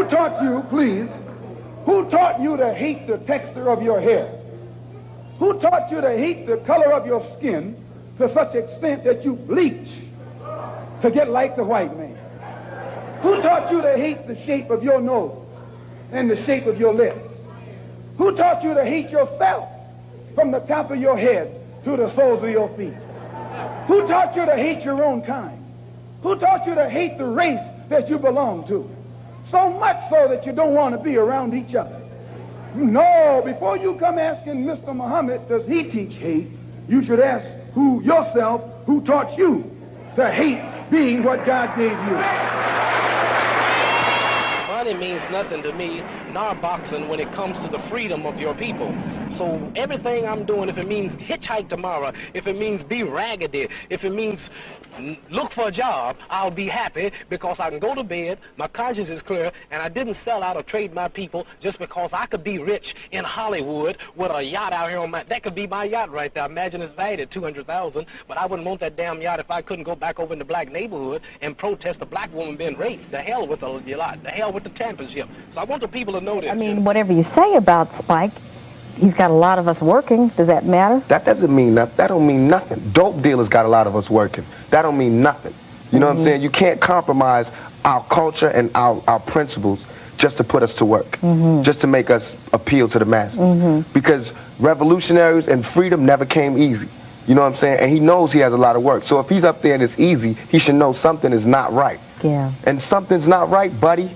taught you, please, who taught you to hate the texture of your hair? Who taught you to hate the color of your skin to such extent that you bleach to get like the white man? Who taught you to hate the shape of your nose and the shape of your lips? Who taught you to hate yourself from the top of your head to the soles of your feet? Who taught you to hate your own kind? Who taught you to hate the race that you belong to? So much so that you don't want to be around each other. No, before you come asking Mr. Muhammad, does he teach hate, you should ask yourself, who taught you to hate being what God gave you? Money means nothing to me, nor boxing when it comes to the freedom of your people. So everything I'm doing, if it means hitchhike tomorrow, if it means be raggedy, if it means look for a job, I'll be happy because I can go to bed, my conscience is clear, and I didn't sell out or trade my people just because I could be rich in Hollywood with a yacht out here on that could be my yacht right there. Imagine it's valued at $200,000, but I wouldn't want that damn yacht if I couldn't go back over in the black neighborhood and protest a black woman being raped. The hell with the yacht, the hell with the championship. So I want the people to know this. I mean, whatever you say about Spike, he's got a lot of us working. Does that matter? That doesn't mean nothing. That don't mean nothing. Dope dealers got a lot of us working. That don't mean nothing. You know what I'm saying? You can't compromise our culture and our principles just to put us to work, just to make us appeal to the masses. Because revolutionaries and freedom never came easy. You know what I'm saying? And he knows he has a lot of work. So if he's up there and it's easy, he should know something is not right. Yeah. And something's not right, buddy.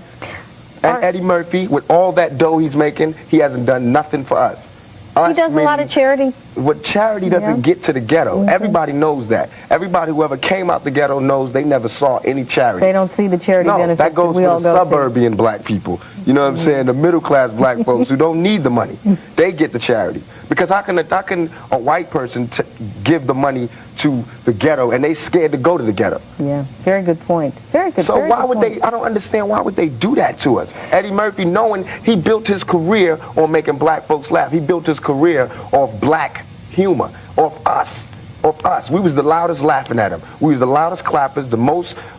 And Eddie Murphy, with all that dough he's making, he hasn't done nothing for us. He does a lot of charity. What charity doesn't get to the ghetto. Everybody knows that. Everybody who ever came out the ghetto knows they never saw any charity. They don't see the charity benefits. That goes for the suburban black people. You know what I'm saying? The middle class black folks who don't need the money. They get the charity. Because how can a white person give the money to the ghetto and they scared to go to the ghetto? Yeah, very good point. Very good. So why would they? I don't understand, why would they do that to us? Eddie Murphy, knowing he built his career on making black folks laugh. He built his career off black humor, off us. We was the loudest laughing at him. We was the loudest clappers,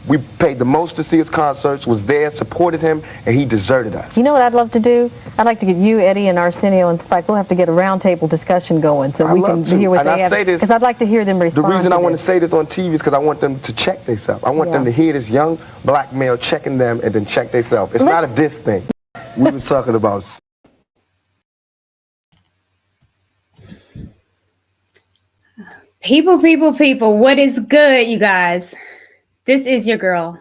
we paid the most to see his concerts, was there, supported him, and he deserted us. You know what I'd love to do? I'd like to get you, Eddie, and Arsenio and Spike. We'll have to get a roundtable discussion going so we can hear what they have. Because I'd like to hear them respond. The reason I want to say this on TV is because I want them to check themselves. I want them to hear this young black male checking them and then check themselves. It's not a diss thing. We was talking about... People, what is good, you guys? This is your girl.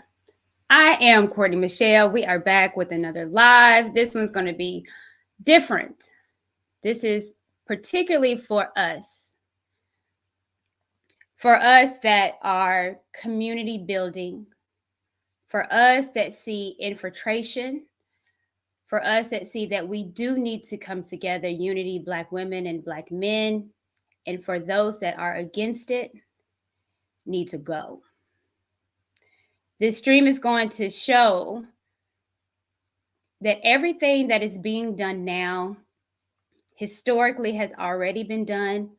I am Courtney Michelle. We are back with another live. This one's going to be different. This is particularly for us that are community building, for us that see infiltration, for us that see that we do need to come together, unity, black women and black men. And for those that are against it, need to go. This stream is going to show that everything that is being done now historically has already been done.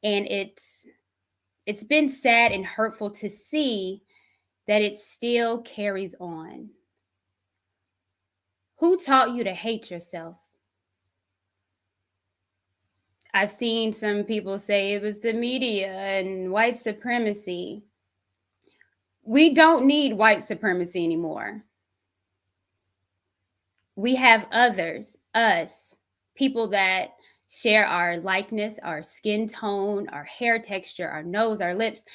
And it's been sad and hurtful to see that it still carries on. Who taught you to hate yourself? I've seen some people say it was the media and white supremacy. We don't need white supremacy anymore. We have others, us, people that share our likeness, our skin tone, our hair texture, our nose, our lips.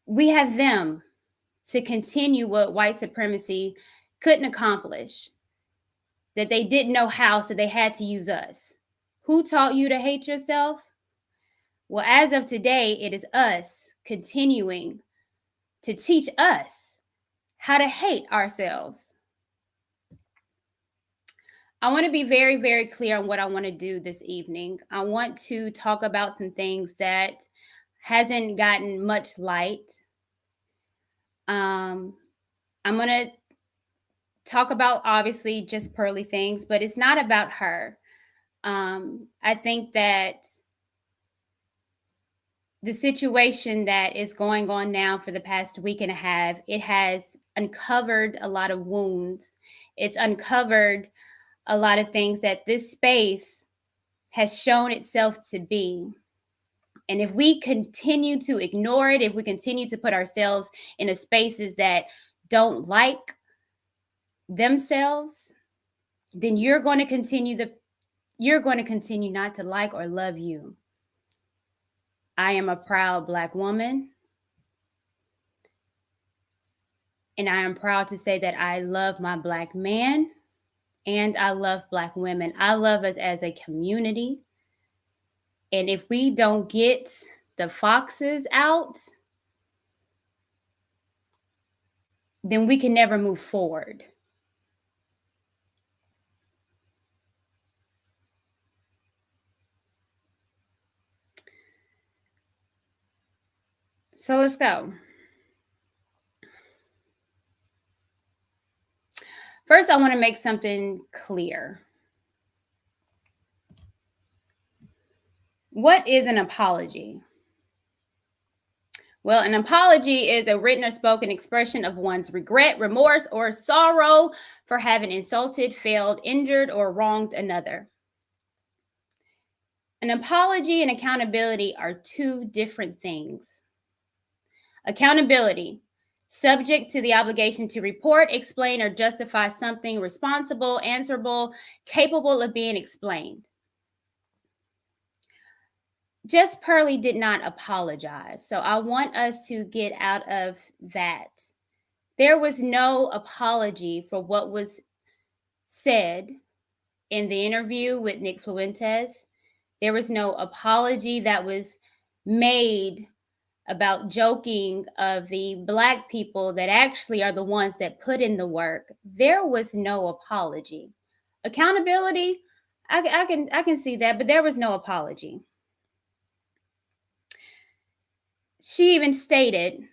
We have them to continue what white supremacy couldn't accomplish, that they didn't know how, so they had to use us. Who taught you to hate yourself? Well, as of today, it is us continuing to teach us how to hate ourselves. I want to be very, very clear on what I want to do this evening. I want to talk about some things that hasn't gotten much light. I'm going to talk about, obviously, just Pearly things, but it's not about her. I think that the situation that is going on now for the past week and a half, it has uncovered a lot of wounds. It's uncovered a lot of things that this space has shown itself to be. And if we continue to ignore it, if we continue to put ourselves in spaces that don't like themselves, then you're going to continue not to like or love you. I am a proud Black woman. And I am proud to say that I love my Black man and I love Black women. I love us as a community. And if we don't get the foxes out, then we can never move forward. So let's go. First, I want to make something clear. What is an apology? Well, an apology is a written or spoken expression of one's regret, remorse, or sorrow for having insulted, failed, injured, or wronged another. An apology and accountability are two different things. Accountability, subject to the obligation to report, explain, or justify something, responsible, answerable, capable of being explained. Just Pearly did not apologize. So I want us to get out of that. There was no apology for what was said in the interview with Nick Fuentes. There was no apology that was made about joking of the Black people that actually are the ones that put in the work. There was no apology. Accountability, I can see that, but there was no apology. She even stated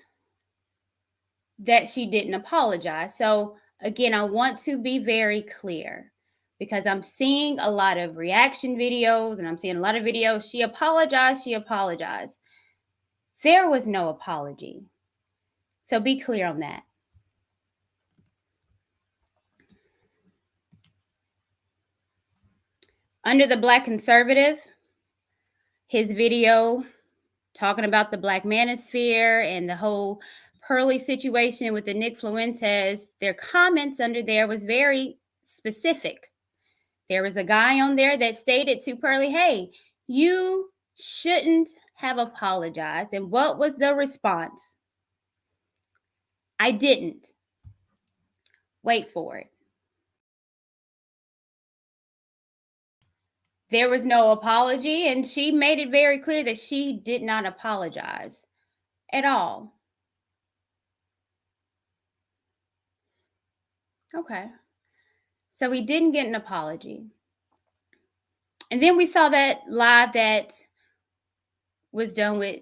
that she didn't apologize. So again, I want to be very clear because I'm seeing a lot of reaction videos and I'm seeing a lot of videos. She apologized. There was no apology. So be clear on that. Under the Black conservative, his video talking about the Black manosphere and the whole Pearly situation with the Nick Fuentes, their comments under there was very specific. There was a guy on there that stated to Pearly, hey, you shouldn't have apologized. And what was the response? I didn't. Wait for it. There was no apology, and she made it very clear that she did not apologize at all. Okay. So we didn't get an apology. And then we saw that live that was done with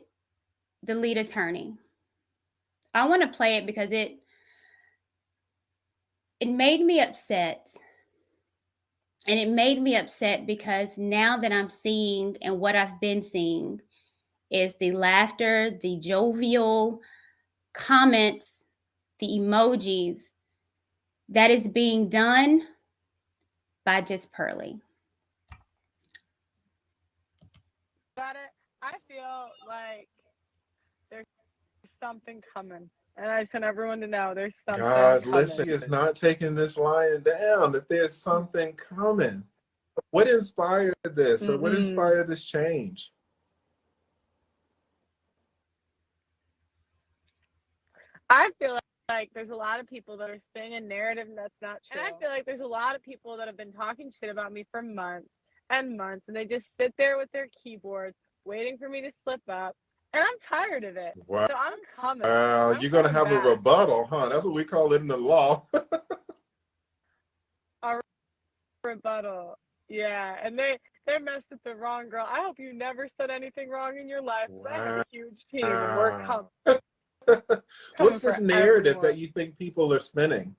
the lead attorney. I want to play it because it made me upset. And it made me upset because now that I'm seeing and what I've been seeing is the laughter, the jovial comments, the emojis that is being done by just Pearly. About it, I feel like there's something coming. And I just want everyone to know there's something Guys, coming. listen, it's not taking this lying down, that there's something coming. What inspired this? Or what inspired this change? I feel like there's a lot of people that are spinning a narrative and that's not true. And I feel like there's a lot of people that have been talking shit about me for months and months, and they just sit there with their keyboards waiting for me to slip up. And I'm tired of it. Wow. So I'm coming. You're going to have a rebuttal, huh? That's what we call it in the law. A rebuttal. Yeah. And they're messed with the wrong girl. I hope you never said anything wrong in your life. Wow. I have a huge team and we're coming. What's this narrative that you think people are spinning?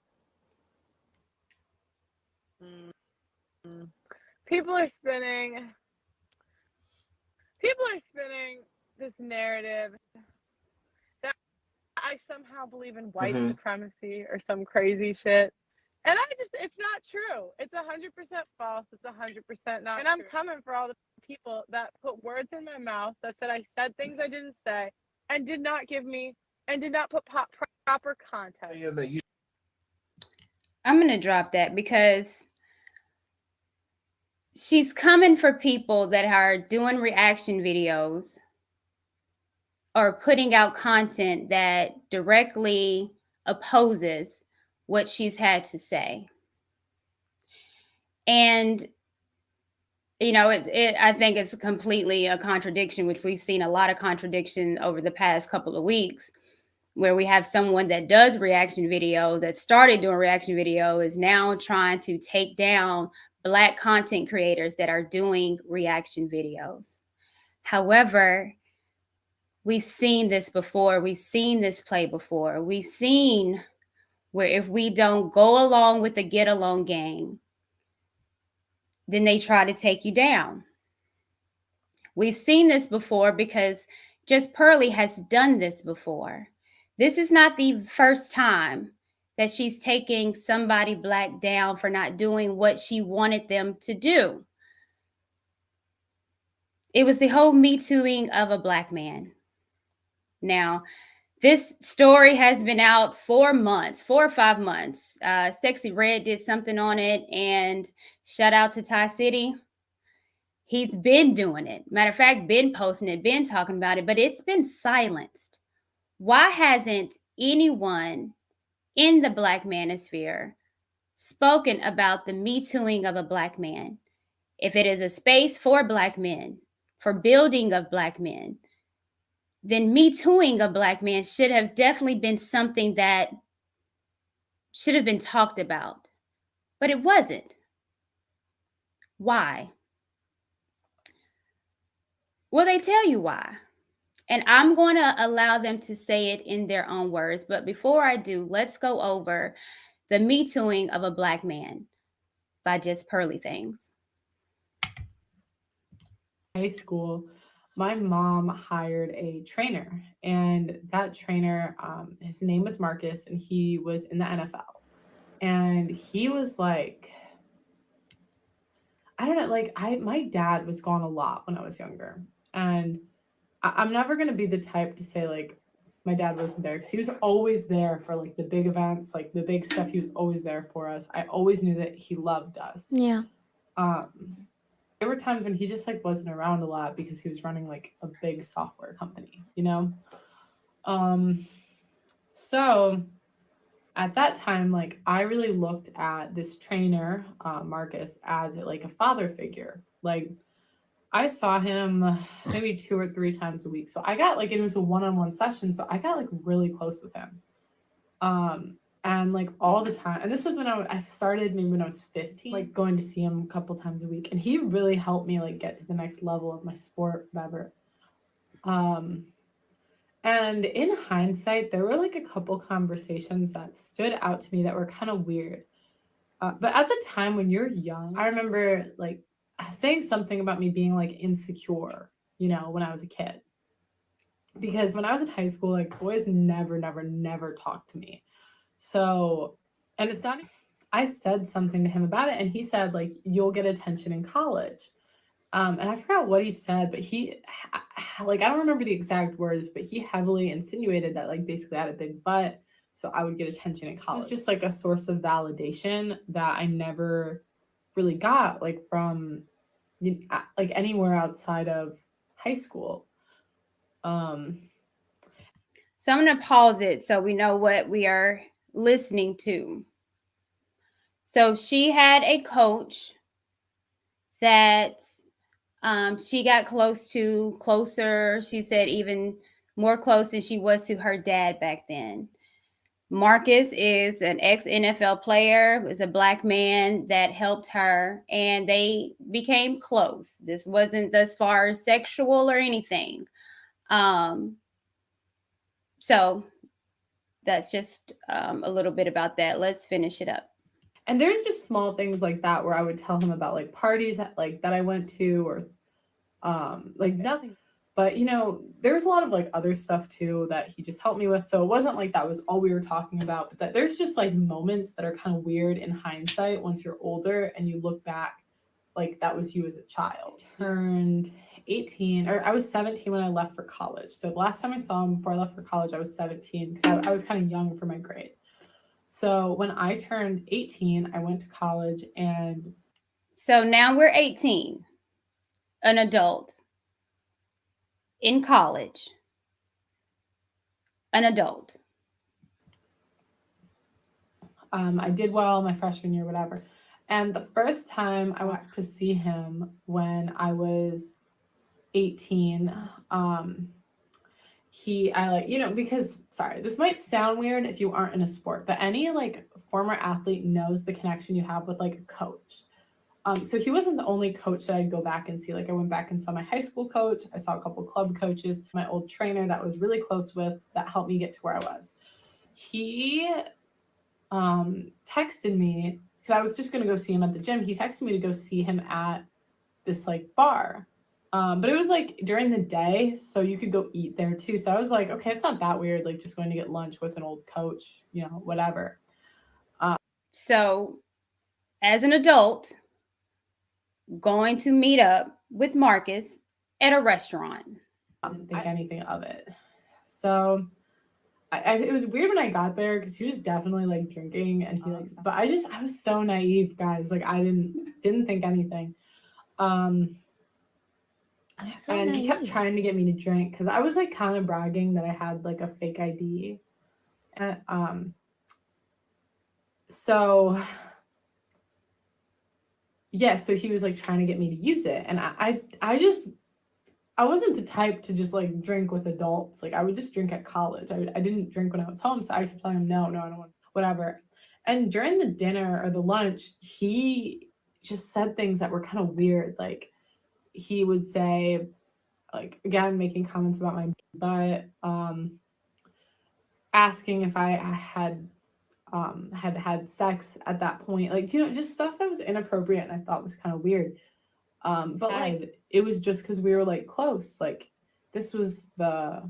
People are spinning this narrative that I somehow believe in white supremacy or some crazy shit. And it's not true. It's 100% false. It's 100% not. And I'm coming for all the people that put words in my mouth, that said I said things I didn't say, and did not put proper context. I'm going to drop that because she's coming for people that are doing reaction videos or putting out content that directly opposes what she's had to say. And, you know, I think it's completely a contradiction, which we've seen a lot of contradiction over the past couple of weeks, where we have someone that does reaction video, that started doing reaction video, is now trying to take down Black content creators that are doing reaction videos. However, we've seen this before. We've seen this play before. We've seen where if we don't go along with the get along game, then they try to take you down. We've seen this before because Just Pearly has done this before. This is not the first time that she's taking somebody Black down for not doing what she wanted them to do. It was the whole Me Tooing of a Black man. Now, this story has been out 4 or 5 months. Sexy Red did something on it, and shout out to Ty City. He's been doing it. Matter of fact, been posting it, been talking about it, but it's been silenced. Why hasn't anyone in the Black manosphere spoken about the Me Tooing of a Black man? If it is a space for Black men, for building of Black men, then Me Tooing a Black man should have definitely been something that should have been talked about. But it wasn't. Why? Well, they tell you why. And I'm going to allow them to say it in their own words. But before I do, let's go over the Me Tooing of a Black man by Just Pearly Things. High school, my mom hired a trainer, and that trainer, his name was Marcus, and he was in the NFL. And he was like, I don't know, like my dad was gone a lot when I was younger. And I'm never going to be the type to say like my dad wasn't there, because he was always there for like the big events, like the big stuff. He was always there for us. I always knew that he loved us. Yeah. There were times when he just like wasn't around a lot because he was running like a big software company, you know? So at that time, like I really looked at this trainer, Marcus, as like a father figure. Like I saw him maybe 2 or 3 times a week. So I got like, it was a one-on-one session. So I got like really close with him. And like all the time, and this was when I started maybe when I was 15, like going to see him a couple times a week. And he really helped me like get to the next level of my sport, whatever. And in hindsight, there were like a couple conversations that stood out to me that were kind of weird. But at the time when you're young, I remember like saying something about me being like insecure, you know, when I was a kid. Because when I was in high school, like boys never talked to me. So, and it's not, I said something to him about it, and he said like, you'll get attention in college. And I forgot what he said, but he, like, I don't remember the exact words, but he heavily insinuated that like basically I had a big butt, so I would get attention in college. It was just like a source of validation that I never really got like from like anywhere outside of high school. So I'm going to pause it so we know what we are listening to. So she had a coach that she got closer, she said even more close than she was to her dad back then. Marcus is an ex-NFL player, was a Black man that helped her, and they became close. This wasn't as far as sexual or anything. So that's just a little bit about that. Let's finish it up. And there's just small things like that where I would tell him about like parties like that I went to, or like nothing. But, you know, there was a lot of like other stuff too that he just helped me with. So it wasn't like that was all we were talking about, but that there's just like moments that are kind of weird in hindsight once you're older and you look back like that was you as a child. Turned 18, or I was 17 when I left for college. So the last time I saw him before I left for college, I was 17 because I was kind of young for my grade. So when I turned 18, I went to college and... So now we're 18, an adult, in college, an adult. I did well my freshman year, whatever. And the first time I went to see him when I was 18, because, sorry, this might sound weird if you aren't in a sport, but any like former athlete knows the connection you have with like a coach. So he wasn't the only coach that I'd go back and see. Like I went back and saw my high school coach. I saw a couple club coaches, my old trainer that I was really close with that helped me get to where I was. He texted me because I was just going to go see him at the gym. He texted me to go see him at this like bar. But it was like during the day, so you could go eat there too. So I was like, okay, it's not that weird, like just going to get lunch with an old coach, you know, whatever. So as an adult, going to meet up with Marcus at a restaurant. I didn't think anything of it. So it was weird when I got there because he was definitely like drinking and he like, but I was so naive, guys. Like I didn't think anything. And he kept trying to get me to drink because I was like kind of bragging that I had like a fake ID. And so he was like trying to get me to use it. And I wasn't the type to just like drink with adults. Like I would just drink at college. I didn't drink when I was home. So I kept telling him, no, I don't want, whatever. And during the dinner or the lunch, he just said things that were kind of weird. Like he would say, like, again, making comments about my butt, asking if I had sex at that point. Like, you know, just stuff that was inappropriate and I thought was kind of weird. But like it was just because we were like close. Like this was the,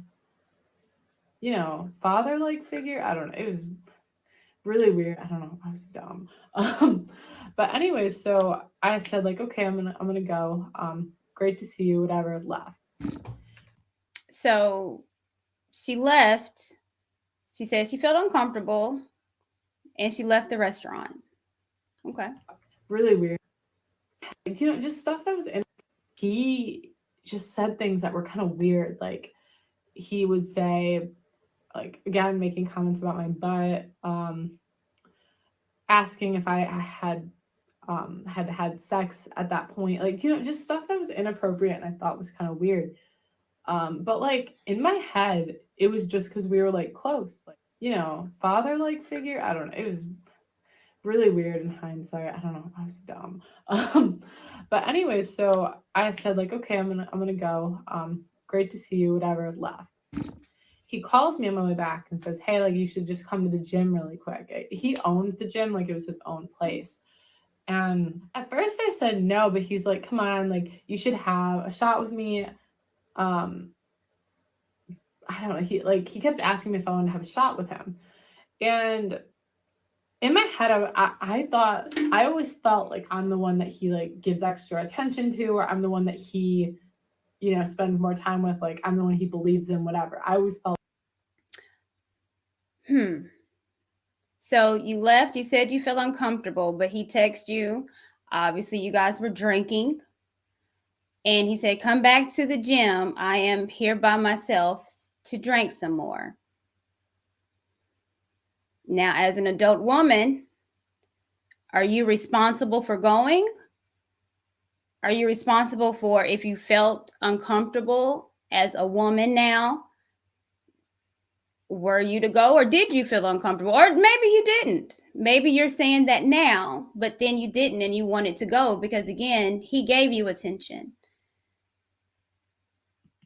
you know, father like figure. I don't know. It was really weird. I don't know. I was dumb. But anyway, so I said like, okay, I'm gonna go. Great to see you. Whatever. Left. So she left. She said she felt uncomfortable, and she left the restaurant. Okay. Really weird. You know, just stuff that was in. He just said things that were kind of weird. Like he would say, like, again, making comments about my butt, asking if I had sex at that point. Like, you know, just stuff that was inappropriate and I thought was kind of weird. But like in my head, it was just because we were like close, like, you know, father like figure. I don't know. It was really weird in hindsight. I don't know. I was dumb. But anyway, so I said like, okay, I'm gonna go. Great to see you. Whatever. Left. He calls me on my way back and says, hey, like you should just come to the gym really quick. He owned the gym, like it was his own place. And at first I said no, but he's like, come on, like you should have a shot with me. I don't know. He kept asking me if I wanted to have a shot with him. And in my head, I thought, I always felt like I'm the one that he like gives extra attention to, or I'm the one that he, you know, spends more time with. Like I'm the one he believes in, whatever. I always felt. So you left, you said you felt uncomfortable, but he texted you. Obviously, you guys were drinking. And he said, come back to the gym. I am here by myself to drink some more. Now, as an adult woman, are you responsible for going? Are you responsible for if you felt uncomfortable as a woman now? Were you to go, or did you feel uncomfortable? Or maybe you didn't. Maybe you're saying that now, but then you didn't and you wanted to go because, again, he gave you attention.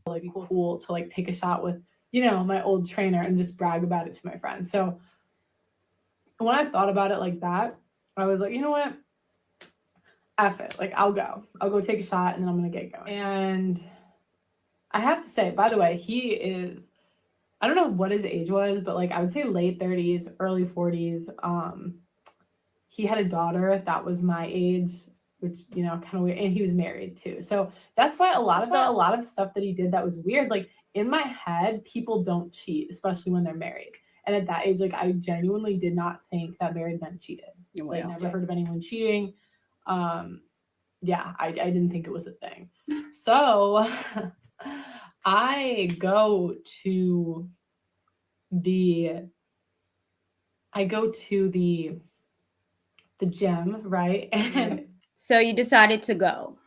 Like cool to like take a shot with, you know, my old trainer and just brag about it to my friends. So when I thought about it like that, I was like, you know what? F it. Like I'll go take a shot and then I'm going to get going. And I have to say, by the way, he is, I don't know what his age was, but like I would say late 30s, early 40s. He had a daughter that was my age, which, you know, kind of weird, and he was married too. So that's why a lot of stuff that he did that was weird, like in my head, people don't cheat, especially when they're married. And at that age, like I genuinely did not think that married men cheated. Like never heard of anyone cheating. Yeah, I didn't think it was a thing. So I go to the gym, right? And so you decided to go.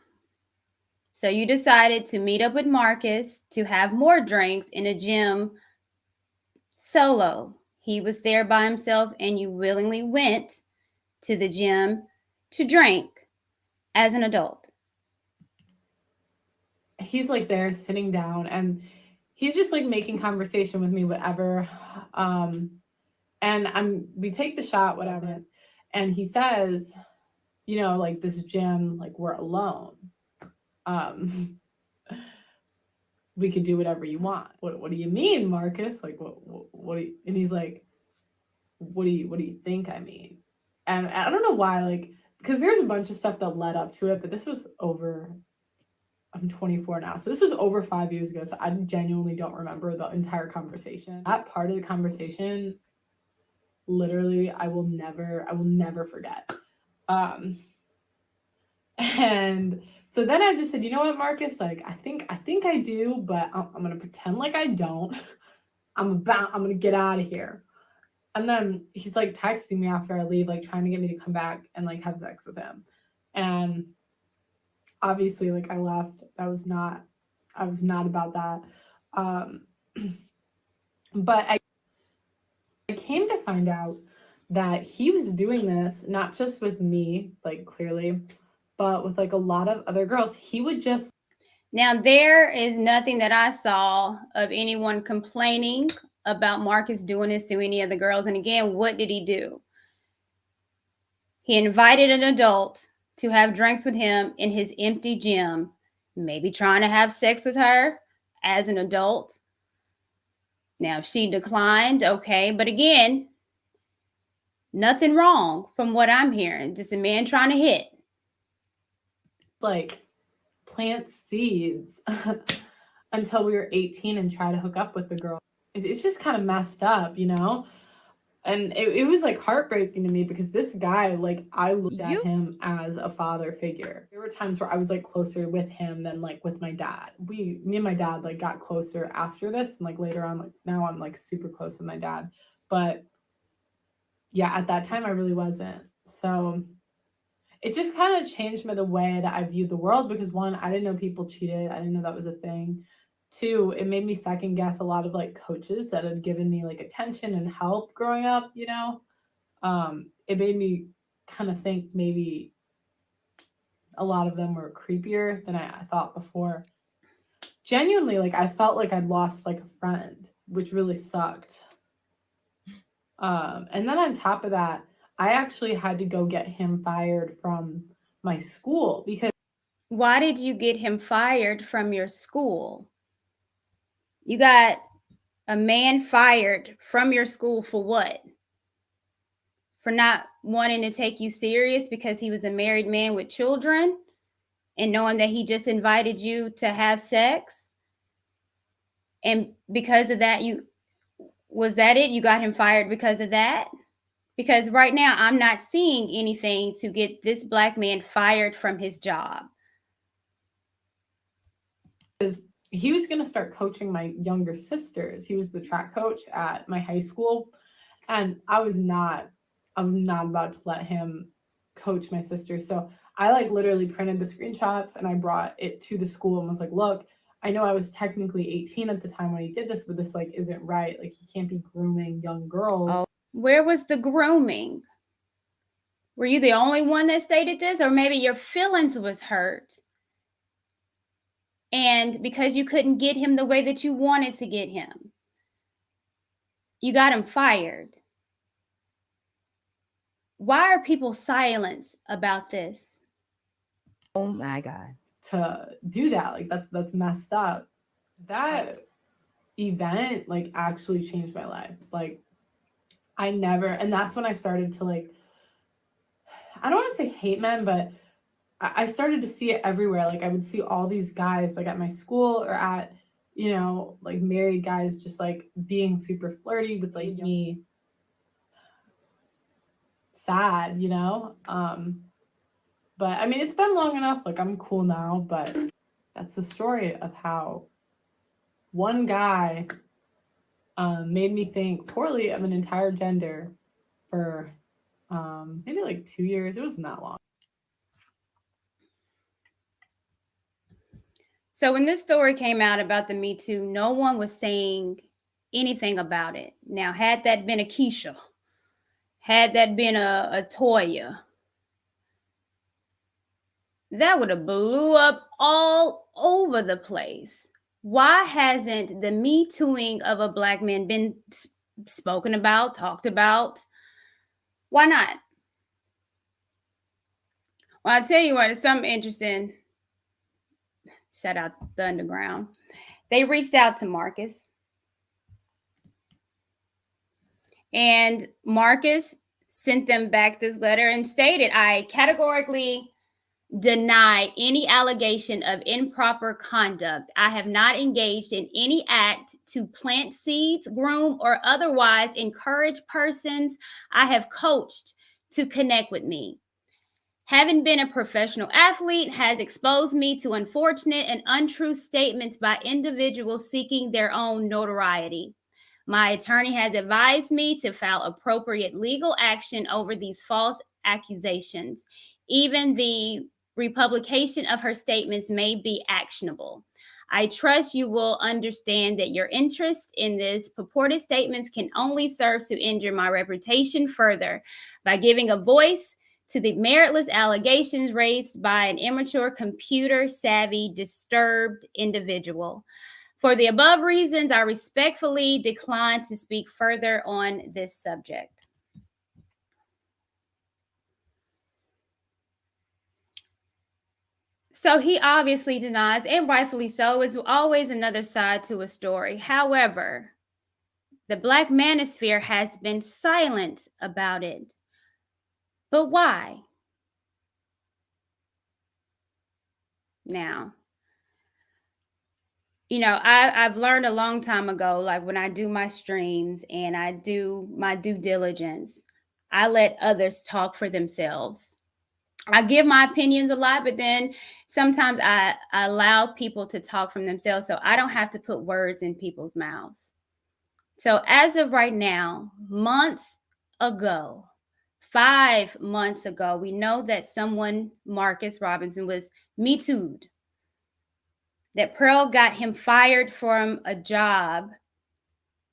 So you decided to meet up with Marcus to have more drinks in a gym solo. He was there by himself and you willingly went to the gym to drink as an adult. He's like there sitting down and he's just like making conversation with me, whatever. And we take the shot, whatever. And he says, you know, like this gym, like we're alone. We could do whatever you want. What do you mean, Marcus? Like what do you, and he's like, what do you think I mean? And I don't know why, like, because there's a bunch of stuff that led up to it, but this was over, I'm 24 now. So this was over 5 years ago. So I genuinely don't remember the entire conversation. That part of the conversation, literally, I will never forget. And so then I just said, you know what, Marcus, like, I think I do, but I'm going to pretend like I don't. I'm going to get out of here. And then he's like texting me after I leave, like trying to get me to come back and like have sex with him. And obviously, like I left. I was not about that. But I came to find out that he was doing this not just with me, like clearly, but with like a lot of other girls. He would just. Now, there is nothing that I saw of anyone complaining about Marcus doing this to any of the girls. And again, what did he do? He invited an adult to have drinks with him in his empty gym, maybe trying to have sex with her as an adult. Now, if she declined, okay. But again, nothing wrong from what I'm hearing. Just a man trying to hit. Like plant seeds until we were 18 and try to hook up with the girl. It's just kind of messed up, you know? And it was like heartbreaking to me because this guy, like I looked at him as a father figure. There were times where I was like closer with him than like with my dad. Me and my dad like got closer after this. And like later on, like now I'm like super close with my dad. But yeah, at that time I really wasn't. So it just kind of changed me the way that I viewed the world because one, I didn't know people cheated. I didn't know that was a thing. Two, it made me second guess a lot of like coaches that had given me like attention and help growing up, you know. It made me kind of think maybe a lot of them were creepier than I thought before. Genuinely, like I felt like I'd lost like a friend, which really sucked. And then on top of that, I actually had to go get him fired from my school because. Why did you get him fired from your school? You got a man fired from your school for what? For not wanting to take you serious because he was a married man with children and knowing that he just invited you to have sex? And because of that, was that it? You got him fired because of that? Because right now I'm not seeing anything to get this black man fired from his job. He was going to start coaching my younger sisters. He was the track coach at my high school. And I was not about to let him coach my sisters. So I like literally printed the screenshots and I brought it to the school and was like, look, I know I was technically 18 at the time when he did this, but this like isn't right. Like he can't be grooming young girls. Oh. Where was the grooming? Were you the only one that stated this? Or maybe your feelings was hurt. And because you couldn't get him the way that you wanted to get him, you got him fired. Why are people silent about this? Oh my God. To do that, like that's messed up. that event like actually changed my life. Like and that's when I started to like, I don't want to say hate men, but I started to see it everywhere. Like I would see all these guys like at my school or at, like married guys just like being super flirty with like me. Sad, but I mean, it's been long enough. Like I'm cool now, but that's the story of how one guy made me think poorly of an entire gender for maybe like 2 years. It wasn't that long. So when this story came out about the Me Too, no one was saying anything about it. Now, had that been a Keisha, had that been a Toya, that would have blew up all over the place. Why hasn't the Me Tooing of a Black man been spoken about, talked about? Why not? Well, I'll tell you what, it's something interesting. Shout out the Underground. They reached out to Marcus. And Marcus sent them back this letter and stated, I categorically deny any allegation of improper conduct. I have not engaged in any act to plant seeds, groom, or otherwise encourage persons I have coached to connect with me. Having been a professional athlete has exposed me to unfortunate and untrue statements by individuals seeking their own notoriety. My attorney has advised me to file appropriate legal action over these false accusations. Even the republication of her statements may be actionable. I trust you will understand that your interest in this purported statements can only serve to injure my reputation further by giving a voice to the meritless allegations raised by an immature, computer-savvy, disturbed individual. For the above reasons, I respectfully decline to speak further on this subject. So he obviously denies, and rightfully so. It's always another side to a story. However, the Black manosphere has been silent about it. But why? Now, I've learned a long time ago, like when I do my streams and I do my due diligence, I let others talk for themselves. I give my opinions a lot, but then sometimes I allow people to talk from themselves so I don't have to put words in people's mouths. So as of right now, months ago, 5 months ago, we know that someone, Marcus Robinson, was Me Too'd. That Pearl got him fired from a job,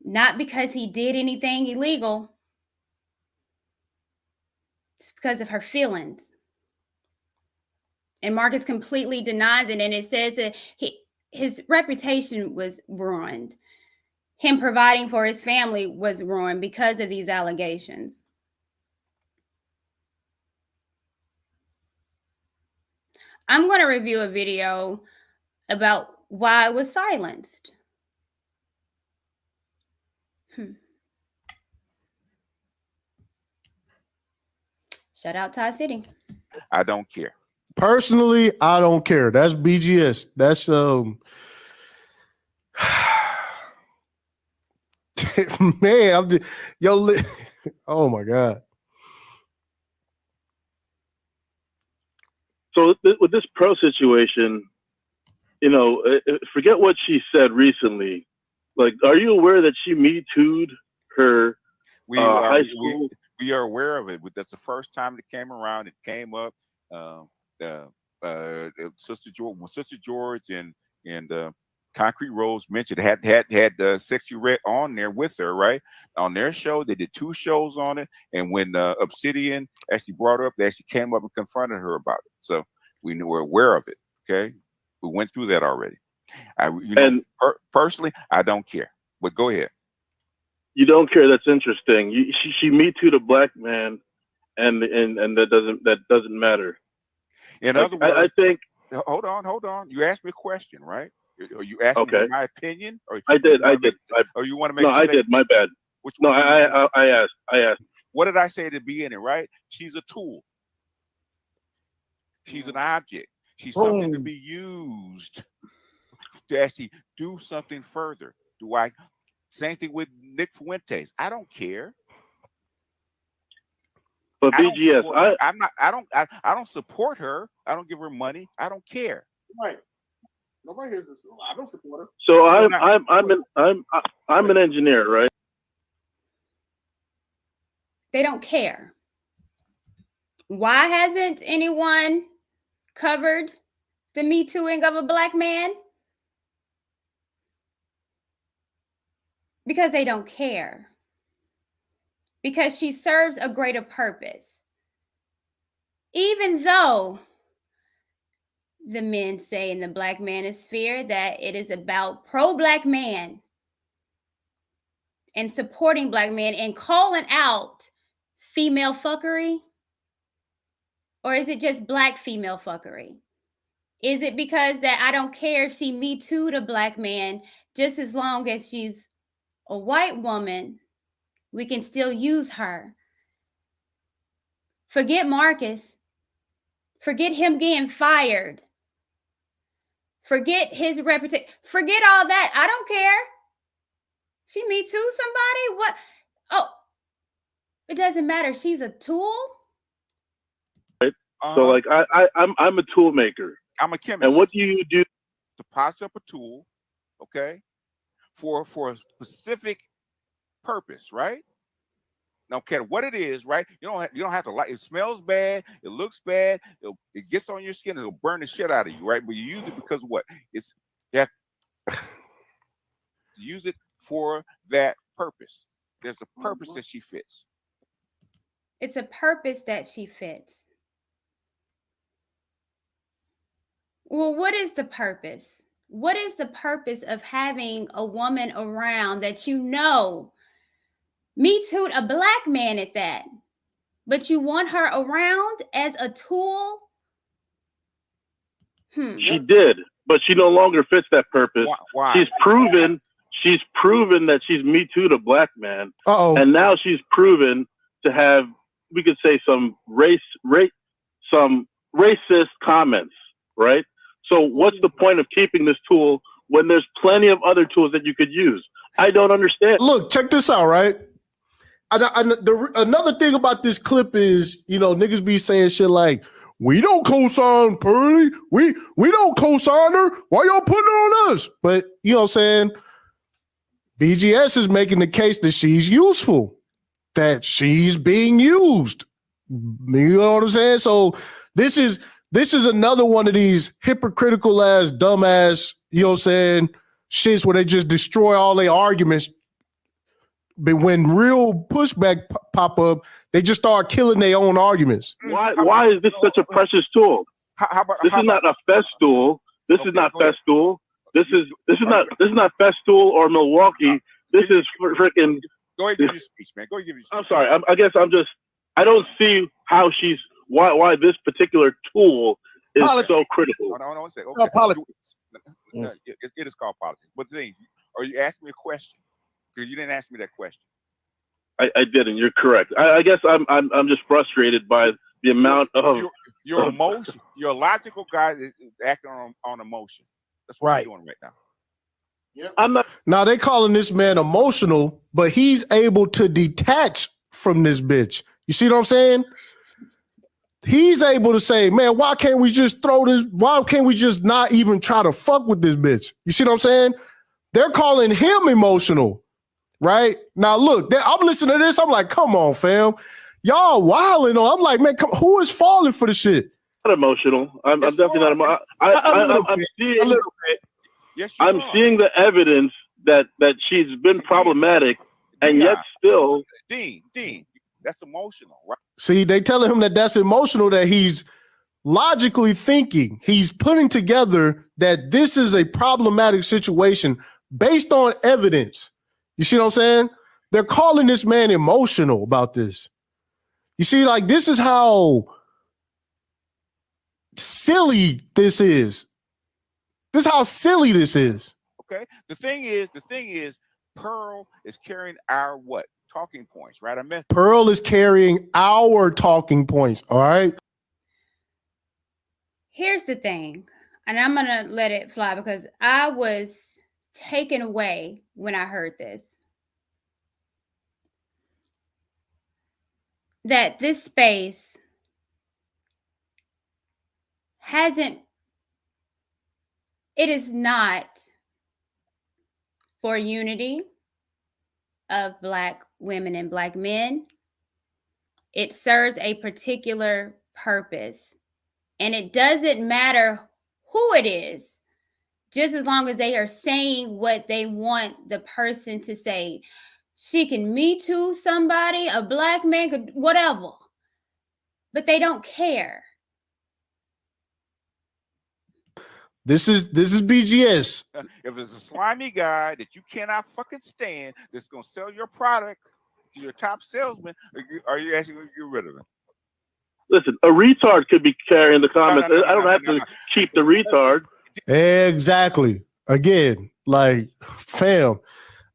not because he did anything illegal. It's because of her feelings. And Marcus completely denies it. And it says that his reputation was ruined. Him providing for his family was ruined because of these allegations. I'm going to review a video about why I was silenced. Shout out Ty City. I don't care. Personally, I don't care. That's BGS. That's man, I'm just oh my God. So with this Pearl situation, forget what she said recently. Like, are you aware that she Me Too'd her high school? We are aware of it. That's the first time it came around. It came up. Sister George and Concrete Rose mentioned had Sexy Red on there with her, right? On their show, they did 2 shows on it, and when Obsidian actually brought her up, they actually came up and confronted her about it. So we're aware of it. Okay, we went through that already. Personally, I don't care. But go ahead. You don't care? That's interesting. She Me Too'd a Black man, and that doesn't matter. In other words, I think. Hold on. You asked me a question, right? Are you asking me my opinion? Or I did. Or you want to make? No, I did. My bad. No, I asked. What did I say at the beginning? Right? She's a tool. She's an object. She's something to be used to actually do something further. Same thing with Nick Fuentes. I don't care. But BGS, I don't support her. I don't give her money. I don't care. Right. Nobody hears this. I don't support her. So I'm an engineer, right? They don't care. Why hasn't anyone covered the Me Tooing of a black man? Because they don't care. Because she serves a greater purpose. Even though the men say in the black manosphere that it is about pro-black man and supporting black men and calling out female fuckery? Or is it just black female fuckery? Is it because that I don't care if she Me Too'd a black man, just as long as she's a white woman, we can still use her? Forget Marcus. Forget him getting fired. Forget his reputation. Forget all that. I don't care. She Me Too somebody? What? Oh, it doesn't matter. She's a tool. Right. So like I'm a tool maker. I'm a chemist. And what do you do to polish up a tool? Okay, for a specific purpose, right? No matter what it is, right? You don't have to like. It smells bad. It looks bad. It gets on your skin. It'll burn the shit out of you, right? But you use it because what? You have to use it for that purpose. There's a purpose that she fits. It's a purpose that she fits. Well, what is the purpose? What is the purpose of having a woman around that you know Me Too'd a black man at that, but you want her around as a tool? She did, but she no longer fits that purpose. Why? She's proven that she's Me Too'd a black man. And now she's proven to have, we could say, some some racist comments, right? So what's the point of keeping this tool when there's plenty of other tools that you could use? I don't understand. Look, check this out, right? Another thing about this clip is, niggas be saying shit like, we don't co-sign Pearly. We don't co-sign her. Why y'all putting her on us? But, you know what I'm saying? BGS is making the case that she's useful, that she's being used. You know what I'm saying? So this is another one of these hypocritical ass, dumbass, you know what I'm saying, shits where they just destroy all their arguments. But when real pushback pop up, they just start killing their own arguments. Why is this such a precious tool? This is not a Festool. This is not Festool. This is not Festool or Milwaukee. This is freaking. Go ahead and give your speech, man. Go ahead and give your speech. I'm sorry. I don't see how why this particular tool is so critical. Hold on a second. Okay. Politics. It is called politics. But the thing, are you asking me a question? Because you didn't ask me that question. I didn't. You're correct. I guess I'm just frustrated by the amount of your emotion. Your logical guy is acting on emotion. That's what you're doing right now. Yep. I'm not. Now they calling this man emotional, but he's able to detach from this bitch. You see what I'm saying? He's able to say, man, why can't we just throw this? Why can't we just not even try to fuck with this bitch? You see what I'm saying? They're calling him emotional, right? Now, look, I'm listening to this. I'm like, come on, fam. Y'all wilding on. I'm like, man, who is falling for the shit? Not emotional. I'm definitely not emotional. I'm seeing a little bit. Yes, I'm seeing the evidence that she's been problematic, and yet still. Dean, that's emotional, right? See, they telling him that that's emotional, that he's logically thinking. He's putting together that this is a problematic situation based on evidence. You see what I'm saying? They're calling this man emotional about this. You see, like, this is how silly this is. This is how silly this is. Okay. The thing is, Pearl is carrying our what? Talking points, right? Pearl is carrying our talking points, all right? Here's the thing, and I'm going to let it fly because I was taken away when I heard this. That this space it is not for unity of Black women and Black men. It serves a particular purpose. And it doesn't matter who it is, just as long as they are saying what they want the person to say. She can Me Too somebody, a Black man could, whatever. But they don't care. This is BGS. If it's a slimy guy that you cannot fucking stand that's gonna sell your product to your top salesman, are you actually gonna get rid of him? Listen, a retard could be carrying the comments. I don't have to keep the retard. Exactly. Again, like, fam,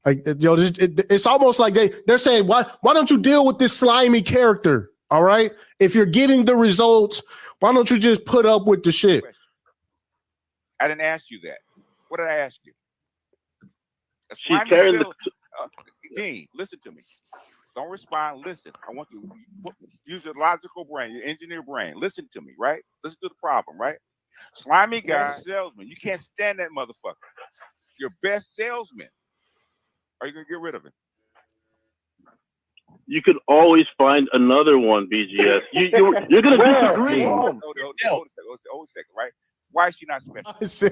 like, it's almost like they're saying, why don't you deal with this slimy character? All right, if you're getting the results, why don't you just put up with the shit? I didn't ask you that. What did I ask you? She's carrying Dean, listen to me. Don't respond. Listen. I want you to use your logical brain, your engineer brain. Listen to me, right? Listen to the problem, right? Slimy guy, salesman. You can't stand that motherfucker. Your best salesman. Are you gonna get rid of him? You could always find another one, BGS. You're gonna disagree. Hold a second, right? Why is she not special? I said,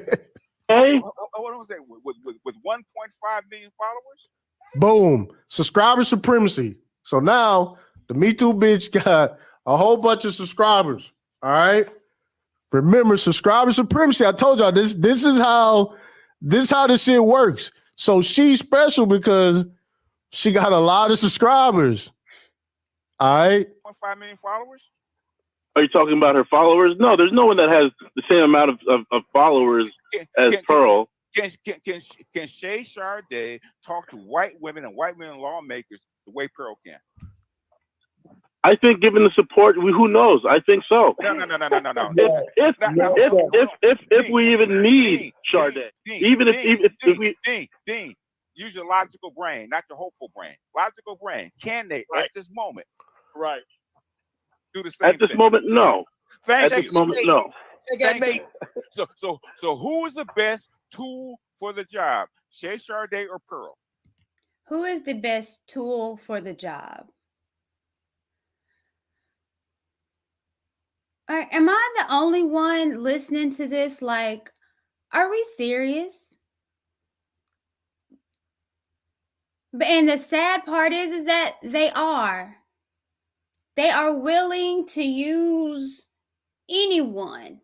hey, hold on a second. With 1.5 million followers? Boom. Subscriber supremacy. So now the Me Too bitch got a whole bunch of subscribers. All right. Remember, subscriber supremacy. I told y'all this is how this shit works. So she's special because she got a lot of subscribers. All right. 1.5 million followers? Are you talking about her followers? No, there's no one that has the same amount of followers as Pearl. Can Shay Sade talk to white women and white men lawmakers the way Pearl can? I think, given the support, who knows? I think so. No. If we even need Sade, Dean, use your logical brain, not your hopeful brain. Logical brain. Can they at this moment? Right. Do the same at this thing? Moment, no. Thank at you. this moment, no. So who is the best tool for the job? Shay Sade or Pearl? Who is the best tool for the job? Am I the only one listening to this? Like, are we serious? And the sad part is that they are willing to use anyone.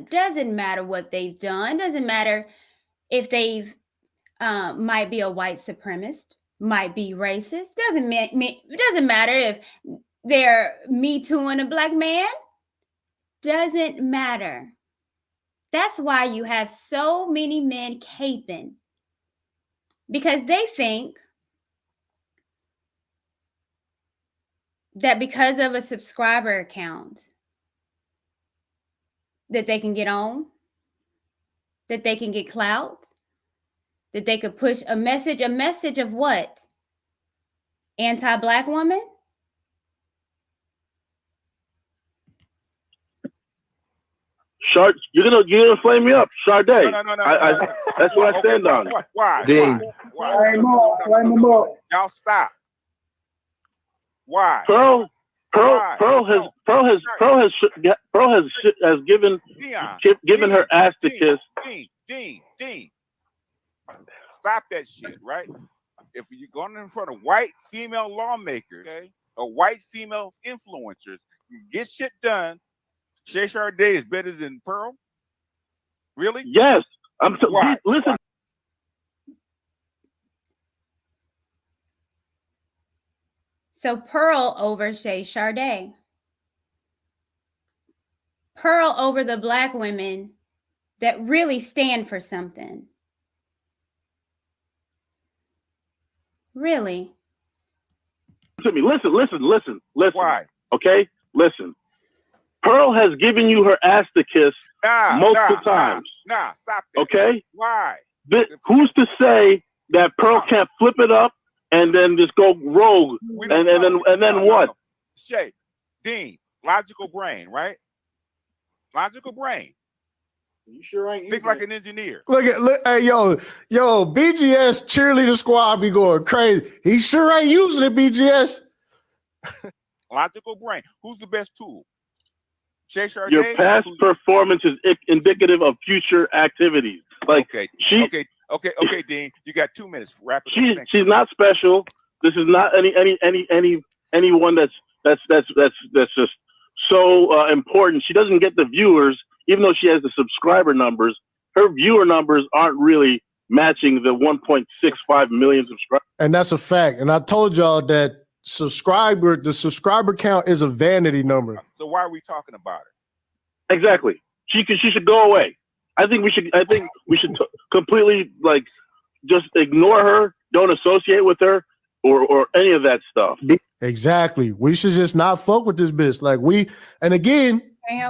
Doesn't matter what they've done. Doesn't matter if they've might be a white supremacist, might be racist. Doesn't matter if they're Me Tooing a Black man. Doesn't matter. That's why you have so many men caping, because they think that because of a subscriber account that they can get on, that they can get clout, that they could push a message of what? Anti-Black woman? You're gonna flame me up, Sade. No. That's what I stand on. Why? Y'all stop. Why? Pearl has given her ass to kiss. Dean. Stop that shit, right? If you're going in front of white female lawmakers, okay, or white female influencers, you get shit done. Shay Sade is better than Pearl? Really? Yes. Why? Listen. So Pearl over Shay Sade. Pearl over the Black women that really stand for something. Really. To me, listen. Why? Okay, listen. Pearl has given you her ass to kiss multiple times. Nah, stop that. Okay? Why? Who's to say that Pearl can't flip it up and then just go rogue? And then what? No. Shay, Dean, logical brain, right? Logical brain. You sure ain't think like an engineer. Look, hey, yo, BGS cheerleader squad be going crazy. He sure ain't using it, BGS. Logical brain. Who's the best tool? Shay Sharday? Your past performance is indicative of future activities. Like okay, Dean, you got 2 minutes. Wrap it up. She's not special. This is not anyone that's just so important. She doesn't get the viewers, even though she has the subscriber numbers. Her viewer numbers aren't really matching the 1.65 million subscribers. And that's a fact. And I told y'all that the subscriber count is a vanity number. So why are we talking about her? Exactly. She should go away. I think we should completely just ignore her. Don't associate with her or any of that stuff. Exactly. We should just not fuck with this bitch. And again,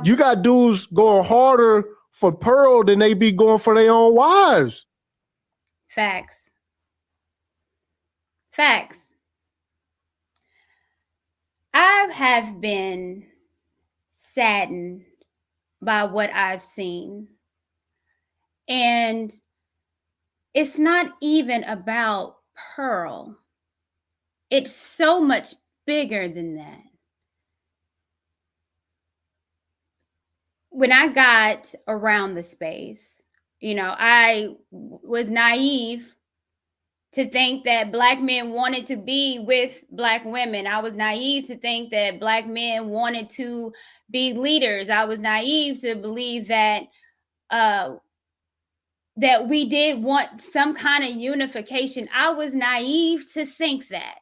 you got dudes going harder for Pearl than they be going for their own wives. Facts. I have been saddened by what I've seen. And it's not even about Pearl. It's so much bigger than that. When I got around the space, I was naive to think that Black men wanted to be with Black women. I was naive to think that Black men wanted to be leaders. I was naive to believe that that we did want some kind of unification. I was naive to think that.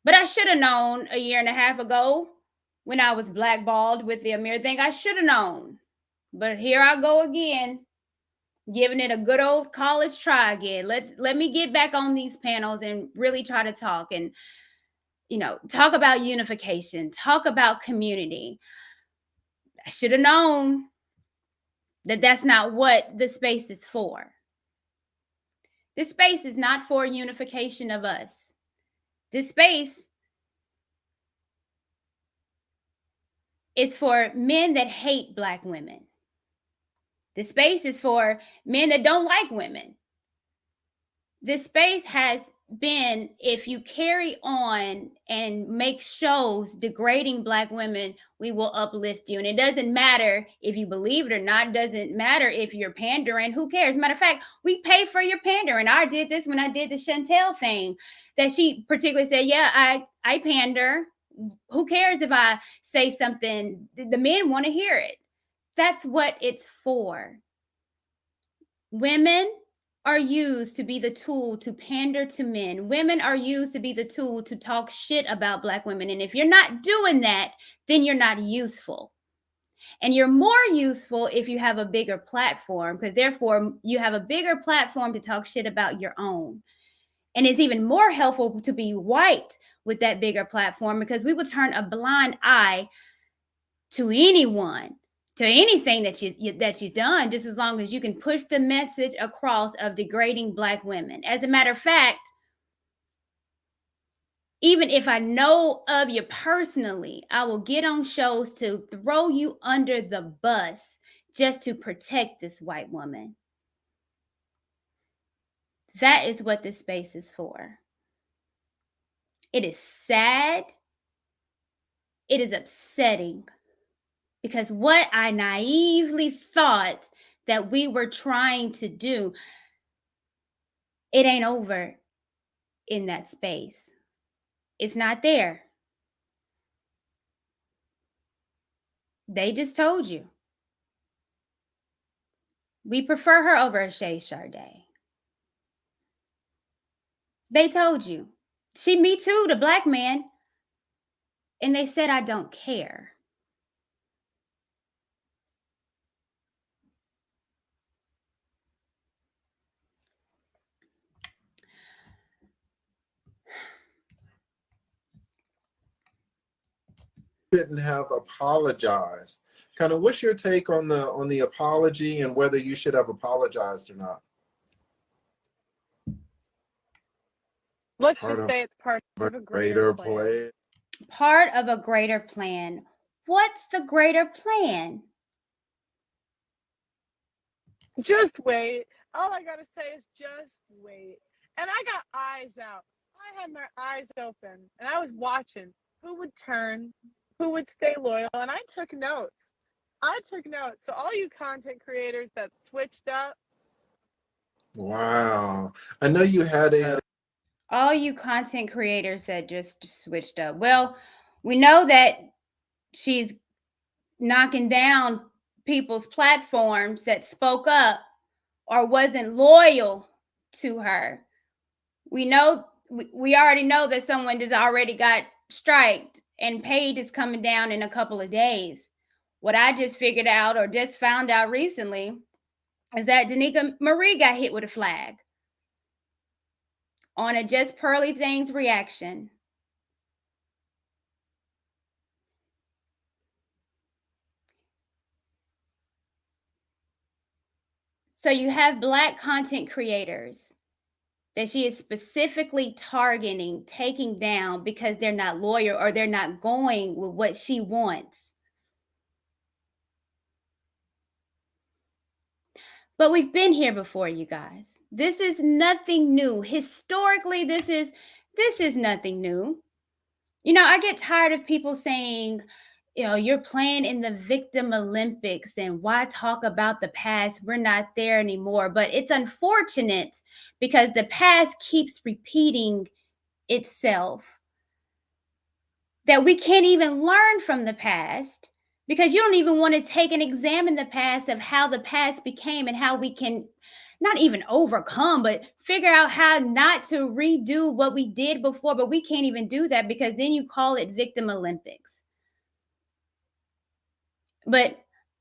But I should have known a year and a half ago when I was blackballed with the Amir thing. I should have known. But here I go again, giving it a good old college try again. Let me get back on these panels and really try to talk and, talk about unification, talk about community. I should have known that that's not what the space is for. This space is not for unification of us. This space is for men that hate Black women. This space is for men that don't like women. This space has been, if you carry on and make shows degrading Black women, we will uplift you. And it doesn't matter if you believe it or not. It doesn't matter if you're pandering. Who cares? Matter of fact, we pay for your pandering. I did this when I did the Chantel thing, that she particularly said, yeah, I pander. Who cares if I say something? The men want to hear it. That's what it's for. Women are used to be the tool to pander to men. Women are used to be the tool to talk shit about Black women. And if you're not doing that, then you're not useful. And you're more useful if you have a bigger platform, because therefore you have a bigger platform to talk shit about your own. And it's even more helpful to be white with that bigger platform, because we will turn a blind eye to anyone, to anything that you've done, just as long as you can push the message across of degrading Black women. As a matter of fact, even if I know of you personally, I will get on shows to throw you under the bus just to protect this white woman. That is what this space is for. It is sad. It is upsetting. Because what I naively thought that we were trying to do, it ain't over in that space. It's not there. They just told you. We prefer her over Shay Sharday. They told you. She me too, the Black man. And they said, I don't care. shouldn't have apologized. Kind of, what's your take on the apology and whether you should have apologized or not? Let's just say it's part of a greater plan. Part of a greater plan. What's the greater plan? Just wait. All I gotta say is just wait. And I got eyes out. I had my eyes open and I was watching who would turn, who would stay loyal, and I took notes. So all you content creators that switched up. Wow. I know you had all you content creators that just switched up. Well, we know that she's knocking down people's platforms that spoke up or wasn't loyal to her. We already know that someone just already got striked and paid is coming down in a couple of days. What I just figured out or just found out recently is that Danica Marie got hit with a flag on a Just Pearly Things reaction. So you have Black content creators that she is specifically targeting, taking down because they're not loyal or they're not going with what she wants. But we've been here before, you guys. This is nothing new. Historically, this is nothing new. You know, I get tired of people saying, you know, you're playing in the victim Olympics and why talk about the past? We're not there anymore. But it's unfortunate because the past keeps repeating itself, that we can't even learn from the past because you don't even want to take and examine the past of how the past became and how we can not even overcome, but figure out how not to redo what we did before. But we can't even do that because then you call it victim Olympics. But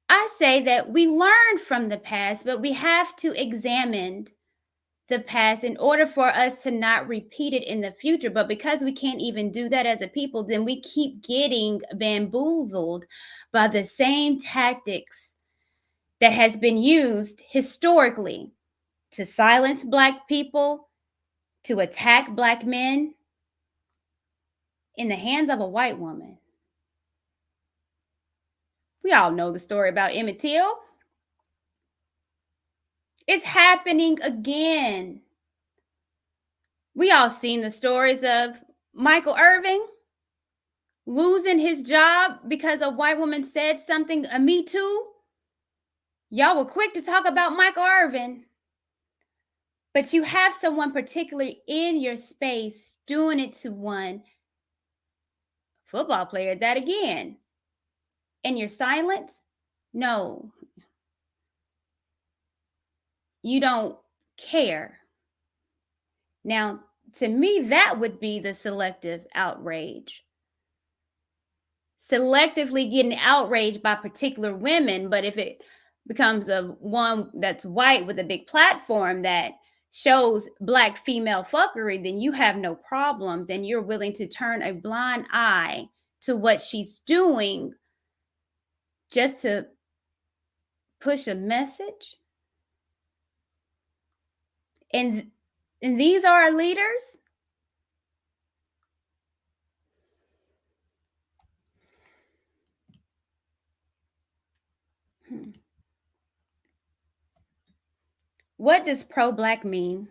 I say that we learn from the past, but we have to examine the past in order for us to not repeat it in the future. But because we can't even do that as a people, then we keep getting bamboozled by the same tactics that has been used historically to silence Black people, to attack Black men in the hands of a white woman. We all know the story about Emmett Till. It's happening again. We all seen the stories of Michael Irvin losing his job because a white woman said something, a Me Too. Y'all were quick to talk about Michael Irvin, but you have someone particularly in your space doing it to one football player that again. And your silence? No. You don't care. Now, to me, that would be the selective outrage. Selectively getting outraged by particular women, but if it becomes a one that's white with a big platform that shows Black female fuckery, then you have no problems and you're willing to turn a blind eye to what she's doing just to push a message. And these are our leaders. What does pro-Black mean?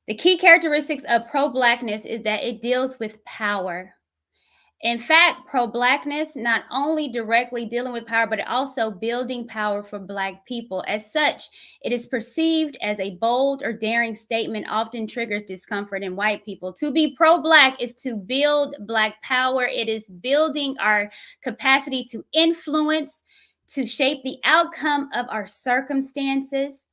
The key characteristics of pro-Blackness is that it deals with power. In fact, pro-Blackness not only directly dealing with power, but also building power for Black people. As such, it is perceived as a bold or daring statement, often triggers discomfort in white people. To be pro-Black is to build Black power. It is building our capacity to influence, to shape the outcome of our circumstances.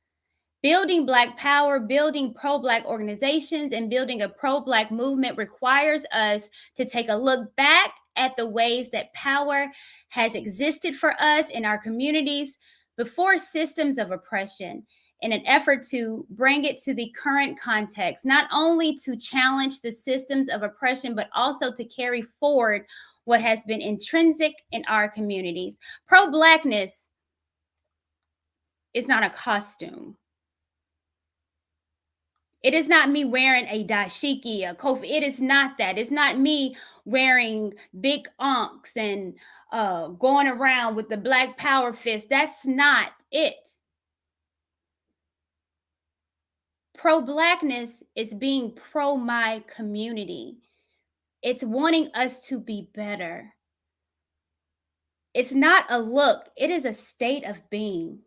Building Black power, building pro-Black organizations, and building a pro-Black movement requires us to take a look back at the ways that power has existed for us in our communities before systems of oppression, in an effort to bring it to the current context, not only to challenge the systems of oppression, but also to carry forward what has been intrinsic in our communities. Pro-Blackness is not a costume. It is not me wearing a dashiki, a kofi. It is not that. It's not me wearing big unks and going around with the Black Power fist. That's not it. Pro-Blackness is being pro my community. It's wanting us to be better. It's not a look. It is a state of being.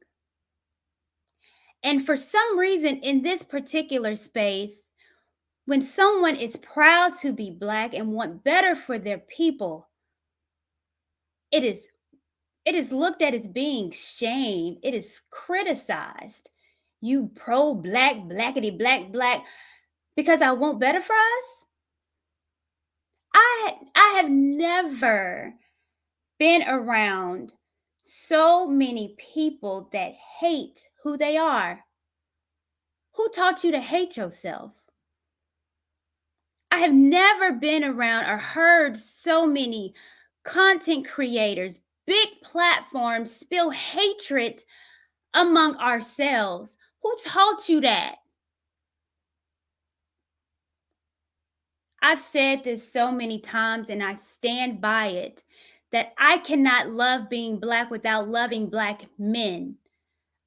And for some reason in this particular space, when someone is proud to be Black and want better for their people, it is looked at as being shamed. It is criticized. You pro-Black, blackity, black, because I want better for us? I have never been around so many people that hate who they are. Who taught you to hate yourself? I have never been around or heard so many content creators, big platforms spill hatred among ourselves. Who taught you that? I've said this so many times and I stand by it, that I cannot love being Black without loving Black men.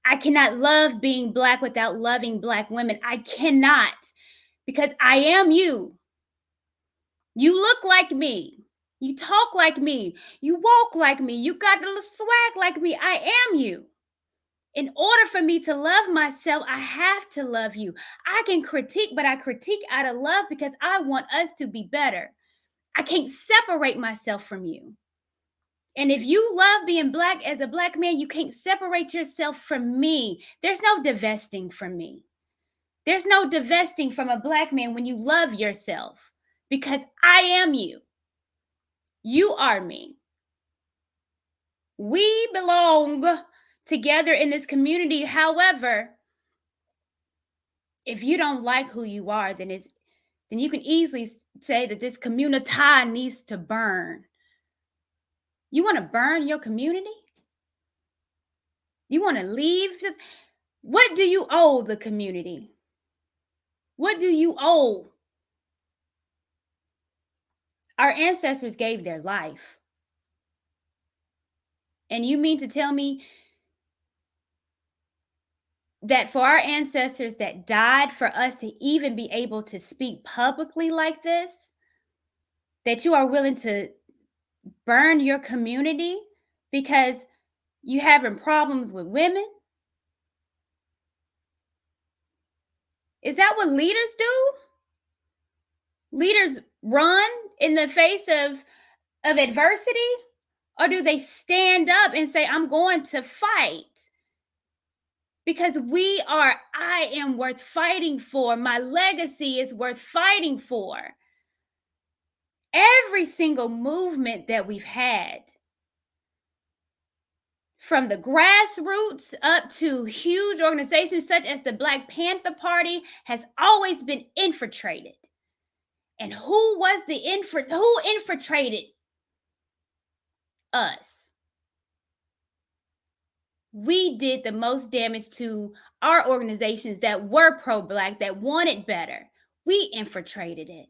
I cannot love being Black without loving Black women. I cannot, because I am you. You look like me. You talk like me. You walk like me. You got the little swag like me. I am you. In order for me to love myself, I have to love you. I can critique, but I critique out of love because I want us to be better. I can't separate myself from you. And if you love being Black as a Black man, you can't separate yourself from me. There's no divesting from me. There's no divesting from a Black man when you love yourself, because I am you. You are me. We belong together in this community. However, if you don't like who you are, then you can easily say that this community needs to burn. You want to burn your community? You want to leave? What do you owe the community? What do you owe? Our ancestors gave their life. And you mean to tell me that for our ancestors that died for us to even be able to speak publicly like this, that you are willing to burn your community because you having problems with women? Is that what leaders do? Leaders run in the face of adversity? Or do they stand up and say, I'm going to fight? Because I am worth fighting for. My legacy is worth fighting for. Every single movement that we've had, from the grassroots up to huge organizations such as the Black Panther Party, has always been infiltrated. And who infiltrated us? We did the most damage to our organizations that were pro-Black, that wanted better. We infiltrated it.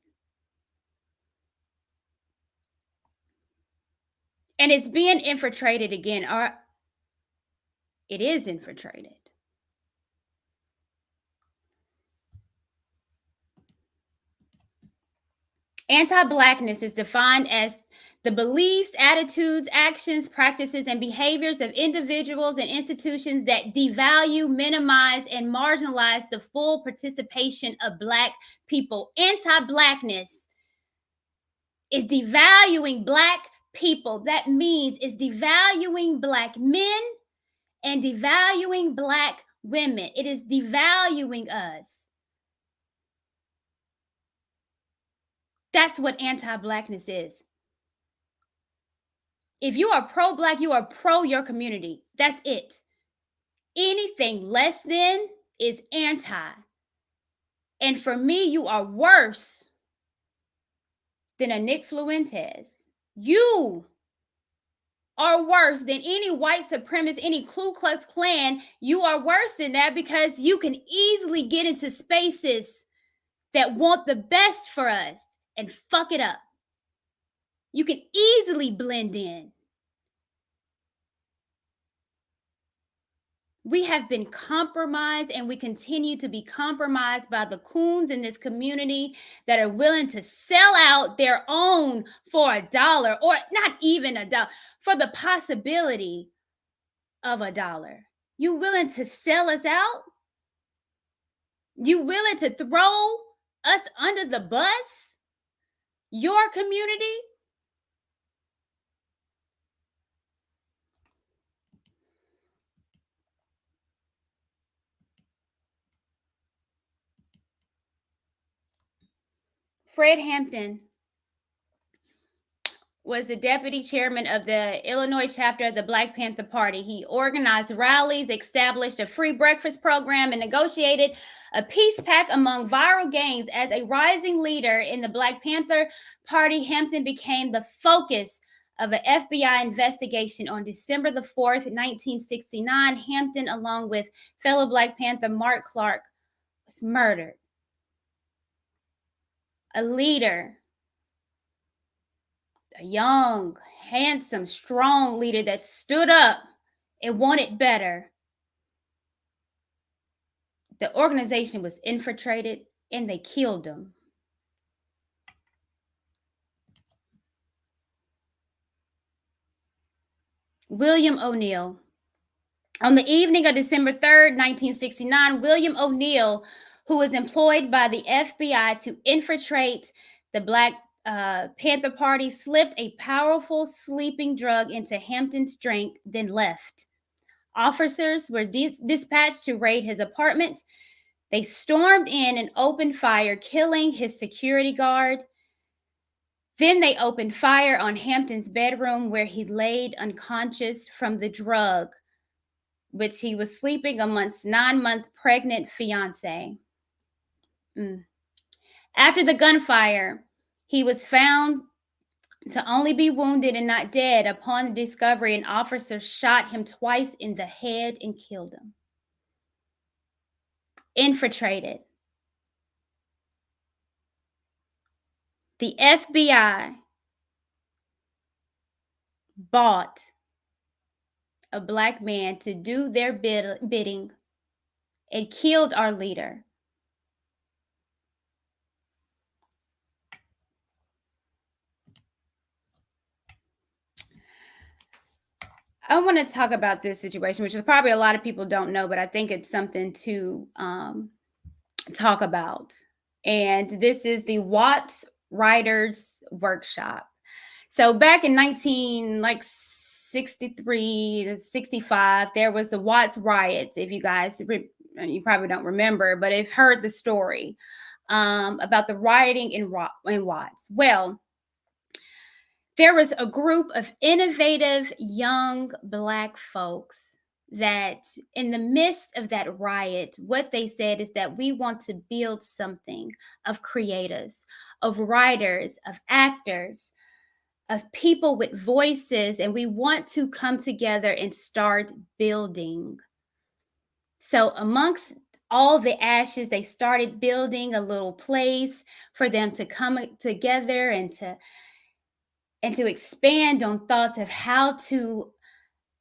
And it's being infiltrated again. It is infiltrated. Anti-Blackness is defined as the beliefs, attitudes, actions, practices, and behaviors of individuals and institutions that devalue, minimize, and marginalize the full participation of Black people. Anti-Blackness is devaluing Black people. That means it's devaluing Black men and devaluing Black women. It is devaluing us. That's what anti-Blackness is. If you are pro-Black, you are pro your community. That's it. Anything less than is anti. And for me, you are worse than a Nick Fuentes. You are worse than any white supremacist, any Ku Klux Klan. You are worse than that because you can easily get into spaces that want the best for us and fuck it up. You can easily blend in. We have been compromised and we continue to be compromised by the coons in this community that are willing to sell out their own for $1, or not even $1, for the possibility of $1. You willing to sell us out? You willing to throw us under the bus? Your community? Fred Hampton was the deputy chairman of the Illinois chapter of the Black Panther Party. He organized rallies, established a free breakfast program, and negotiated a peace pact among viral gangs. As a rising leader in the Black Panther Party, Hampton became the focus of an FBI investigation. On December the 4th, 1969, Hampton, along with fellow Black Panther Mark Clark, was murdered. A leader, a young, handsome, strong leader that stood up and wanted better. The organization was infiltrated and they killed him. William O'Neill. On the evening of December 3rd, 1969, William O'Neill, who was employed by the FBI to infiltrate the Black Panther Party, slipped a powerful sleeping drug into Hampton's drink, then left. Officers were dispatched to raid his apartment. They stormed in and opened fire, killing his security guard. Then they opened fire on Hampton's bedroom, where he laid unconscious from the drug, which he was sleeping amongst 9-month pregnant fiance. After the gunfire, he was found to only be wounded and not dead. Upon discovery, an officer shot him twice in the head and killed him. Infiltrated. The FBI bought a Black man to do their bidding and killed our leader. I want to talk about this situation, which is probably a lot of people don't know, but I think it's something to talk about. And this is the Watts Writers Workshop. So back in 1963 to 65, there was the Watts riots. If you guys, you probably don't remember, but have heard the story about the rioting in Watts. Well, there was a group of innovative young Black folks that in the midst of that riot, what they said is that we want to build something of creatives, of writers, of actors, of people with voices, and we want to come together and start building. So amongst all the ashes, they started building a little place for them to come together and to expand on thoughts of how to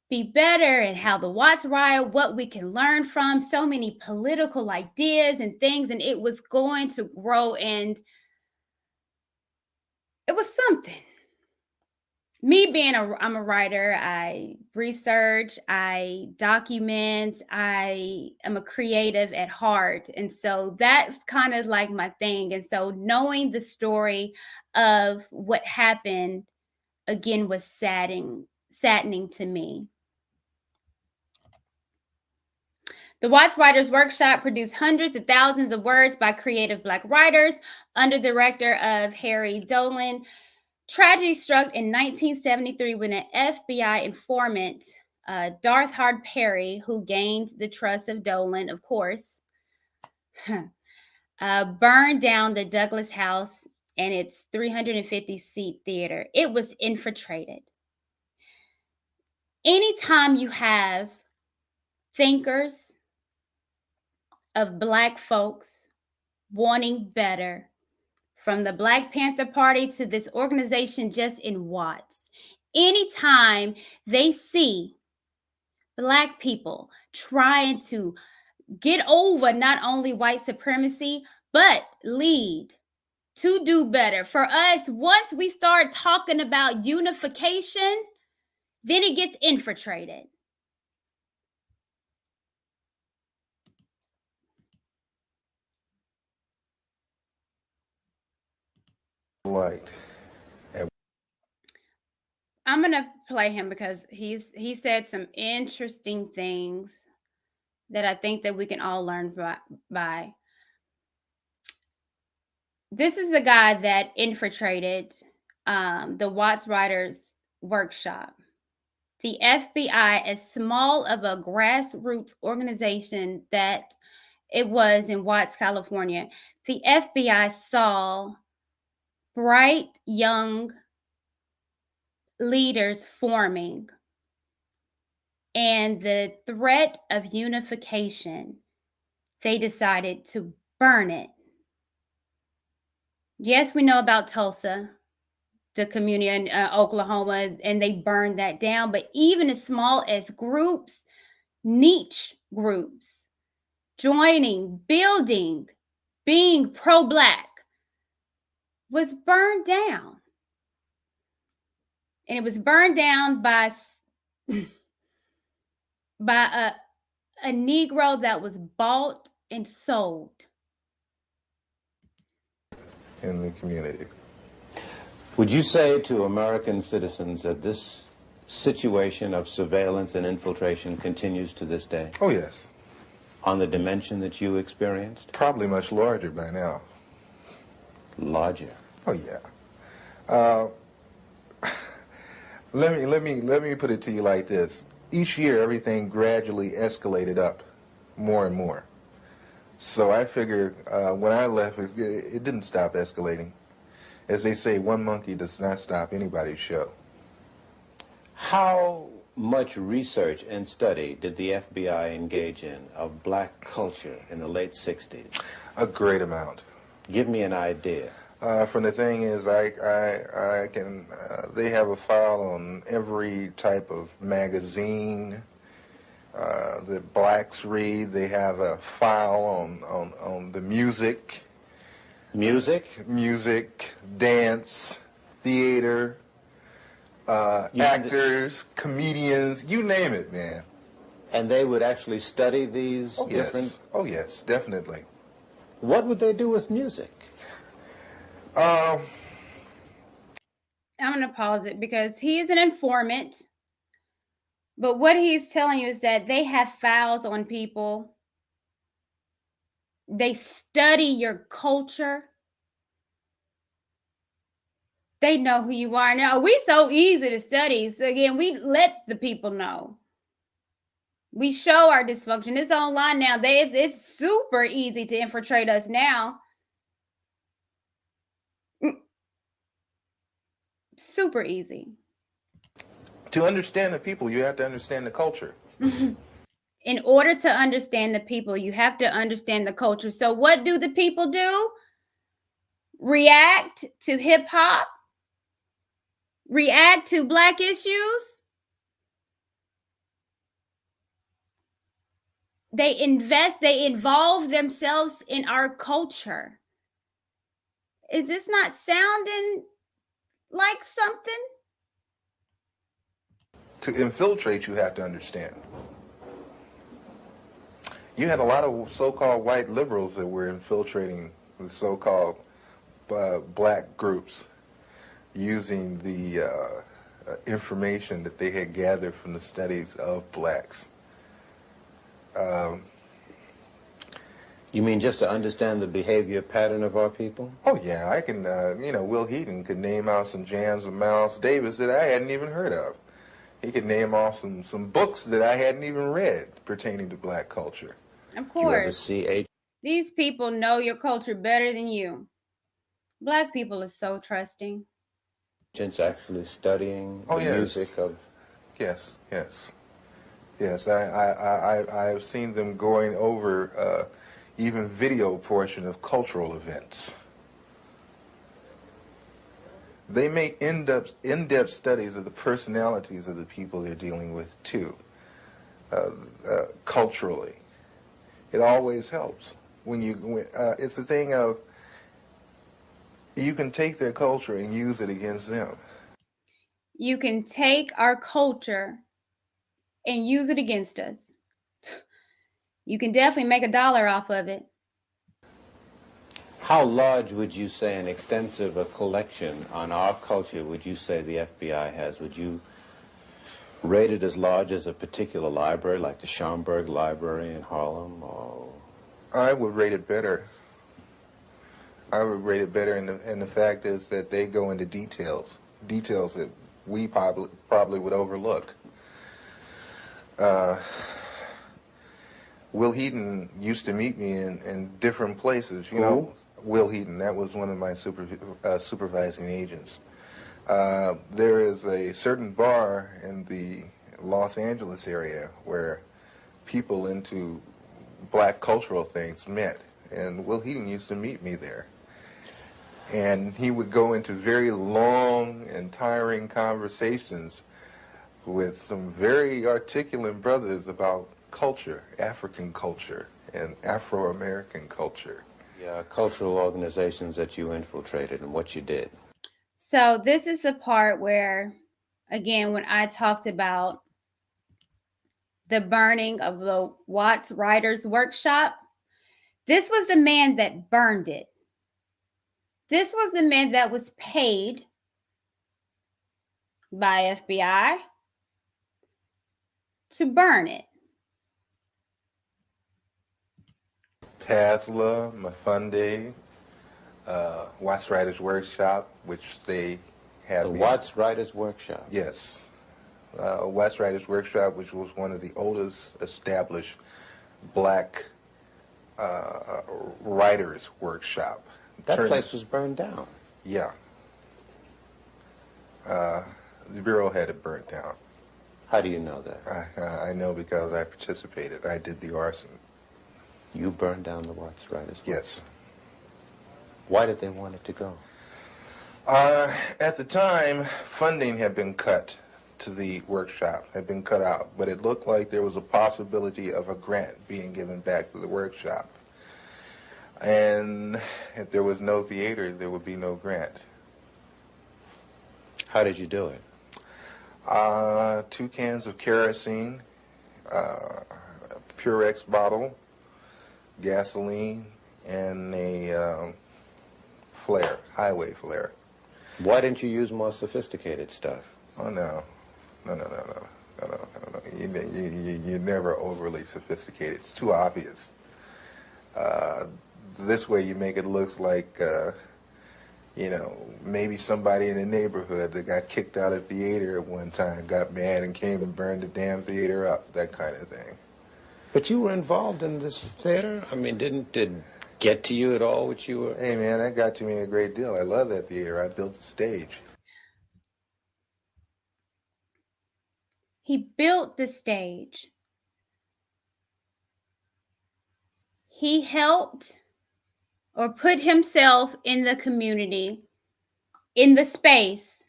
be better and how the Watts riot, what we can learn from, so many political ideas and things, and it was going to grow, and it was something. Me being I'm a writer, I research, I document, I am a creative at heart. And so that's kind of like my thing. And so knowing the story of what happened again was saddening to me. The Watts Writers Workshop produced hundreds of thousands of words by creative Black writers under the director of Harry Dolan. Tragedy struck in 1973 when an FBI informant, Darth Hard Perry, who gained the trust of Dolan, of course, burned down the Douglas house and its 350-seat theater. It was infiltrated. Anytime you have thinkers of Black folks wanting better, from the Black Panther Party to this organization just in Watts, anytime they see Black people trying to get over not only white supremacy, but lead to do better. For us, once we start talking about unification, then it gets infiltrated. Liked. I'm gonna play him because he said some interesting things that I think that we can all learn by. This is the guy that infiltrated the Watts Writers Workshop. The FBI, as small of a grassroots organization that it was in Watts, California, the FBI saw bright young leaders forming, and the threat of unification, they decided to burn it. Yes, we know about Tulsa, the community in Oklahoma, and they burned that down. But even as small as groups, niche groups, joining, building, being pro-Black was burned down. And it was burned down by a Negro that was bought and sold in the community. Would you say to American citizens that this situation of surveillance and infiltration continues to this day? Oh, yes. On the dimension that you experienced? Probably much larger by now. Larger? Oh, yeah. Let me put it to you like this. Each year, everything gradually escalated up more and more. So I figure when I left, it didn't stop escalating. As they say, one monkey does not stop anybody's show. How much research and study did the FBI engage in of Black culture in the late 60s? A great amount. Give me an idea. From the thing is, they have a file on every type of magazine that Blacks read. They have a file on the music. Music, dance, theater, actors, comedians, you name it, man. And they would actually study these different... Yes. Oh, yes, definitely. What would they do with music? I'm going to pause it because he is an informant. But what he's telling you is that they have files on people. They study your culture. They know who you are. Now, we so easy to study. So again, we let the people know. We show our dysfunction. It's online now. It's super easy to infiltrate us now. Super easy. To understand the people, you have to understand the culture. In order to understand the people, you have to understand the culture. So what do the people do? React to hip hop? React to Black issues? They involve themselves in our culture. Is this not sounding like something? To infiltrate, you have to understand. You had a lot of so-called white liberals that were infiltrating the so-called Black groups using the information that they had gathered from the studies of Blacks. You mean just to understand the behavior pattern of our people? Oh, yeah. I can, Will Heaton could name out some jams of Miles Davis that I hadn't even heard of. He could name off some books that I hadn't even read pertaining to Black culture. Of course. These people know your culture better than you. Black people are so trusting. It's actually studying the music of... Yes. I've seen them going over even video portion of cultural events. They make in-depth studies of the personalities of the people they're dealing with too, culturally. It always helps it's a thing of you can take their culture and use it against them. You can take our culture and use it against us. You can definitely make $1 off of it. How large would you say an extensive collection on our culture would you say the FBI has? Would you rate it as large as a particular library, like the Schomburg Library in Harlem? Or... I would rate it better. And the fact is that they go into details that we probably would overlook. Will Heaton used to meet me in different places. You know, Will Heaton, that was one of my supervising agents. There is a certain bar in the Los Angeles area where people into black cultural things met, and Will Heaton used to meet me there. And he would go into very long and tiring conversations with some very articulate brothers about culture, African culture, and Afro-American culture. Yeah, cultural organizations that you infiltrated and what you did. So this is the part where, again, when I talked about the burning of the Watts Writers Workshop, this was the man that burned it. This was the man that was paid by FBI to burn it. Pasla, Mafunde, Watts Writers Workshop, which they had. The Watts Writers Workshop? Yes. Watts Writers Workshop, which was one of the oldest established black writers' workshop. That place was burned down. Yeah. The Bureau had it burnt down. How do you know that? I know because I participated. I did the arson. You burned down the Watts Writers Workshop? Yes. Why did they want it to go? At the time, funding had been cut to the workshop, had been cut out, but it looked like there was a possibility of a grant being given back to the workshop. And if there was no theater, there would be no grant. How did you do it? 2 cans of kerosene, Purex bottle, gasoline, and a flare, highway flare. Why didn't you use more sophisticated stuff? Oh, no. No. You're never overly sophisticated. It's too obvious. This way you make it look like, you know, maybe somebody in the neighborhood that got kicked out of the theater at one time got mad and came and burned the damn theater up, that kind of thing. But you were involved in this theater? I mean, didn't it get to you at all what you were... Hey, man, that got to me a great deal. I love that theater. I built the stage. He built the stage. He helped or put himself in the community, in the space,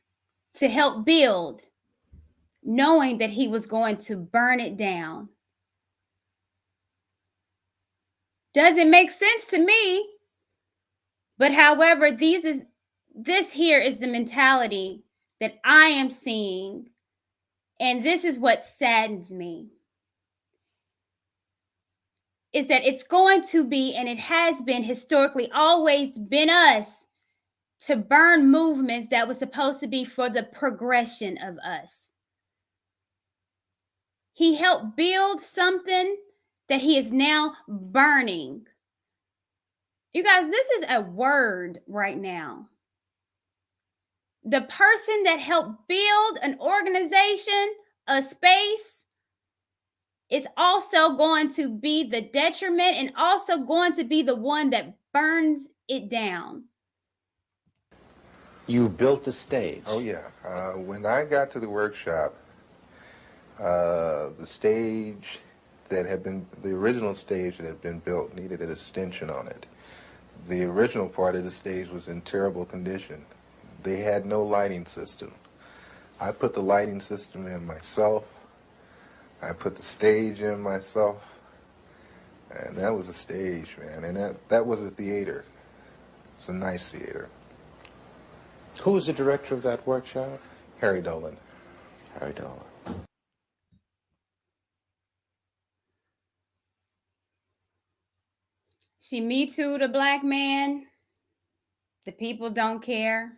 to help build, knowing that he was going to burn it down. Doesn't make sense to me. But however, this here is the mentality that I am seeing. And this is what saddens me. Is that it's going to be, and it has been historically always been us, to burn movements that was supposed to be for the progression of us. He helped build something that he is now burning. You guys, this is a word right now. The person that helped build an organization, a space, is also going to be the detriment and also going to be the one that burns it down. You built the stage. Oh, yeah. When I got to the workshop, the stage that had been, the original stage that had been built needed an extension on it. The original part of the stage was in terrible condition. They had no lighting system. I put the lighting system in myself. I put the stage in myself. And that was a stage, man. And that was a theater. It's a nice theater. Who was the director of that workshop? Harry Dolan. Harry Dolan. She Me Too'd a black man. The people don't care.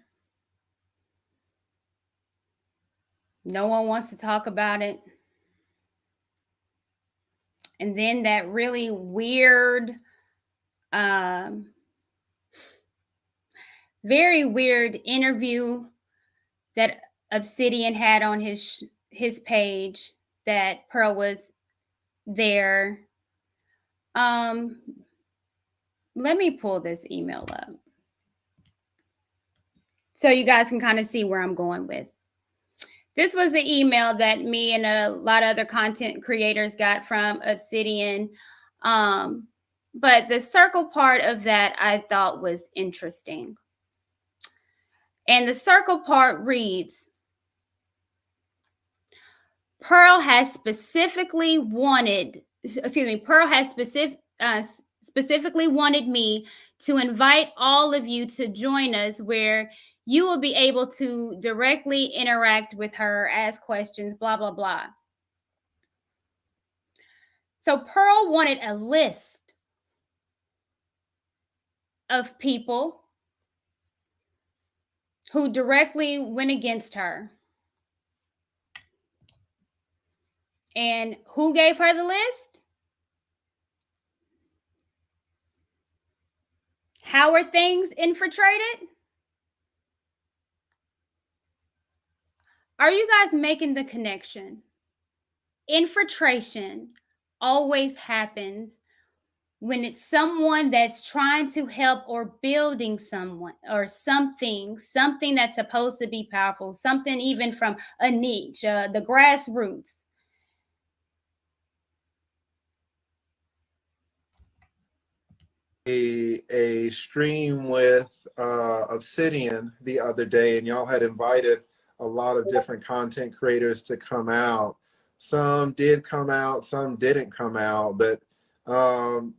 No one wants to talk about it. And then that really weird, very weird interview that Obsidian had on his page that Pearl was there. Let me pull this email up so you guys can kind of see where I'm going with. This was the email that me and a lot of other content creators got from Obsidian. But the circle part of that I thought was interesting. And the circle part reads, Pearl has specifically wanted me to invite all of you to join us where you will be able to directly interact with her, ask questions, blah, blah, blah. So Pearl wanted a list of people who directly went against her. And who gave her the list? How are things infiltrated? Are you guys making the connection? Infiltration always happens when it's someone that's trying to help or building someone or something that's supposed to be powerful, something even from a niche, the grassroots. A stream with Obsidian the other day, and y'all had invited a lot of different content creators to come out. Some did come out, some didn't come out, but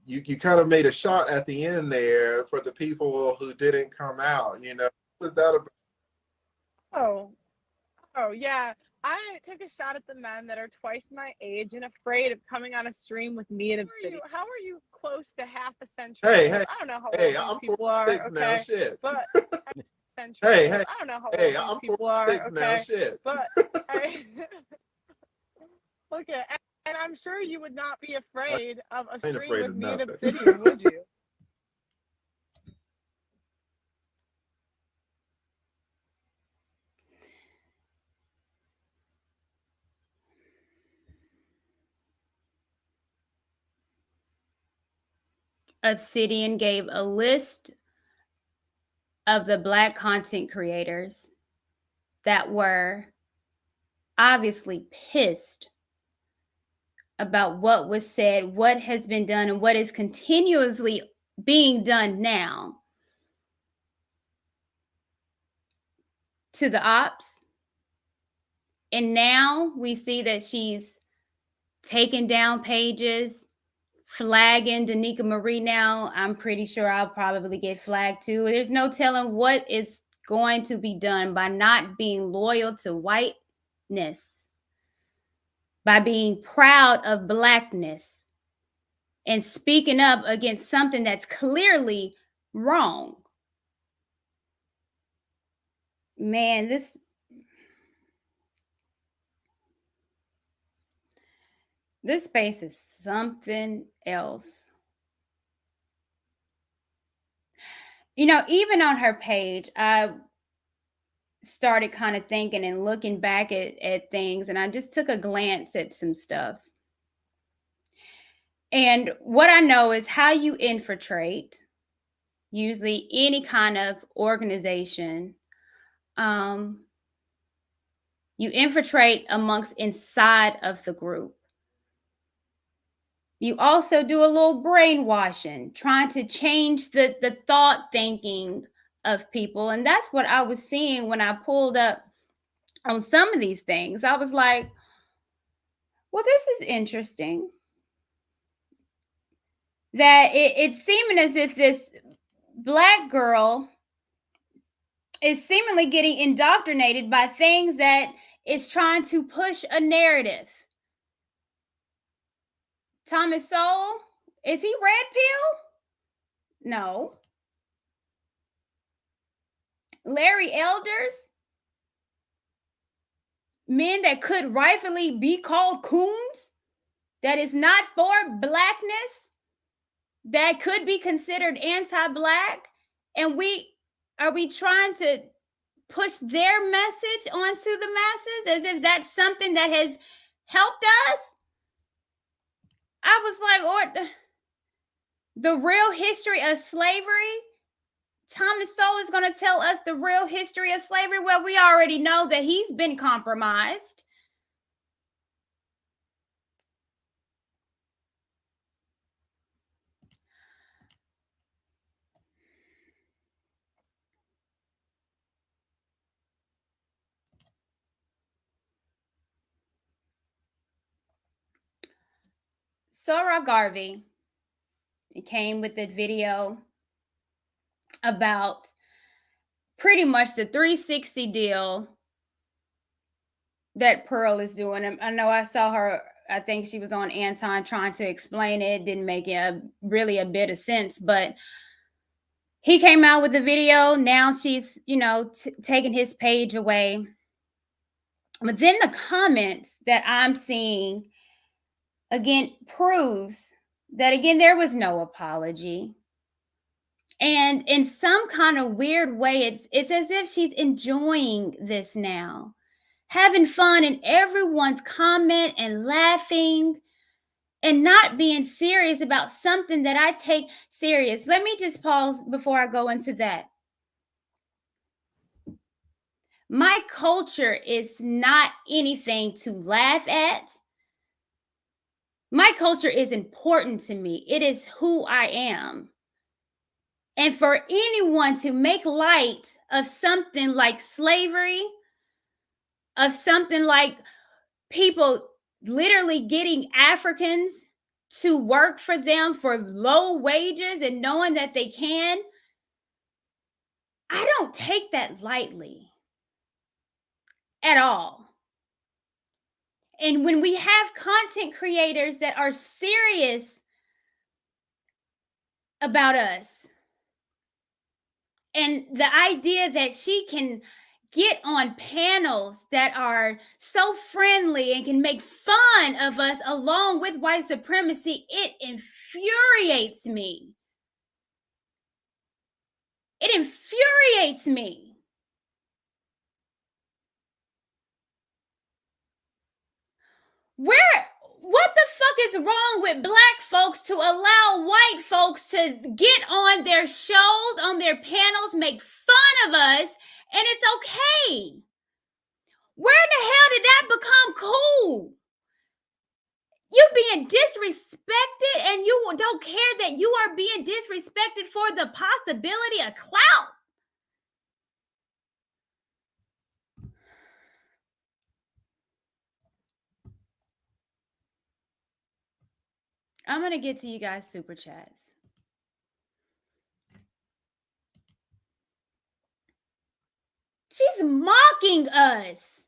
you kind of made a shot at the end there for the people who didn't come out. You know, what was that about? Oh yeah. I took a shot at the men that are twice my age and afraid of coming on a stream with me and Obsidian. How are you close to half a century? Hey, I don't know how old these people are. Okay, now, shit. But century. I don't know how old these people are. Okay, now, shit. But look at, and I'm sure you would not be afraid of a stream with me and Obsidian, would you? Obsidian gave a list of the Black content creators that were obviously pissed about what was said, what has been done, and what is continuously being done now to the ops. And now we see that she's taken down pages, flagging Danica Marie now. I'm pretty sure I'll probably get flagged too. There's no telling what is going to be done by not being loyal to whiteness, by being proud of Blackness and speaking up against something that's clearly wrong. Man, this space is something else. You know, even on her page, I started kind of thinking and looking back at things, and I just took a glance at some stuff. And what I know is how you infiltrate, usually any kind of organization, You infiltrate amongst inside of the group. You also do a little brainwashing, trying to change the thought thinking of people. And that's what I was seeing when I pulled up on some of these things. I was like, well, this is interesting. That it's seeming as if this Black girl is seemingly getting indoctrinated by things that is trying to push a narrative. Thomas Sowell, is he red pill? No. Larry Elders, men that could rightfully be called coons, that is not for Blackness, that could be considered anti-Black, and are we trying to push their message onto the masses as if that's something that has helped us? I was like, or the real history of slavery? Thomas Sowell is going to tell us the real history of slavery. Well, we already know that he's been compromised. Sora Garvey, it came with a video about pretty much the 360 deal that Pearl is doing. I know I saw her, I think she was on Anton trying to explain it. Didn't make really a bit of sense, but he came out with the video. Now she's, taking his page away. But then the comments that I'm seeing, again, proves that, again, there was no apology. And in some kind of weird way, it's as if she's enjoying this now, having fun in everyone's comment and laughing and not being serious about something that I take serious. Let me just pause before I go into that. My culture is not anything to laugh at. My culture is important to me. It is who I am. And for anyone to make light of something like slavery, of something like people literally getting Africans to work for them for low wages and knowing that they can, I don't take that lightly at all. And when we have content creators that are serious about us, and the idea that she can get on panels that are so friendly and can make fun of us along with white supremacy, it infuriates me. It infuriates me. What the fuck is wrong with Black folks to allow white folks to get on their shows, on their panels, make fun of us, and it's okay? Where in the hell did that become cool? You being disrespected and you don't care that you are being disrespected for the possibility of clout? I'm going to get to you guys' super chats. She's mocking us.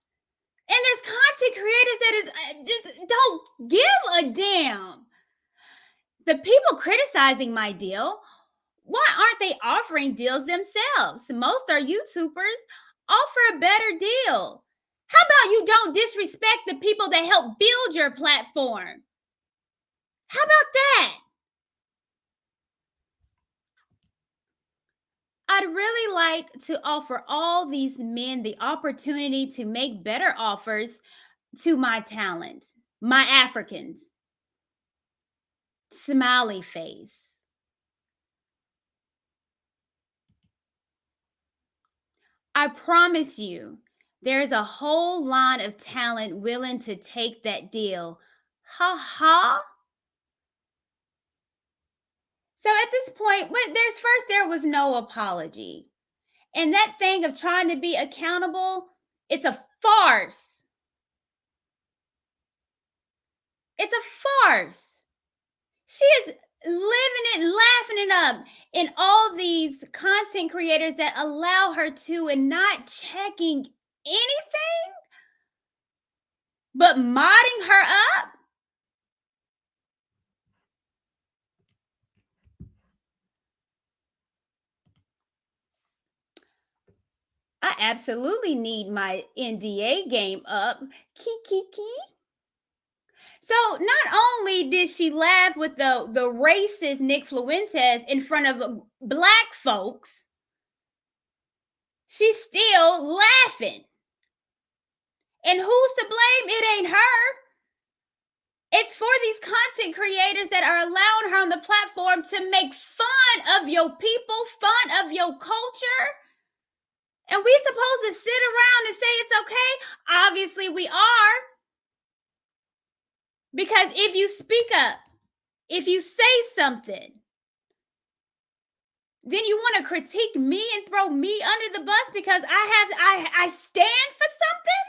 And there's content creators that is just don't give a damn. The people criticizing my deal, why aren't they offering deals themselves? Most are YouTubers. Offer a better deal. How about you don't disrespect the people that help build your platform? How about that? I'd really like to offer all these men the opportunity to make better offers to my talents, my Africans. Smiley face. I promise you, there's a whole line of talent willing to take that deal. Ha ha. So at this point, there was no apology. And that thing of trying to be accountable, it's a farce. It's a farce. She is living it, laughing it up in all these content creators that allow her to and not checking anything, but modding her up. I absolutely need my NDA game up. Kiki. So not only did she laugh with the racist Nick Fuentes in front of Black folks, she's still laughing. And who's to blame? It ain't her. It's for these content creators that are allowing her on the platform to make fun of your people, fun of your culture. And we supposed to sit around and say it's okay? Obviously we are. Because if you speak up, if you say something, then you want to critique me and throw me under the bus because I stand for something?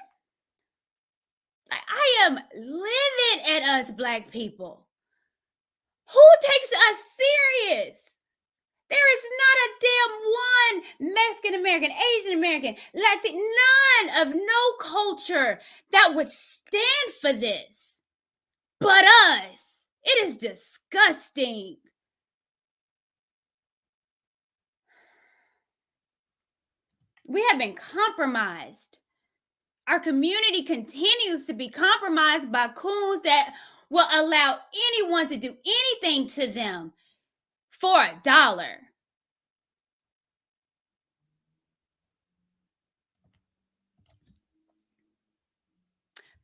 I am livid at us Black people. Who takes us serious? There is not a damn one Mexican American, Asian American, Latin, none of no culture that would stand for this. But us. It is disgusting. We have been compromised. Our community continues to be compromised by coons that will allow anyone to do anything to them for $1.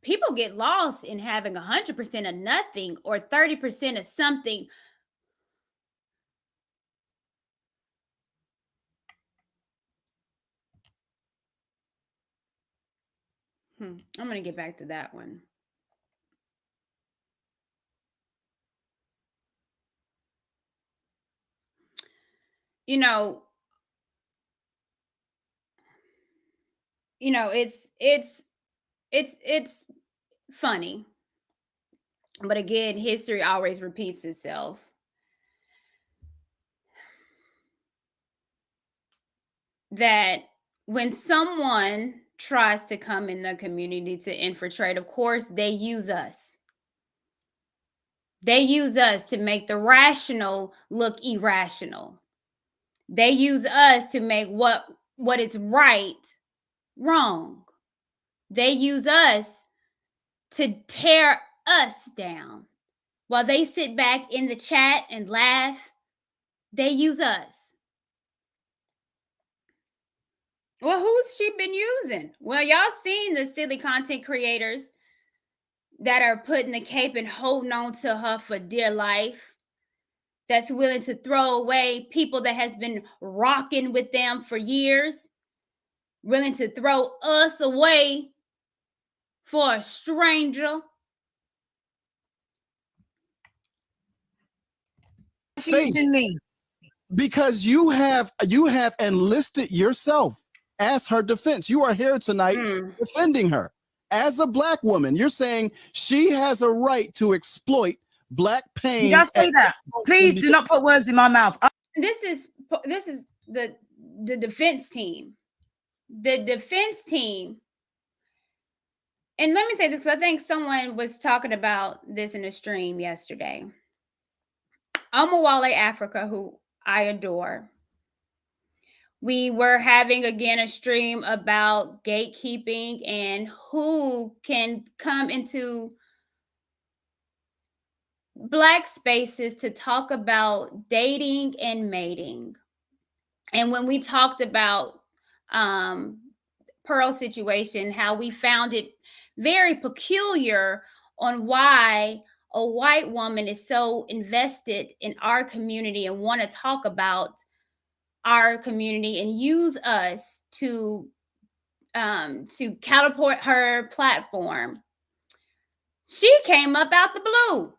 People get lost in having 100% of nothing or 30% of something. I'm going to get back to that one. You know, it's funny. But again, history always repeats itself. That when someone tries to come in the community to infiltrate, of course, they use us. They use us to make the rational look irrational. They use us to make what is right wrong. They use us to tear us down. While they sit back in the chat and laugh, they use us. Well, who's she been using? Well, y'all seen the silly content creators that are putting the cape and holding on to her for dear life. That's willing to throw away people that has been rocking with them for years. Willing to throw us away for a stranger. Me because you have enlisted yourself as her defense. You are here tonight defending her as a Black woman. You're saying she has a right to exploit Black pain. Just say that. Please do not put words in my mouth. This is the defense team. The defense team. And let me say this, because I think someone was talking about this in a stream yesterday. Omawale Africa, who I adore. We were having again a stream about gatekeeping and who can come into Black spaces to talk about dating and mating. And when we talked about Pearl's situation, how we found it very peculiar on why a white woman is so invested in our community and want to talk about our community and use us to catapult her platform, she came up out the blue.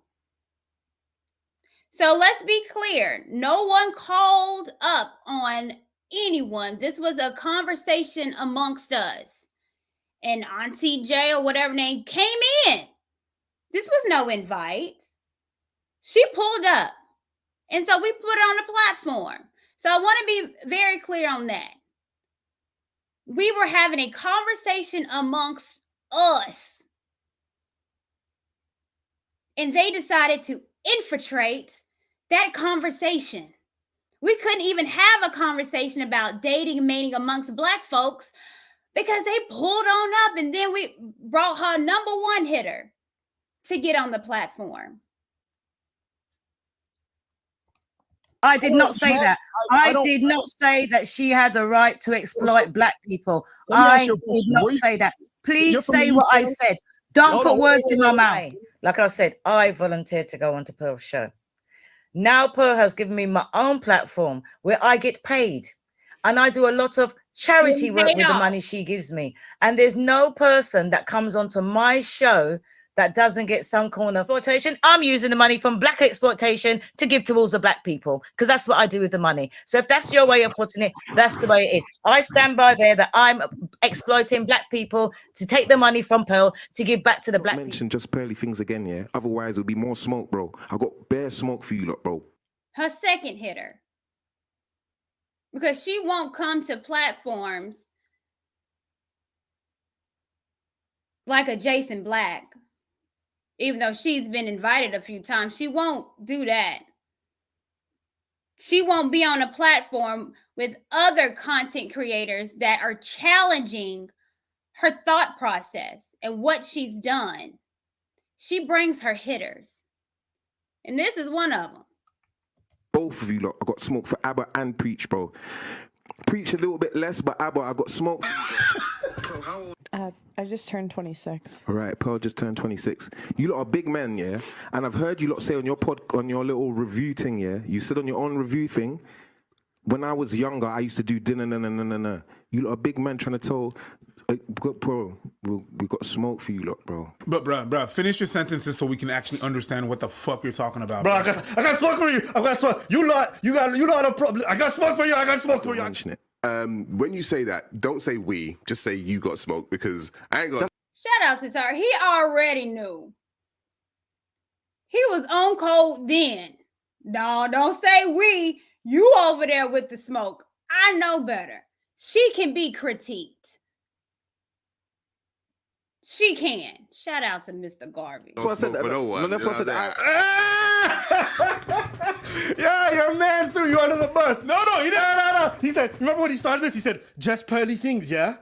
So let's be clear. No one called up on anyone. This was a conversation amongst us. And Auntie J or whatever name came in. This was no invite. She pulled up. And so we put it on the platform. So I want to be very clear on that. We were having a conversation amongst us. And they decided to infiltrate that conversation. We couldn't even have a conversation about dating and mating amongst Black folks because they pulled on up, and then we brought her number one hitter to get on the platform. I did not say that. I did not say that she had the right to exploit Black people. I did not say that. Please say what I said. Don't put words in my mouth. Like I said, I volunteered to go onto Pearl's show. Now Pearl has given me my own platform where I get paid. And I do a lot of charity work with the money she gives me. And there's no person that comes onto my show that doesn't get some kind of exploitation. I'm using the money from Black exploitation to give towards the Black people, because that's what I do with the money. So if that's your way of putting it, that's the way it is. I stand by there that I'm exploiting Black people to take the money from Pearl to give back to the Black people. Mention just Pearly things again, yeah? Otherwise, it'll be more smoke, bro. I got bare smoke for you lot, bro. Her second hitter. Because she won't come to platforms like a Jason Black. Even though she's been invited a few times, she won't do that. She won't be on a platform with other content creators that are challenging her thought process and what she's done. She brings her hitters. And this is one of them. Both of you lot, I got smoke for Abba and Preach, bro. Preach a little bit less, but Abba, I got smoke. I just turned 26. All right, Pearl just turned 26. You lot are big men, yeah? And I've heard you lot say on your on your little review thing, yeah? You said on your own review thing, when I was younger, I used to do dinner, no. You lot are big men trying to tell, bro, we got smoke for you lot, bro. But bro, finish your sentences so we can actually understand what the fuck you're talking about. Bro, I got smoke for you. I got smoke. You lot a problem. I got smoke for you. I got smoke for you. Mention it. When you say that, don't say we, just say you got smoke, because I ain't got. Shout out to Tar. He already knew. He was on code then. No, don't say we. You over there with the smoke. I know better. She can be critiqued. She can. Shout out to Mr. Garvey. So I said that. No, that's what I said. Yeah, your man threw you under the bus. No, he didn't. No. He said, remember when he started this? He said, just Pearly things, yeah?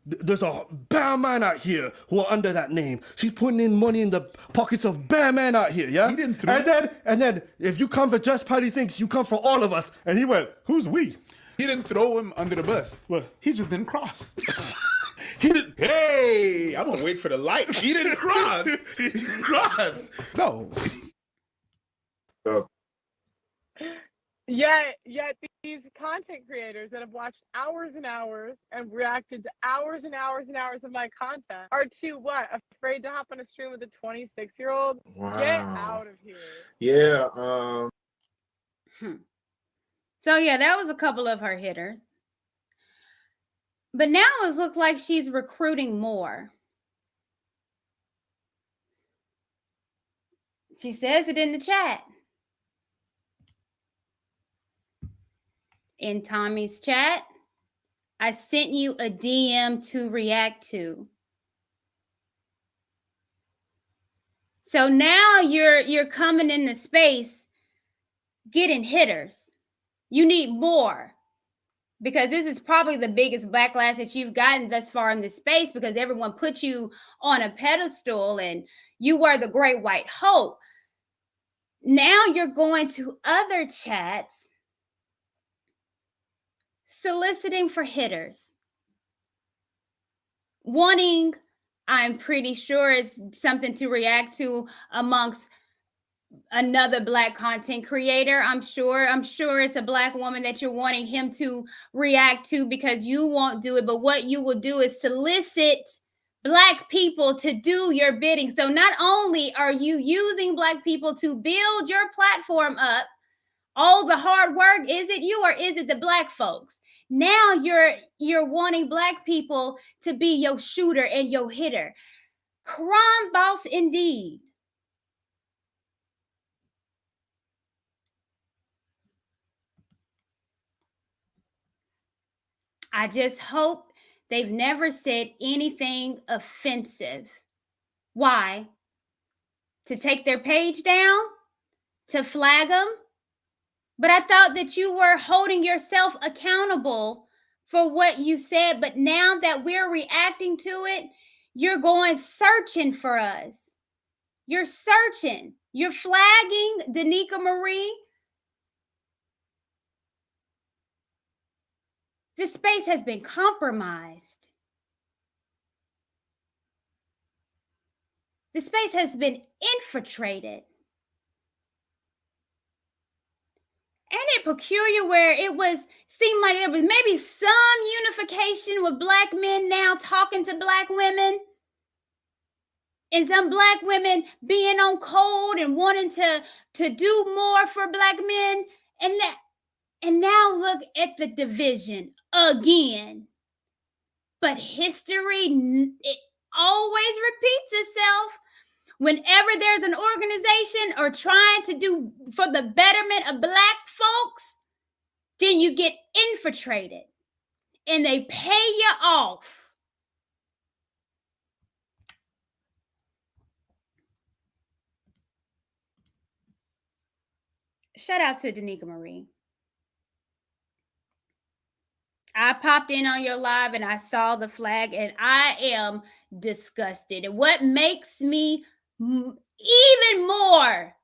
There's a bad man out here who are under that name. She's putting in money in the pockets of bad men out here, yeah? He didn't throw. And then if you come for just Pearly things, you come for all of us. And he went, who's we? He didn't throw him under the bus. Well, he just didn't cross. He didn't. Hey, I'm gonna wait for the light. He didn't cross. He didn't cross. No. Yet these content creators that have watched hours and hours and reacted to hours and hours and hours of my content are too what? Afraid to hop on a stream with a 26-year-old? Wow. Get out of here. Yeah. So yeah, that was a couple of her hitters. But now it looks like she's recruiting more. She says it in the chat. In Tommy's chat, I sent you a DM to react to. So now you're coming in the space getting hitters. You need more. Because this is probably the biggest backlash that you've gotten thus far in this space, because everyone put you on a pedestal and you were the great white hope. Now you're going to other chats soliciting for hitters. Wanting, I'm pretty sure it's something to react to amongst another Black content creator. I'm sure it's a Black woman that you're wanting him to react to because you won't do it. But what you will do is solicit Black people to do your bidding. So not only are you using Black people to build your platform up, all the hard work, is it you or is it the Black folks? Now you're wanting Black people to be your shooter and your hitter. Crime boss indeed. I just hope they've never said anything offensive. Why? To take their page down? To flag them? But I thought that you were holding yourself accountable for what you said. But now that we're reacting to it, you're going searching for us. You're searching. You're flagging Danica Marie. This space has been compromised. The space has been infiltrated. And it peculiar where it seemed like there was maybe some unification with Black men now talking to Black women. And some Black women being on code and wanting to do more for Black men. And now look at the division again. But history, it always repeats itself. Whenever there's an organization or trying to do for the betterment of Black folks, then you get infiltrated and they pay you off. Shout out to Danica Marie. I popped in on your live and I saw the flag and I am disgusted. And what makes me even more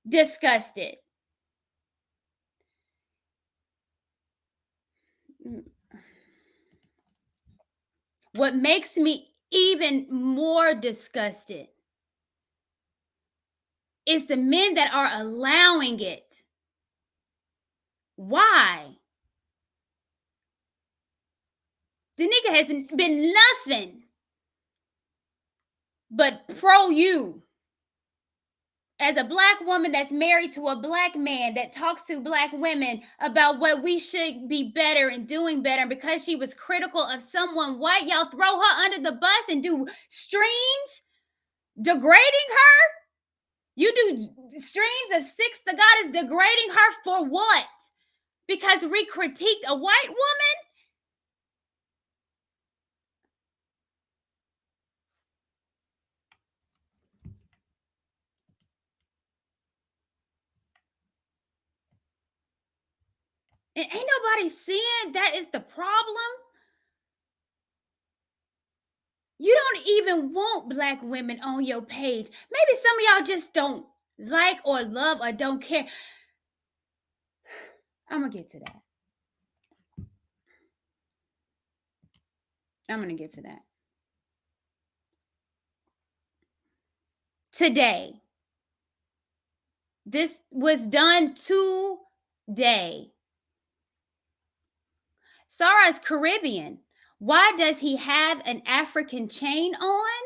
disgusted is the men that are allowing it. Why? Danica has been nothing but pro you. As a Black woman that's married to a Black man that talks to Black women about what we should be better and doing better, because she was critical of someone white, y'all throw her under the bus and do streams degrading her? You do streams of 6 to God is degrading her for what? Because we critiqued a white woman? And ain't nobody seeing that is the problem. You don't even want Black women on your page. Maybe some of y'all just don't like or love or don't care. I'm going to get to that. Today. This was done today. Sarah's Caribbean. Why does he have an African chain on?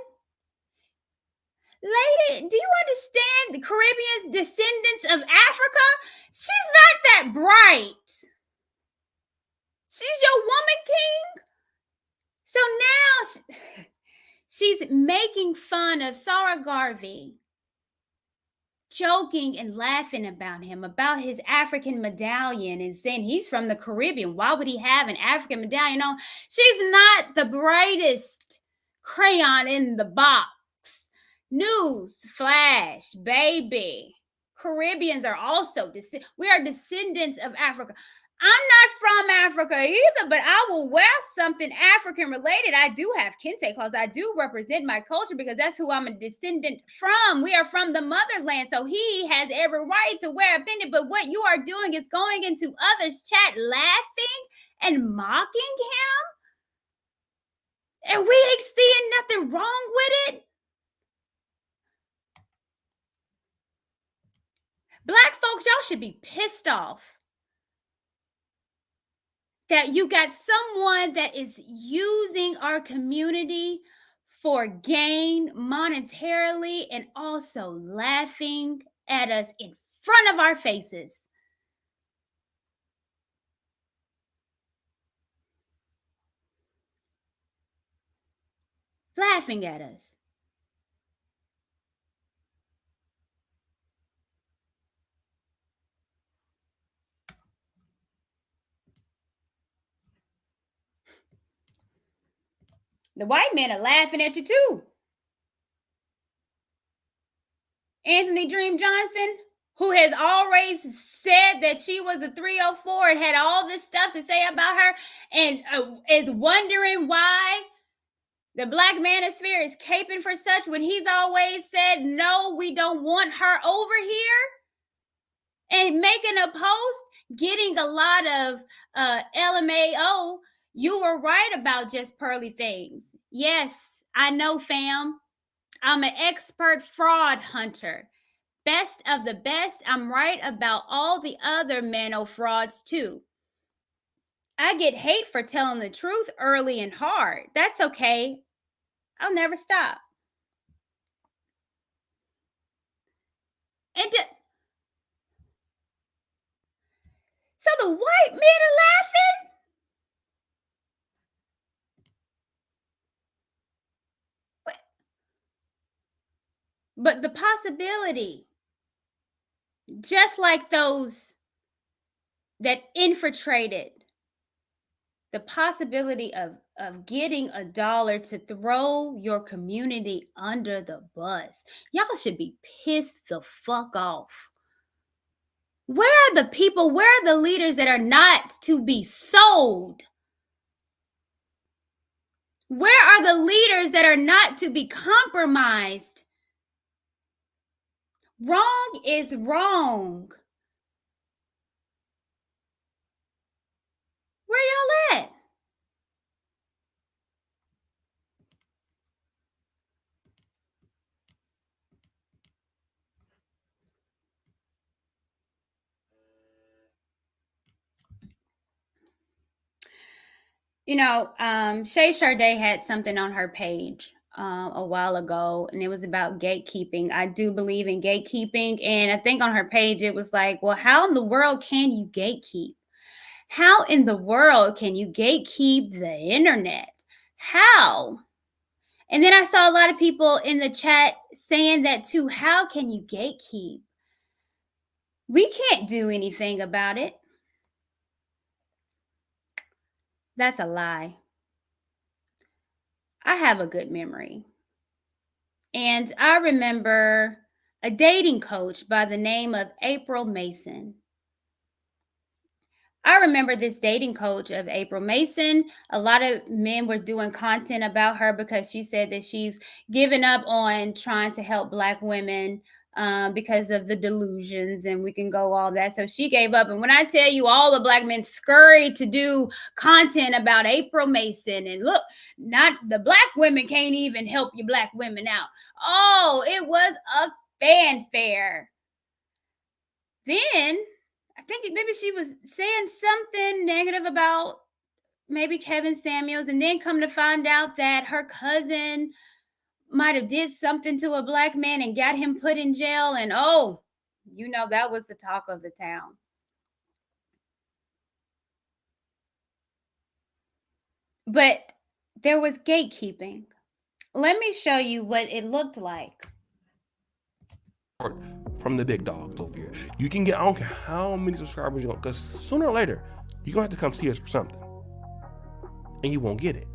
Lady, do you understand the Caribbean's descendants of Africa? She's not that bright. She's your woman king. So now she's making fun of Sarah Garvey, joking and laughing about him, about his African medallion, and saying he's from the Caribbean. Why would he have an African medallion on? She's not the brightest crayon in the box. News flash, baby. Caribbeans are also we are descendants of Africa. I'm not from Africa either, but I will wear something African related. I do have kente clothes. I do represent my culture because that's who I'm a descendant from. We are from the motherland, so he has every right to wear a pendant. But what you are doing is going into others' chat, laughing and mocking him, and we ain't seeing nothing wrong with it. Black folks, y'all should be pissed off that you got someone that is using our community for gain monetarily and also laughing at us in front of our faces. Laughing at us. The white men are laughing at you too. Anthony Dream Johnson, who has always said that she was a 304 and had all this stuff to say about her, and is wondering why the Black manosphere is caping for such when he's always said, no, we don't want her over here. And making a post, getting a lot of LMAO, you were right about just pearly things. Yes, I know, fam. I'm an expert fraud hunter. Best of the best. I'm right about all the other mano frauds too. I get hate for telling the truth early and hard. That's okay. I'll never stop. And so the white men are laughing? But the possibility, just like those that infiltrated, the possibility of getting $1 to throw your community under the bus. Y'all should be pissed the fuck off. Where are the people? Where are the leaders that are not to be sold? Where are the leaders that are not to be compromised? Wrong is wrong. Where y'all at? You know, Shay Sade had something on her page a while ago, and it was about gatekeeping. I do believe in gatekeeping, and I think on her page it was like, well, how in the world can you gatekeep? How in the world can you gatekeep the internet? How? And then I saw a lot of people in the chat saying that too. How can you gatekeep? We can't do anything about it. That's a lie. I have a good memory. And I remember a dating coach by the name of April Mason. I remember this dating coach of April Mason. A lot of men were doing content about her because she said that she's given up on trying to help Black women because of the delusions, and we can go all that. So she gave up. And when I tell you all the Black men scurried to do content about April Mason, and look, not the Black women can't even help you Black women out. Oh, it was a fanfare. Then I think maybe she was saying something negative about maybe Kevin Samuels, and then come to find out that her cousin might have did something to a Black man and got him put in jail. And oh, you know, that was the talk of the town. But there was gatekeeping. Let me show you what it looked like. From the big dogs over here. You can get, I don't care how many subscribers you want, because sooner or later, you're going to have to come see us for something. And you won't get it.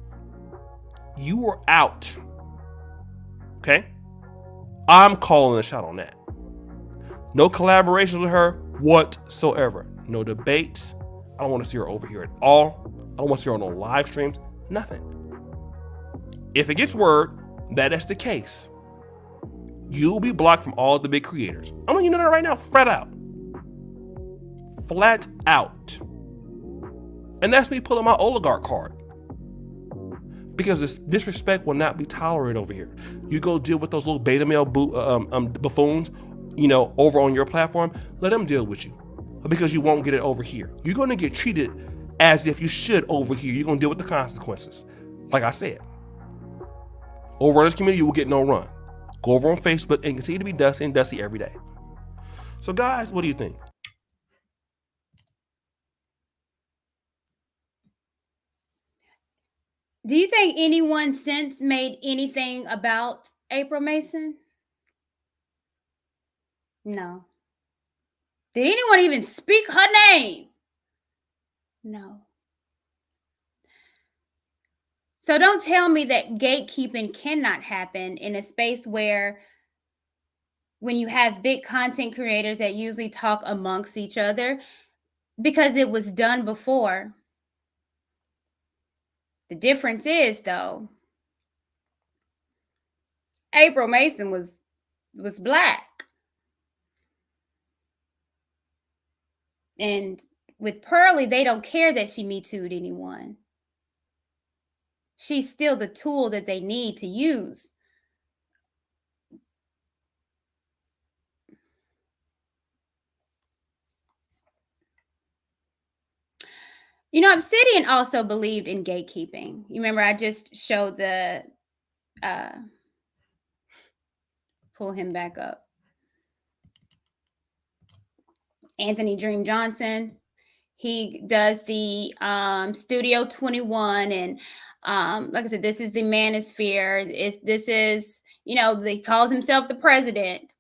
You are out. Okay? I'm calling a shot on that. No collaborations with her whatsoever. No debates. I don't want to see her over here at all. I don't want to see her on no live streams. Nothing. If it gets word that that's the case, you'll be blocked from all the big creators. I'm letting you know that right now, flat out. Flat out. And that's me pulling my oligarch card. Because this disrespect will not be tolerated over here. You go deal with those little beta male buffoons over on your platform, let them deal with you, because you won't get it over here. You're going to get treated as if you should over here. You're going to deal with the consequences. Like I said, over on this community, you will get no run. Go over on Facebook and continue to be dusty and dusty every day. So guys, what do you think? Do you think anyone since made anything about April Mason? No. Did anyone even speak her name? No. So don't tell me that gatekeeping cannot happen in a space where, when you have big content creators that usually talk amongst each other, because it was done before. The difference is, though, April Mason was Black. And with Pearly, they don't care that she Me Too'd anyone. She's still the tool that they need to use. Obsidian also believed in gatekeeping. You remember I just showed the, pull him back up. Anthony Dream Johnson. He does the Studio 21, and like I said, this is the manosphere. This is, he calls himself the president,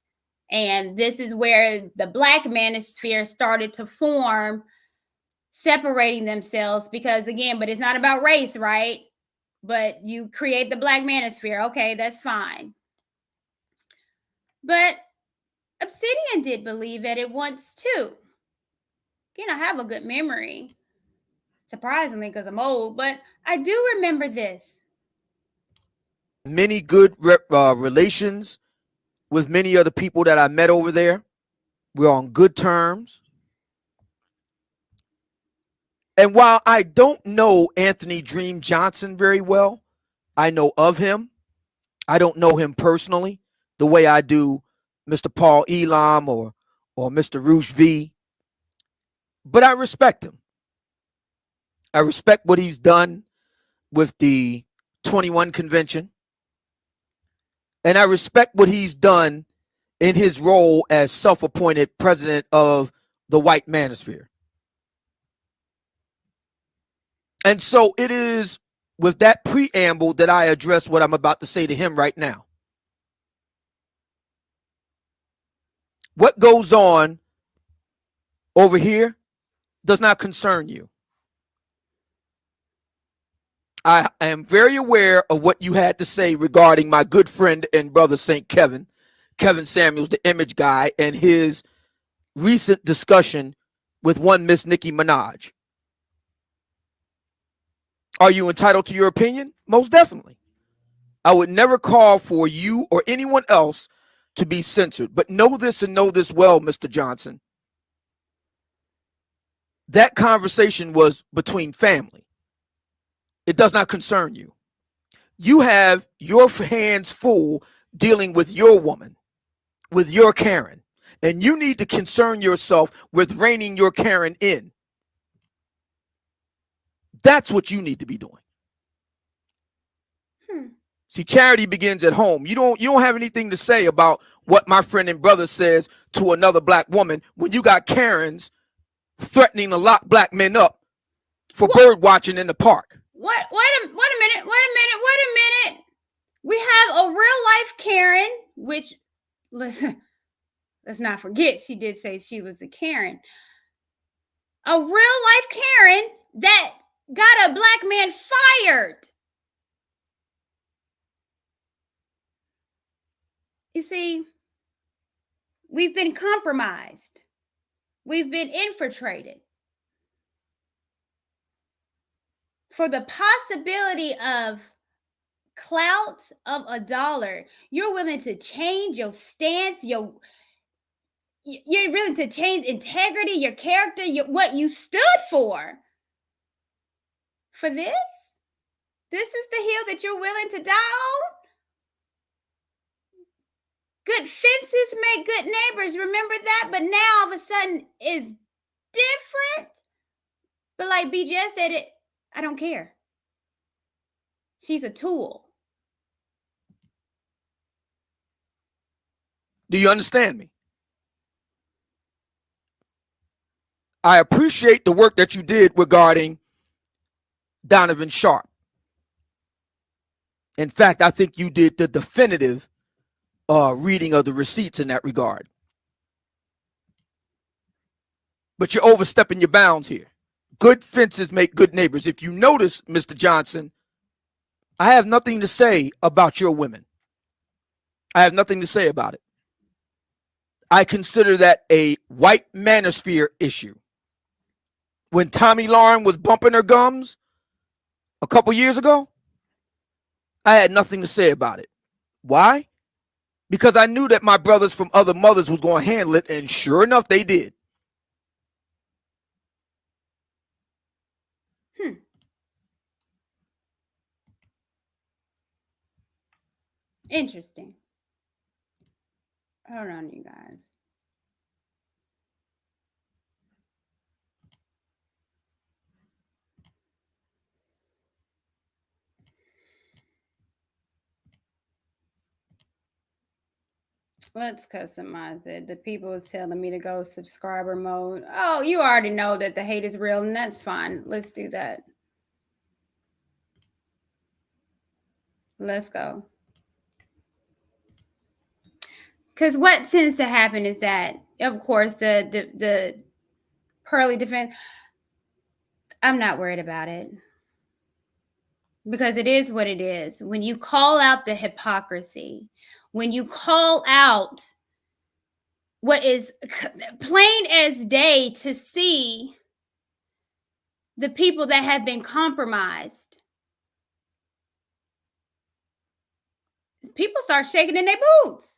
and this is where the Black manosphere started to form, separating themselves, because again, but it's not about race, right? But you create the Black manosphere. Okay, that's fine. But Obsidian did believe it once too. Again, I have a good memory, surprisingly, because I'm old, but I do remember this. Many good relations with many other people that I met over there. We're on good terms. And while I don't know Anthony Dream Johnson very well, I know of him. I don't know him personally the way I do Mr. Paul Elam or Mr. Rouge V. But I respect him. I respect what he's done with the 21 convention. And I respect what he's done in his role as self-appointed president of the white manosphere. And so it is with that preamble that I address what I'm about to say to him right now. What goes on over here does not concern you. I am very aware of what you had to say regarding my good friend and brother St. Kevin Samuels, the image guy, and his recent discussion with one Miss Nicki Minaj. Are you entitled to your opinion? Most definitely. I would never call for you or anyone else to be censored. But know this and know this well, Mr. Johnson. That conversation was between family. It does not concern you. You have your hands full dealing with your woman, with your Karen, and you need to concern yourself with reining your Karen in. That's what you need to be doing. See, charity begins at home. You don't have anything to say about what my friend and brother says to another black woman when you got Karens threatening to lock black men up for bird watching in the park. Wait a minute. We have a real life Karen, which, listen, let's not forget, she did say she was a Karen. A real life Karen that got a black man fired. You see, we've been compromised. We've been infiltrated. For the possibility of clout of $1, you're willing to change your stance, you're willing to change integrity, your character, what you stood for this? This is the hill that you're willing to die on? Good fences make good neighbors. Remember that? But now all of a sudden it's different. But like BJ said, I don't care. She's a tool. Do you understand me? I appreciate the work that you did regarding Donovan Sharp. In fact, I think you did the definitive reading of the receipts in that regard. But you're overstepping your bounds here. Good fences make good neighbors. If you notice, Mr. Johnson, I have nothing to say about your women. I have nothing to say about it. I consider that a white manosphere issue. When Tommy Lauren was bumping her gums a couple years ago, I had nothing to say about it. Why? Because I knew that my brothers from other mothers was going to handle it, and sure enough, they did. Interesting. Hold on, you guys. Let's customize it. The people is telling me to go subscriber mode. Oh, you already know that the hate is real, and that's fine. Let's do that. Let's go. Because what tends to happen is that, of course, the Pearly defense, I'm not worried about it. Because it is what it is. When you call out the hypocrisy, when you call out what is plain as day to see the people that have been compromised, people start shaking in their boots.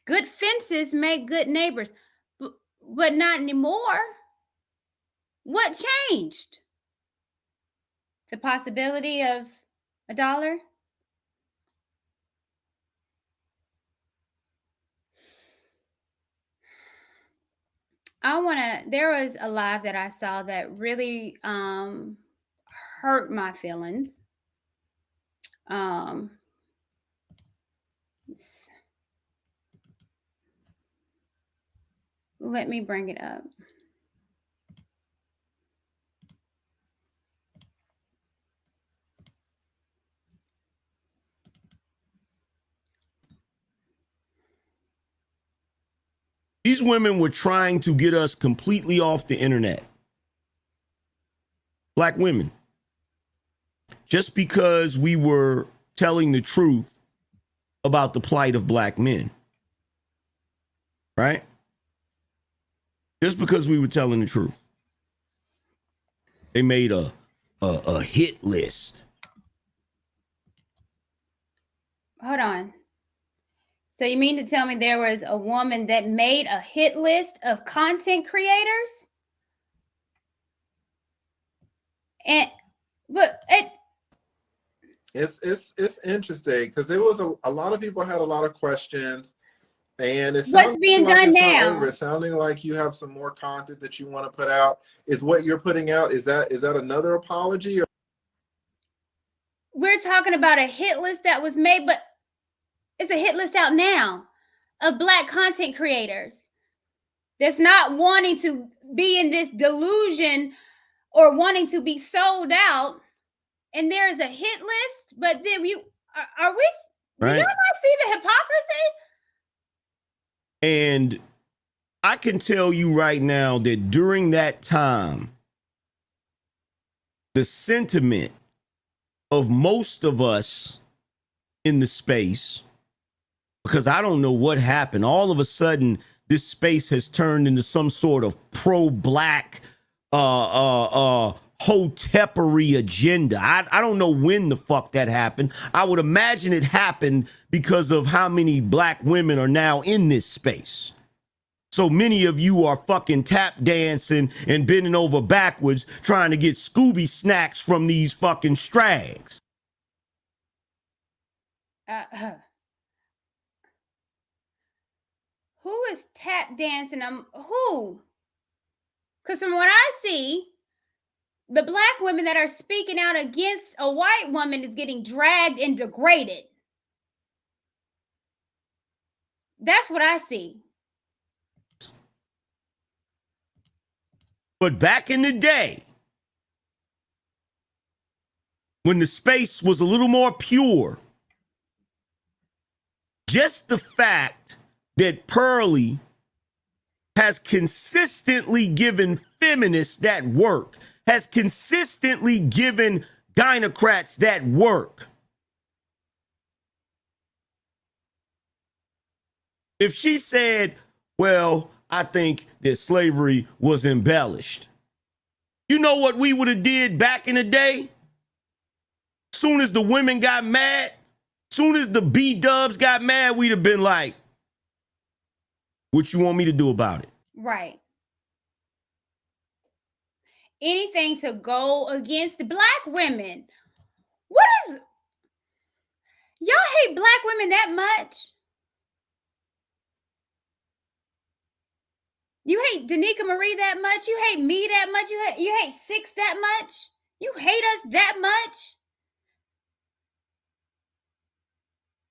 Good fences make good neighbors, but not anymore. What changed? The possibility of $1? There was a live that I saw that really hurt my feelings. Let me bring it up. These women were trying to get us completely off the internet. Black women. Just because we were telling the truth about the plight of black men. Right? Just because we were telling the truth. They made a hit list. Hold on. So you mean to tell me there was a woman that made a hit list of content creators? It's interesting because there was a lot of people had a lot of questions, and it's what's being done now? It's sounding like you have some more content that you want to put out. Is what you're putting out, is that another apology? Or? We're talking about a hit list that was made, but it's a hit list out now of black content creators that's not wanting to be in this delusion or wanting to be sold out. And there is a hit list, but then do y'all not see the hypocrisy? And I can tell you right now that during that time, the sentiment of most of us in the space, because I don't know what happened, all of a sudden this space has turned into some sort of pro-black hotepery agenda. I don't know when the fuck that happened. I would imagine it happened because of how many black women are now in this space. So many of you are fucking tap dancing and bending over backwards trying to get Scooby snacks from these fucking strags. Who is tap dancing? Who? Because from what I see, the black women that are speaking out against a white woman is getting dragged and degraded. That's what I see. But back in the day, when the space was a little more pure, just the fact that Pearly has consistently given feminists that work, has consistently given gynocrats that work. If she said, well, I think that slavery was embellished, you know what we would have did back in the day? Soon as the women got mad, soon as the B-dubs got mad, we'd have been like, what you want me to do about it? Right. Anything to go against black women. What is... Y'all hate black women that much? You hate Danica Marie that much? You hate me that much? You hate Six that much? You hate us that much?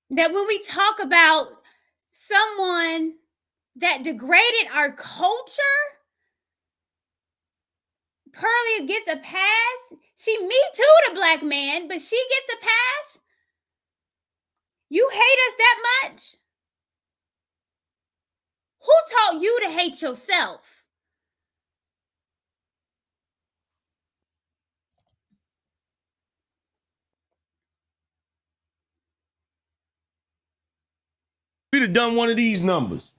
That when we talk about someone that degraded our culture, Pearly gets a pass. She me too the black man, but she gets a pass. You hate us that much? Who taught you to hate yourself? We'd have done one of these numbers.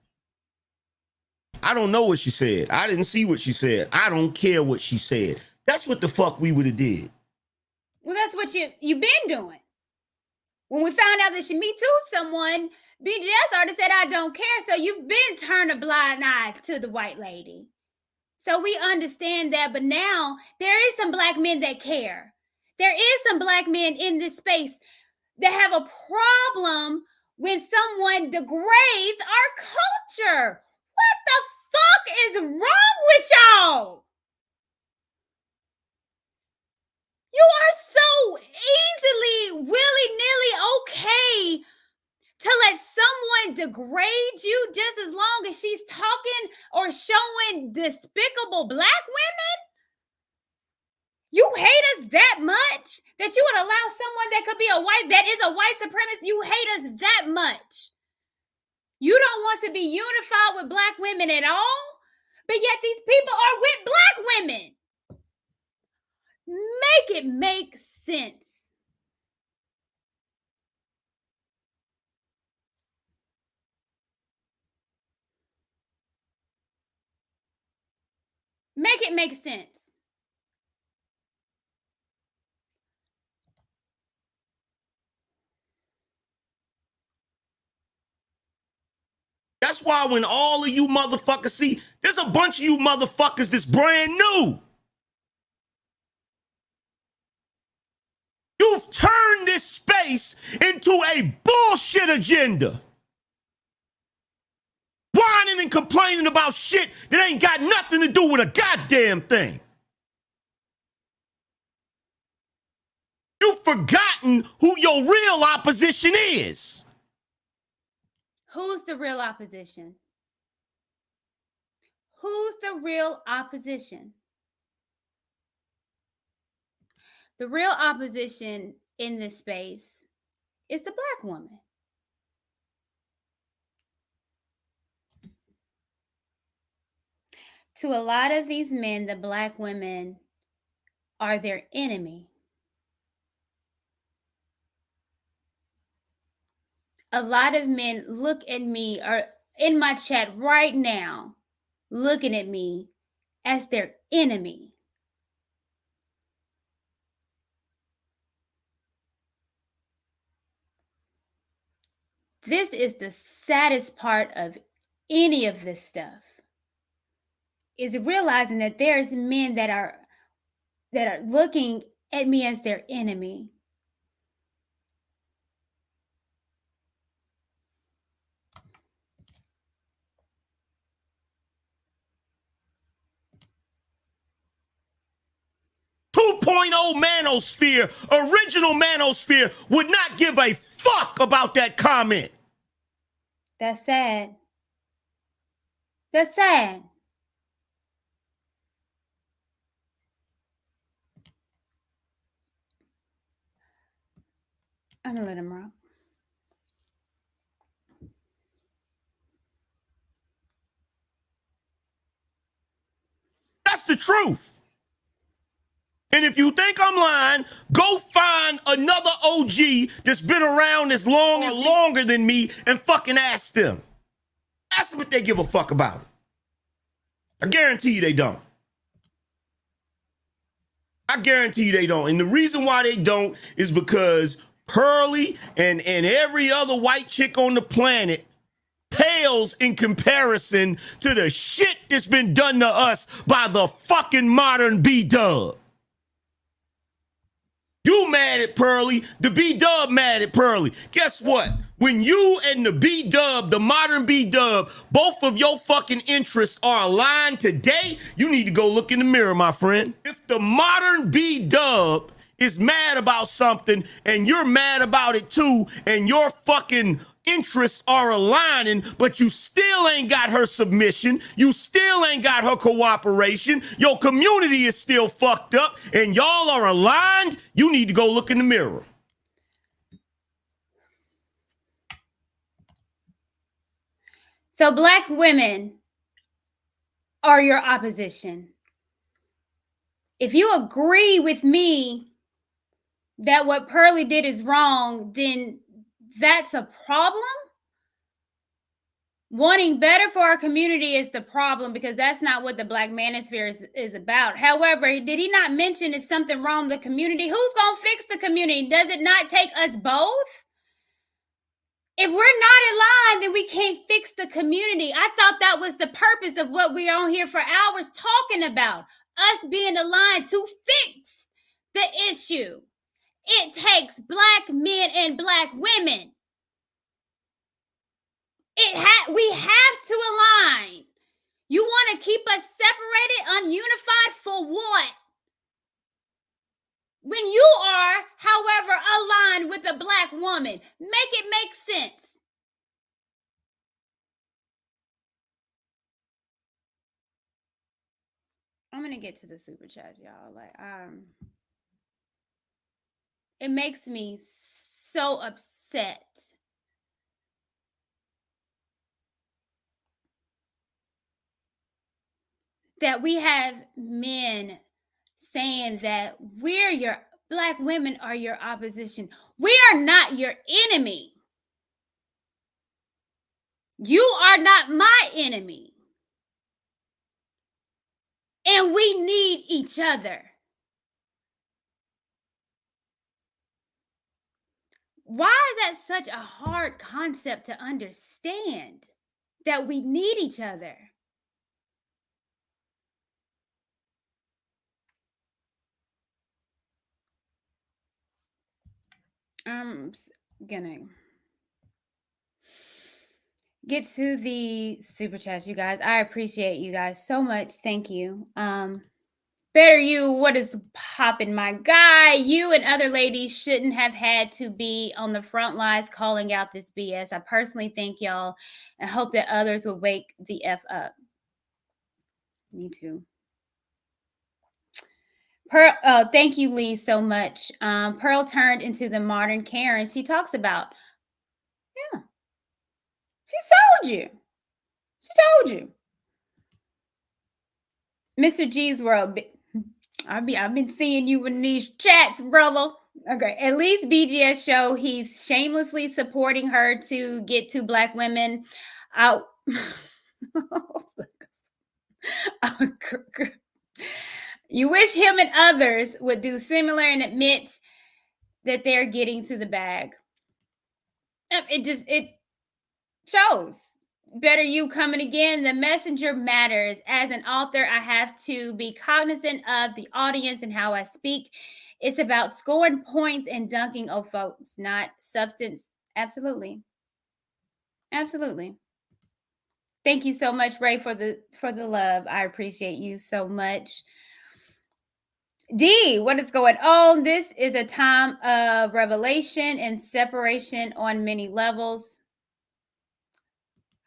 I don't know what she said. I didn't see what she said. I don't care what she said. That's what the fuck we would have did. Well, that's what you've been doing. When we found out that she me too someone, BGS artist said, I don't care. So you've been turned a blind eye to the white lady. So we understand that. But now there is some black men that care. There is some black men in this space that have a problem when someone degrades our culture. What the fuck is wrong with y'all? You are so easily, willy-nilly okay to let someone degrade you just as long as she's talking or showing despicable black women? You hate us that much that you would allow someone that could be that is a white supremacist, you hate us that much. You don't want to be unified with black women at all, but yet these people are with black women. Make it make sense. Make it make sense. That's why when all of you motherfuckers see, there's a bunch of you motherfuckers that's brand new. You've turned this space into a bullshit agenda. Whining and complaining about shit that ain't got nothing to do with a goddamn thing. You've forgotten who your real opposition is. Who's the real opposition? Who's the real opposition? The real opposition in this space is the black woman. To a lot of these men, the black women are their enemy. A lot of men look at me, or in my chat right now, looking at me as their enemy. This is the saddest part of any of this stuff. is realizing that there's men that are looking at me as their enemy. Manosphere, original Manosphere, would not give a fuck about that comment. That's sad. That's sad. I'm gonna let him rock. That's the truth. And if you think I'm lying, go find another OG that's been around as long or longer than me and fucking ask them. Ask them if they give a fuck about it. I guarantee you they don't. I guarantee you they don't. And the reason why they don't is because Pearly and every other white chick on the planet pales in comparison to the shit that's been done to us by the fucking modern B-Dub. You mad at Pearly, the B-Dub mad at Pearly. Guess what? When you and the B-Dub, the modern B-Dub, both of your fucking interests are aligned today, you need to go look in the mirror, my friend. If the modern B-Dub is mad about something and you're mad about it too, and your fucking interests are aligning, but you still ain't got her submission, you still ain't got her cooperation, your community is still fucked up, and y'all are aligned, you need to go look in the mirror. So Black women are your opposition. If you agree with me that what Pearly did is wrong, then that's a problem. Wanting better for our community is the problem, because that's not what the Black Manosphere is about. However, did he not mention is something wrong with the community? Who's going to fix the community? Does it not take us both? If we're not in line, then we can't fix the community. I thought that was the purpose of what we're on here for hours talking about. Us being aligned to fix the issue. It takes Black men and Black women. We have to align. You want to keep us separated, ununified for what? When you are, however, aligned with a Black woman, make it make sense. I'm going to get to the super chats, y'all. It makes me so upset. That we have men saying that Black women are your opposition. We are not your enemy. You are not my enemy. And we need each other. Why is that such a hard concept to understand? That we need each other. I'm gonna get to the super chats, you guys. I appreciate you guys so much. Thank you. Better you, what is popping, my guy? You and other ladies shouldn't have had to be on the front lines calling out this BS. I personally thank y'all and hope that others will wake the F up. Me too. Pearl, thank you, Lee, so much. Pearl turned into the modern Karen. She talks about, yeah, she told you. She told you. Mr. G's World, I've been seeing you in these chats, brother. Okay, at least BGS show he's shamelessly supporting her to get two Black women out. You wish him and others would do similar and admit that they're getting to the bag. It shows Better you coming again. The messenger matters. As an author, I have to be cognizant of the audience and how I speak. It's about scoring points and dunking on folks, not substance. Absolutely. Absolutely. Thank you so much, Ray, for the love. I appreciate you so much. D, what is going on? This is a time of revelation and separation on many levels.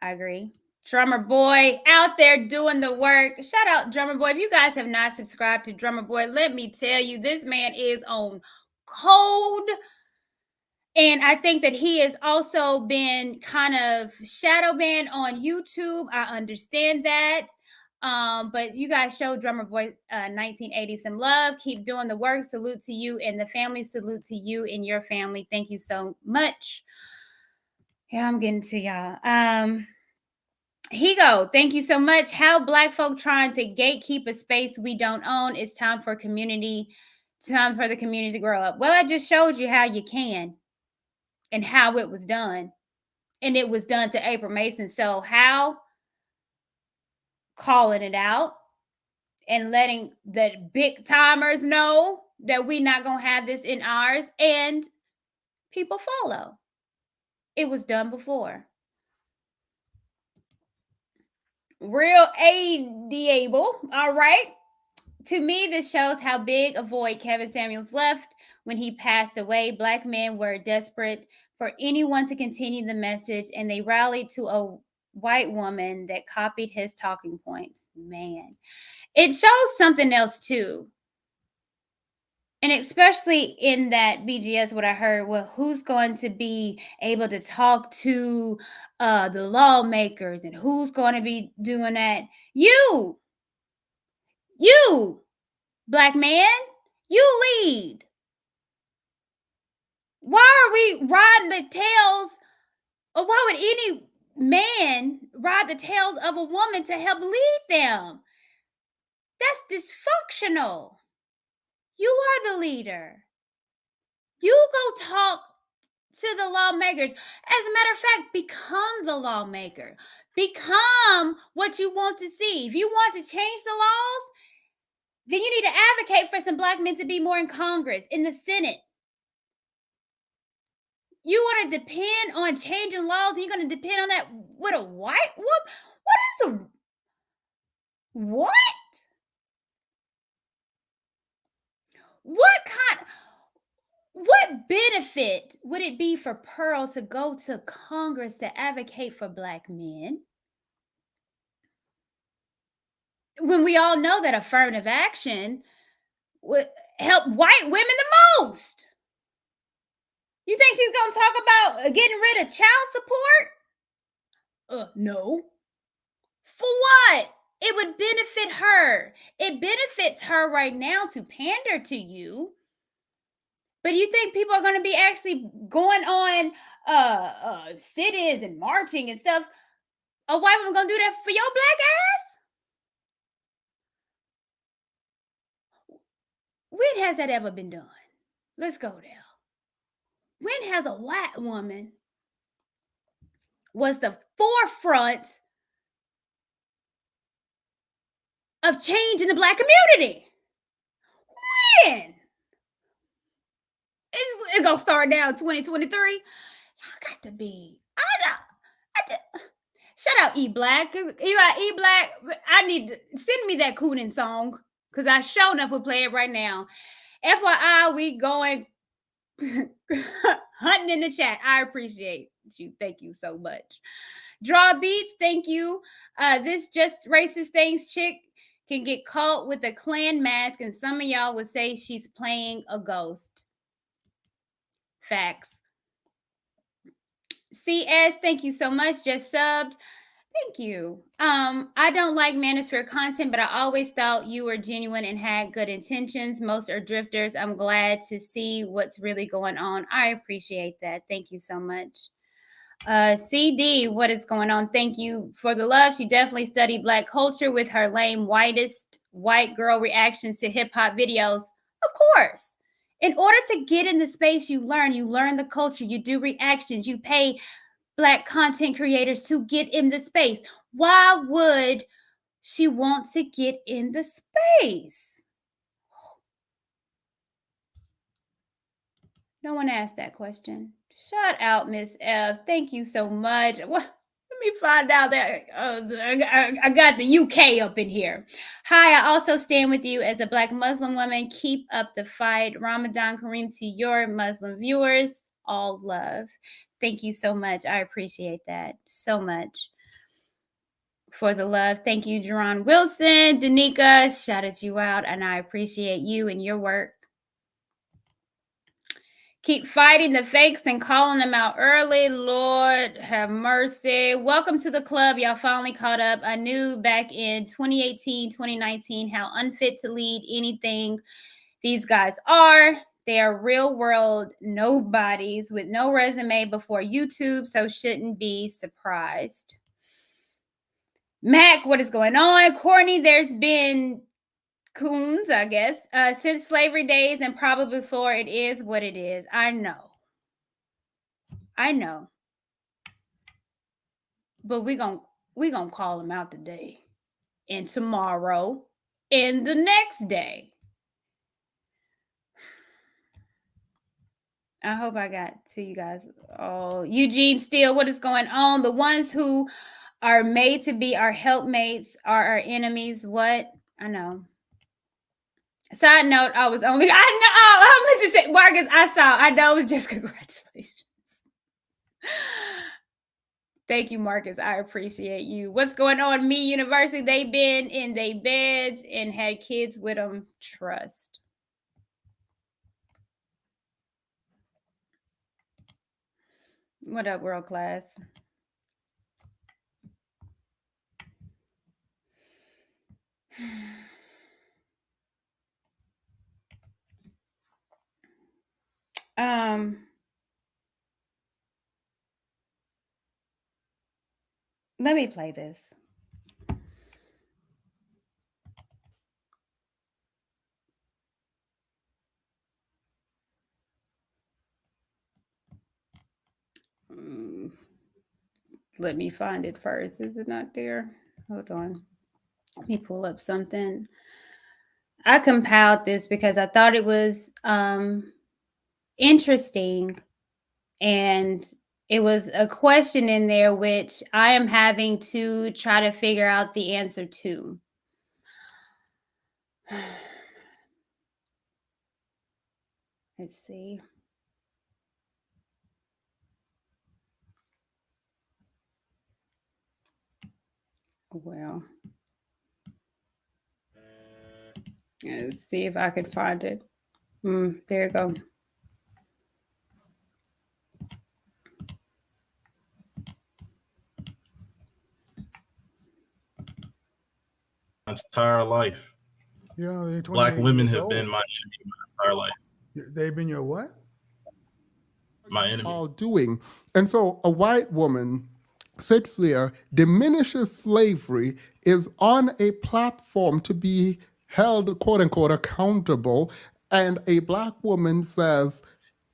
I agree. Drummer Boy out there doing the work. Shout out Drummer Boy. If you guys have not subscribed to Drummer Boy, let me tell you, this man is on code. And I think that he has also been kind of shadow banned on YouTube. I understand that. But you guys show Drummer Boy 1980 some love. Keep doing the work. Salute to you and the family. Salute to you and your family. Thank you so much. Yeah, I'm getting to y'all. Higo, thank you so much. How Black folk trying to gatekeep a space we don't own. It's time for the community to grow up. Well, I just showed you how you can and how it was done. And it was done to April Mason. So how calling it out and letting the big timers know that we're not going to have this in ours, and people follow. It was done before. Real able. All right. To me, this shows how big a void Kevin Samuels left when he passed away. Black men were desperate for anyone to continue the message, and they rallied to a white woman that copied his talking points. Man, it shows something else too. And especially in that BGS, what I heard, well, who's going to be able to talk to the lawmakers, and who's going to be doing that? You, Black man, you lead. Why are we riding the tails? Or why would any man ride the tails of a woman to help lead them? That's dysfunctional. You are the leader. You go talk to the lawmakers. As a matter of fact, become the lawmaker. Become what you want to see. If you want to change the laws, then you need to advocate for some Black men to be more in Congress, in the Senate. You want to depend on changing laws, and you're going to depend on that with a white woman? What? What benefit would it be for Pearl to go to Congress to advocate for Black men when we all know that affirmative action would help white women the most? You think she's going to talk about getting rid of child support? No. For what? It would benefit her. It benefits her right now to pander to you. But you think people are going to be actually going on cities and marching and stuff? A white woman going to do that for your Black ass? When has that ever been done? Let's go there. When has a white woman was the forefront of change in the Black community? When? It's going to start now in 2023. Y'all got to be. Shout out E Black. You got E Black. I need to send me that Coonin song, because I sure enough will play it right now. FYI, we going hunting in the chat. I appreciate you. Thank you so much. Draw Beats, thank you. This just racist things chick can get caught with a Klan mask, and some of y'all would say she's playing a ghost. Facts. CS, thank you so much. Just subbed. Thank you. I don't like manosphere content, but I always thought you were genuine and had good intentions. Most are drifters. I'm glad to see what's really going on. I appreciate that. Thank you so much. CD, what is going on? Thank you for the love. She definitely studied Black culture with her lame whitest white girl reactions to hip hop videos. Of course. In order to get in the space, you learn the culture, you do reactions, you pay Black content creators to get in the space. Why would she want to get in the space? No one asked that question. Shout out, Miss F. Thank you so much. Well, let me find out that I got the UK up in here. Hi, I also stand with you as a Black Muslim woman. Keep up the fight. Ramadan Kareem to your Muslim viewers. All love. Thank you so much. I appreciate that so much for the love. Thank you, Jerron Wilson. Danica, shouted you out, and I appreciate you and your work. Keep fighting the fakes and calling them out early. Lord have mercy. Welcome to the club. Y'all finally caught up. I knew back in 2018, 2019, how unfit to lead anything these guys are. They are real world nobodies with no resume before YouTube, so shouldn't be surprised. Mac, what is going on? Courtney, there's been coons, I guess, since slavery days and probably before. It is what it is. I know. But we gonna call them out today and tomorrow and the next day. I hope I got to you guys. Oh, Eugene Steele, what is going on? The ones who are made to be our helpmates are our enemies. What? I know. Side note, I meant to say, Marcus, I know it was just congratulations. Thank you, Marcus. I appreciate you. What's going on? Me University, they've been in their beds and had kids with them. Trust. What up, world class? Let me play this. Let me find it first. Is it not there? Hold on. Let me pull up something. I compiled this because I thought it was interesting, and it was a question in there which I am having to try to figure out the answer to. Let's see. Well, let's see if I could find it. There you go. Entire life. Yeah, Black women have been my enemy my entire life. They've been your what? My enemy. All doing. And so a white woman sits there, diminishes slavery, is on a platform to be held, quote unquote, accountable, and a black woman says,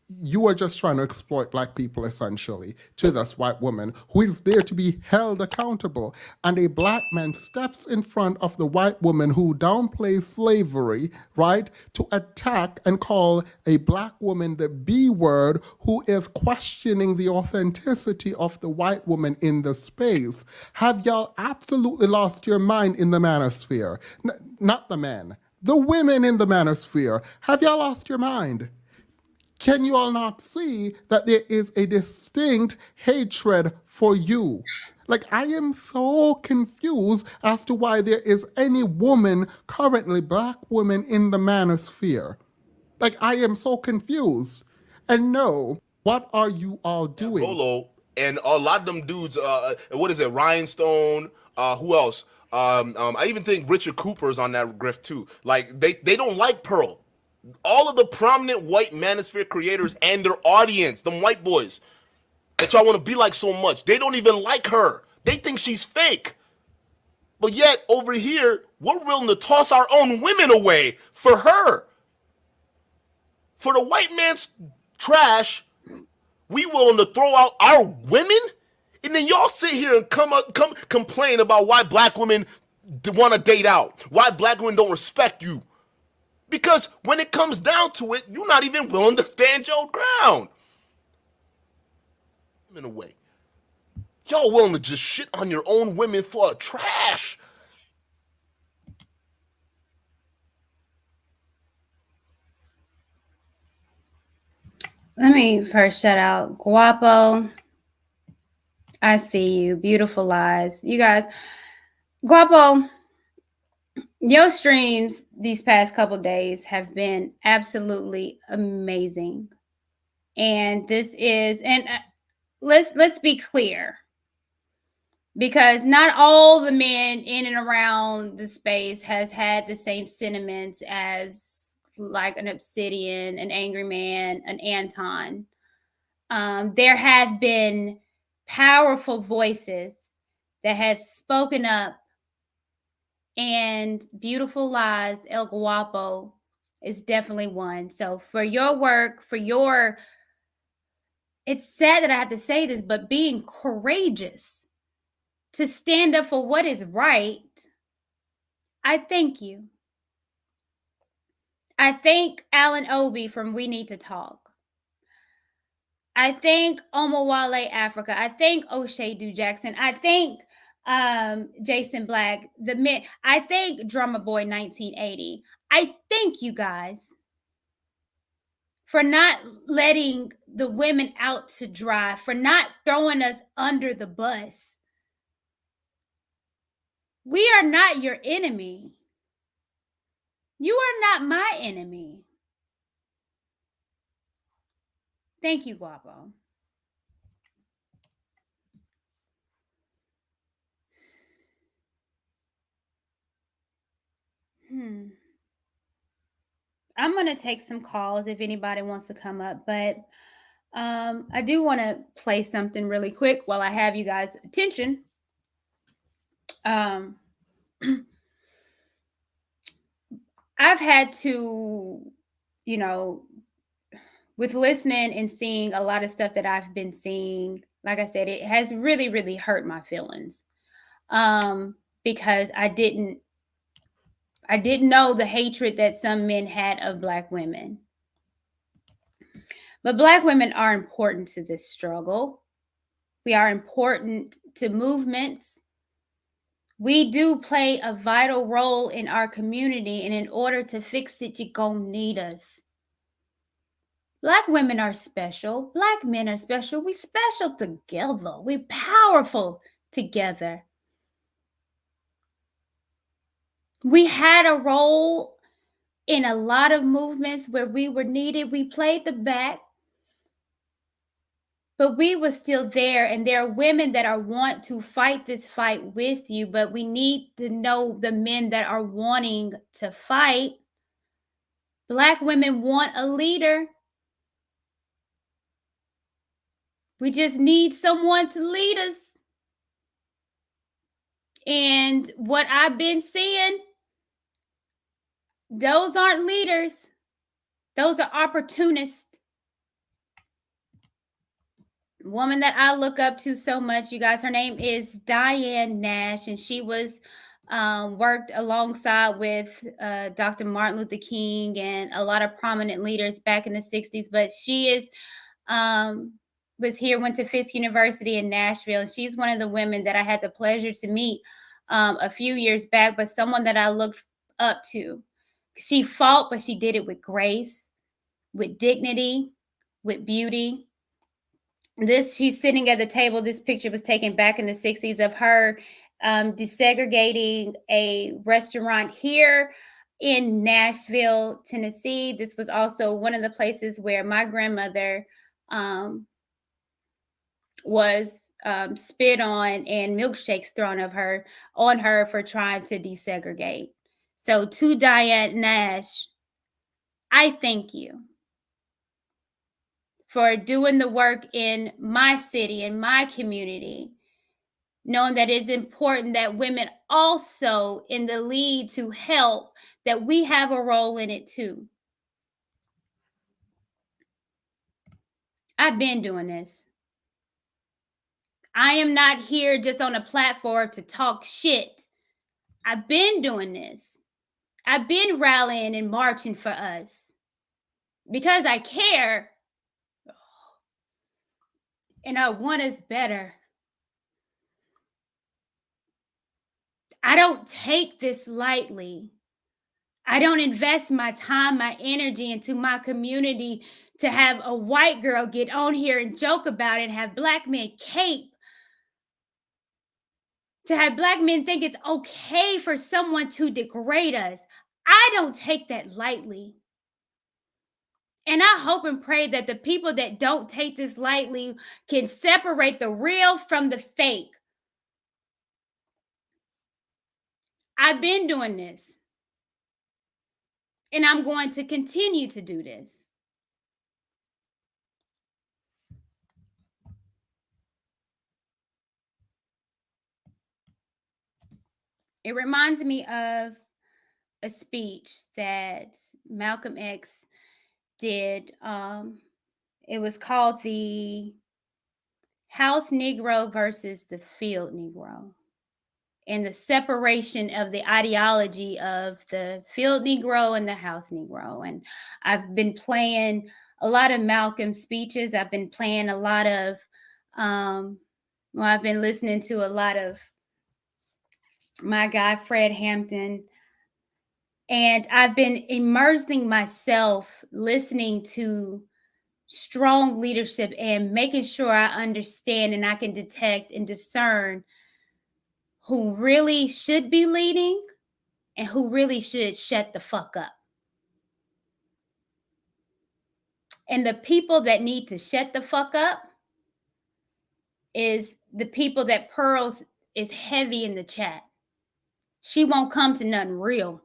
you are just trying to exploit black people, essentially, to this white woman who is there to be held accountable. And a black man steps in front of the white woman who downplays slavery, right, to attack and call a black woman the B word, who is questioning the authenticity of the white woman in the space. Have y'all absolutely lost your mind in the manosphere? Not the men, the women in the manosphere. Have y'all lost your mind? Can you all not see that there is a distinct hatred for you? Like, I am so confused as to why there is any woman, currently black woman, in the manosphere. Like, I am so confused. And no, what are you all doing? Polo, and a lot of them dudes, what is it, Rhinestone, who else? I even think Richard Cooper's on that grift too. Like, they don't like Pearl. All of the prominent white manosphere creators and their audience, them white boys that y'all want to be like so much, they don't even like her. They think she's fake. But yet, over here, we're willing to toss our own women away for her. For the white man's trash, we willing to throw out our women? And then y'all sit here and come complain about why black women want to date out, why black women don't respect you. Because when it comes down to it, you're not even willing to stand your ground. In a way, y'all willing to just shit on your own women for trash. Let me first shout out Guapo. I see you. Beautiful lies. You guys, Guapo, your streams these past couple days have been absolutely amazing. And this is, and let's be clear, because not all the men in and around the space has had the same sentiments as like an Obsidian, an Angry Man, an Anton. There have been powerful voices that have spoken up, and Beautiful Lies, El Guapo is definitely one. So for your work, for your, it's sad that I have to say this, but being courageous to stand up for what is right, I thank you. I thank Alan Obi from We Need to Talk. I thank Omawale Africa. I thank O'Shea Du Jackson. I thank Jason Black, the men. I thank Drummer Boy 1980. I thank you guys for not letting the women out to dry, for not throwing us under the bus. We are not your enemy. You are not my enemy. Thank you, Guapo. I'm going to take some calls if anybody wants to come up, but I do want to play something really quick while I have you guys' attention. I've had to, you know, with listening and seeing a lot of stuff that I've been seeing, like I said, it has really, really hurt my feelings. Because I didn't know the hatred that some men had of Black women. But Black women are important to this struggle. We are important to movements. We do play a vital role in our community, and in order to fix it, you're gonna need us. Black women are special. Black men are special. We special together. We powerful together. We had a role in a lot of movements where we were needed. We played the back, but we were still there. And there are women that are want to fight this fight with you, but we need to know the men that are wanting to fight. Black women want a leader. We just need someone to lead us. And what I've been seeing, those aren't leaders. Those are opportunists. Woman that I look up to so much, you guys, her name is Diane Nash, and she was worked alongside with Dr. Martin Luther King and a lot of prominent leaders back in the 60s. But she is was here, went to Fisk University in Nashville, and she's one of the women that I had the pleasure to meet a few years back, but someone that I looked up to. She fought, but she did it with grace, with dignity, with beauty. She's sitting at the table. This picture was taken back in the 60s of her desegregating a restaurant here in Nashville, Tennessee. This was also one of the places where my grandmother was spit on and milkshakes thrown on her for trying to desegregate. So to Diane Nash, I thank you for doing the work in my city, in my community, knowing that it's important that women also in the lead to help, that we have a role in it too. I've been doing this. I am not here just on a platform to talk shit. I've been doing this. I've been rallying and marching for us because I care and I want us better. I don't take this lightly. I don't invest my time, my energy into my community to have a white girl get on here and joke about it, have black men cape, to have black men think it's okay for someone to degrade us. I don't take that lightly. And I hope and pray that the people that don't take this lightly can separate the real from the fake. I've been doing this. And I'm going to continue to do this. It reminds me of a speech that Malcolm X did. It was called the House Negro versus the Field Negro, and the separation of the ideology of the Field Negro and the House Negro. And I've been playing a lot of Malcolm's speeches. I've been playing a lot of, I've been listening to a lot of my guy, Fred Hampton. And I've been immersing myself, listening to strong leadership and making sure I understand and I can detect and discern who really should be leading and who really should shut the fuck up. And the people that need to shut the fuck up is the people that Pearls is heavy in the chat. She won't come to nothing real.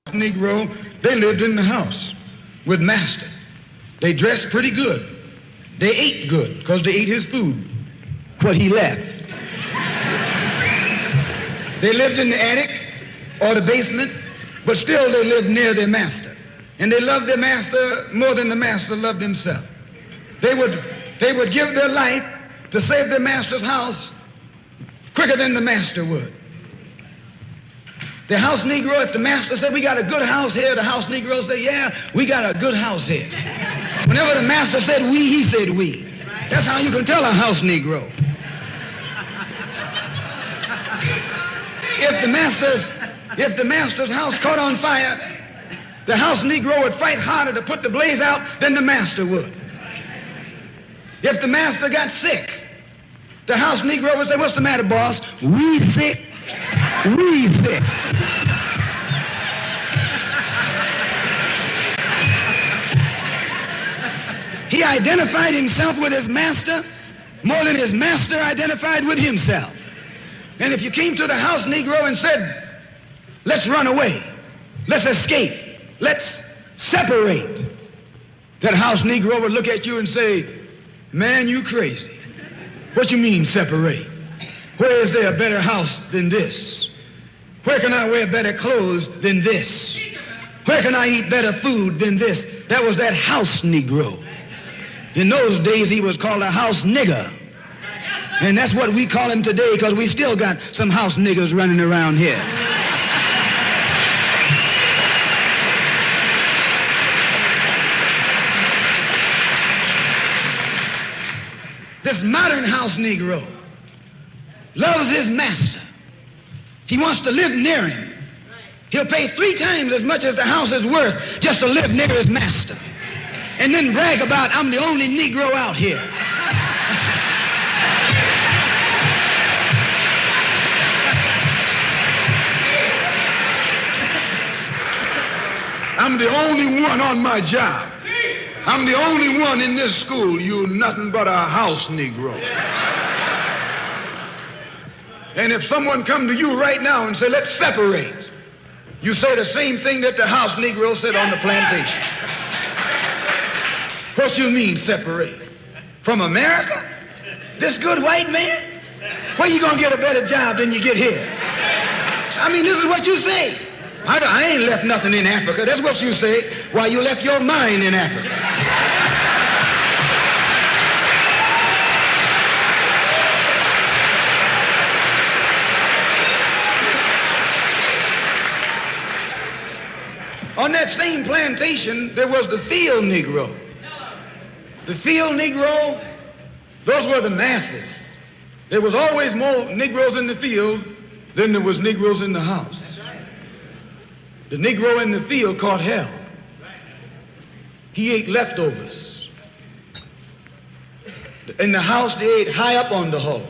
Negro, they lived in the house with master. They dressed pretty good. They ate good because they ate his food, what he left. They lived in the attic or the basement, but still they lived near their master. And they loved their master more than the master loved himself. They would give their life to save their master's house quicker than the master would. The house Negro, if the master said, we got a good house here, the house Negro said, yeah, we got a good house here. Whenever the master said we, he said we. That's how you can tell a house Negro. If the master's house caught on fire, the house Negro would fight harder to put the blaze out than the master would. If the master got sick, the house Negro would say, what's the matter, boss? We sick. We sick. He identified himself with his master more than his master identified with himself. And if you came to the house Negro and said, let's run away, let's escape, let's separate, that house Negro would look at you and say, man, you crazy. What you mean separate? Where is there a better house than this? Where can I wear better clothes than this? Where can I eat better food than this? That was that house Negro. In those days, he was called a house nigger. And that's what we call him today because we still got some house niggers running around here. This modern house Negro loves his master. He wants to live near him. He'll pay 3 times as much as the house is worth just to live near his master. And then brag about, I'm the only Negro out here. I'm the only one on my job. I'm the only one in this school. You nothing but a house Negro. And if someone come to you right now and say, let's separate, you say the same thing that the house Negro said on the plantation. What you mean separate? From America? This good white man? Where you gonna get a better job than you get here? I mean, this is what you say. I ain't left nothing in Africa. That's what you say. Why, you left your mind in Africa. On that same plantation, there was the field Negro. The field Negro, those were the masses. There was always more Negroes in the field than there was Negroes in the house. The Negro in the field caught hell. He ate leftovers. In the house, they ate high up on the hog.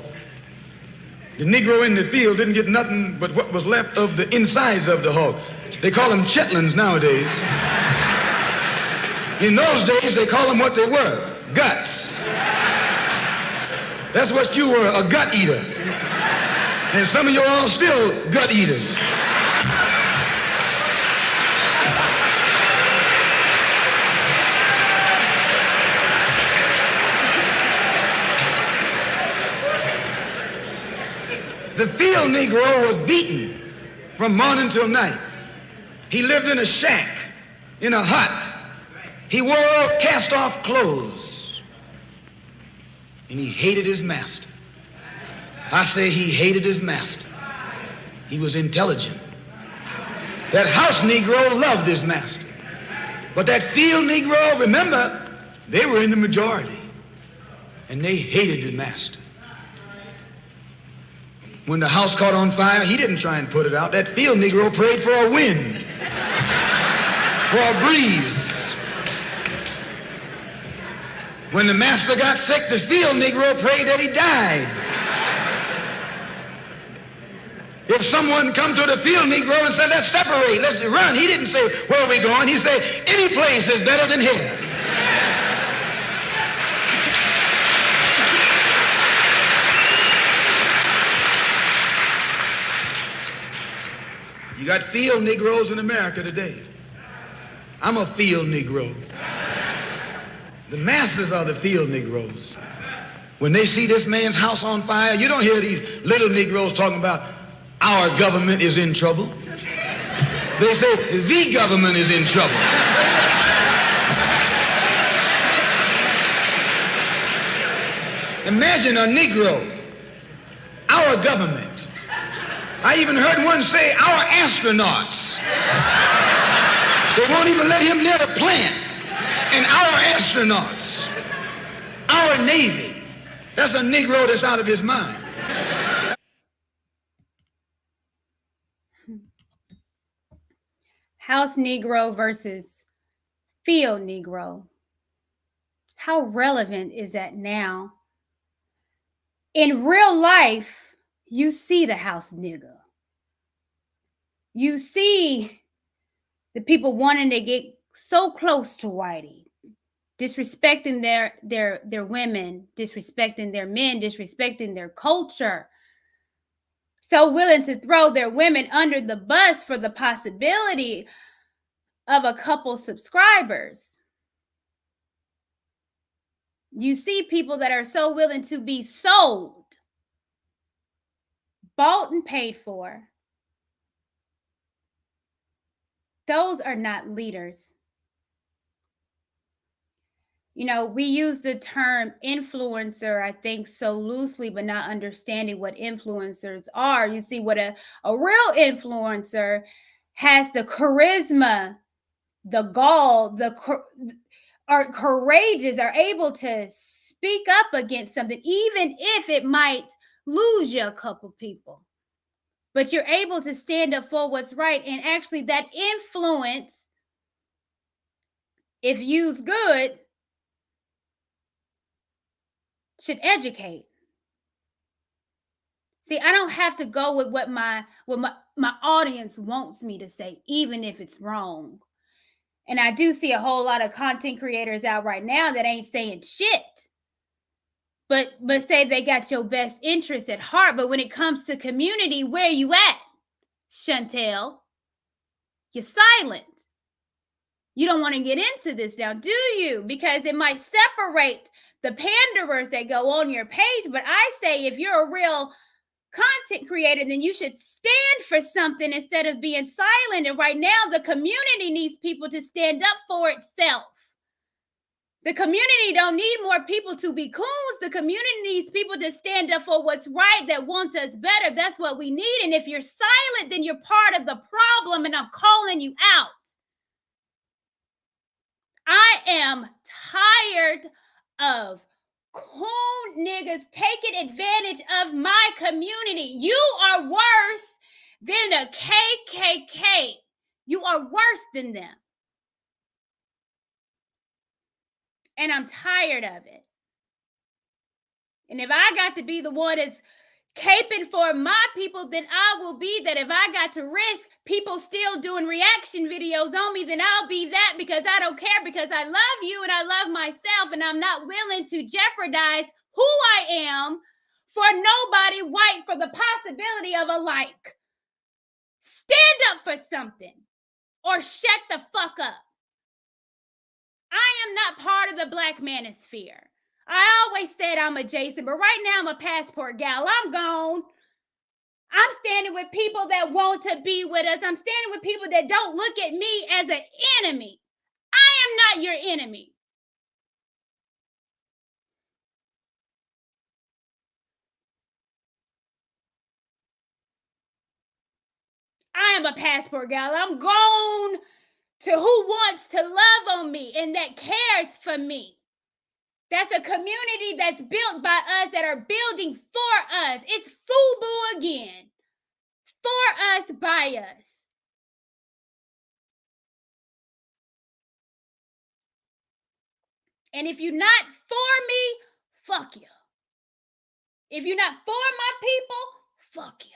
The Negro in the field didn't get nothing but what was left of the insides of the hog. They call them chitlins nowadays. In those days, they call them what they were, guts. That's what you were, a gut eater. And some of you all still gut eaters. The field Negro was beaten from morning till night. He lived in a shack, in a hut. He wore cast-off clothes. And he hated his master. I say he hated his master. He was intelligent. That house Negro loved his master. But that field Negro, remember, they were in the majority. And they hated the master. When the house caught on fire, he didn't try and put it out. That field Negro prayed for a wind, for a breeze. When the master got sick, the field Negro prayed that he died. If someone come to the field Negro and said, let's separate, let's run, he didn't say, where are we going? He said, any place is better than here. You got field Negroes in America today. I'm a field Negro. The masses are the field Negroes. When they see this man's house on fire, you don't hear these little Negroes talking about our government is in trouble. They say the government is in trouble. Imagine a Negro, our government. I even heard one say, our astronauts. They won't even let him near the plant. And our astronauts, our Navy, that's a Negro that's out of his mind. House Negro versus field Negro. How relevant is that now? In real life, you see the house nigger. You see the people wanting to get so close to Whitey, disrespecting their women, disrespecting their men, disrespecting their culture. So willing to throw their women under the bus for the possibility of a couple subscribers. You see people that are so willing to be sold, bought and paid for. Those are not leaders. You know, we use the term influencer, I think, so loosely, but not understanding what influencers are. You see, what a real influencer has the charisma, the gall, are courageous, are able to speak up against something, even if it might lose you a couple people. But you're able to stand up for what's right. And actually that influence, if used good, should educate. See, I don't have to go with what my audience wants me to say, even if it's wrong. And I do see a whole lot of content creators out right now that ain't saying shit, but say they got your best interest at heart. But when it comes to community, where you at, Chantel? You're silent. You don't want to get into this now, do you? Because it might separate the panderers that go on your page. But I say, if you're a real content creator, then you should stand for something instead of being silent. And right now, the community needs people to stand up for itself. The community don't need more people to be coons. The community needs people to stand up for what's right, that wants us better. That's what we need. And if you're silent, then you're part of the problem, and I'm calling you out. I am tired of coon niggas taking advantage of my community. You are worse than a KKK. You are worse than them. And I'm tired of it. And if I got to be the one that's caping for my people, then I will be that. If I got to risk people still doing reaction videos on me, then I'll be that, because I don't care, because I love you and I love myself, and I'm not willing to jeopardize who I am for nobody white for the possibility of a like. Stand up for something or shut the fuck up. I am not part of the Black manosphere. I always said I'm adjacent, but right now I'm a passport gal. I'm gone. I'm standing with people that want to be with us. I'm standing with people that don't look at me as an enemy. I am not your enemy. I am a passport gal. I'm gone to who wants to love on me and that cares for me. That's a community that's built by us, that are building for us. It's FUBU again. For us, by us. And if you're not for me, fuck you. If you're not for my people, fuck you.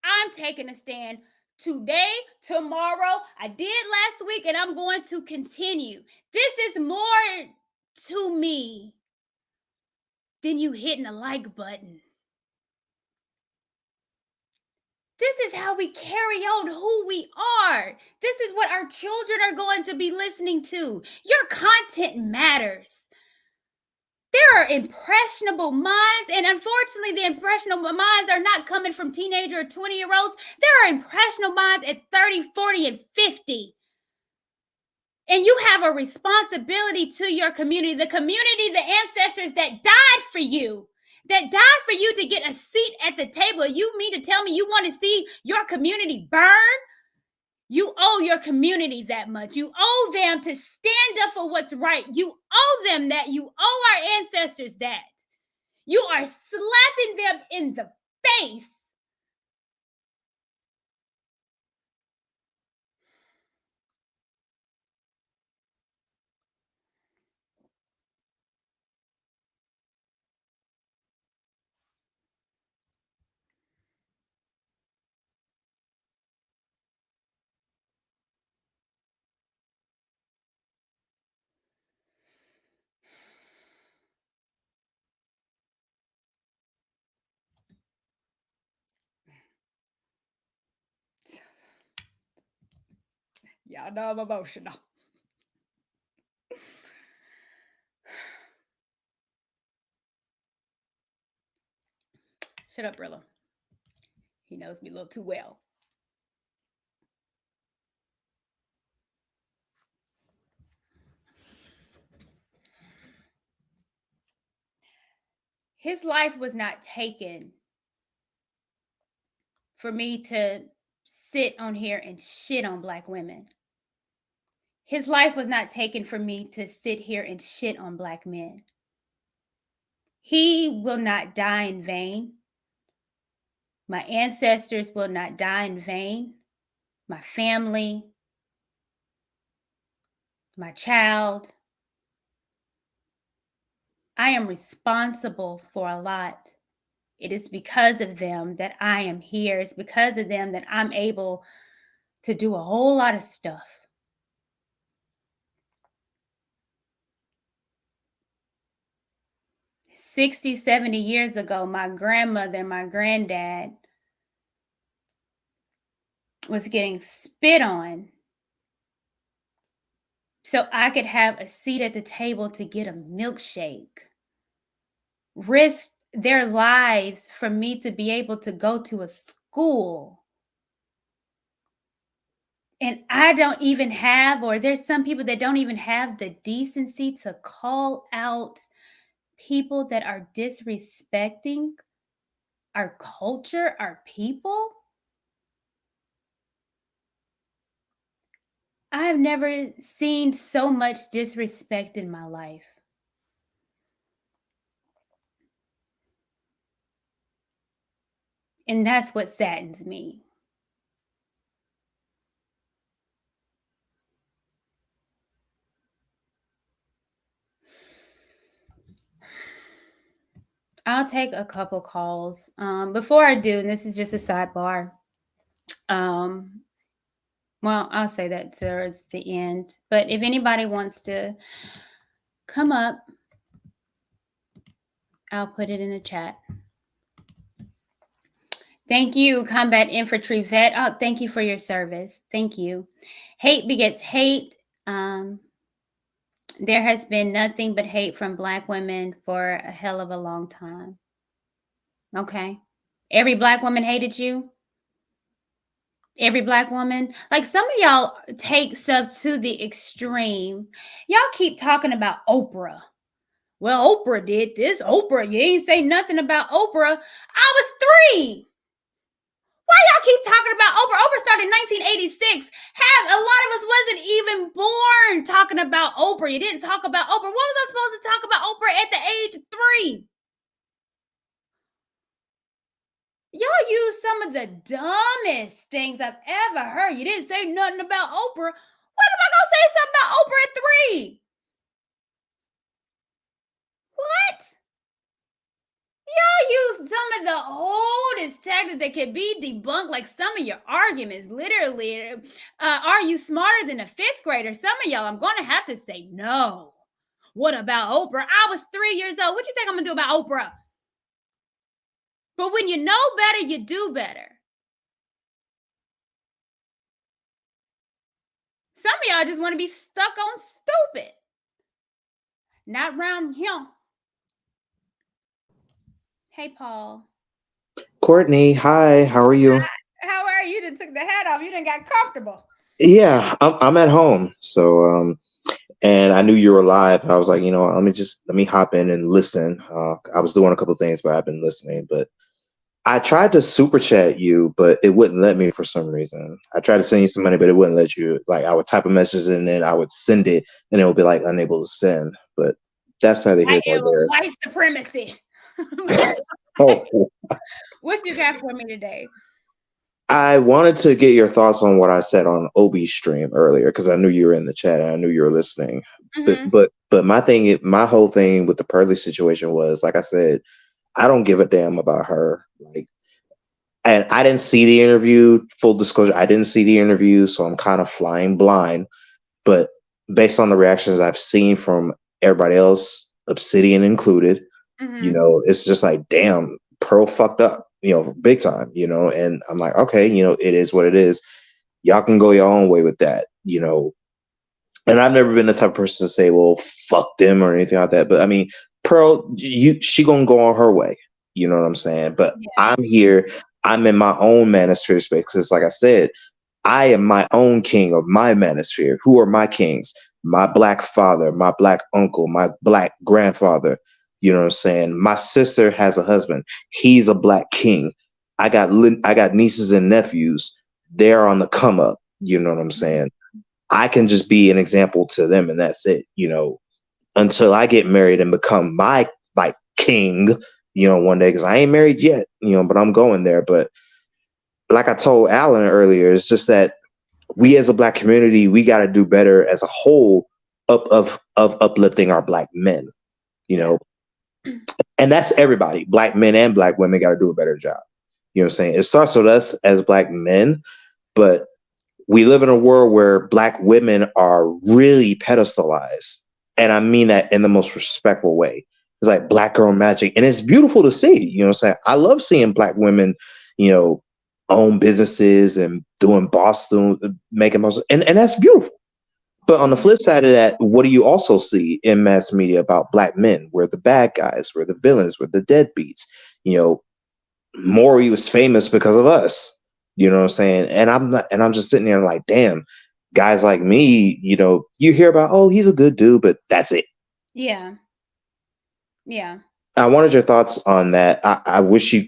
I'm taking a stand today, tomorrow. I did last week, and I'm going to continue. This is more to me than you hitting a like button. This is how we carry on who we are. This is what our children are going to be listening to. Your content matters. There are impressionable minds, and unfortunately, the impressionable minds are not coming from teenager or 20-year-olds. There are impressionable minds at 30, 40, and 50. And you have a responsibility to your community, the ancestors that died for you, to get a seat at the table. You mean to tell me you want to see your community burn? You owe your community that much. You owe them to stand up for what's right. You owe them that. You owe our ancestors that. You are slapping them in the face. Y'all know I'm emotional. Shut up, Brillo. He knows me a little too well. His life was not taken for me to sit on here and shit on Black women. His life was not taken for me to sit here and shit on Black men. He will not die in vain. My ancestors will not die in vain. My family, my child. I am responsible for a lot. It is because of them that I am here. It's because of them that I'm able to do a whole lot of stuff. "60, 70 years ago, my grandmother and my granddad was getting spit on so I could have a seat at the table to get a milkshake. Risked their lives for me to be able to go to a school. And I don't even have, or there's some people that don't even have the decency to call out people that are disrespecting our culture, our people. I have never seen so much disrespect in my life. And that's what saddens me. I'll take a couple calls. Before I do, and this is just a sidebar. Well, I'll say that towards the end. But if anybody wants to come up, I'll put it in the chat. Thank you, Combat Infantry Vet. Oh, thank you for your service. Thank you. Hate begets hate. There has been nothing but hate from Black women for a hell of a long time. Okay. Every Black woman hated you? Every Black woman? Like, some of y'all take stuff to the extreme. Y'all keep talking about Oprah. Well, Oprah did this. Oprah, you ain't say nothing about Oprah. I was 3. Why y'all keep talking about Oprah? Oprah started in 1986. A lot of us wasn't even born talking about Oprah. You didn't talk about Oprah. What was I supposed to talk about Oprah at the age of 3? Y'all use some of the dumbest things I've ever heard. You didn't say nothing about Oprah. When am I gonna say something about Oprah at 3? What? Y'all use some of the oldest tactics that can be debunked, like some of your arguments. Literally, are you smarter than a 5th grader? Some of y'all, I'm going to have to say no. What about Oprah? I was 3 years old. What do you think I'm going to do about Oprah? But when you know better, you do better. Some of y'all just want to be stuck on stupid. Not around here. Hey, Paul. Courtney, hi. How are you? How are you? You done took the hat off. You done got comfortable. Yeah, I'm at home. So and I knew you were live. I was like, you know what, let me hop in and listen. I was doing a couple of things, but I've been listening. But I tried to super chat you, but it wouldn't let me for some reason. I tried to send you some money, but it wouldn't let you. Like, I would type a message and then I would send it, and it would be like unable to send. But that's neither here nor there. White supremacy. Oh. What you got for me today? I wanted to get your thoughts on what I said on Obi's stream earlier, because I knew you were in the chat and I knew you were listening. Mm-hmm. But my whole thing with the Pearly situation was, like I said, I don't give a damn about her. Like, and I didn't see the interview. Full disclosure, I didn't see the interview, so I'm kind of flying blind. But based on the reactions I've seen from everybody else, Obsidian included, you know, it's just like, damn, Pearl fucked up, you know, big time, you know. And I'm like, okay, you know, it is what it is. Y'all can go your own way with that, you know. And I've never been the type of person to say, well, fuck them or anything like that. But I mean, Pearl, she gonna go on her way. You know what I'm saying? But yeah. I'm here. I'm in my own manosphere space, because, like I said, I am my own king of my manosphere. Who are my kings? My Black father, my Black uncle, my Black grandfather. You know what I'm saying? My sister has a husband. He's a Black king. I got nieces and nephews. They're on the come up. You know what I'm saying? I can just be an example to them, and that's it. You know, until I get married and become my like king, you know, one day, because I ain't married yet, you know, but I'm going there. But like I told Alan earlier, it's just that we as a Black community, we got to do better as a whole of uplifting our Black men, you know, and that's everybody. Black men and Black women got to do a better job. You know what I'm saying? It starts with us as Black men, but we live in a world where Black women are really pedestalized. And I mean that in the most respectful way. It's like Black girl magic. And it's beautiful to see. You know what I'm saying? I love seeing Black women, you know, own businesses and doing Boston, making most, and that's beautiful. But on the flip side of that, what do you also see in mass media about black men? We're the bad guys, we're the villains, we're the deadbeats. You know, Maury was famous because of us. You know what I'm saying? And I'm just sitting there like, damn, guys like me, you know, you hear about, oh, he's a good dude, but that's it. Yeah. Yeah. I wanted your thoughts on that. I wish you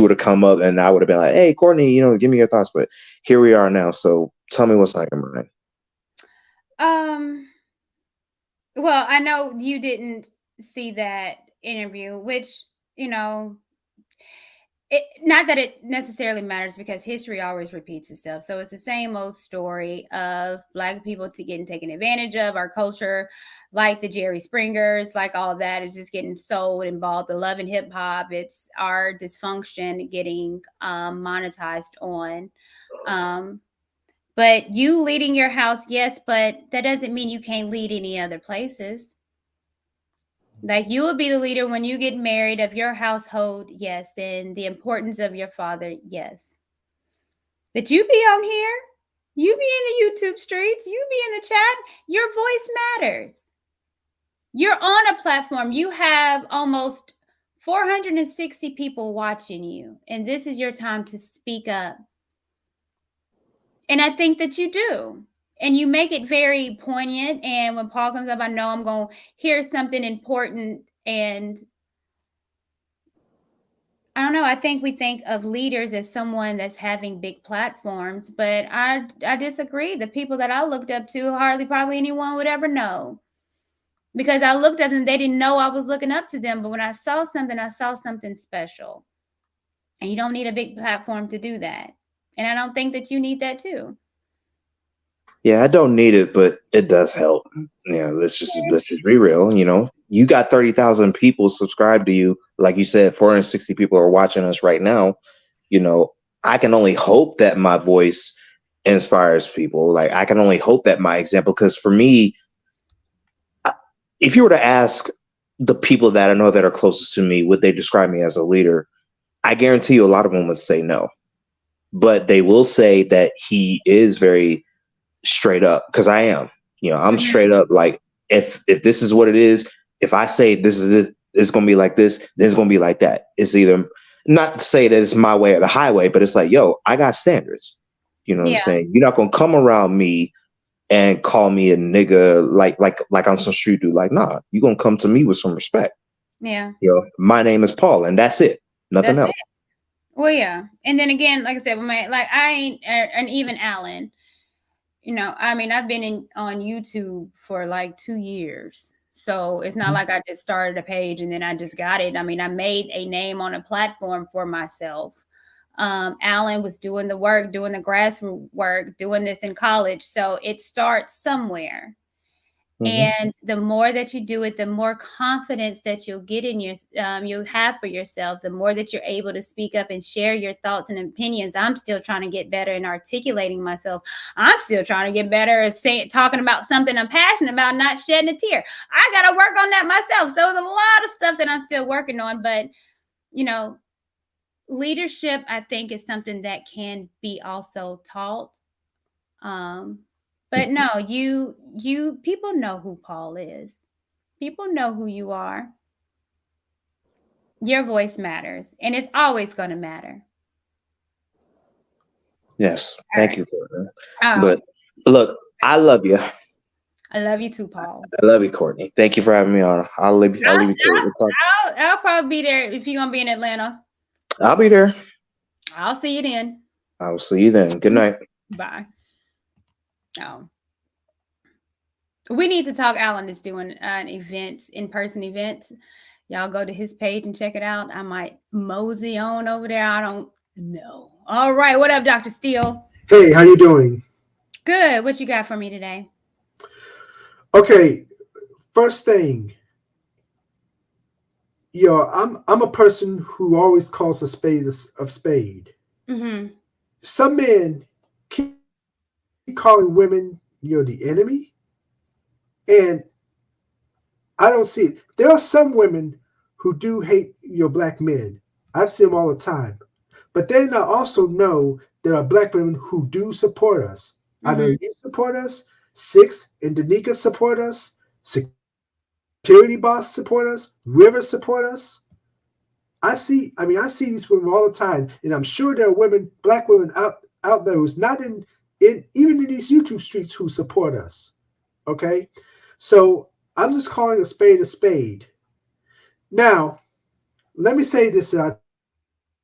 would have come up and I would have been like, hey, Courtney, you know, give me your thoughts. But here we are now. So tell me what's on your mind. Well, I know you didn't see that interview, which, you know, not that it necessarily matters because history always repeats itself. So it's the same old story of black people getting taken advantage of, our culture, like the Jerry Springers, like all that is just getting sold and bought. The love and hip hop, it's our dysfunction getting monetized on. But you leading your house, yes, but that doesn't mean you can't lead any other places. Like you will be the leader when you get married of your household, yes. Then the importance of your father, yes. But you be on here, you be in the YouTube streets, you be in the chat, your voice matters. You're on a platform. You have almost 460 people watching you, and this is your time to speak up. And I think that you do. And you make it very poignant. And when Paul comes up, I know I'm going to hear something important. And I don't know. I think we think of leaders as someone that's having big platforms, but I disagree. The people that I looked up to, hardly probably anyone would ever know. Because I looked up and they didn't know I was looking up to them. But when I saw something special. And you don't need a big platform to do that. And I don't think that you need that too. Yeah, I don't need it, but it does help. You know, let's just be real. You know, you got 30,000 people subscribed to you. Like you said, 460 people are watching us right now. You know, I can only hope that my voice inspires people. Like I can only hope that my example, because for me, if you were to ask the people that I know that are closest to me, would they describe me as a leader? I guarantee you a lot of them would say no. But they will say that he is very straight up, because I am. You know, I'm straight up. Like if this is what it is, if I say this is it, it's gonna be like this, then it's gonna be like that. It's either not to say that it's my way or the highway, but it's like, yo, I got standards. You know what I'm saying? You're not gonna come around me and call me a nigga like I'm some street dude. Like, nah, you're gonna come to me with some respect. Yeah. You know, my name is Paul, and that's it. Nothing else. Well, yeah. And then again, like I said, I ain't, and even Alan, you know, I mean, I've been on YouTube for like 2 years. So it's not like I just started a page and then I just got it. I mean, I made a name on a platform for myself. Alan was doing the work, doing the grassroots work, doing this in college. So it starts somewhere. And the more that you do it, the more confidence that you'll get in you'll have for yourself, the more that you're able to speak up and share your thoughts and opinions. I'm still trying to get better in articulating myself. I'm still trying to get better at talking about something I'm passionate about, not shedding a tear. I got to work on that myself. So there's a lot of stuff that I'm still working on, but you know, leadership, I think, is something that can be also taught. But no, you people know who Paul is. People know who you are. Your voice matters, and it's always going to matter. Yes, thank you for that. But look, I love you. I love you too, Paul. I love you, Courtney. Thank you for having me on. I'll leave you to it. I'll probably be there if you're gonna be in Atlanta. I'll be there. I'll see you then. I will see you then. Good night. Bye. Oh. We need to talk. Alan is doing an event, in-person events. Y'all go to his page and check it out. I might mosey on over there. I don't know. All right. What up, Dr. Steele? Hey, how you doing? Good. What you got for me today? Okay. First thing, I'm a person who always calls a spade a spade. Mm-hmm. Some men keep calling women, the enemy. And I don't see it. There are some women who do hate black men. I see them all the time. But then I also know there are black women who do support us. I know you support us. Six and Danica support us. Security Boss support us. River support us. I see these women all the time, and I'm sure there are women, black women out there who's not in even in these YouTube streets who support us. Okay, so I'm just calling a spade a spade. Now, let me say this: I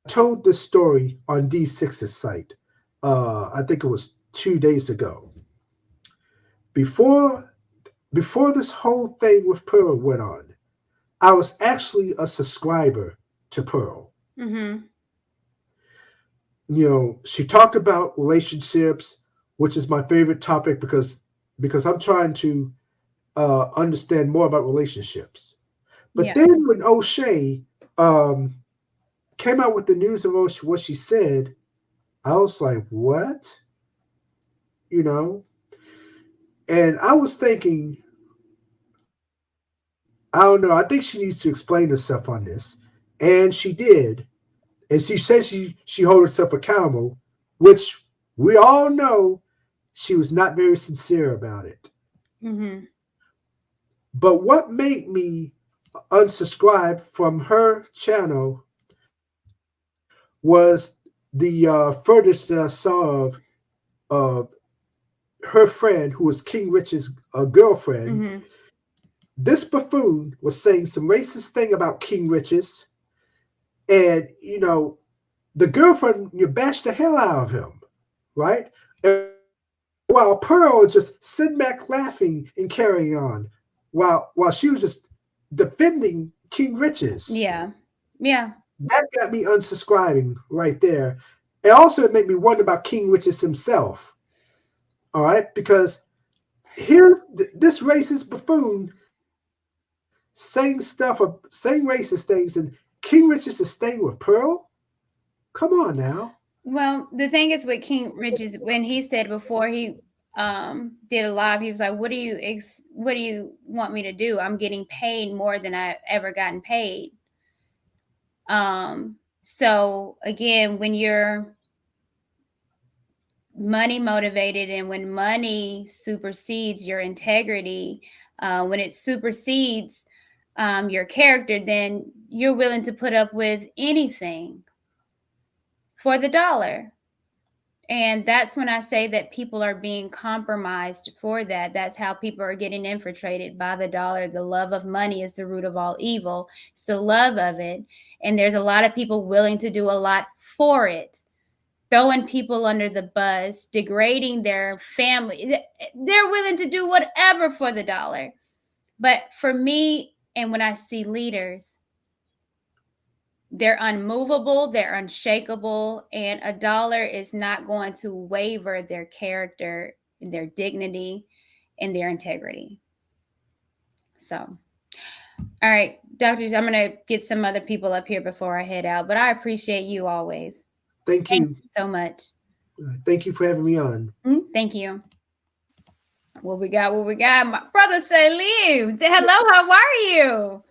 told this story on D6's site. I think it was 2 days ago. Before this whole thing with Pearl went on, I was actually a subscriber to Pearl. Mm-hmm. She talked about relationships, which is my favorite topic because I'm trying to understand more about relationships. But then when O'Shea came out with the news of what she said, I was like, what? And I was thinking, I don't know. I think she needs to explain herself on this, and she did. And she says she holds herself accountable, which we all know she was not very sincere about it. Mm-hmm. But what made me unsubscribe from her channel was the footage that I saw of her friend, who was King Rich's girlfriend. Mm-hmm. This buffoon was saying some racist thing about King Rich's, and the girlfriend bashed the hell out of him, right? And while Pearl was just sitting back laughing and carrying on, while she was just defending King Rich's. Yeah. That got me unsubscribing right there. It also made me wonder about King Rich's himself. All right, because here's this racist buffoon saying racist things, and King Rich's is staying with Pearl. Come on now. Well, the thing is with King Rich's, when he said before he did a live, he was like, what do you want me to do? I'm getting paid more than I've ever gotten paid. So again, when you're money motivated and when money supersedes your integrity, when it supersedes your character, then you're willing to put up with anything for the dollar. And that's when I say that people are being compromised for that. That's how people are getting infiltrated by the dollar. The love of money is the root of all evil. It's the love of it. And there's a lot of people willing to do a lot for it, throwing people under the bus, degrading their family. They're willing to do whatever for the dollar. But for me, and when I see leaders, they're unmovable, they're unshakable, and a dollar is not going to waver their character, their dignity, and their integrity. So, all right, doctors, I'm going to get some other people up here before I head out, but I appreciate you always. Thank you so much. Thank you for having me on. Thank you. What we got? My brother Salim. Hello, how are you?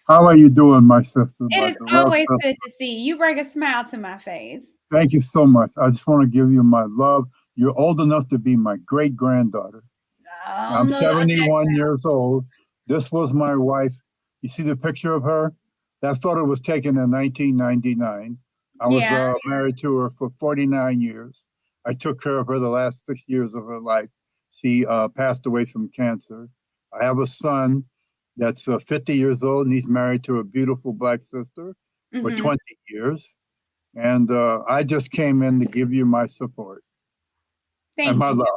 How are you doing, my sister? It is always good to see you. You bring a smile to my face. Thank you so much. I just want to give you my love. You're old enough to be my great-granddaughter. I'm 71 years old. This was my wife. You see the picture of her? That photo was taken in 1999. I was married to her for 49 years. I took care of her the last 6 years of her life. She passed away from cancer. I have a son that's 50 years old, and he's married to a beautiful black sister for 20 years. And I just came in to give you my support and my love.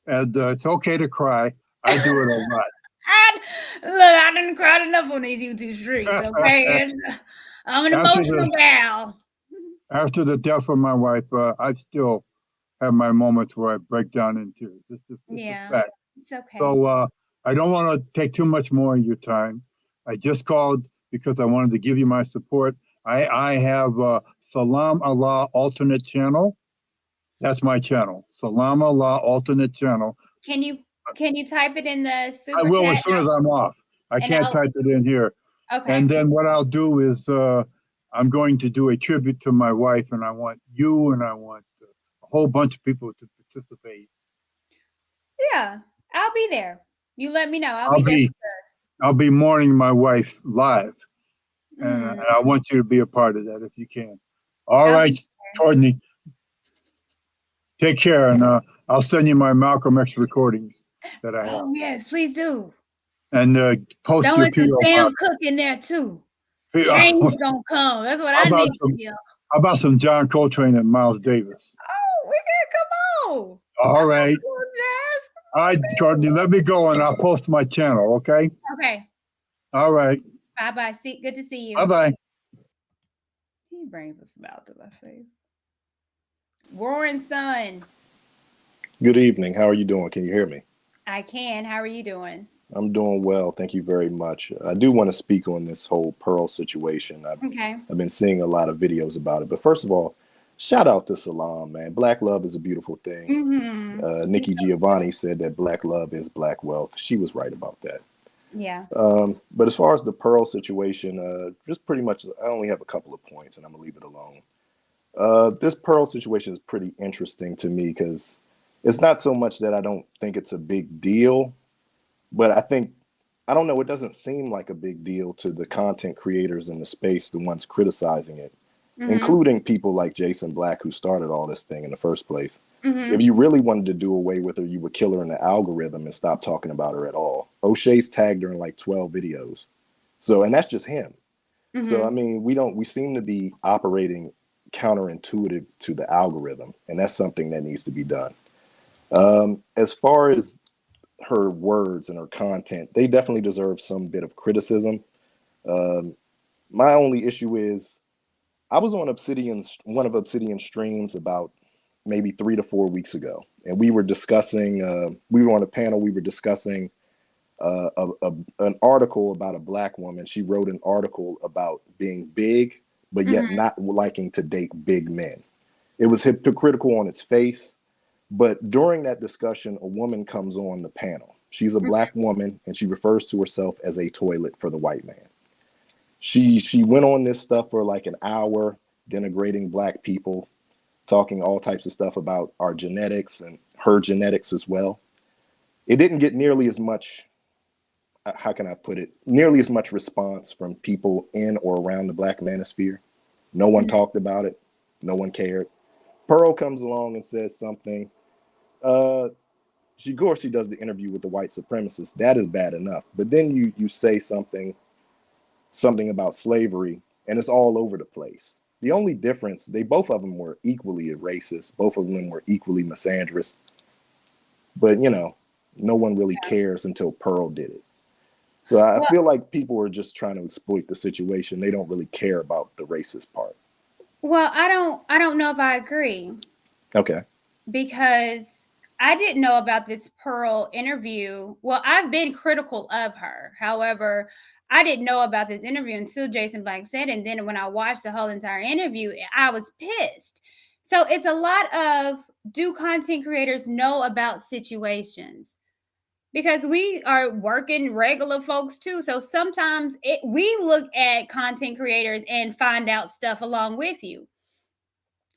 And it's okay to cry. I do it a lot. I didn't cry enough on these YouTube streets, okay? I'm an emotional gal. After the death of my wife, I still have my moments where I break down in tears. It's a fact. It's okay. So I don't want to take too much more of your time. I just called because I wanted to give you my support. I have Salam Allah alternate channel. That's my channel. Salam Allah alternate channel. Can you type it in the super I will chat? as soon as I'm off. I can't type it in here. Okay. And then what I'll do is I'm going to do a tribute to my wife, and I want you and I want a whole bunch of people to participate. Yeah, I'll be there. You let me know. I'll be there. I'll be mourning my wife live, and I want you to be a part of that if you can. All right, Courtney. Take care, and I'll send you my Malcolm X recordings that I have. Oh yes, please do. And post your Throwing some P.O. Sam box. Cooke in there too. P.O. Change gonna come. That's what I need to hear. How about some John Coltrane and Miles Davis? Oh, we can come on. All right. Jazz. All right, Courtney, let me go and I'll post my channel, okay? Okay. All right. Bye-bye. Good to see you. Bye-bye. He brings a smile to my face. Roaring Sun. Good evening. How are you doing? Can you hear me? I can. How are you doing? I'm doing well. Thank you very much. I do want to speak on this whole Pearl situation. I've been seeing a lot of videos about it. But first of all, shout out to Salam, man. Black love is a beautiful thing. Nikki Giovanni said that black love is black wealth. She was right about that. Yeah. But as far as the Pearl situation, just pretty much, I only have a couple of points and I'm going to leave it alone. This Pearl situation is pretty interesting to me because it's not so much that I don't think it's a big deal, but I don't know, it doesn't seem like a big deal to the content creators in the space, the ones criticizing it, including people like Jason Black, who started all this thing in the first place. If you really wanted to do away with her, you would kill her in the algorithm and stop talking about her at all. O'Shea's tagged her in like 12 videos. So, and that's just him. So, I mean, we seem to be operating counterintuitive to the algorithm, and that's something that needs to be done. As far as her words and her content, they definitely deserve some bit of criticism. My only issue is I was on one of Obsidian's streams about maybe 3 to 4 weeks ago, and we were discussing, we were on a panel, we were discussing an article about a black woman. She wrote an article about being big, but yet not liking to date big men. It was hypocritical on its face. But during that discussion, a woman comes on the panel. She's a black woman, and she refers to herself as a toilet for the white man. She went on this stuff for like an hour, denigrating black people, talking all types of stuff about our genetics and her genetics as well. It didn't get nearly as much, how can I put it, nearly as much response from people in or around the black manosphere. No one talked about it. No one cared. Pearl comes along and says something. She does the interview with the white supremacist. That is bad enough. But then you say something about slavery, and it's all over the place. The only difference, both of them were equally racist. Both of them were equally misandrous. But, no one really cares until Pearl did it. So I feel like people are just trying to exploit the situation. They don't really care about the racist part. Well, I don't know if I agree. Okay. Because I didn't know about this Pearl interview. Well, I've been critical of her. However, I didn't know about this interview until Jason Black said it. And then when I watched the whole entire interview, I was pissed. So it's a lot of, do content creators know about situations? Because we are working regular folks too. So sometimes we look at content creators and find out stuff along with you.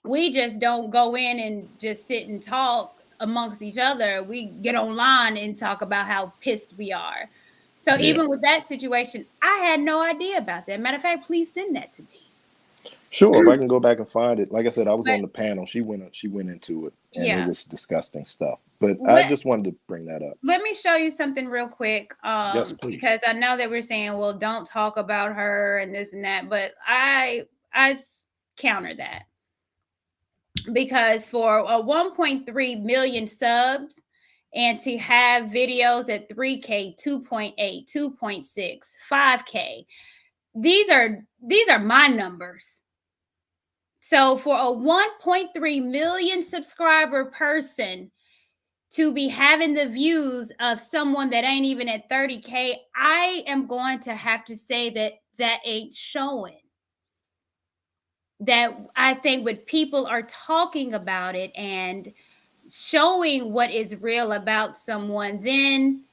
We just don't go in and just sit and talk amongst each other. We get online and talk about how pissed we are. So even with that situation, I had no idea about that. Matter of fact, please send that to me. Sure, if I can go back and find it. Like I said, I was on the panel. She went into it, and it was disgusting stuff. But I just wanted to bring that up. Let me show you something real quick. Yes, please. Because I know that we're saying, well, don't talk about her and this and that, but I counter that. Because for 1.3 million subs and to have videos at 3K, 2.8, 2.6, 5K, these are my numbers. So for a 1.3 million subscriber person to be having the views of someone that ain't even at 30K, I am going to have to say that ain't showing. That I think when people are talking about it and showing what is real about someone, then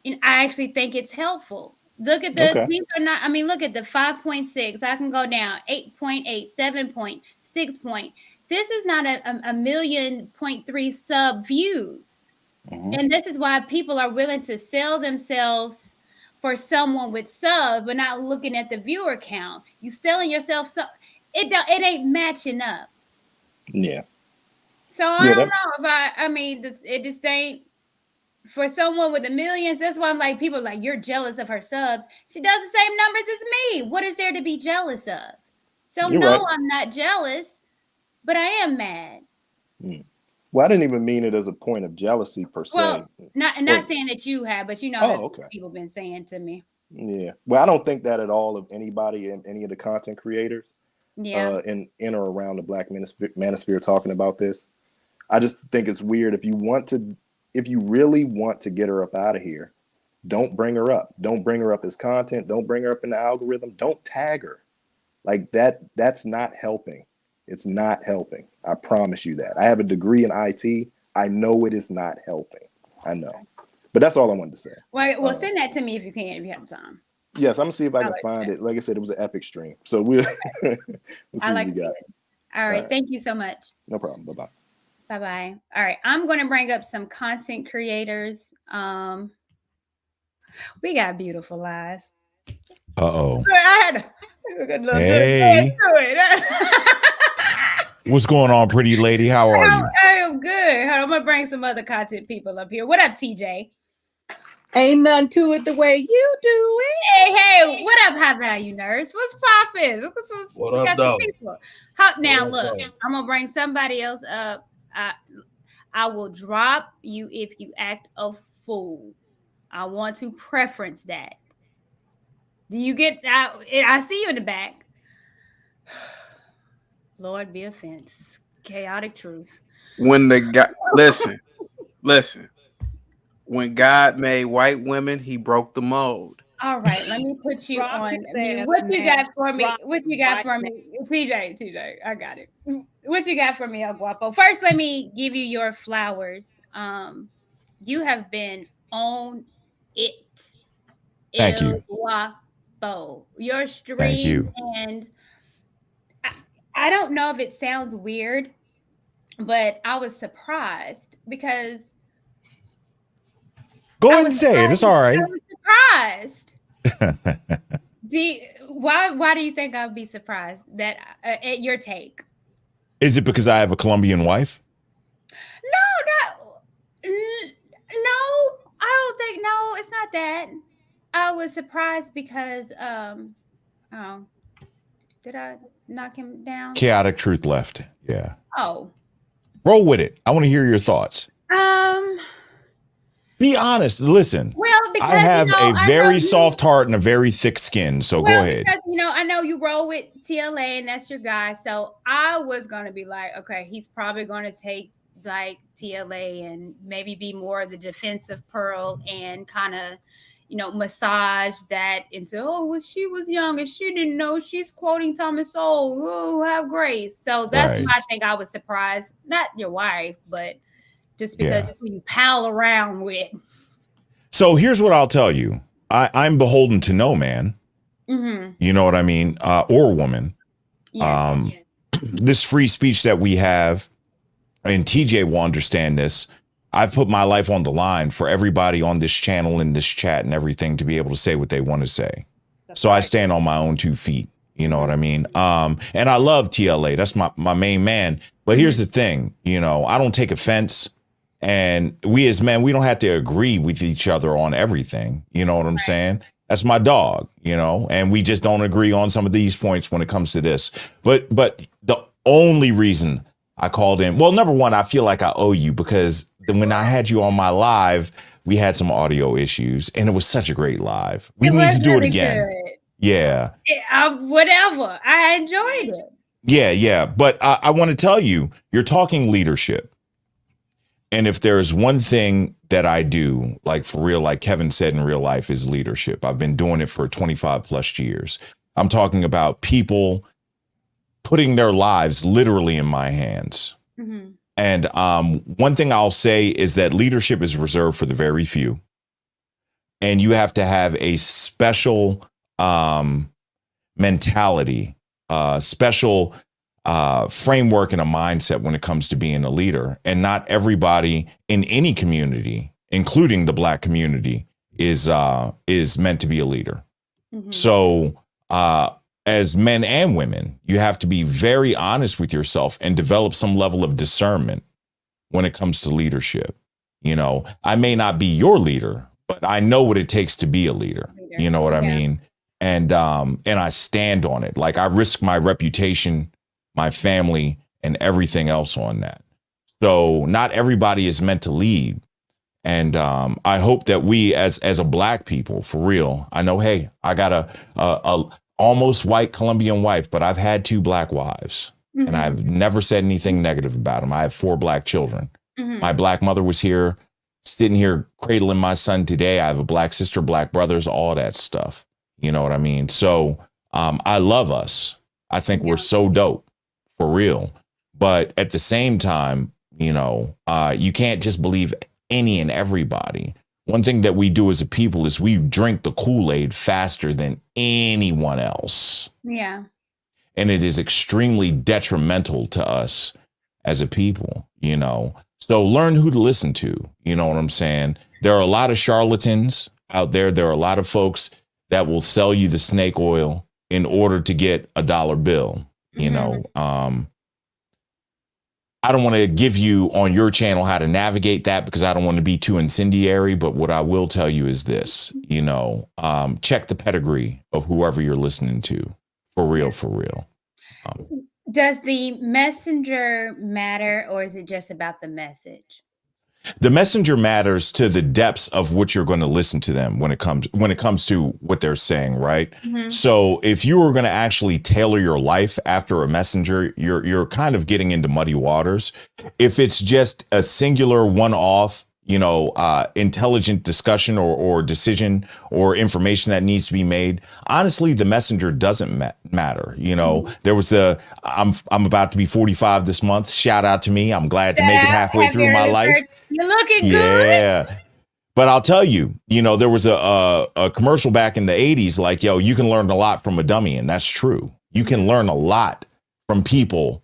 I actually think it's helpful. Look at these are not, look at the 5.6. I can go down 8.8, 7.6 point. This is not a 1.3 million sub views. And this is why people are willing to sell themselves for someone with subs, but not looking at the viewer count. You selling yourself, so it ain't matching up. Yeah. So I don't know if I mean, it just ain't for someone with the millions. That's why I'm like, people are like, you're jealous of her subs. She does the same numbers as me. What is there to be jealous of? So You're no, right. I'm not jealous, but I am mad. Well, I didn't even mean it as a point of jealousy per se. Well, not saying that you have, but that's what people been saying to me. Yeah. Well, I don't think that at all of anybody and any of the content creators. Yeah. In or around the Black Manosphere talking about this. I just think it's weird. If you really want to get her up out of here, don't bring her up. Don't bring her up as content. Don't bring her up in the algorithm. Don't tag her. Like that's not helping. It's not helping. I promise you that. I have a degree in IT. I know it is not helping. I know. But that's all I wanted to say. Well, send that to me if you can, if you have time. Yes, I'm gonna see if I can find it. Like I said, it was an epic stream. So we'll see what we got. All right. Thank you so much. No problem. Bye-bye. Bye-bye. All right. I'm going to bring up some content creators. We got beautiful lies. Uh-oh. I had a little hey. What's going on, pretty lady? How are you? I am good. I'm going to bring some other content people up here. What up, TJ? Ain't nothing to it the way you do it. Hey, what up, high value nerds? What's poppin'? What up, though? Now, look, I'm going to bring somebody else up. I will drop you if you act a fool. I want to preference that. Do you get I see you in the back. Lord be offense. Chaotic truth. When the guy listen. When God made white women, he broke the mold. All right, let me put you on mute. What you got for me? What you got for me? TJ, I got it. What you got for me, El Guapo? First, let me give you your flowers. You have been on it. Thank you. Guapo. Your stream. Thank you. And I don't know if it sounds weird, but I was surprised because go ahead and say it. It's all right. I was surprised. Why do you think I would be surprised that at your take? Is it because I have a Colombian wife? No, I don't think. No, it's not that. I was surprised because did I knock him down? Chaotic truth left. Yeah. Oh. Roll with it. I want to hear your thoughts. Be honest. Listen. Well, because I have a very soft heart and a very thick skin. So go ahead. Because, I know you roll with TLA and that's your guy. So I was gonna be like, okay, he's probably gonna take like TLA and maybe be more of the defensive Pearl and kind of, massage that into, well, she was young and she didn't know she's quoting Thomas Sowell. Oh, have grace. So that's why I think I was surprised. Not your wife, but just because it's who you pal around with. So here's what I'll tell you. I'm beholden to no man. Mm-hmm. You know what I mean? Or woman. Yes. This free speech that we have, and TJ will understand this. I've put my life on the line for everybody on this channel, in this chat and everything to be able to say what they want to say. So I stand on my own 2 feet. You know what I mean? And I love TLA. That's my main man. But here's the thing, I don't take offense. And we as men, we don't have to agree with each other on everything. You know what I'm saying? That's my dog, and we just don't agree on some of these points when it comes to this. But the only reason I called in, well, number one, I feel like I owe you because when I had you on my live, we had some audio issues and it was such a great live. We need to do it again. Good. Yeah. Whatever. I enjoyed it. Yeah. But I want to tell you, you're talking leadership. And if there's one thing that I do, like for real, like Kevin said in real life, is leadership. I've been doing it for 25 plus years. I'm talking about people putting their lives literally in my hands. Mm-hmm. And one thing I'll say is that leadership is reserved for the very few. And you have to have a special mentality, special framework and a mindset when it comes to being a leader. And not everybody in any community, including the Black community, is meant to be a leader. So as men and women, you have to be very honest with yourself and develop some level of discernment when it comes to leadership. You know, I may not be your leader, but I know what it takes to be a leader. You know what I mean? And I stand on it. Like, I risk my reputation, my family, and everything else on that. So not everybody is meant to lead. And I hope that we as a Black people, for real, I know, hey, I got a almost white Colombian wife, but I've had 2 Black wives, and I've never said anything negative about them. I have 4 Black children. My Black mother was here, sitting here cradling my son today. I have a Black sister, Black brothers, all that stuff. You know what I mean? So I love us. I think we're so dope, for real. But at the same time, you know, you can't just believe any and everybody. One thing that we do as a people is we drink the Kool-Aid faster than anyone else. Yeah. And it is extremely detrimental to us as a people, you know. So learn who to listen to. You know what I'm saying? There are a lot of charlatans out there. There are a lot of folks that will sell you the snake oil in order to get a dollar bill. You know, I don't want to give you on your channel how to navigate that because I don't want to be too incendiary. But what I will tell you is this, you know, check the pedigree of whoever you're listening to. For real, for real. Does the messenger matter, or is it just about the message? The messenger matters to the depths of what you're going to listen to them when it comes to what they're saying, right? So if you were going to actually tailor your life after a messenger, you're kind of getting into muddy waters. If it's just a singular one-off, you know, intelligent discussion or decision or information that needs to be made, honestly, the messenger doesn't matter. You know, there was I'm about to be 45 this month. Shout out to me. I'm glad to make it halfway through my life. You're looking good. Yeah. But I'll tell you, you know, there was a commercial back in the 80s like, yo, you can learn a lot from a dummy. And that's true. You can learn a lot from people,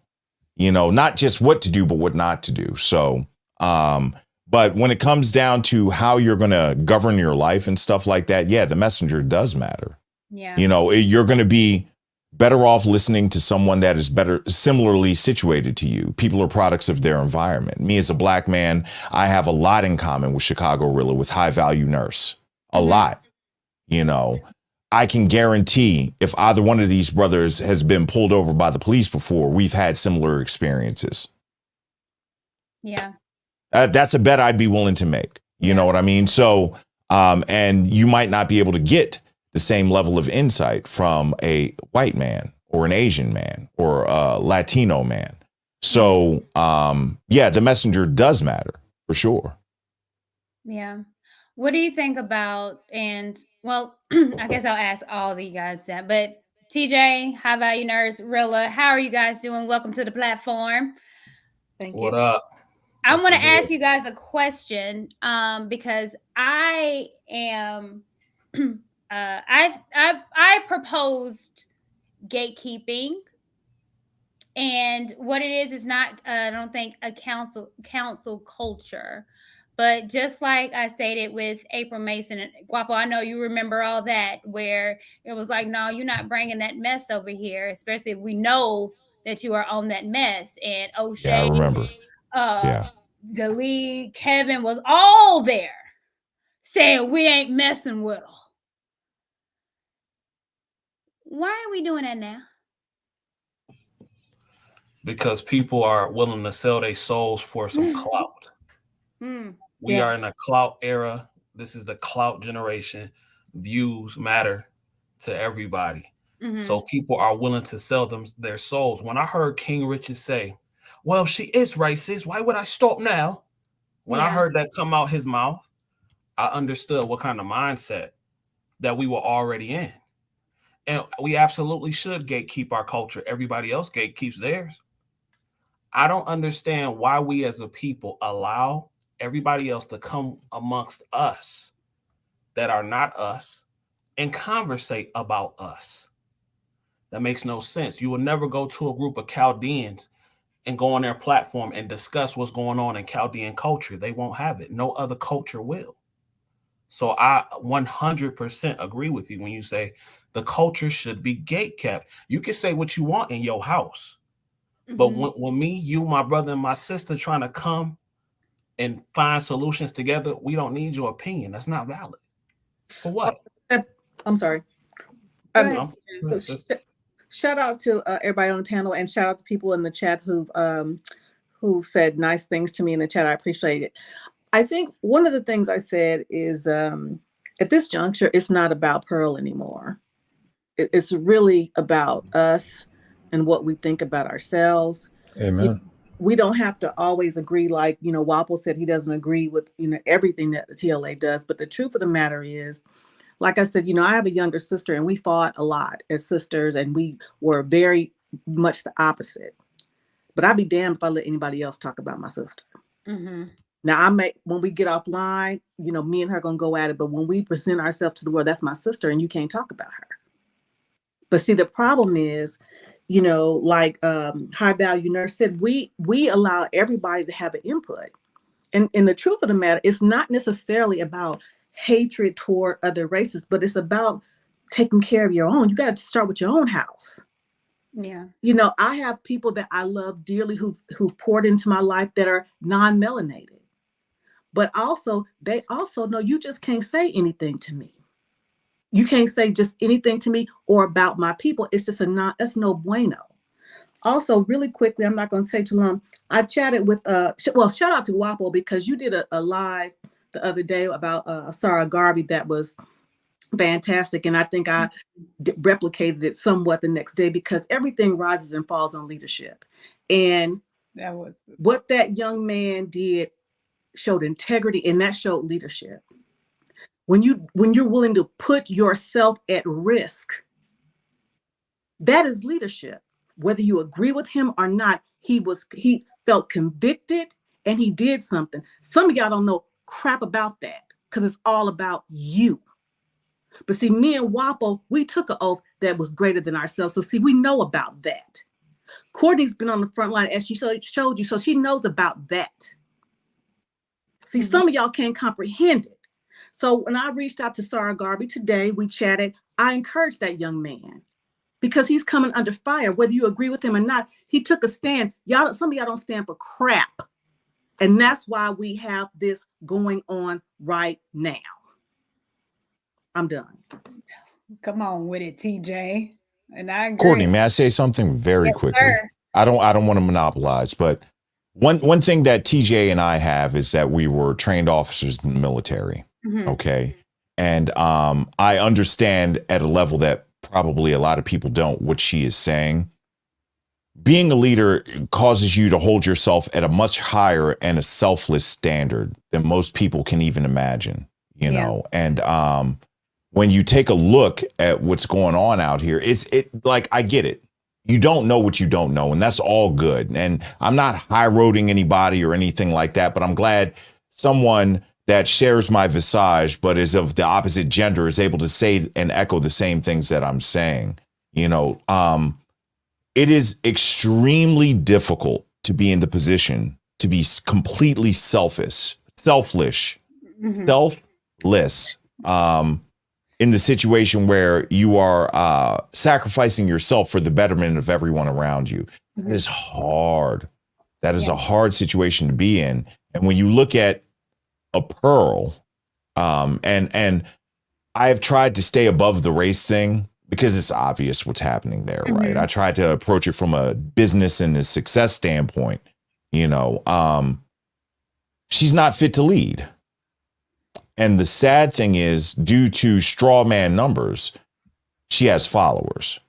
you know, not just what to do, but what not to do. So, but when it comes down to how you're going to govern your life and stuff like that, yeah, the messenger does matter. Yeah. You know, you're going to be better off listening to someone that is similarly situated to you. People are products of their environment. Me as a Black man, I have a lot in common with Chicago Rilla, with High Value Nurse. A lot. You know, I can guarantee if either one of these brothers has been pulled over by the police before, we've had similar experiences. Yeah. That's a bet I'd be willing to make. You know what I mean? So, and you might not be able to get the same level of insight from a white man or an Asian man or a Latino man. So, yeah, the messenger does matter for sure. Yeah. What do you think about, and well, I guess I'll ask all of you guys that, but TJ, High Value Nurse, Rilla, how are you guys doing? Welcome to the platform. Thank What up? I want to ask you guys a question because I am I proposed gatekeeping, and what it is not I don't think a council culture, but just like I stated with April Mason and Guapo, I know you remember all that, where it was like, no, you're not bringing that mess over here, especially if we know that you are on that mess. And O'Shea, Yeah, I remember. The lead, Kevin was all there saying we ain't messing with them. Why are we doing that now? Because people are willing to sell their souls for some clout. We are in a clout era. This is the clout generation. Views matter to everybody. So people are willing to sell them their souls. When I heard King Richard say, well, she is racist, why would I stop now? When I heard that come out his mouth, I understood what kind of mindset that we were already in. And we absolutely should gatekeep our culture. Everybody else gatekeeps theirs. I don't understand why we as a people allow everybody else to come amongst us that are not us and conversate about us. That makes no sense. You will never go to a group of Chaldeans and go on their platform and discuss what's going on in Chaldean culture. They won't have it. No other culture will. So I 100% agree with you when you say the culture should be gate kept. You can say what you want in your house, but when me, you, my brother, and my sister trying to come and find solutions together, we don't need your opinion. That's not valid. For what? I'm sorry. Shout out to everybody on the panel, and shout out to people in the chat who've said nice things to me in the chat. I appreciate it. I think one of the things I said is at this juncture, it's not about Pearl anymore. It's really about us and what we think about ourselves. Amen. We don't have to always agree. Like, Wapple said he doesn't agree with, everything that the TLA does. But the truth of the matter is, like I said, I have a younger sister, and we fought a lot as sisters, and we were very much the opposite. But I'd be damned if I let anybody else talk about my sister. Now, when we get offline, me and her gonna go at it. But when we present ourselves to the world, that's my sister, and you can't talk about her. But see, the problem is, like High Value Nurse said, we allow everybody to have an input. And the truth of the matter, it's not necessarily about hatred toward other races, but it's about taking care of your own. You got to start with your own house. Yeah. I have people that I love dearly who've poured into my life that are non-melanated. But they also know you just can't say anything to me. You can't say just anything to me or about my people. It's just that's no bueno. Also, really quickly, I'm not going to say too long. I chatted with, shout out to Wapo, because you did a live the other day about Sarah Garvey that was fantastic. And I think I replicated it somewhat the next day, because everything rises and falls on leadership. And what that young man did showed integrity, and that showed leadership. When you're willing to put yourself at risk, that is leadership. Whether you agree with him or not, he felt convicted and he did something. Some of y'all don't know crap about that because it's all about you. But see, me and Wapo, we took an oath that was greater than ourselves. So see, we know about that. Courtney's been on the front line, as she showed you, so she knows about that. See, some of y'all can't comprehend it. So when I reached out to Sarah Garvey today, we chatted, I encouraged that young man because he's coming under fire. Whether you agree with him or not, he took a stand. Some of y'all don't stand for crap. And that's why we have this going on right now. I'm done. Come on with it, TJ. And I agree. Courtney, may I say something very quickly? Sir. I don't want to monopolize, but one thing that TJ and I have is that we were trained officers in the military. Okay. And I understand at a level that probably a lot of people don't what she is saying. Being a leader causes you to hold yourself at a much higher and a selfless standard than most people can even imagine, you know. And when you take a look at what's going on out here, I get it. You don't know what you don't know, and that's all good. And I'm not high-roading anybody or anything like that, but I'm glad someone that shares my visage but is of the opposite gender is able to say and echo the same things that I'm saying. It is extremely difficult to be in the position to be completely selfless, in the situation where you are sacrificing yourself for the betterment of everyone around you. That is hard. That is a hard situation to be in. And when you look at a Pearl, and I've tried to stay above the race thing because it's obvious what's happening there, right? I tried to approach it from a business and a success standpoint. She's not fit to lead. And the sad thing is, due to straw man numbers, she has followers.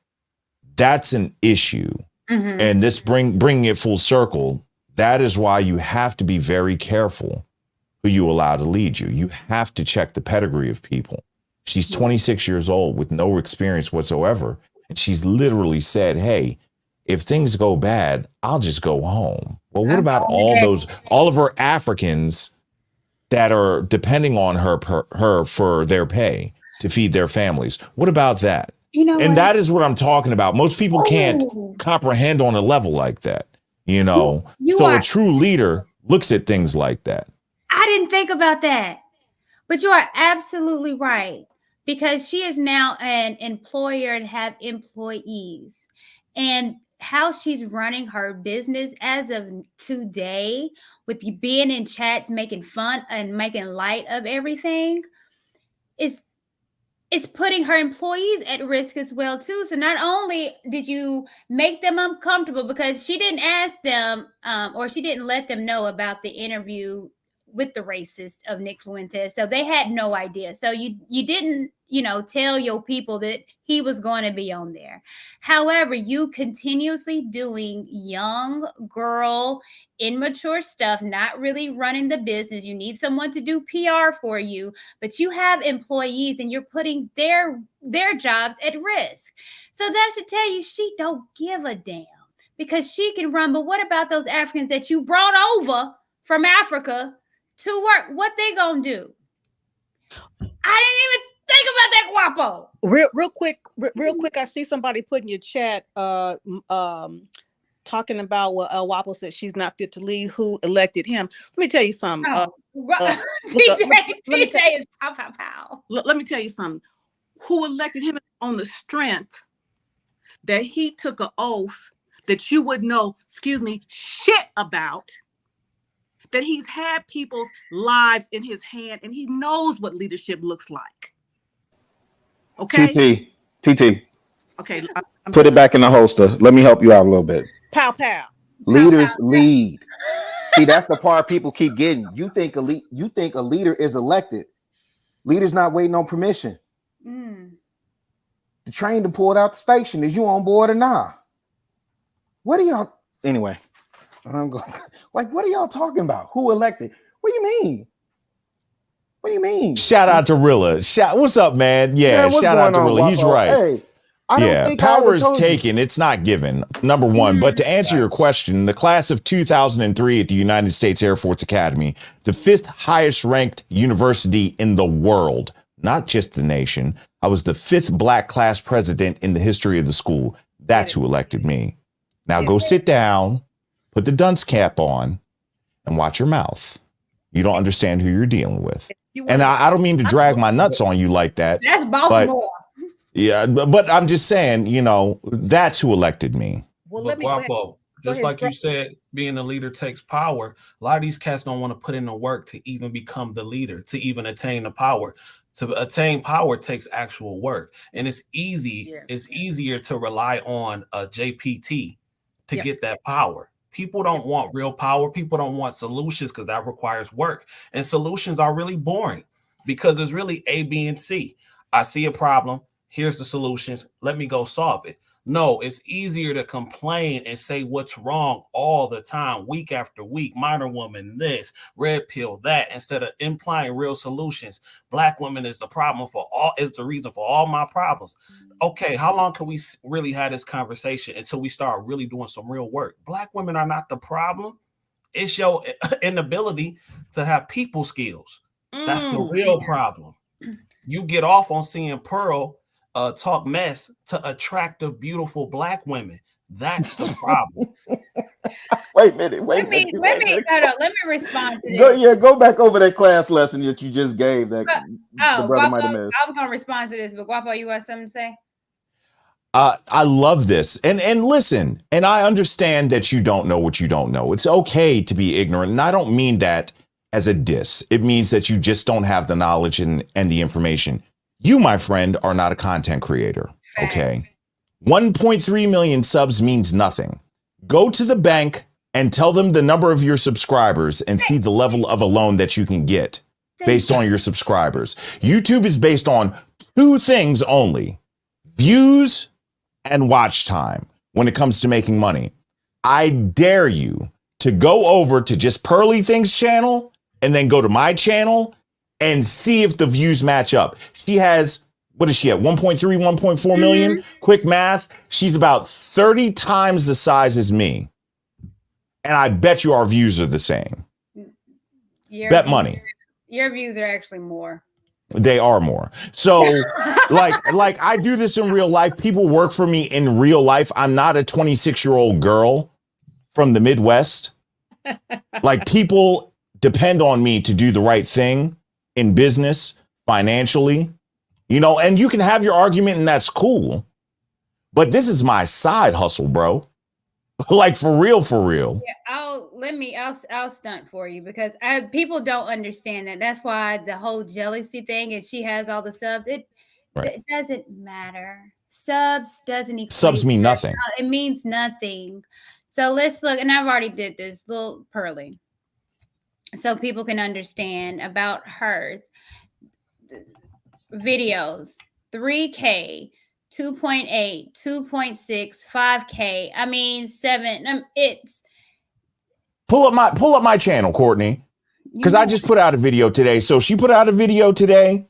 That's an issue. And this bringing it full circle, that is why you have to be very careful who you allow to lead you. You have to check the pedigree of people. She's 26 years old with no experience whatsoever. And she's literally said, hey, if things go bad, I'll just go home. Well, what about all of her Africans that are depending on her for their pay to feed their families? What about that? You know And what? that is what I'm talking about. Most people can't Oh, comprehend on a level like that, you know. you So a are. true leader looks at things like that. I didn't think about that, but you are absolutely right because she is now an employer and have employees, and how she's running her business as of today, with you being in chats, making fun and making light of everything, is it's putting her employees at risk as well too. So not only did you make them uncomfortable because she didn't ask them or she didn't let them know about the interview with the racist of Nick Fuentes, so they had no idea. So you didn't tell your people that he was going to be on there. However, you continuously doing young girl immature stuff, not really running the business. You need someone to do PR for you, but you have employees and you're putting their jobs at risk. So that should tell you she don't give a damn because she can run. But what about those Africans that you brought over from Africa to work? What they gonna do? I didn't even think about that, Guapo. Real quick. I see somebody put in your chat talking about what Wapo said she's not fit to lead. Who elected him? Let me tell you something. TJ is pow pow pow. Let me tell you something. Who elected him on the strength that he took an oath that you would know, shit about. That he's had people's lives in his hand and he knows what leadership looks like. Okay? TT. Okay. Put it back in the holster. Let me help you out a little bit. Pow pow. Leaders lead. See, that's the part people keep getting. You think a leader is elected. Leader's not waiting on permission. The train to pull it out the station. Is you on board or not? What are y'all? Anyway, I'm going. Like, what are y'all talking about? Who elected? What do you mean? What do you mean? Shout out to Rilla. What's up, man? Yeah, what's shout out to going on, Rilla. He's Wapo? right. Hey, I don't think I power ever is told you. taken. It's not given. Number one. But to answer your question, the class of 2003 at the United States Air Force Academy, the 5th highest ranked university in the world, not just the nation. I was the 5th black class president in the history of the school. That's who elected me. Now go sit down, put the dunce cap on, and watch your mouth. You don't understand who you're dealing with. And I don't mean to drag my nuts on you like that. That's Baltimore. Yeah, but I'm just saying, that's who elected me. Well, but Guapo, just like you said, being a leader takes power. A lot of these cats don't want to put in the work to even become the leader, to even attain the power. To attain power takes actual work. And it's easy. Yes. It's easier to rely on a JPT to get that power. People don't want real power. People don't want solutions because that requires work. And solutions are really boring because it's really A, B, and C. I see a problem. Here's the solutions. Let me go solve it. No, it's easier to complain and say what's wrong all the time, week after week. Minor woman, this, red pill, that, instead of implying real solutions. Black women is the reason for all my problems. Okay, how long can we really have this conversation until we start really doing some real work? Black women are not the problem. It's your inability to have people skills. That's the real problem. You get off on seeing Pearl talk mess to attractive, beautiful black women. That's the problem. Wait a minute. Let me respond to this. Go back over that class lesson that you just gave that the brother might have missed. I'm gonna respond to this, but Guapo, you got something to say? I love this. And listen, and I understand that you don't know what you don't know. It's okay to be ignorant. And I don't mean that as a diss. It means that you just don't have the knowledge and the information. You, my friend, are not a content creator. Okay. 1.3 million subs means nothing. Go to the bank and tell them the number of your subscribers and see the level of a loan that you can get based on your subscribers. YouTube is based on 2 things only: views and watch time when it comes to making money. I dare you to go over to just Pearly Things channel and then go to my channel and see if the views match up. She has, what is she at? 1.3, 1.4 million? Quick math. She's about 30 times the size as me. And I bet you our views are the same. Bet money. Your views are actually more. They are more. So like I do this in real life. People work for me in real life. I'm not a 26-year-old girl from the Midwest. Like, people depend on me to do the right thing in business, financially, and you can have your argument and that's cool. But this is my side hustle, bro. Like, for real, for real. Yeah, I'll stunt for you because people don't understand that. That's why the whole jealousy thing is she has all the subs. It doesn't matter. Subs doesn't equate. Subs mean nothing. It means nothing. So let's look, and I've already did this, little Pearly, so people can understand about hers. Videos, 3K. 2.8, 2.6, 5K. I mean, 7. It's pull up my channel, Courtney, because I just put out a video today. So she put out a video today.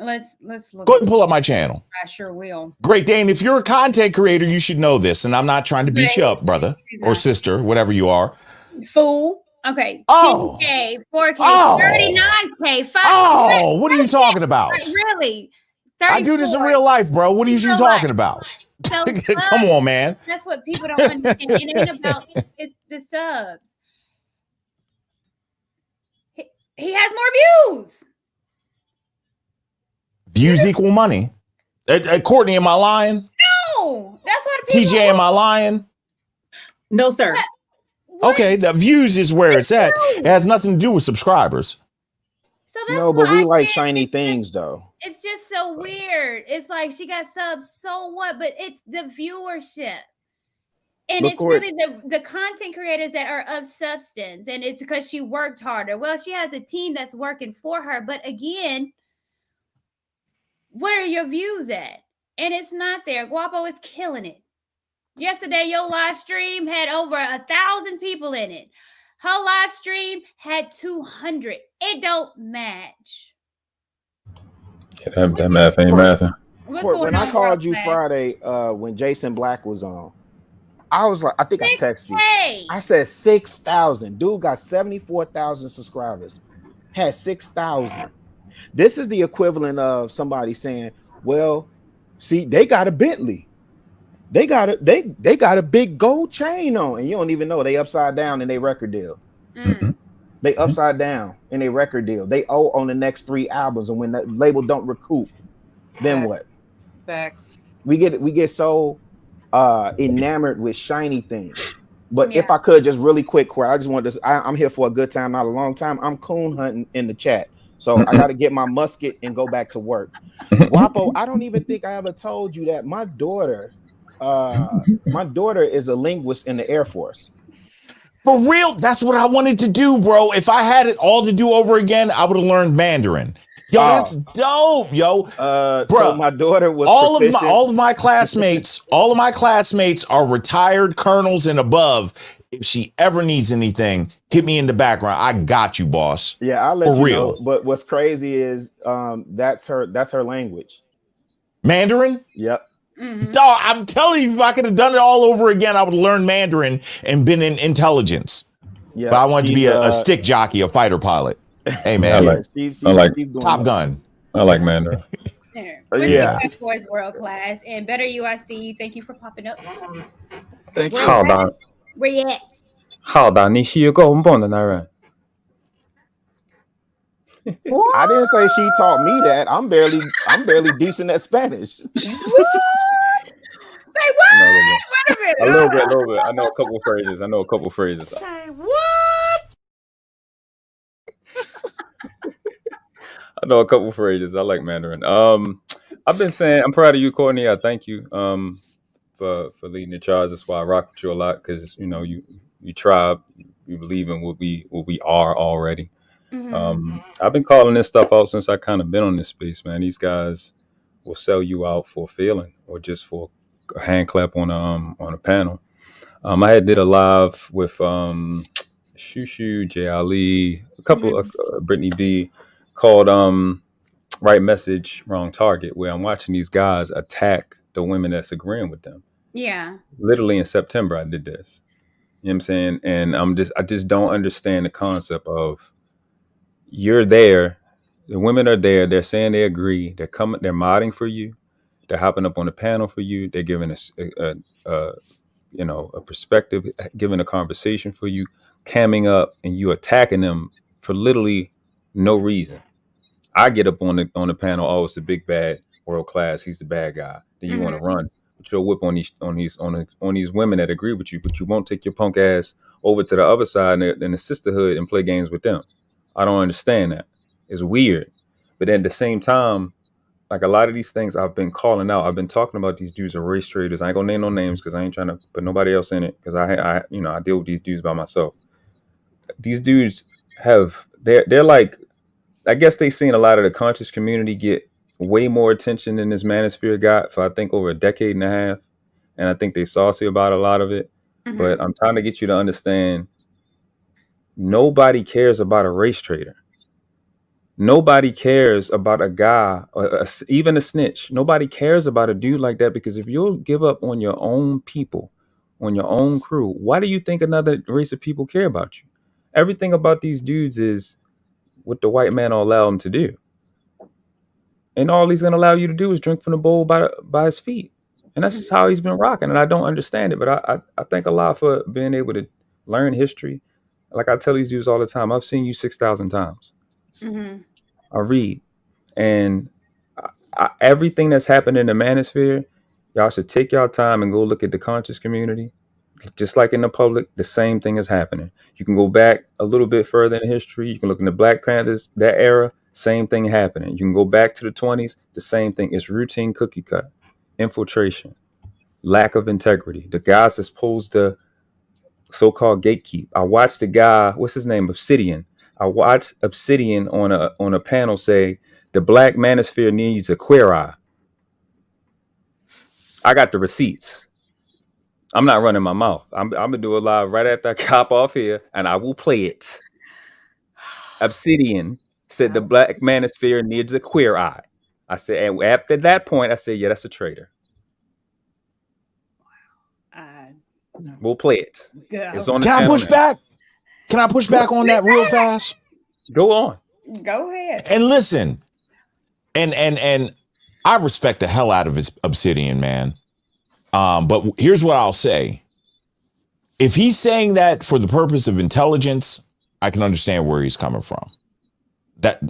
Let's look. Go ahead and pull up my channel. I sure will. Great, Dane. If you're a content creator, you should know this. And I'm not trying to beat you up, brother or sister, whatever you are. Fool. Okay. Oh. 10K, 4K, Oh. 39K, 5K. Oh, what are you talking about? Really? I do this in real life, bro. What are you talking about? So come on, man. That's what people don't understand. It ain't about it's the subs. He has more views. Views equal money. Courtney, am I lying? No, that's what people TJ, am I lying? No, sir. Okay, the views is where it's at. It has nothing to do with subscribers. So that's No, but we like shiny things, though. It's just so weird. It's like she got subs, so what? But it's the viewership. And it's really the content creators that are of substance. And it's because she worked harder. Well, she has a team that's working for her. But again, what are your views at? And it's not there. Guapo is killing it. Yesterday, your live stream had over 1,000 people in it. Her live stream had 200. It don't match. Yeah, that math ain't mathing. When I called you Friday, when Jason Black was on, I was like, I think I texted you. I said 6,000. Dude got 74,000 subscribers. Had 6,000. This is the equivalent of somebody saying, "Well, see, they got a Bentley. They got a big gold chain on, and you don't even know they upside down in their record deal. They upside down in a record deal. They owe on the next 3 albums, and when the label don't recoup, then what? Facts. We get so enamored with shiny things. But if I could just really quick, I just want to. I'm here for a good time, not a long time. I'm coon hunting in the chat, so I got to get my musket and go back to work. Guapo, I don't even think I ever told you that my daughter is a linguist in the Air Force. For real, that's what I wanted to do, bro. If I had it all to do over again, I would have learned Mandarin. Yo, that's dope, yo. Bro, so my daughter was all of my classmates are retired colonels and above. If she ever needs anything, hit me in the background. I got you, boss. Yeah, I'll let For you real. know. But what's crazy is that's her language. Mandarin? Yep. Dog, I'm telling you, if I could have done it all over again, I would have learned Mandarin and been in intelligence. Yeah, but I wanted to be a stick jockey, a fighter pilot. Hey, man. I like Top Gun. I like Mandarin. Yeah. Boys world class and better UIC. Thank you for popping up. Thank you. 好的， Where you at? 好的，你是一个很棒的男人。 I didn't say she taught me that. I'm barely decent at Spanish. What? Say what? Wait a minute. A little bit. I know a couple phrases. Say what? I know a couple phrases. I like Mandarin. I've been saying I'm proud of you, Courtney. I thank you for leading the charge. That's why I rock with you a lot, because you tribe, you believe in what we are already. I've been calling this stuff out since I kind of been on this space, man. These guys will sell you out for a feeling or just for a hand clap on a panel. I had did a live with Shushu, Jay Ali, a couple of Brittany B, called Right Message, Wrong Target, where I'm watching these guys attack the women that's agreeing with them. Yeah. Literally in September I did this. You know what I'm saying? And I just don't understand the concept of you're there The women are there. They're saying they agree. They're coming. They're modding for you. They're hopping up on the panel for you. They're giving us a perspective, giving a conversation for you, camming up, and you attacking them for literally no reason. I get up on the panel. Oh, it's the big bad world class. He's the bad guy. Then you want to run, but you'll whip on these women that agree with you, but you won't take your punk ass over to the other side in the sisterhood and play games with them. I don't understand that. It's weird, but at the same time, like a lot of these things I've been calling out. I've been talking about these dudes are race traders. I ain't gonna name no names because I ain't trying to put nobody else in it because I deal with these dudes by myself. These dudes they're like, I guess they've seen a lot of the conscious community get way more attention than this manosphere got for I think over a decade and a half, and I think they saucy about a lot of it. But I'm trying to get you to understand, nobody cares about a race trader. Nobody cares about a guy, even a snitch. Nobody cares about a dude like that because if you'll give up on your own people, on your own crew, why do you think another race of people care about you? Everything about these dudes is what the white man will allow him to do. And all he's going to allow you to do is drink from the bowl by his feet. And that's just how he's been rocking. And I don't understand it, but I thank Allah for being able to learn history. Like I tell these dudes all the time, I've seen you 6,000 times. I read. And everything that's happened in the manosphere, y'all should take y'all time and go look at the conscious community. Just like in the public, the same thing is happening. You can go back a little bit further in history. You can look in the Black Panthers, that era, same thing happening. You can go back to the 20s, the same thing. It's routine cookie cut, infiltration, lack of integrity. The guys that's supposed to so-called gatekeep. I watched the guy, what's his name, Obsidian. I watched Obsidian on a panel say the Black manosphere needs a queer eye. I got the receipts. I'm not running my mouth. I'm gonna do a live right after I cop off here, and I will play it. Obsidian said the Black manosphere needs a queer eye. I said, and after that point, I said, yeah, that's a traitor. We'll play it. It's on the Can I panel push now. back? Can I push back on that real fast? Go on. Go ahead. And listen, and I respect the hell out of his Obsidian, man. But here's what I'll say. If he's saying that for the purpose of intelligence, I can understand where he's coming from. That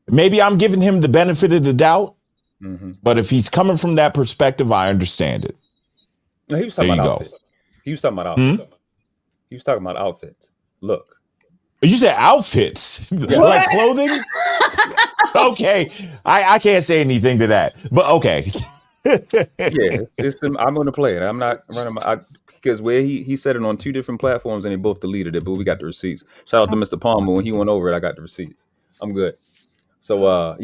maybe I'm giving him the benefit of the doubt, but if he's coming from that perspective, I understand it. No, he was talking about outfits. He was talking about outfits. He was talking about outfits. Look. You said outfits, like clothing? Okay. I can't say anything to that, but okay. I'm going to play it. I'm not running because where he said it on two different platforms and they both deleted it, but we got the receipts. Shout out to Mr. Palmer. When he went over it, I got the receipts. I'm good. So,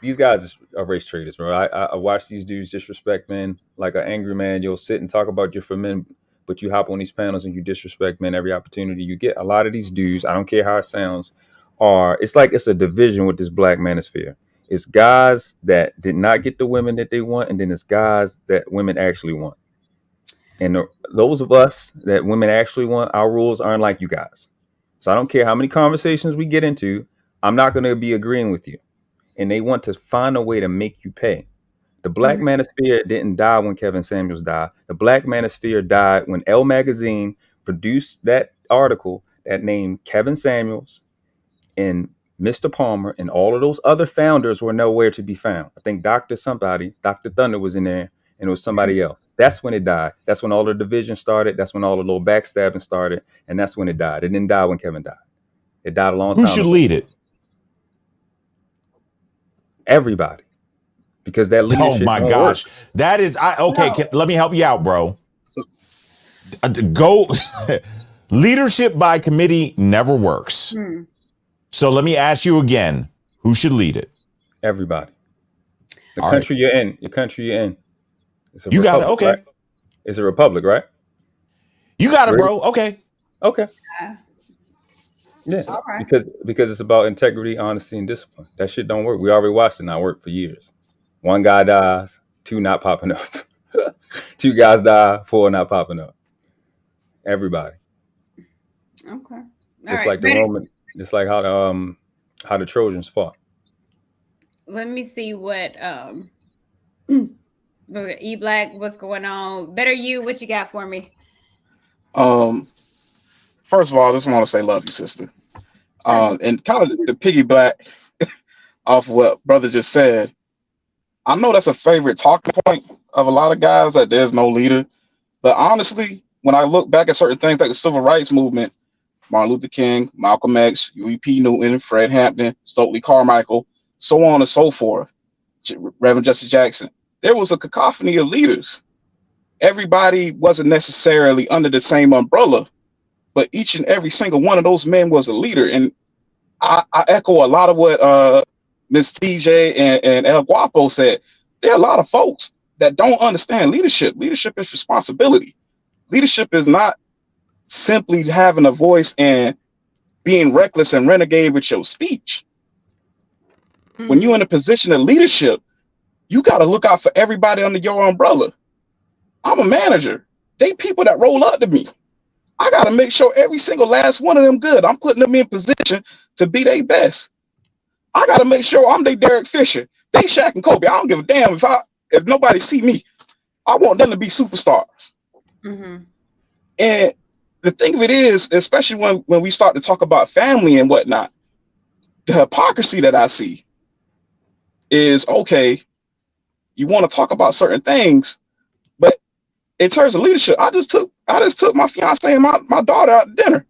these guys are race traders, bro. I watch these dudes disrespect men like an angry man. You'll sit and talk about your for men, but you hop on these panels and you disrespect men every opportunity you get. A lot of these dudes, I don't care how it sounds, it's like it's a division with this Black manosphere. It's guys that did not get the women that they want, and then it's guys that women actually want. And those of us that women actually want, our rules aren't like you guys. So I don't care how many conversations we get into, I'm not going to be agreeing with you. And they want to find a way to make you pay. The Black manosphere didn't die when Kevin Samuels died. The Black manosphere died when Elle magazine produced that article that named Kevin Samuels and Mr. Palmer and all of those other founders were nowhere to be found. I think Dr. Thunder was in there, and it was somebody else. That's when it died. That's when all the division started. That's when all the little backstabbing started. And that's when it died. It didn't die when Kevin died. It died a long time ago. Who should lead it? Everybody. Because that leadership. Oh my gosh. Work. That is let me help you out, bro. Go leadership by committee never works. So let me ask you again, who should lead it? Everybody. The country you're in. Your country you're in. You got it. Okay. Right? It's a republic, right? You got it, bro. Okay. Okay. Yeah. Right. Because it's about integrity, honesty, and discipline. That shit don't work. We already watched it not work for years. One guy dies, two not popping up. Two guys die, four not popping up. Everybody. Okay. Just like the Roman, just like how the Trojans fought. let me see what E Black, what's going on? Better you, what you got for me? First of all, I just want to say love you, sister. And kind of to piggyback off what brother just said, I know that's a favorite talking point of a lot of guys that there's no leader. But honestly, when I look back at certain things like the civil rights movement, Martin Luther King, Malcolm X, UEP Newton, Fred Hampton, Stokely Carmichael, so on and so forth, Reverend Jesse Jackson, there was a cacophony of leaders. Everybody wasn't necessarily under the same umbrella, but each and every single one of those men was a leader. And I echo a lot of what Ms. TJ and El Guapo said. There are a lot of folks that don't understand leadership. Leadership is responsibility. Leadership is not simply having a voice and being reckless and renegade with your speech. When you're in a position of leadership, you got to look out for everybody under your umbrella. I'm a manager. They people that roll up to me. I got to make sure every single last one of them good. I'm putting them in position to be their best. I got to make sure I'm their Derek Fisher. They Shaq and Kobe. I don't give a damn if nobody see me. I want them to be superstars. Mm-hmm. And the thing of it is, especially when we start to talk about family and whatnot, the hypocrisy that I see is, okay, you want to talk about certain things, but in terms of leadership, I just took my fiance and my daughter out to dinner.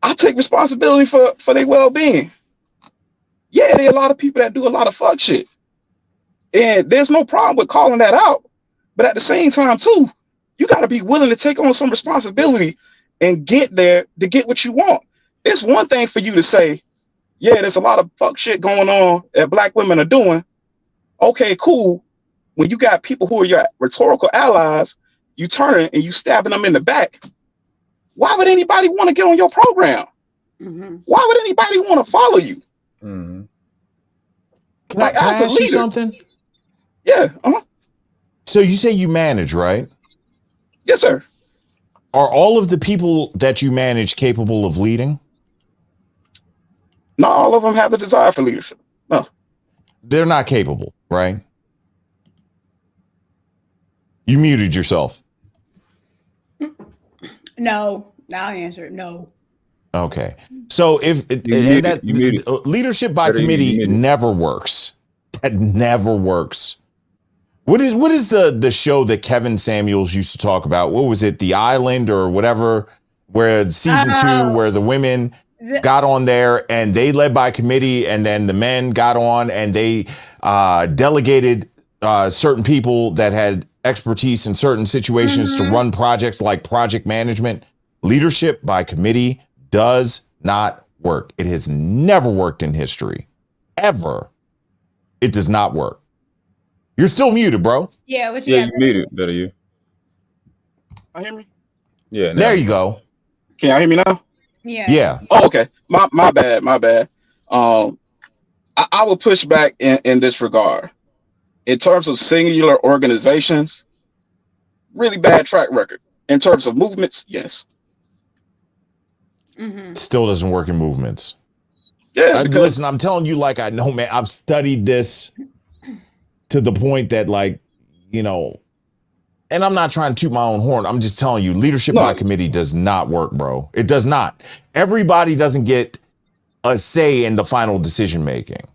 I take responsibility for their well-being. Yeah, there are a lot of people that do a lot of fuck shit. And there's no problem with calling that out. But at the same time, too, you got to be willing to take on some responsibility and get there to get what you want. It's one thing for you to say, yeah, there's a lot of fuck shit going on that black women are doing. Okay, cool. When you got people who are your rhetorical allies, you turn and you stabbing them in the back. Why would anybody want to get on your program? Mm-hmm. Why would anybody want to follow you? Mm-hmm. Can I ask you something? Yeah. So you say you manage, right? Yes, sir. Are all of the people that you manage capable of leading? Not all of them have the desire for leadership. No. They're not capable, right? You muted yourself. No, I'll answer it. No. Okay. So if leadership by committee never works. That never works. What is the show that Kevin Samuels used to talk about? What was it? The Island or whatever, where season 2, where the women got on there and they led by committee, and then the men got on and they delegated certain people that had expertise in certain situations to run projects like project management. Leadership by committee does not work. It has never worked in history. Ever. It does not work. You're still muted, bro. Yeah, what you got? You muted. Better you. I hear me? Yeah. There you go. Can y'all hear me now? Yeah. Oh, okay. My bad. I would push back in this regard. In terms of singular organizations, really bad track record. In terms of movements, yes. Mm-hmm. Still doesn't work in movements. Yeah. Listen, I'm telling you, like I know, man. I've studied this to the point that, like, you know, and I'm not trying to toot my own horn. I'm just telling you, leadership by committee does not work, bro. It does not. Everybody doesn't get a say in the final decision making.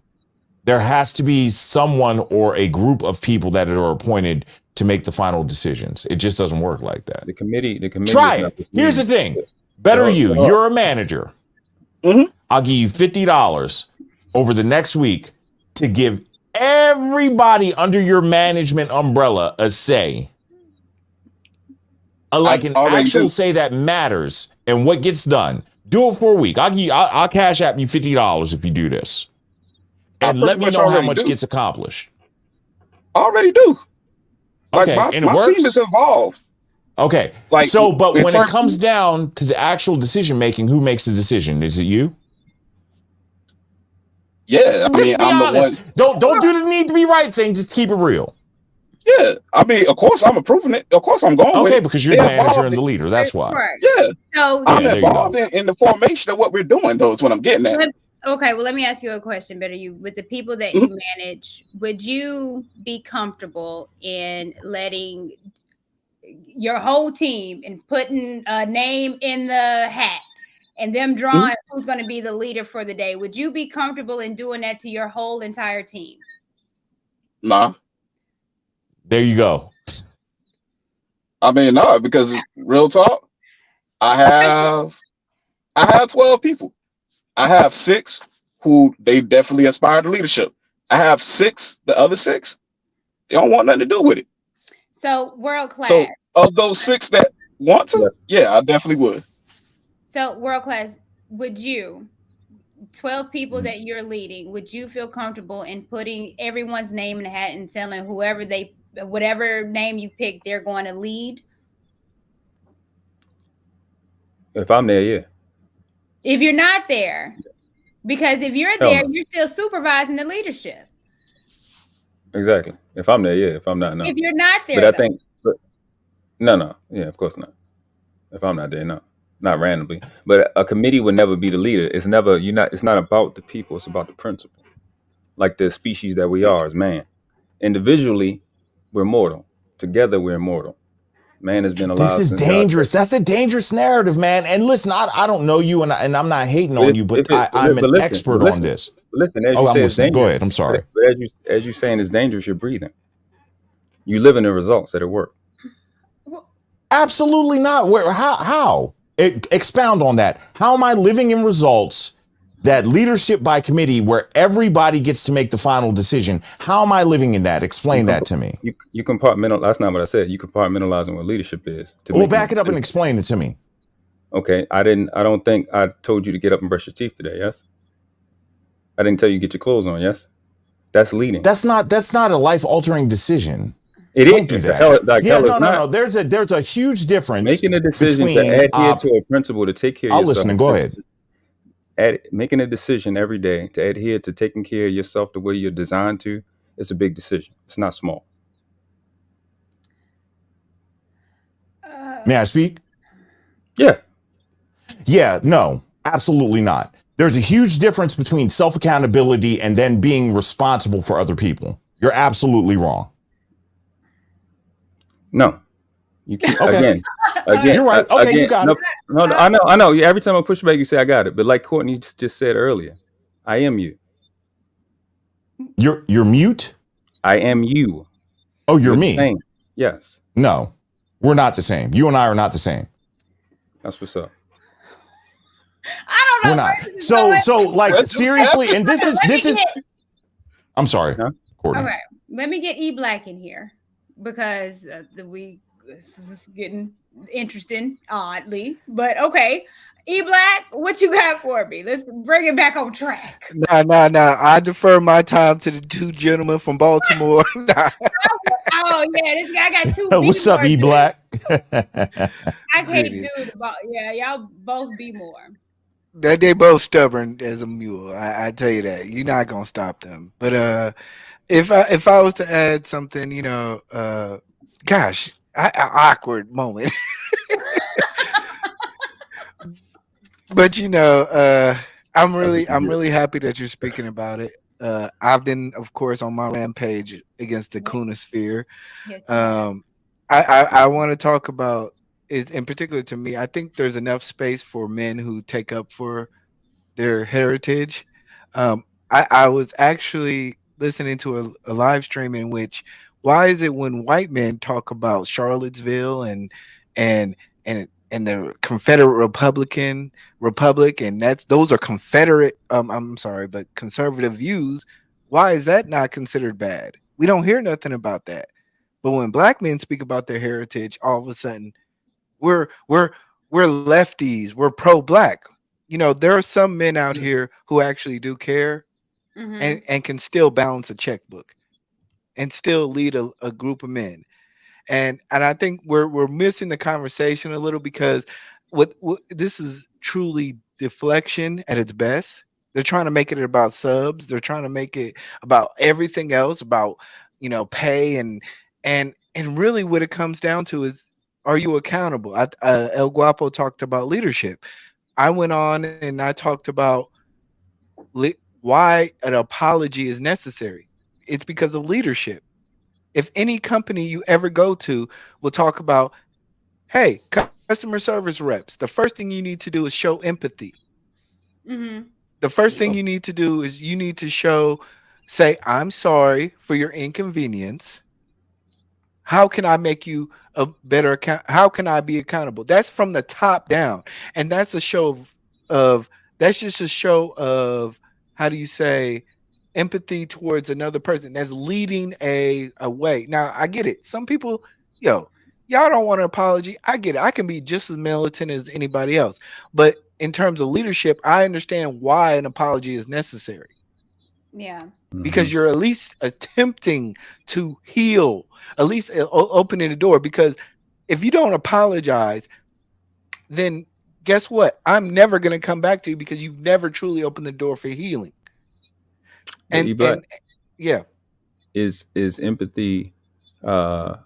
There has to be someone or a group of people that are appointed to make the final decisions. It just doesn't work like that. The committee. Try it. Here's the thing. Better you're a manager. Mm-hmm. I'll give you $50 over the next week to give everybody under your management umbrella a say. Like an actual say that matters and what gets done. Do it for a week. I'll cash app you $50 if you do this. And let me know how much gets accomplished. I already do. Like Okay, my team is involved. Okay. Like, so, but when it comes down to the actual decision making, who makes the decision? Is it you? Yeah, I mean, I'm the one. Don't do the need to be right thing. Just keep it real. Yeah, I mean, of course I'm approving it. Of course I'm going with it. Okay, because you're the manager and the leader. That's why. Yeah. So I'm involved in the formation of what we're doing, though, is what I'm getting at. Okay, well, let me ask you a question. Better you with the people that Mhm. you manage, would you be comfortable in letting your whole team and putting a name in the hat and them drawing who's going to be the leader for the day? Would you be comfortable in doing that to your whole entire team? Nah. There you go. I mean, no, because real talk, I have 12 people. I have 6 who they definitely aspire to leadership. I have 6, the other 6, they don't want nothing to do with it. So world class. So of those 6 that want to, yeah, I definitely would. So world class, would you 12 people that you're leading, would you feel comfortable in putting everyone's name in the hat and telling whatever name you pick, they're going to lead? If I'm there, yeah. If you're not there, because if you're Hell there, no. you're still supervising the leadership. Exactly. If I'm there, yeah. If I'm not, no. If you're not there, But I though. think, no. Yeah, of course not. If I'm not there, no. Not randomly. But a committee would never be the leader. It's not about the people, it's about the principle. Like the species that we are as man. Individually, we're mortal. Together, we're immortal. Man has been This alive is since God. dangerous. That's a dangerous narrative, man. And listen, I don't know you, and I'm not hating But on you, but I'm an expert on this. Listen, as Oh, you I'm say, it's listening. Go dangerous. ahead. I'm sorry. But as you saying it's dangerous, you're breathing. You live in the results that it work. Absolutely not. Where? How? Expound on that. How am I living in results that leadership by committee where everybody gets to make the final decision? How am I living in that? Explain that to me. You compartmentalize. That's not what I said. You compartmentalizing what leadership is. Well, back it up and explain it to me. Okay, I don't think I told you to get up and brush your teeth today. Yes. I didn't tell you to get your clothes on. Yes. That's leading. That's not a life altering decision. Don't do that. No. There's a huge difference making a decision between. to adhere to a principle to take care of I'll yourself. listen and go ahead. Making a decision every day to adhere to taking care of yourself the way you're designed to. It's a big decision. It's not small. May I speak? Yeah. Yeah, no, absolutely not. There's a huge difference between self-accountability and then being responsible for other people. You're absolutely wrong. No. You keep, okay. Again. You're right. Okay, you got it. No, I know. Every time I push back, you say I got it. But like Courtney just said earlier, I am you. You're mute? I am you. Oh, you're me? Same. Yes. No, we're not the same. You and I are not the same. That's what's up. I don't know. We're not. So like seriously, and this is. I'm sorry, Courtney. Okay, let me get E Black in here because this is getting interesting, oddly. But okay, E Black, what you got for me? Let's bring it back on track. Nah. I defer my time to the 2 gentlemen from Baltimore. Oh yeah, this guy got 2. What's up, E Black? I can't do it. Yeah, y'all both be more. They both stubborn as a mule. I tell you that. You're not gonna stop them. But if I was to add something, gosh, awkward moment. But I'm really happy that you're speaking about it. I've been, of course, on my rampage against the Coonosphere. I want to talk about it in particular. To me, I think there's enough space for men who take up for their heritage. I was actually listening to a live stream in which, why is it when white men talk about Charlottesville and the Confederate Republic, and those are Confederate, I'm sorry, but conservative views, why is that not considered bad? We don't hear nothing about that. But when black men speak about their heritage, all of a sudden we're lefties, we're pro-black. There are some men out here who actually do care and can still balance a checkbook and still lead a group of men. And I think we're missing the conversation a little, because what this is truly deflection at its best. They're trying to make it about subs. They're trying to make it about everything else, about pay and really what it comes down to is, are you accountable? El Guapo talked about leadership. I went on and I talked about why an apology is necessary. It's because of leadership. If any company you ever go to will talk about, hey, customer service reps, the first thing you need to do is show empathy. Mm-hmm. The first thing you need to do is you need to say, I'm sorry for your inconvenience. How can I make you a better account? How can I be accountable? That's from the top down. And that's a show of that's just a show of, how do you say, empathy towards another person. That's leading a way. Now, I get it. Some people, y'all don't want an apology. I get it. I can be just as militant as anybody else. But in terms of leadership, I understand why an apology is necessary. Yeah. Because you're at least attempting to heal, at least opening the door. Because if you don't apologize, then guess what? I'm never going to come back to you because you've never truly opened the door for healing. But And yeah, is empathy? You're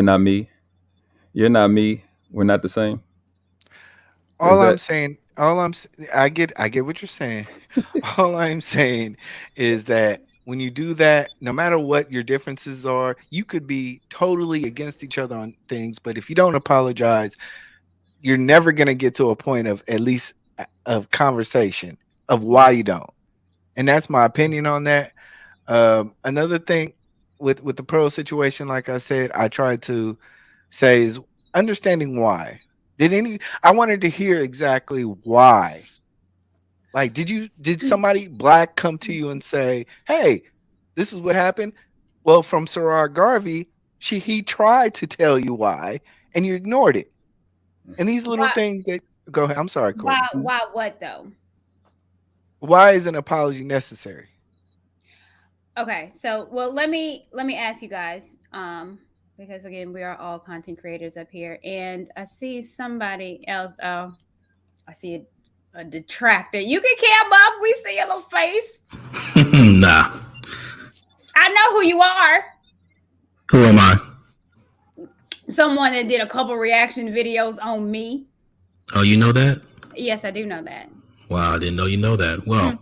not me. You're not me. We're not the same. I get what you're saying. All I'm saying is that when you do that, no matter what your differences are, you could be totally against each other on things, but if you don't apologize, you're never going to get to a point of at least of conversation of why you don't. And that's my opinion on that. Another thing with the Pearl situation, like I said, I tried to say is understanding why. I wanted to hear exactly why. Like, did somebody black come to you and say, hey, this is what happened? Well, from Sarah Garvey, he tried to tell you why, and you ignored it. And these little things that go ahead. I'm sorry, Courtney. Why what though? Why is an apology necessary? Okay, so let me ask you guys, because again, we are all content creators up here, and I see somebody else. Oh, I see a detractor. You can come up. We see your little face. Nah. I know who you are. Who am I? Someone that did a couple reaction videos on me. Oh, you know that? Yes, I do know that. Wow, I didn't know you know that. Well,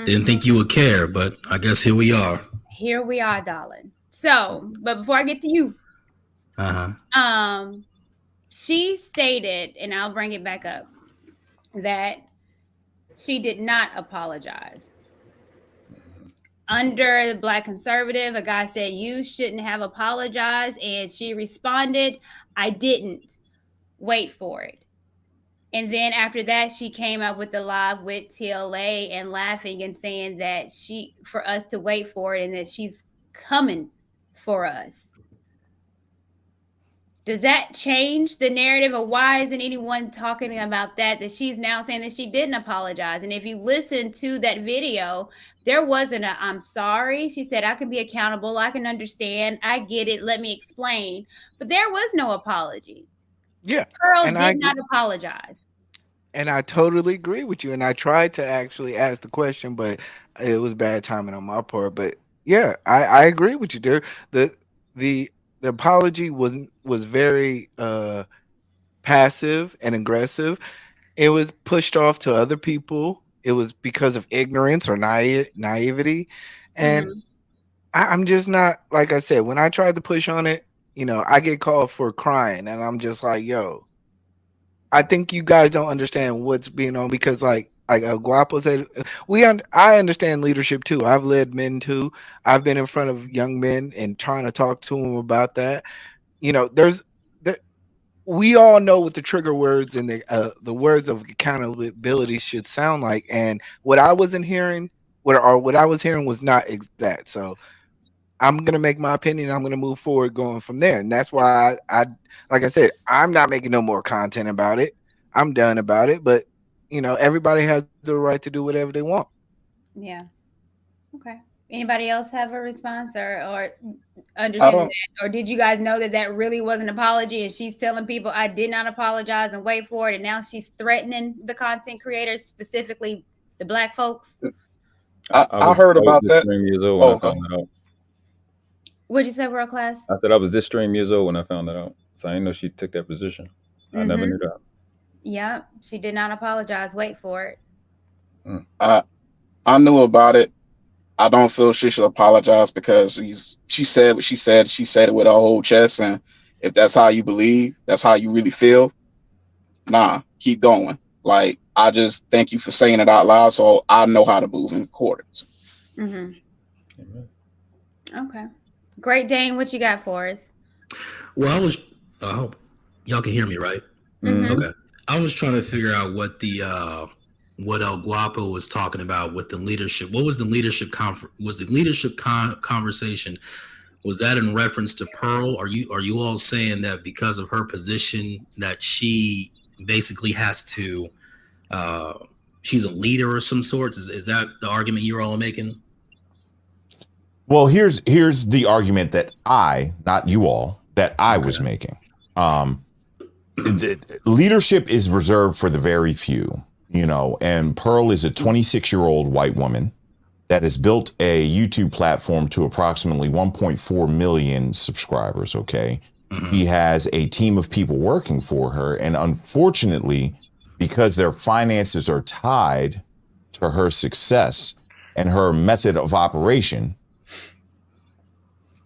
didn't think you would care, but I guess here we are. Here we are, darling. So, but before I get to you, she stated, and I'll bring it back up, that she did not apologize. Under the Black conservative, a guy said, you shouldn't have apologized. And she responded, I didn't. Wait for it. And then after that, she came up with the live with TLA and laughing and saying that for us to wait for it and that she's coming for us. Does that change the narrative, or why isn't anyone talking about that she's now saying that she didn't apologize? And if you listen to that video, there wasn't a I'm sorry. She said, I can be accountable. I can understand. I get it. Let me explain. But there was no apology. Yeah. Pearl did not apologize. And I totally agree with you. And I tried to actually ask the question, but it was bad timing on my part. But yeah, I agree with you there. The apology was very passive and aggressive. It was pushed off to other people. It was because of ignorance or naivety. And I'm just not, like I said, when I tried to push on it, I get called for crying, and I'm just like, yo, I think you guys don't understand what's being on, because like Guapo said, I understand leadership too. I've led men too. I've been in front of young men and trying to talk to them about that. We all know what the trigger words and the words of accountability should sound like. And what I wasn't hearing, what I was hearing was not that. So I'm going to make my opinion. I'm going to move forward going from there. And that's why I like I said, I'm not making no more content about it. I'm done about it. But, everybody has the right to do whatever they want. Yeah. Okay. Anybody else have a response or understand that? Or did you guys know that really was an apology and she's telling people I did not apologize and wait for it, and now she's threatening the content creators, specifically the Black folks? I heard about that. What'd you say, World Class? I said I was this stream years old when I found that out. So I didn't know she took that position. I never knew that. Yeah, she did not apologize. Wait for it. I knew about it. I don't feel she should apologize because she said what she said. She said it with her whole chest, and if that's how you believe, that's how you really feel. Nah, keep going. Like, I just thank you for saying it out loud, so I know how to move in accordance. Mm-hmm. Okay. Great Dane, what you got for us? Well, I hope y'all can hear me, right? Mhm. Okay. I was trying to figure out what El Guapo was talking about with the leadership. What was the leadership conversation? Was that in reference to Pearl? Are you all saying that because of her position that she basically has to she's a leader of some sorts? Is that the argument you're all making? Well, here's the argument that not you all, that I was making. Leadership is reserved for the very few, and Pearl is a 26-year-old white woman that has built a YouTube platform to approximately 1.4 million subscribers, okay? He has a team of people working for her, and unfortunately, because their finances are tied to her success and her method of operation,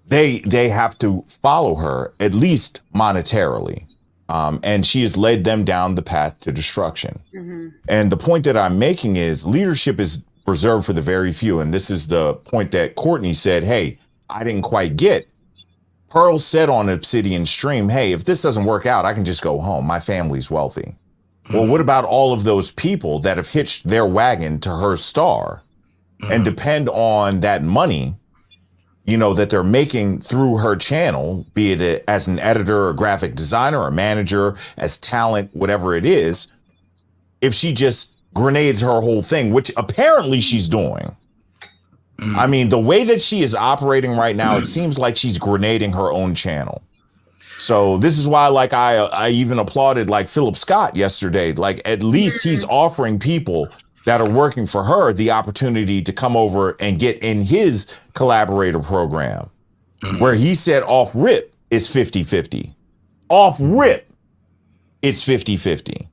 they have to follow her, at least monetarily. And she has led them down the path to destruction. And the point that I'm making is leadership is reserved for the very few. And this is the point that Courtney said, hey, I didn't quite get. Pearl said on Obsidian Stream, hey, if this doesn't work out, I can just go home. My family's wealthy. Well, what about all of those people that have hitched their wagon to her star and depend on that money, that they're making through her channel, be it as an editor or graphic designer or manager, as talent, whatever it is, if she just grenades her whole thing, which apparently she's doing. I mean, the way that she is operating right now, it seems like she's grenading her own channel. So this is why, like, I even applauded, like, Philip Scott yesterday. Like, at least he's offering people that are working for her the opportunity to come over and get in his collaborator program, where he said off rip it's 50-50. Off rip, it's 50-50.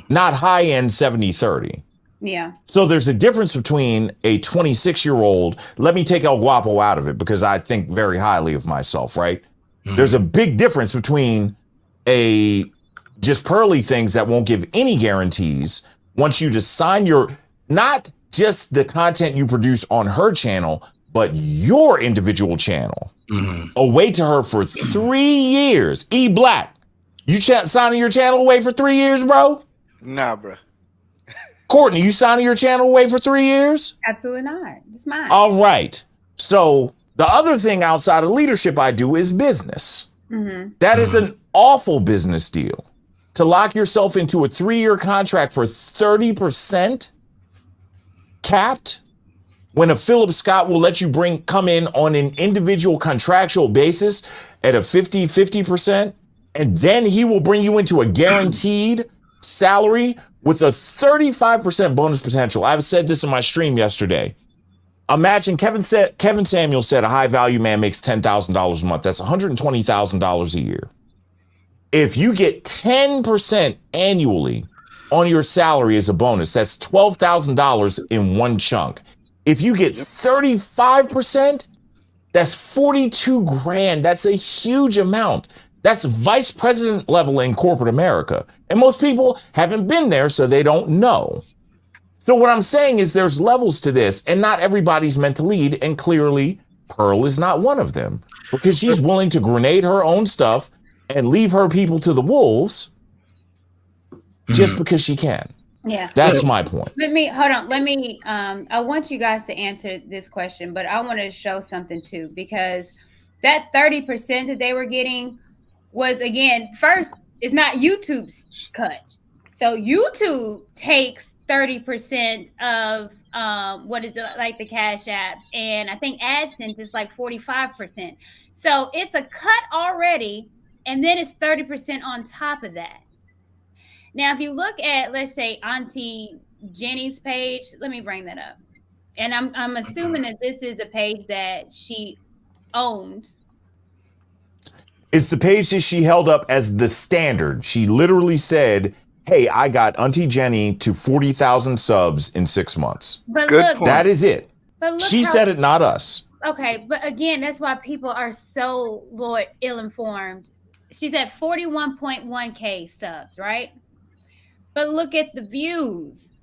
Not high end 70-30. Yeah. So there's a difference between a 26-year-old. Let me take El Guapo out of it because I think very highly of myself, right? There's a big difference between just pearly things that won't give any guarantees once you just sign not just the content you produce on her channel, but your individual channel away to her for 3 years. E Black, you signing your channel away for 3 years, bro? Nah, bro. Courtney, you signing your channel away for 3 years? Absolutely not. It's mine. All right. So the other thing outside of leadership I do is business. That is an awful business deal. To lock yourself into a 3-year contract for 30% capped, when a Philip Scott will let you come in on an individual contractual basis at a 50%, and then he will bring you into a guaranteed salary with a 35% bonus potential. I've said this in my stream yesterday. Imagine Kevin Samuel said a high value man makes $10,000 a month. That's $120,000 a year. If you get 10% annually on your salary as a bonus, that's $12,000 in one chunk. If you get 35%, that's 42 grand. That's a huge amount. That's vice president level in corporate America. And most people haven't been there, so they don't know. So what I'm saying is there's levels to this, and not everybody's meant to lead. And clearly, Pearl is not one of them, because she's willing to grenade her own stuff and leave her people to the wolves just because she can. Yeah. That's my point. Hold on. I want you guys to answer this question, but I want to show something too, because that 30% that they were getting was, again, first, it's not YouTube's cut. So YouTube takes 30% of what is it, like the Cash Apps, and I think AdSense is like 45%. So it's a cut already, and then it's 30% on top of that. Now, if you look at, let's say, Auntie Jenny's page, let me bring that up. And I'm assuming that this is a page that she owns. It's the page that she held up as the standard. She literally said, hey, I got Auntie Jenny to 40,000 subs in 6 months. But look, That is it. But look She said it, not us. Okay, but again, that's why people are so ill-informed. She's at 41.1K subs, right? But look at the views.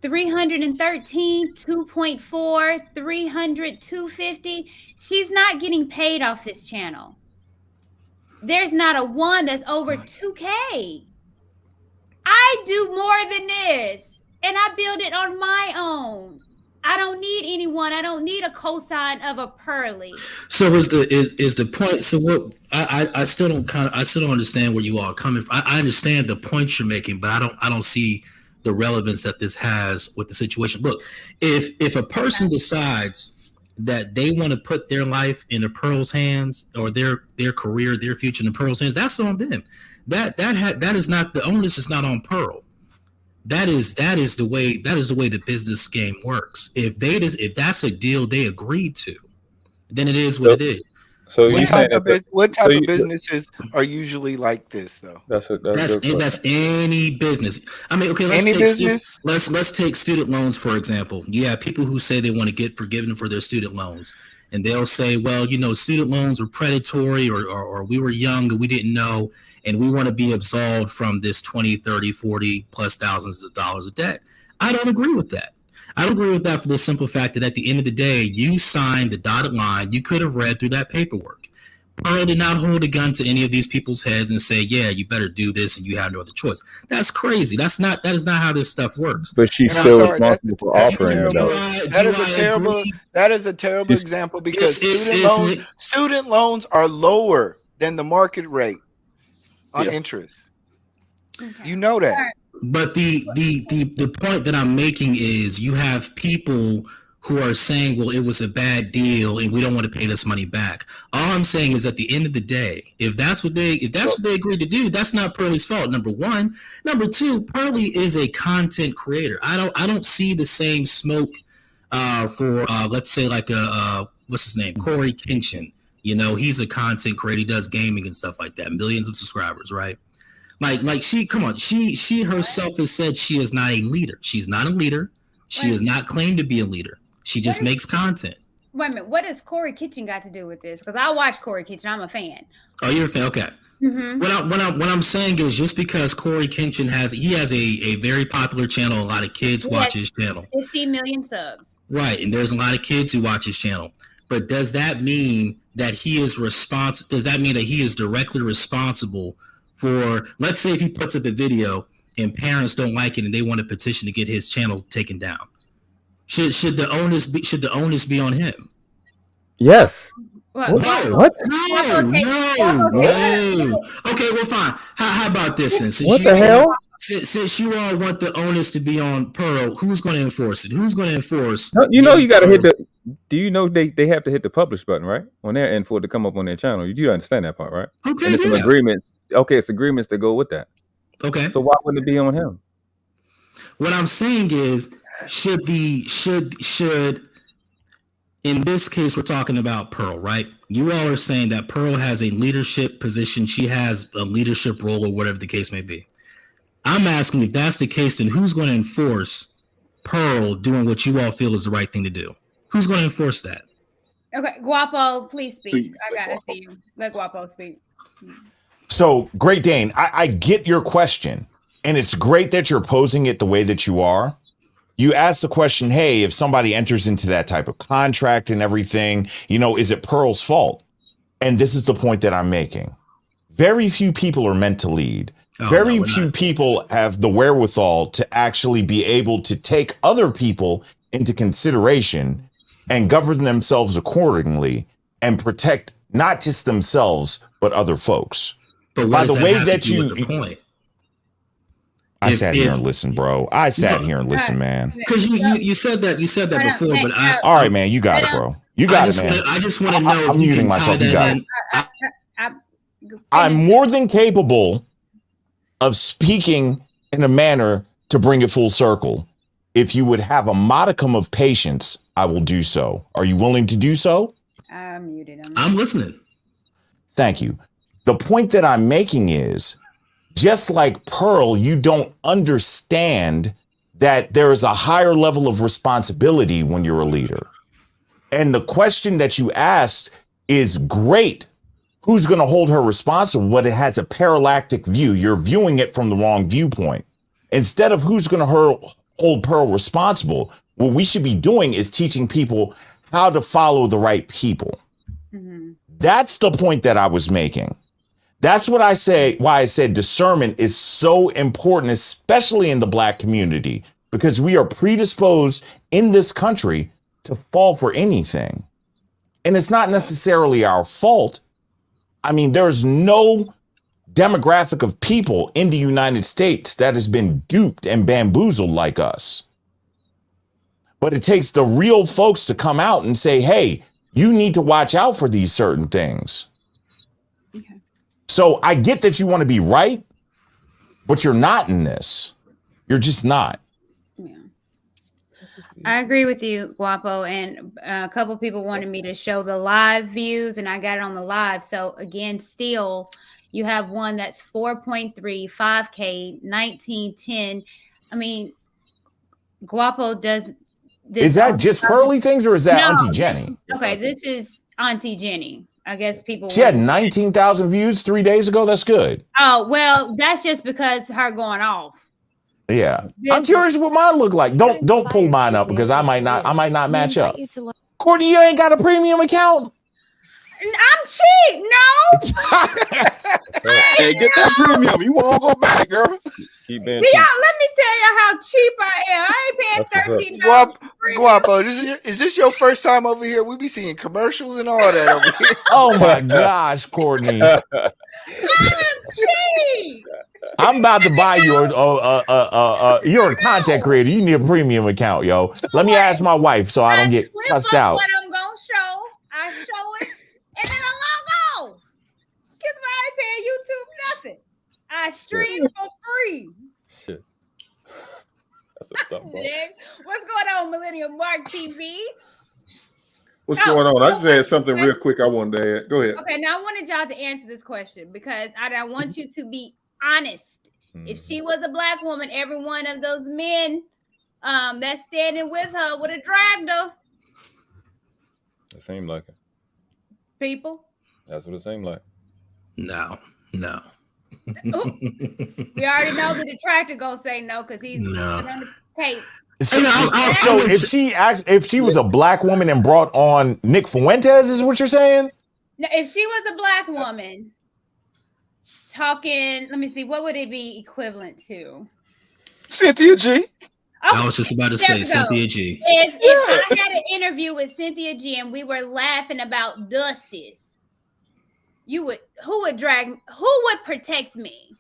313, 2.4, 300, 250. She's not getting paid off this channel. There's not a one that's over 2K. I do more than this, and I build it on my own. I don't need anyone. I don't need a cosign of a Pearly. So is the point? So what? I still don't understand where you are coming from. I understand the points you're making, but I don't see the relevance that this has with the situation. Look, if a person decides that they want to put their life in the Pearl's hands, or their career, their future in the Pearl's hands, that's on them. That is not, the onus is not on Pearl. That is the way the business game works. If that's a deal they agreed to, then it is what it is. So what type of businesses are usually like this, though? That's any business. I mean, okay, let's take student loans, for example. You have people who say they want to get forgiven for their student loans, and they'll say, well, student loans were predatory, or we were young and we didn't know, and we want to be absolved from this 20, 30, 40 plus thousands of dollars of debt. I don't agree with that. I don't agree with that for the simple fact that at the end of the day, you signed the dotted line. You could have read through that paperwork. Pearl did not hold a gun to any of these people's heads and say, yeah, you better do this, and you have no other choice. That's crazy. That is not how this stuff works. But she's still responsible for offering it. That is a terrible example, because student loans are lower than the market rate on interest. Okay. You know that. But the point that I'm making is, you have people who are saying, well, it was a bad deal and we don't want to pay this money back. All I'm saying is, at the end of the day, if that's what they agreed to do, that's not Pearly's fault, number one. Number two, Pearly is a content creator. I don't see the same smoke for let's say like what's his name? Corey Kinchin. He's a content creator, he does gaming and stuff like that, millions of subscribers, right? Like she herself has said she is not a leader. She's not a leader. She has not claimed to be a leader. She just makes content. Wait a minute. What does Corey Kitchen got to do with this? Because I watch Corey Kitchen. I'm a fan. Oh, you're a fan? Okay. Mm-hmm. What I'm saying is, just because Corey Kitchen has a very popular channel, a lot of kids watch his channel. 15 million subs. Right, and there's a lot of kids who watch his channel. But does that mean that he is Does that mean that he is directly responsible for, let's say, if he puts up a video and parents don't like it and they want to petition to get his channel taken down? Should the onus be on him? Yes. What? No. Okay, well, fine. How about this then? What the hell? Since you all want the onus to be on Pearl, who's going to enforce it? Who's going to enforce? You got to hit the. Do you know they have to hit the publish button, right, on their end for it to come up on their channel? You do understand that part, right? Okay. And it's some agreements. Okay, it's agreements that go with that. Okay. So why wouldn't it be on him? What I'm saying is, should in this case, we're talking about Pearl, right? You all are saying that Pearl has a leadership position. She has a leadership role, or whatever the case may be. I'm asking, if that's the case, then who's going to enforce Pearl doing what you all feel is the right thing to do? Who's going to enforce that? Okay, Guapo, please speak. I gotta see you. Let Guapo speak. So, Great Dane, I get your question, and it's great that you're posing it the way that you are. You ask the question, hey, if somebody enters into that type of contract and everything, is it Pearl's fault? And this is the point that I'm making. Very few people are meant to lead. Very few people have the wherewithal to actually be able to take other people into consideration and govern themselves accordingly and protect not just themselves, but other folks. But by the way that you... I sat here and listened, bro. I sat here and listened, man. Because you said that before, but all right, man, you got it, bro. You got it, man. I just want to know. I'm muting myself. You got it. I'm more than capable of speaking in a manner to bring it full circle. If you would have a modicum of patience, I will do so. Are you willing to do so? I'm muted. I'm listening. Thank you. The point that I'm making is, just like Pearl, you don't understand that there is a higher level of responsibility when you're a leader. And the question that you asked is great. Who's going to hold her responsible? But it has a parallactic view. You're viewing it from the wrong viewpoint. Instead of who's going to hold Pearl responsible, what we should be doing is teaching people how to follow the right people. Mm-hmm. That's the point that I was making. That's what I say, why I said discernment is so important, especially in the Black community, because we are predisposed in this country to fall for anything. And it's not necessarily our fault. I mean, there's no demographic of people in the United States that has been duped and bamboozled like us. But it takes the real folks to come out and say, hey, you need to watch out for these certain things. Okay. So I get that you want to be right, but you're not in this. You're just not. I agree with you, Guapo, and a couple people wanted me to show the live views, and I got it on the live. So again, still, you have one that's 4.3, 5K, 1910. I mean, Guapo does this. Is that just Pearly things, or is that Auntie Jenny? Okay, this is Auntie Jenny. I guess people. She had 19,000 views 3 days ago. That's good. Oh, well, that's just because her going off. Yeah, I'm curious what mine look like. Don't pull mine up because I might not match up. Courtney, you ain't got a premium account? I'm cheap. No. Hey, get that premium. You won't go back, girl. Y'all, let me tell you how cheap I am. I ain't paying $13. Guapo, is this your first time over here? We be seeing commercials and all that over here. Oh my gosh, Courtney. I'm cheap. I'm about to buy you you're a content creator. You need a premium account, yo. Let me ask my wife so I don't get cussed out. What I'm gonna show, I show it, and then I log off. Because I ain't paying YouTube nothing. I stream for free. Shit. That's a tough one. What's going on, Millennium Mark TV? What's going on? I just had something real quick I wanted to add. Go ahead. Okay, now I wanted y'all to answer this question because I want you to be honest. If she was a Black woman, every one of those men that's standing with her would have dragged her. It seemed like it. People? That's what it seemed like. No. We already know the detractor gonna say no because he's on the tape. So if she was a Black woman and brought on Nick Fuentes, is what you're saying? No, if she was a Black woman talking, let me see, what would it be equivalent to? Cynthia G. I was just about to say Cynthia G. If I had an interview with Cynthia G and we were laughing about Dusties, who would protect me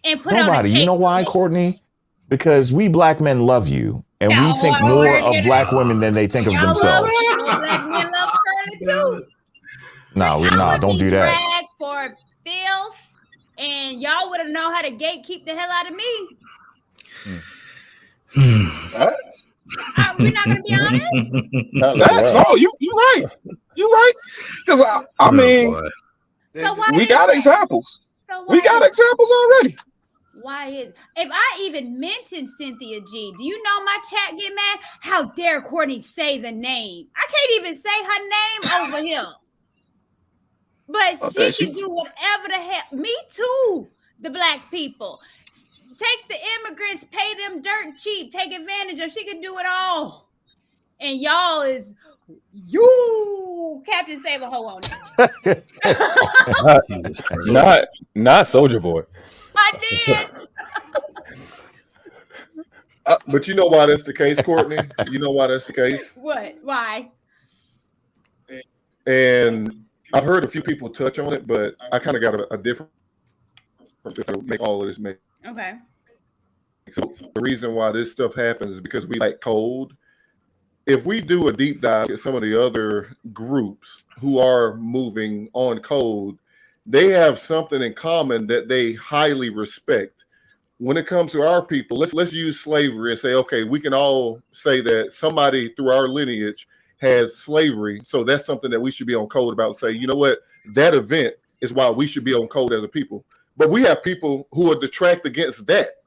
and put nobody. On a you know why, Courtney? Because we Black men love you, and we think more of Black women than they think of themselves. Black men love Curly too. No, don't do that. Drag for filth, and y'all would have known how to gatekeep the hell out of me. We're not gonna be honest. You're right. You're right. Because I mean, we got examples. We got examples already. Why is if I even mention Cynthia G, do you know my chat get mad? How dare Courtney say the name? I can't even say her name over here. But she can do whatever the hell. Me too. The Black people. Take the immigrants, pay them dirt cheap, take advantage of. She can do it all. And y'all is Captain Save a Hoe on it. not Soldier Boy. I did. But you know why that's the case, Courtney? You know why that's the case? What? Why? And I've heard a few people touch on it, but I kind of got a different to make all of this make. Okay. So the reason why this stuff happens is because we like code. If we do a deep dive at some of the other groups who are moving on code, they have something in common that they highly respect. When it comes to our people, let's use slavery and say, okay, we can all say that somebody through our lineage has slavery. So that's something that we should be on code about and say, you know what, that event is why we should be on code as a people. But we have people who are detract against that.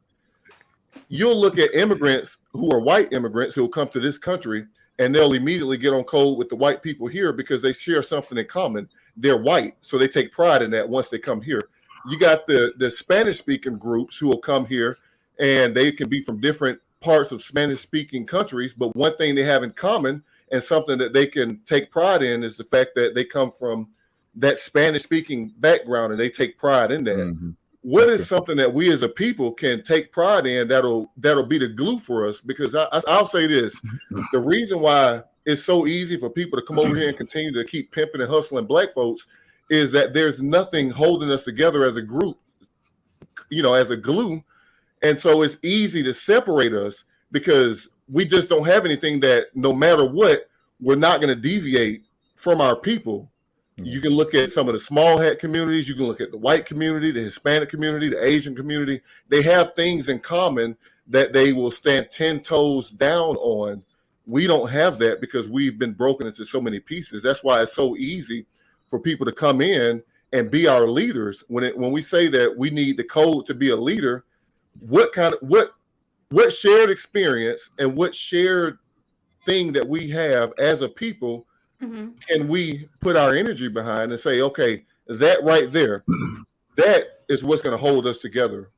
You'll look at immigrants who are white immigrants who will come to this country, and they'll immediately get on code with the white people here because they share something in common. They're white, so they take pride in that once they come here. You got the Spanish-speaking groups who will come here, and they can be from different parts of Spanish-speaking countries, but one thing they have in common and something that they can take pride in is the fact that they come from that Spanish-speaking background, and they take pride in that. Mm-hmm. What is something that we as a people can take pride in that'll be the glue for us? Because I'll say this, the reason why it's so easy for people to come over here and continue to keep pimping and hustling black folks is that there's nothing holding us together as a group, as a glue. And so it's easy to separate us because we just don't have anything that no matter what, we're not going to deviate from our people. You can look at some of the small hat communities. You can look at the white community, the Hispanic community, the Asian community. They have things in common that they will stand 10 toes down on. We don't have that because we've been broken into so many pieces. That's why it's so easy for people to come in and be our leaders. When we say that we need the code to be a leader, what shared experience and what shared thing that we have as a people can we put our energy behind and say, okay, that right there, that is what's going to hold us together.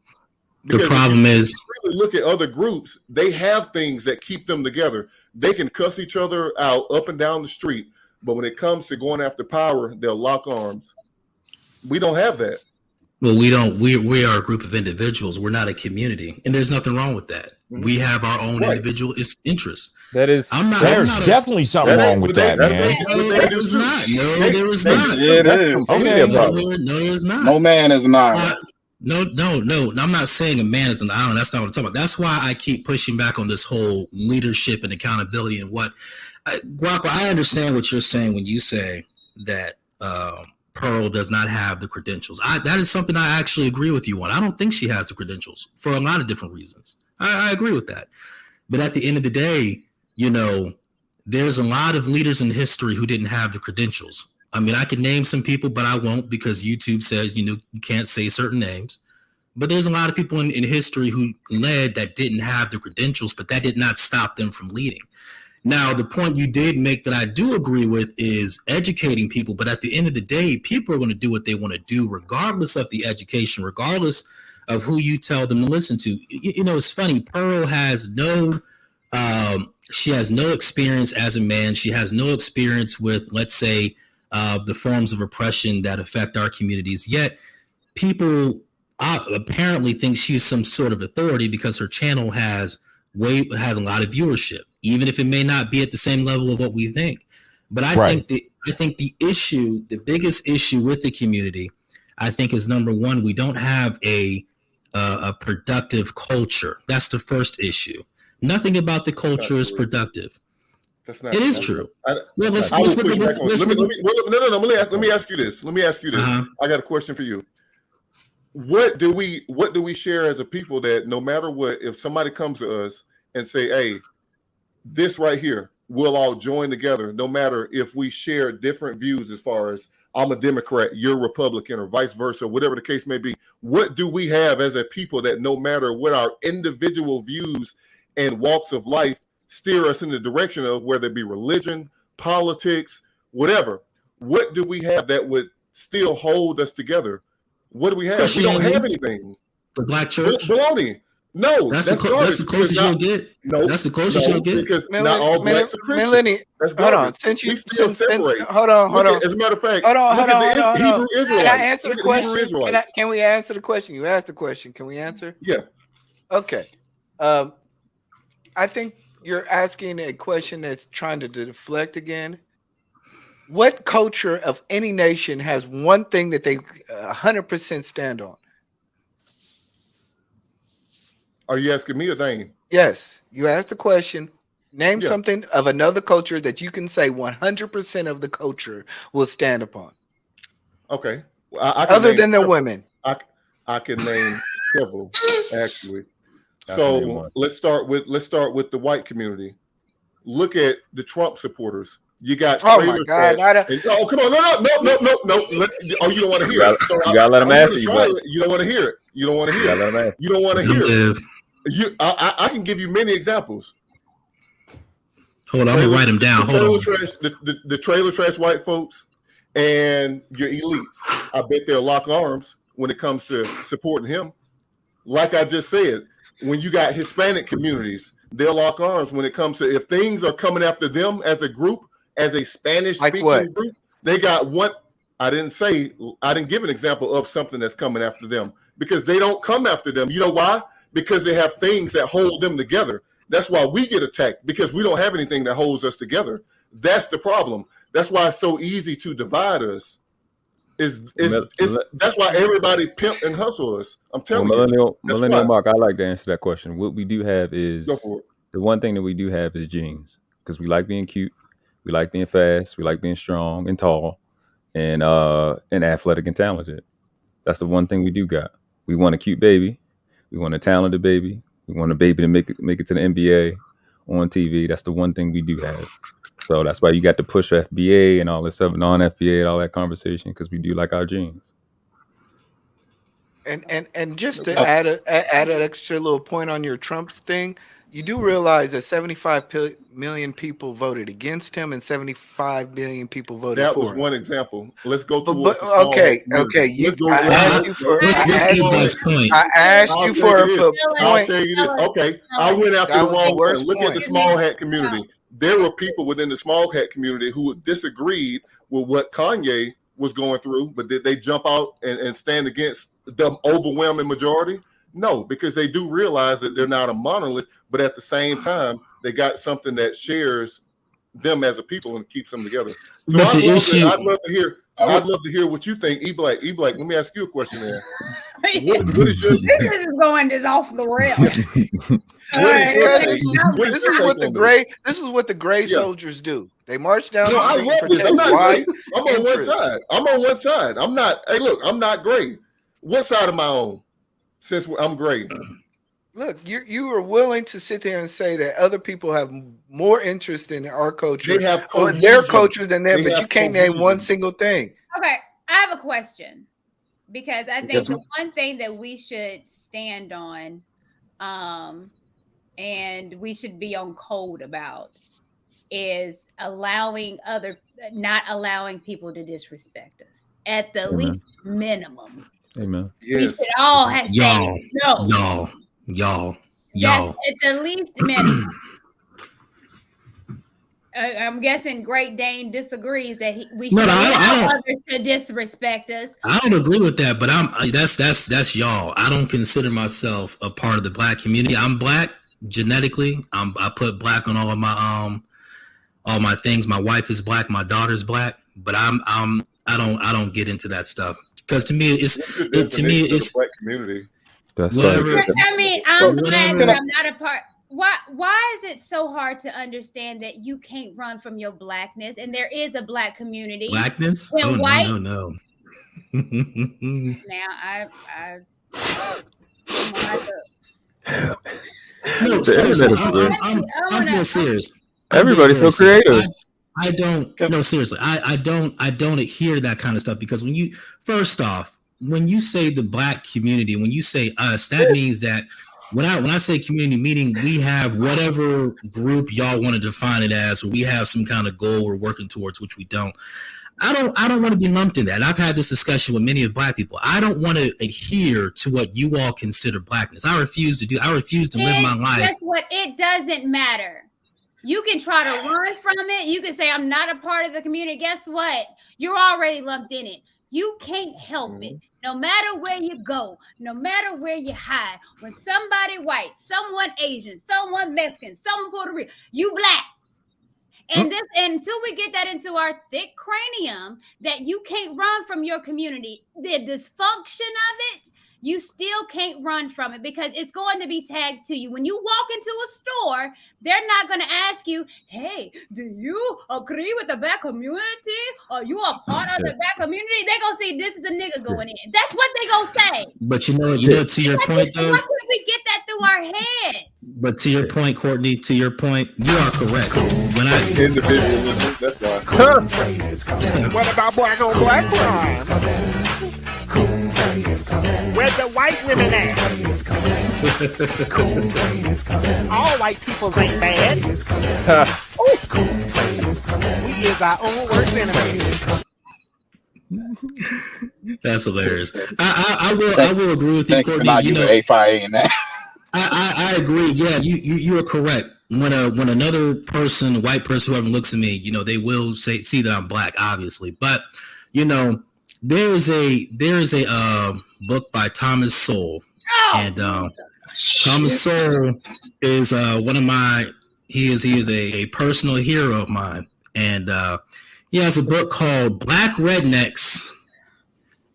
Because the problem is, really look at other groups, they have things that keep them together. They can cuss each other out up and down the street, but when it comes to going after power, they'll lock arms. We don't have that. Well, we don't. We are a group of individuals. We're not a community, and there's nothing wrong with that. We have our own individual interests. That is. There's definitely something wrong with that, man. No, there is not. No, there is not. It is. Okay. No, there's not. No man is an island. No. I'm not saying a man is an island. That's not what I'm talking about. That's why I keep pushing back on this whole leadership and accountability and what. Guapo, I understand what you're saying when you say that Pearl does not have the credentials. That is something I actually agree with you on. I don't think she has the credentials for a lot of different reasons. I agree with that. But at the end of the day, there's a lot of leaders in history who didn't have the credentials. I mean, I could name some people, but I won't because YouTube says, you can't say certain names. But there's a lot of people in history who led that didn't have the credentials, but that did not stop them from leading. Now, the point you did make that I do agree with is educating people. But at the end of the day, people are going to do what they want to do, regardless of the education, regardless of who you tell them to listen to. It's funny. Pearl has she has no experience as a man. She has no experience with, let's say, the forms of oppression that affect our communities. Yet people apparently think she's some sort of authority because her channel has a lot of viewership, even if it may not be at the same level of what we think. But I think the issue, the biggest issue with the community, I think, is number one, we don't have a productive culture. That's the first issue. Nothing about the culture is productive. That's not. It is true. Let me ask you this. I got a question for you. What do we share as a people that no matter what, if somebody comes to us and say, hey, this right here, we'll all join together, no matter if we share different views as far as I'm a Democrat, you're Republican, or vice versa, whatever the case may be. What do we have as a people that no matter what our individual views and walks of life steer us in the direction of, whether it be religion, politics, whatever, what do we have that would still hold us together? What do we have? We don't have anything. The black church? Baloney. No, that's the closest you'll get. No, that's the closest you'll get. Because not all blacks are Christians. Hold on. Hold on. As a matter of fact, hold on. Hebrew Israelites. Can I answer the question? Can we answer the question? You asked the question. Can we answer? Yeah. Okay. I think you're asking a question that's trying to deflect again. What culture of any nation has one thing that they 100% stand on? Are you asking me a thing? Yes. You asked the question. Name something of another culture that you can say 100% of the culture will stand upon. Okay. Other than the women. I can name several, actually. So let's start with the white community. Look at the Trump supporters. You got Oh trailer my God! trash. Oh, come on! No! Oh, you don't want to hear it. So you gotta let him I'm answer gonna you, try but it. You don't want to hear it. You don't want to hear gotta let him it. answer. You don't want to hear it. Live. I can give you many examples. Hold on, I'm gonna write them down. Hold on. The trailer trash white folks and your elites. I bet they'll lock arms when it comes to supporting him. Like I just said, when you got Hispanic communities, they'll lock arms when it comes to if things are coming after them as a group, as a Spanish-speaking group. They got one. I didn't give an example of something that's coming after them because they don't come after them. You know why? Because they have things that hold them together. That's why we get attacked, because we don't have anything that holds us together. That's the problem. That's why it's so easy to divide us. That's why everybody pimp and hustle us. I'm telling you. Millennial Mark, I like to answer that question. What we do have is Go for it. The one thing that we do have is genes, because we like being cute, we like being fast, we like being strong and tall, and athletic and talented. That's the one thing we do got. We want a cute baby, we want a talented baby, we want a baby to make it to the NBA on TV. That's the one thing we do have. So that's why you got to push FBA and all this stuff, non-FBA and all that conversation, because we do like our genes. And just to add an extra little point on your Trump's thing, you do realize that 75 million people voted against him and 75 million people voted for him. That was one example. Let's go to okay. I asked you for a point. I'll tell you this. Okay, I went after the wrong one. Look at the small hat community. There were people within the small hat community who disagreed with what Kanye was going through, but did they jump out and stand against the overwhelming majority? No, because they do realize that they're not a monolith, but at the same time, they got something that shares them as a people and keeps them together. So I'd love to hear what you think. E-Black, let me ask you a question there. What is your this is going just off the rails. This is what the gray soldiers do. They march down the street. I love this. I'm not gray. I'm on one side. I'm on one side. I'm not. Hey, look, I'm not gray. What side am I on? Since I'm gray. Look, you are willing to sit there and say that other people have more interest in our culture or their culture than them, but you can't name one single thing. Okay, I have a question, because I think the one thing that we should stand on, and we should be on code about, is not allowing people to disrespect us at the least minimum. Amen. Yes. We should all have y'all. At the least minimum. I'm guessing Great Dane disagrees that we should allow others to disrespect us. I don't agree with that, but that's y'all. I don't consider myself a part of the Black community. I'm Black genetically. I put Black on all my things. My wife is Black. My daughter's Black, but I don't get into that stuff. Because to me, it's Black community. That's I mean, I'm Black, but I'm not a part. Why is it so hard to understand that you can't run from your Blackness, and there is a Black community? Blackness? No. Now I'm more serious. Everybody's so creative. I don't seriously. I don't adhere to that kind of stuff, because when you say the Black community, when you say us, that means that when I say community, meaning we have whatever group y'all want to define it as, or we have some kind of goal we're working towards, which we don't. I don't want to be lumped in that. And I've had this discussion with many of Black people. I don't want to adhere to what you all consider Blackness. I refuse to live my life. Guess what? It doesn't matter. You can try to run from it. You can say, I'm not a part of the community. Guess what? You're already lumped in it. You can't help it. No matter where you go, no matter where you hide, when somebody white, someone Asian, someone Mexican, someone Puerto Rican, you Black. And this, until we get that into our thick cranium, that you can't run from your community, the dysfunction of it, you still can't run from it, because it's going to be tagged to you. When you walk into a store, they're not going to ask you, hey, do you agree with the Black community? Are you a part of the Black community? They're going to see this is the nigga going in. That's what they're going to say. But you know, to your point, though. Why can't we get that through through our heads. But to your point, Courtney, to your point, you are correct. When I individualism, that's why. What about black on black crime? Where the white women at? All white peoples ain't bad. We is our own worst enemy. That's hilarious. I will agree with you, Thanks for Courtney. not You using know, A5A in that. I agree. Yeah, you are correct. When another person, a white person, whoever looks at me, you know, they will see that I'm black, obviously. But you know, there's a book by Thomas Sowell, and Thomas Sowell is one of my. He is a personal hero of mine, and he has a book called Black Rednecks.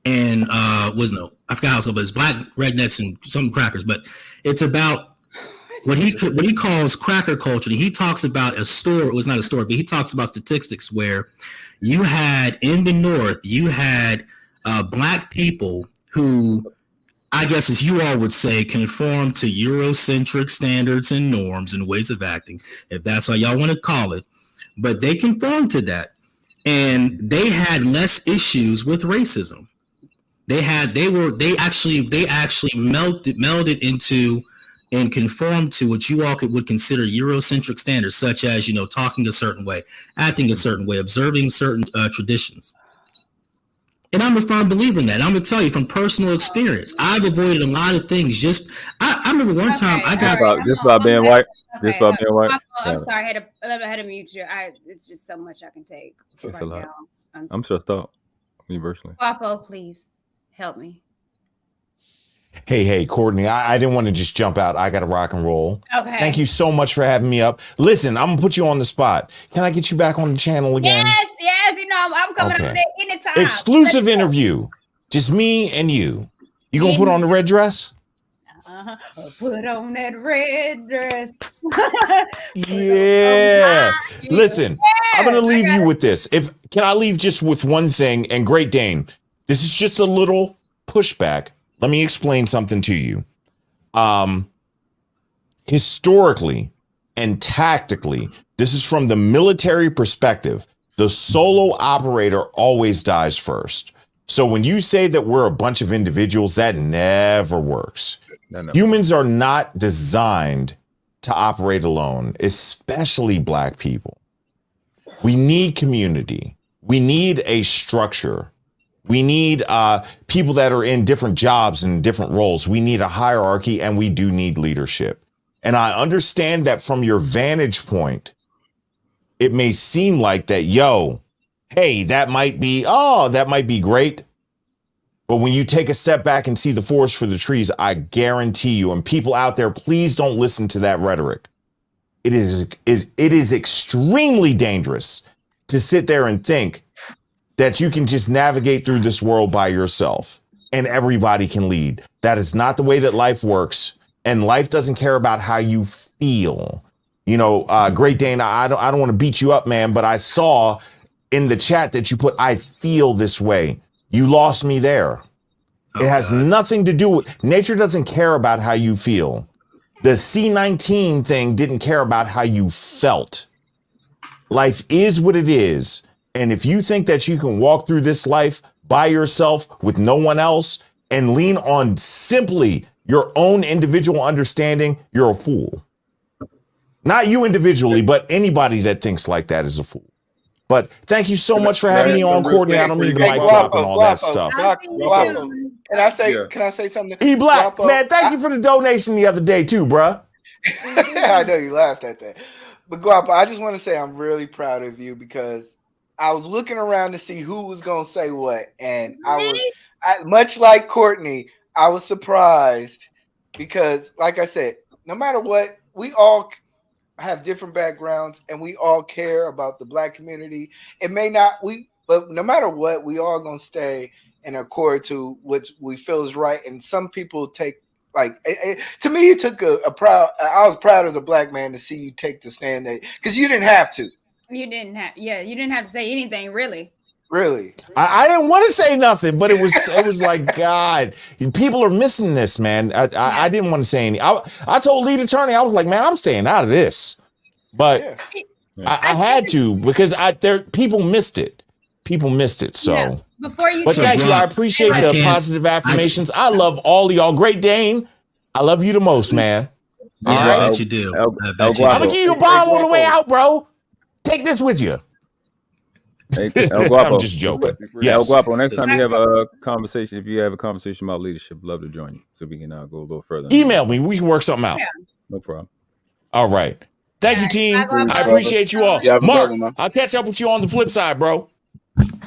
And I forgot how it's called, but it's Black Rednecks and some crackers. But it's about what he calls cracker culture. He talks about a store. It was not a store, but he talks about statistics where you had in the North, you had black people who, I guess as you all would say, conform to Eurocentric standards and norms and ways of acting, if that's how y'all want to call it. But they conformed to that, and they had less issues with racism. They actually melded into and conformed to what you all would consider Eurocentric standards, such as, you know, talking a certain way, acting a certain way, observing certain traditions. And I'm a firm believer in that. I'm gonna tell you from personal experience, I've avoided a lot of things. I remember one time I got just by being white. Just by being white. I'm sorry, I had to mute you. It's just so much I can take It's a right lot. now. I'm stressed out. Me personally. Guapo, please help me. Hey, Courtney, I didn't want to just jump out. I got to rock and roll. Okay. Thank you so much for having me up. Listen, I'm going to put you on the spot. Can I get you back on the channel again? Yes, you know, I'm coming Okay. on there anytime. Exclusive interview. Just me and you. You going to put on the red dress? Put on that red dress. Yeah. Listen, I'm going to leave you with this. Can I leave just with one thing? And Great Dane, this is just a little pushback. Let me explain something to you. Historically and tactically, this is from the military perspective. The solo operator always dies first. So when you say that we're a bunch of individuals, that never works. Humans are not designed to operate alone, especially black people. We need community. We need a structure. We need people that are in different jobs and different roles. We need a hierarchy, and we do need leadership. And I understand that from your vantage point, it may seem like that, hey, that might be great. But when you take a step back and see the forest for the trees, I guarantee you, and people out there, please don't listen to that rhetoric. It is extremely dangerous to sit there and think that you can just navigate through this world by yourself and everybody can lead. That is not the way that life works. And life doesn't care about how you feel. You know, Great Dane, I don't want to beat you up, man, but I saw in the chat that you put, I feel this way. You lost me there. It has nothing to do with, nature doesn't care about how you feel. The C-19 thing didn't care about how you felt. Life is what it is. And if you think that you can walk through this life by yourself with no one else and lean on simply your own individual understanding, you're a fool. Not you individually, but anybody that thinks like that is a fool. But thank you so much for having me on, Courtney. I don't need the mic drop and all that stuff. Can I say something? E-Black, man, thank you for the donation the other day too, bruh. I know you laughed at that. But Guapo, I just want to say I'm really proud of you because I was looking around to see who was going to say what. And much like Courtney, I was surprised because, like I said, no matter what, we all have different backgrounds and we all care about the black community. But no matter what, we all going to stay in accord to what we feel is right. And some people take, to me, it took I was proud as a black man to see you take the stand there because you didn't have to. You didn't have to say anything, really. Really? I didn't want to say nothing, but it was like, God, people are missing this, man. I didn't want to say anything. I told lead attorney, I was like, man, I'm staying out of this. But I had to because people missed it. People missed it. So, before you but say thank you. I that, appreciate I the can't- positive affirmations. I love all of y'all. Great Dane. I love you the most, man. Yeah, All I right. bet you do. El I bet you I'm Guapo. gonna do. give you a bottle on the way out, bro. Take this with you. Hey, El Guapo. I'm just joking. El Yes. Guapo, next time you have a conversation, if you have a conversation about leadership, love to join you so we can go a little further. Email me. We can work something out. No problem. All right. Thank you, team. Peace, I appreciate you all. Yeah, have a good Mark, one, man. I'll catch up with you on the flip side, bro.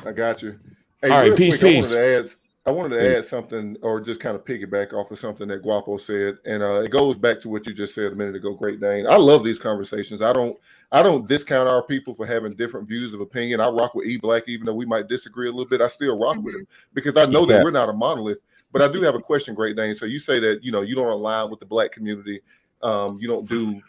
I got you. Hey, All right, real peace, quick, peace. I wanted to add something, or just kind of piggyback off of something that Guapo said, and it goes back to what you just said a minute ago, Great Dane. I love these conversations. I don't discount our people for having different views of opinion. I rock with E-Black, even though we might disagree a little bit. I still rock with him because I know that we're not a monolith. But I do have a question, Great Dane. So you say that you don't align with the Black community. You don't do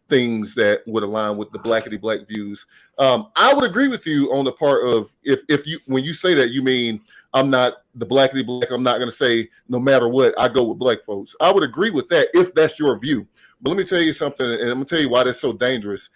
things that would align with the blackity black views. I would agree with you on the part of if you when you say that, you mean I'm not the blackity black. I'm not going to say no matter what I go with black folks. I would agree with that if that's your view. But let me tell you something, and I'm going to tell you why that's so dangerous.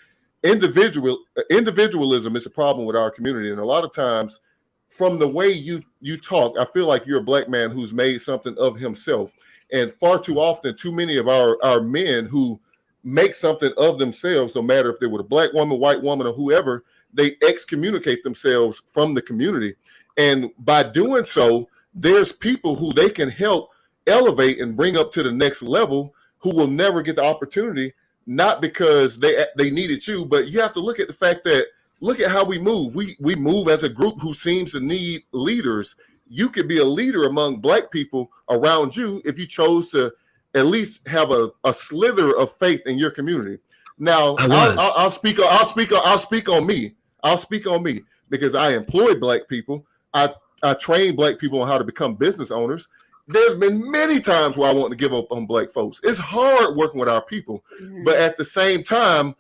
Individualism is a problem with our community, and a lot of times, from the way you talk, I feel like you're a black man who's made something of himself. And far too often, too many of our men who make something of themselves, no matter if they were a black woman, white woman, or whoever, they excommunicate themselves from the community. And by doing so, there's people who they can help elevate and bring up to the next level who will never get the opportunity, not because they needed you, but you have to look at the fact that, look at how we move. We move as a group who seems to need leaders. You could be a leader among black people around you if you chose to at least have a slither of faith in your community. Now, I'll speak on me. I'll speak on me because I employ black people. I train black people on how to become business owners. There's been many times where I want to give up on black folks. It's hard working with our people, but at the same time,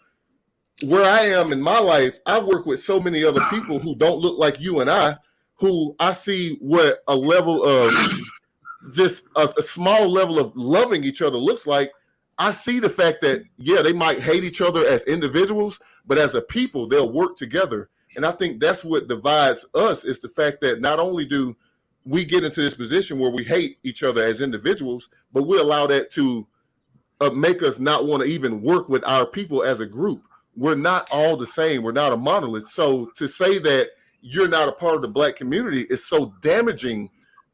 where I am in my life, I work with so many other people who don't look like you and I, who I see what a level of just a small level of loving each other looks like. I see the fact that, yeah, they might hate each other as individuals, but as a people, they'll work together. And I think that's what divides us, is the fact that not only do we get into this position where we hate each other as individuals, but we allow that to make us not want to even work with our people as a group. We're not all the same. We're not a monolith. So to say that you're not a part of the black community is so damaging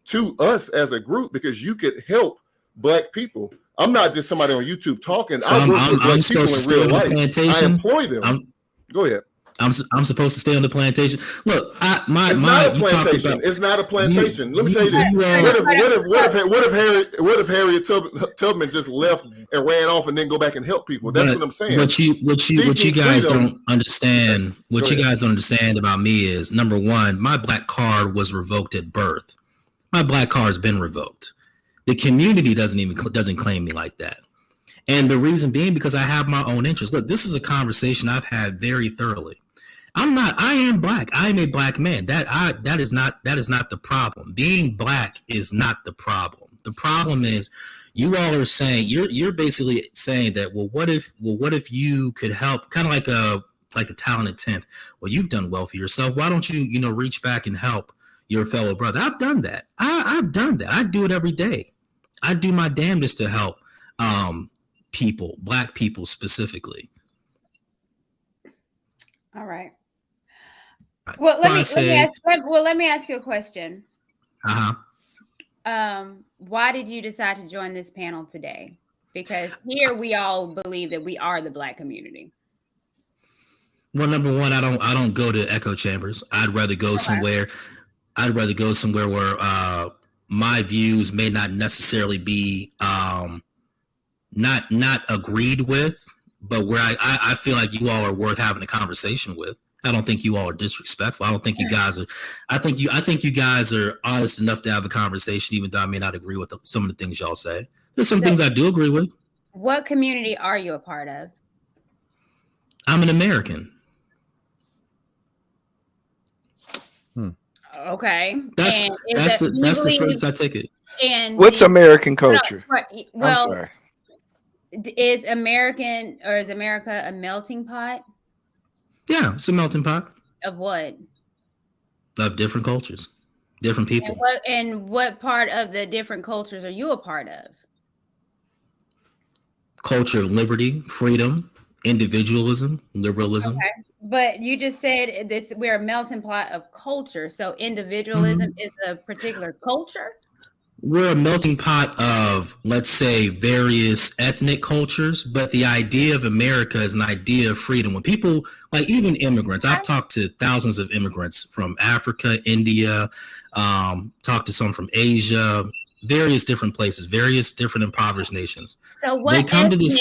to us as a group, because you could help black people. I'm not just somebody on YouTube talking. So I work with black people in real life. Plantation. I employ them. Go ahead. I'm supposed to stay on the plantation. Look, It's not a plantation. It's not a plantation. Let me tell you this. What if Harriet Tubman just left and ran off and then go back and help people? That's what I'm saying. What you guys don't understand, what you guys don't understand about me is, number one, my black card was revoked at birth. My black card has been revoked. The community doesn't claim me like that. And the reason being, because I have my own interests. Look, this is a conversation I've had very thoroughly. I am black. I am a black man. That is not the problem. Being black is not the problem. The problem is you all are saying, you're basically saying that, what if you could help, kind of like a talented 10th. Well, you've done well for yourself. Why don't you reach back and help your fellow brother? I've done that. I've done that. I do it every day. I do my damnedest to help people, black people specifically. All right. Well, let me ask you a question. Why did you decide to join this panel today? Because here we all believe that we are the black community. Well, number one, I don't go to echo chambers. I'd rather go somewhere where my views may not necessarily be not agreed with, but where I feel like you all are worth having a conversation with. I don't think you all are disrespectful. I don't think you guys are. I think you guys are honest enough to have a conversation, even though I may not agree with some of the things y'all say. There's some things I do agree with. What community are you a part of? I'm an American. Okay. That's And is that's that, the do you that's the believe, furthest I take it. and What's do you, American hold culture? on, I'm well, sorry. is American or is America a melting pot Yeah, it's a melting pot of what? of different cultures, different people. And what part of the different cultures are you a part of? Culture, liberty, freedom, individualism, liberalism. Okay. But you just said this, we're a melting pot of culture. So individualism Mhm. is a particular culture. We're a melting pot of, let's say, various ethnic cultures, but the idea of America is an idea of freedom. When people, like even immigrants, I've talked to thousands of immigrants from Africa, India, talked to some from Asia, various different places, various different impoverished nations. So They come to this.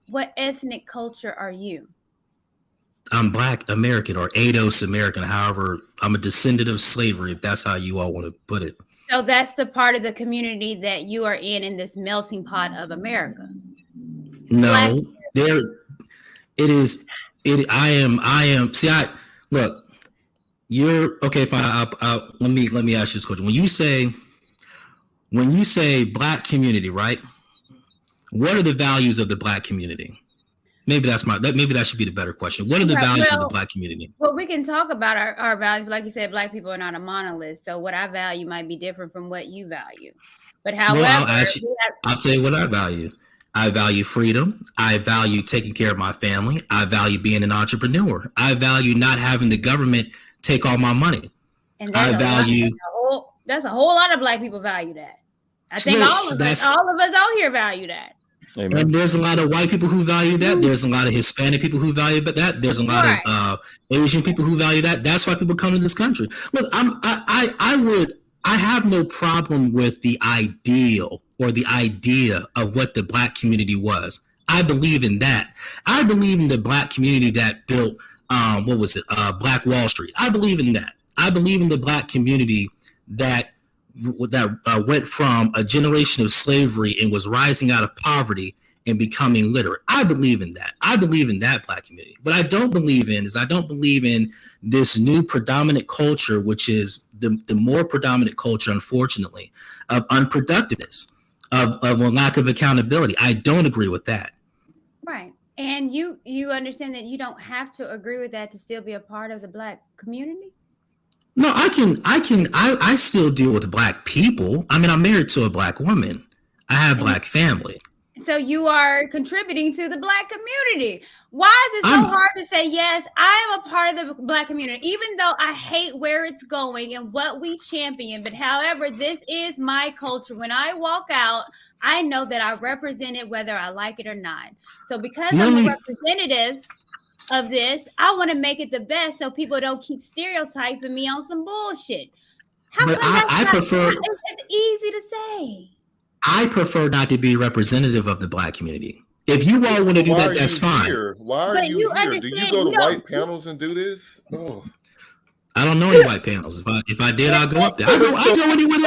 what ethnic culture are you? I'm Black American or ADOS American, however, I'm a descendant of slavery, if that's how you all want to put it. So that's the part of the community that you are in this melting pot of America. No, there it is. I am. See, look. You're okay. Fine. Let me ask you this question. When you say Black community, right? What are the values of the Black community? Maybe maybe that should be the better question. What are the values of the Black community? Well, we can talk about our values. Like you said, Black people are not a monolith. So what I value might be different from what you value. But however, I'll tell you what I value. I value freedom. I value taking care of my family. I value being an entrepreneur. I value not having the government take all my money. And that's a whole lot of Black people value that. I think all of us out here value that. Amen. And there's a lot of white people who value that. There's a lot of Hispanic people who value that. There's a lot of Asian people who value that. That's why people come to this country. Look, I have no problem with the ideal or the idea of what the Black community was. I believe in that. I believe in the Black community that built Black Wall Street. I believe in that. I believe in the Black community that went from a generation of slavery and was rising out of poverty and becoming literate. I believe in that. I believe in that Black community. What I don't believe in this new predominant culture, which is the more predominant culture, unfortunately, of unproductiveness, of a lack of accountability. I don't agree with that. Right. And you understand that you don't have to agree with that to still be a part of the Black community? No, I still deal with Black people. I mean, I'm married to a Black woman. I have Black family. So you are contributing to the Black community. Why is it so hard to say, yes, I am a part of the Black community, even though I hate where it's going and what we champion. But however, this is my culture. When I walk out, I know that I represent it, whether I like it or not. So because I'm a representative of this, I want to make it the best so people don't keep stereotyping me on some bullshit. It's easy to say. I prefer not to be representative of the Black community. If you all want to do that, that's fine. Why are you here? Do you go to white panels and do this? Oh. I don't know any white panels. If I did, I'll go up there. I go anywhere.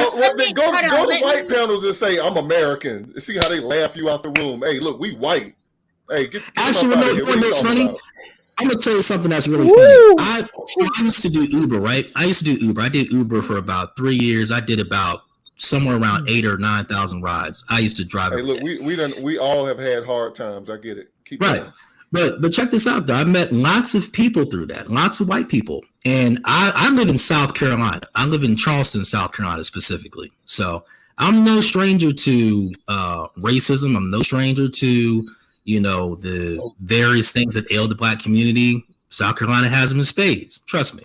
Go to white panels and say I'm American. See how they laugh you out the room. Hey, look, we white. Hey, get actually, what's funny? I'm gonna tell you something that's really funny. I used to do Uber, right? I did Uber for about 3 years. I did about somewhere around 8,000 or 9,000 rides. I used to drive. Hey, look, we all have had hard times. I get it. Keep right. going. But check this out, though. I met lots of people through that, lots of white people. And I live in South Carolina. I live in Charleston, South Carolina specifically. So I'm no stranger to racism. I'm no stranger to, the various things that ail the Black community. South Carolina has them in spades. Trust me.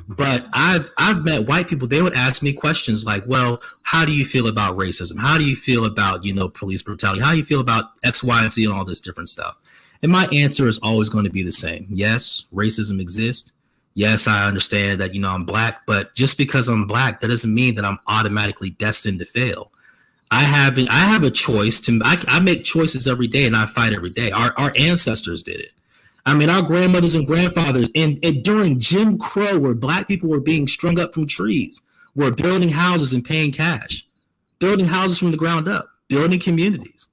But I've met white people. They would ask me questions like, well, how do you feel about racism? How do you feel about, police brutality? How do you feel about X, Y, and Z and all this different stuff? And my answer is always going to be the same. Yes, racism exists. Yes, I understand that, I'm Black, but just because I'm Black, that doesn't mean that I'm automatically destined to fail. I have a choice I make choices every day and I fight every day. Our ancestors did it. I mean, our grandmothers and grandfathers, and during Jim Crow, where Black people were being strung up from trees, were building houses and paying cash, building houses from the ground up, building communities.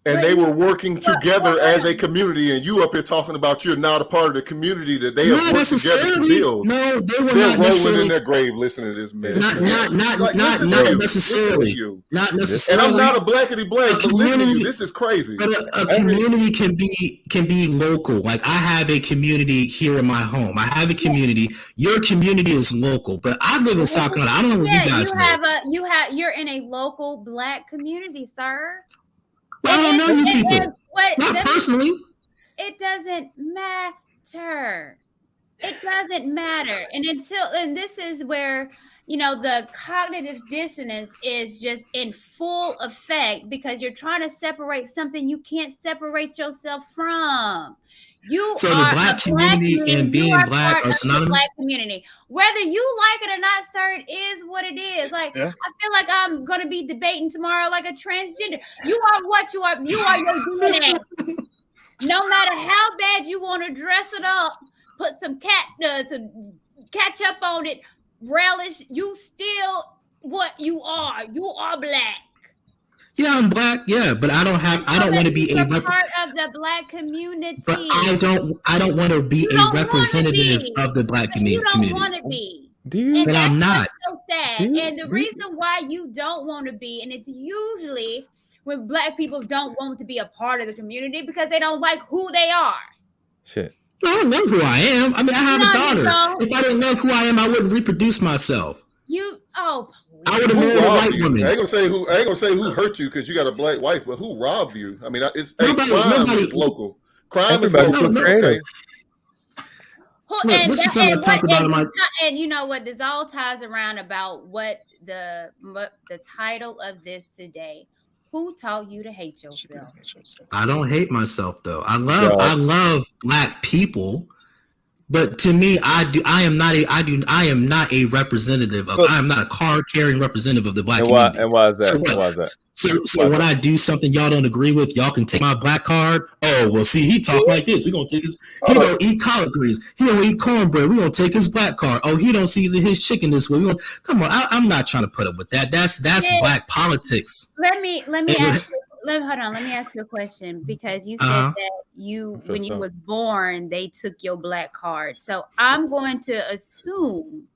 and they were working together as a community, and you up here talking about you're not a part of the community that they have worked together to build. No, they were They're not rolling necessarily in their grave listening to this mess. not Listen necessarily. to you. Not necessarily. And I'm not a blackity black, but listen to you. This is crazy. But a community can be local. Like I have a community here in my home. I have a community. Your community is local, but I live in South Carolina. I don't know what you guys know. You're in a local black community, sir. Well, I don't know you people. Not personally. It doesn't matter. It doesn't matter. And this is where, the cognitive dissonance is just in full effect because you're trying to separate something you can't separate yourself from. So the black community and being black are synonymous? Black community. Whether you like it or not, sir, it is what it is. Like, I feel like I'm going to be debating tomorrow like a transgender. You are what you are. You are your DNA. No matter how bad you want to dress it up, put some ketchup on it, relish, you still what you are. You are black. Yeah, I'm black. Yeah, but I don't want to be a part of the black community. But I don't want to be a representative of the black community. You don't want to be. Do you? But I'm not. So sad. And the reason why you don't want to be, and it's usually when black people don't want to be a part of the community because they don't like who they are. Shit. I don't know who I am. I mean, I have a daughter. If I didn't know who I am, I wouldn't reproduce myself. I would have married a white woman. I ain't gonna say who hurt you because you got a black wife, but who robbed you? I mean, crime is local. Crime is local. Okay. This is something I talked about in my. And you know what? This all ties around about what the title of this today. Who taught you to hate yourself? I don't hate myself though. I love black people. But to me, I am not a representative of. I am not a card-carrying representative of the black community. And why is that? So when I do something y'all don't agree with, y'all can take my black card. Oh, well, see, he talk like this. We're gonna take his. He don't eat collard greens. He don't eat cornbread. We're gonna take his black card. Oh, he don't season his chicken this way. Come on, I'm not trying to put up with that. That's black politics. Let me ask you. Hold on. Let me ask you a question because you said that when you was born, they took your black card. So I'm going to assume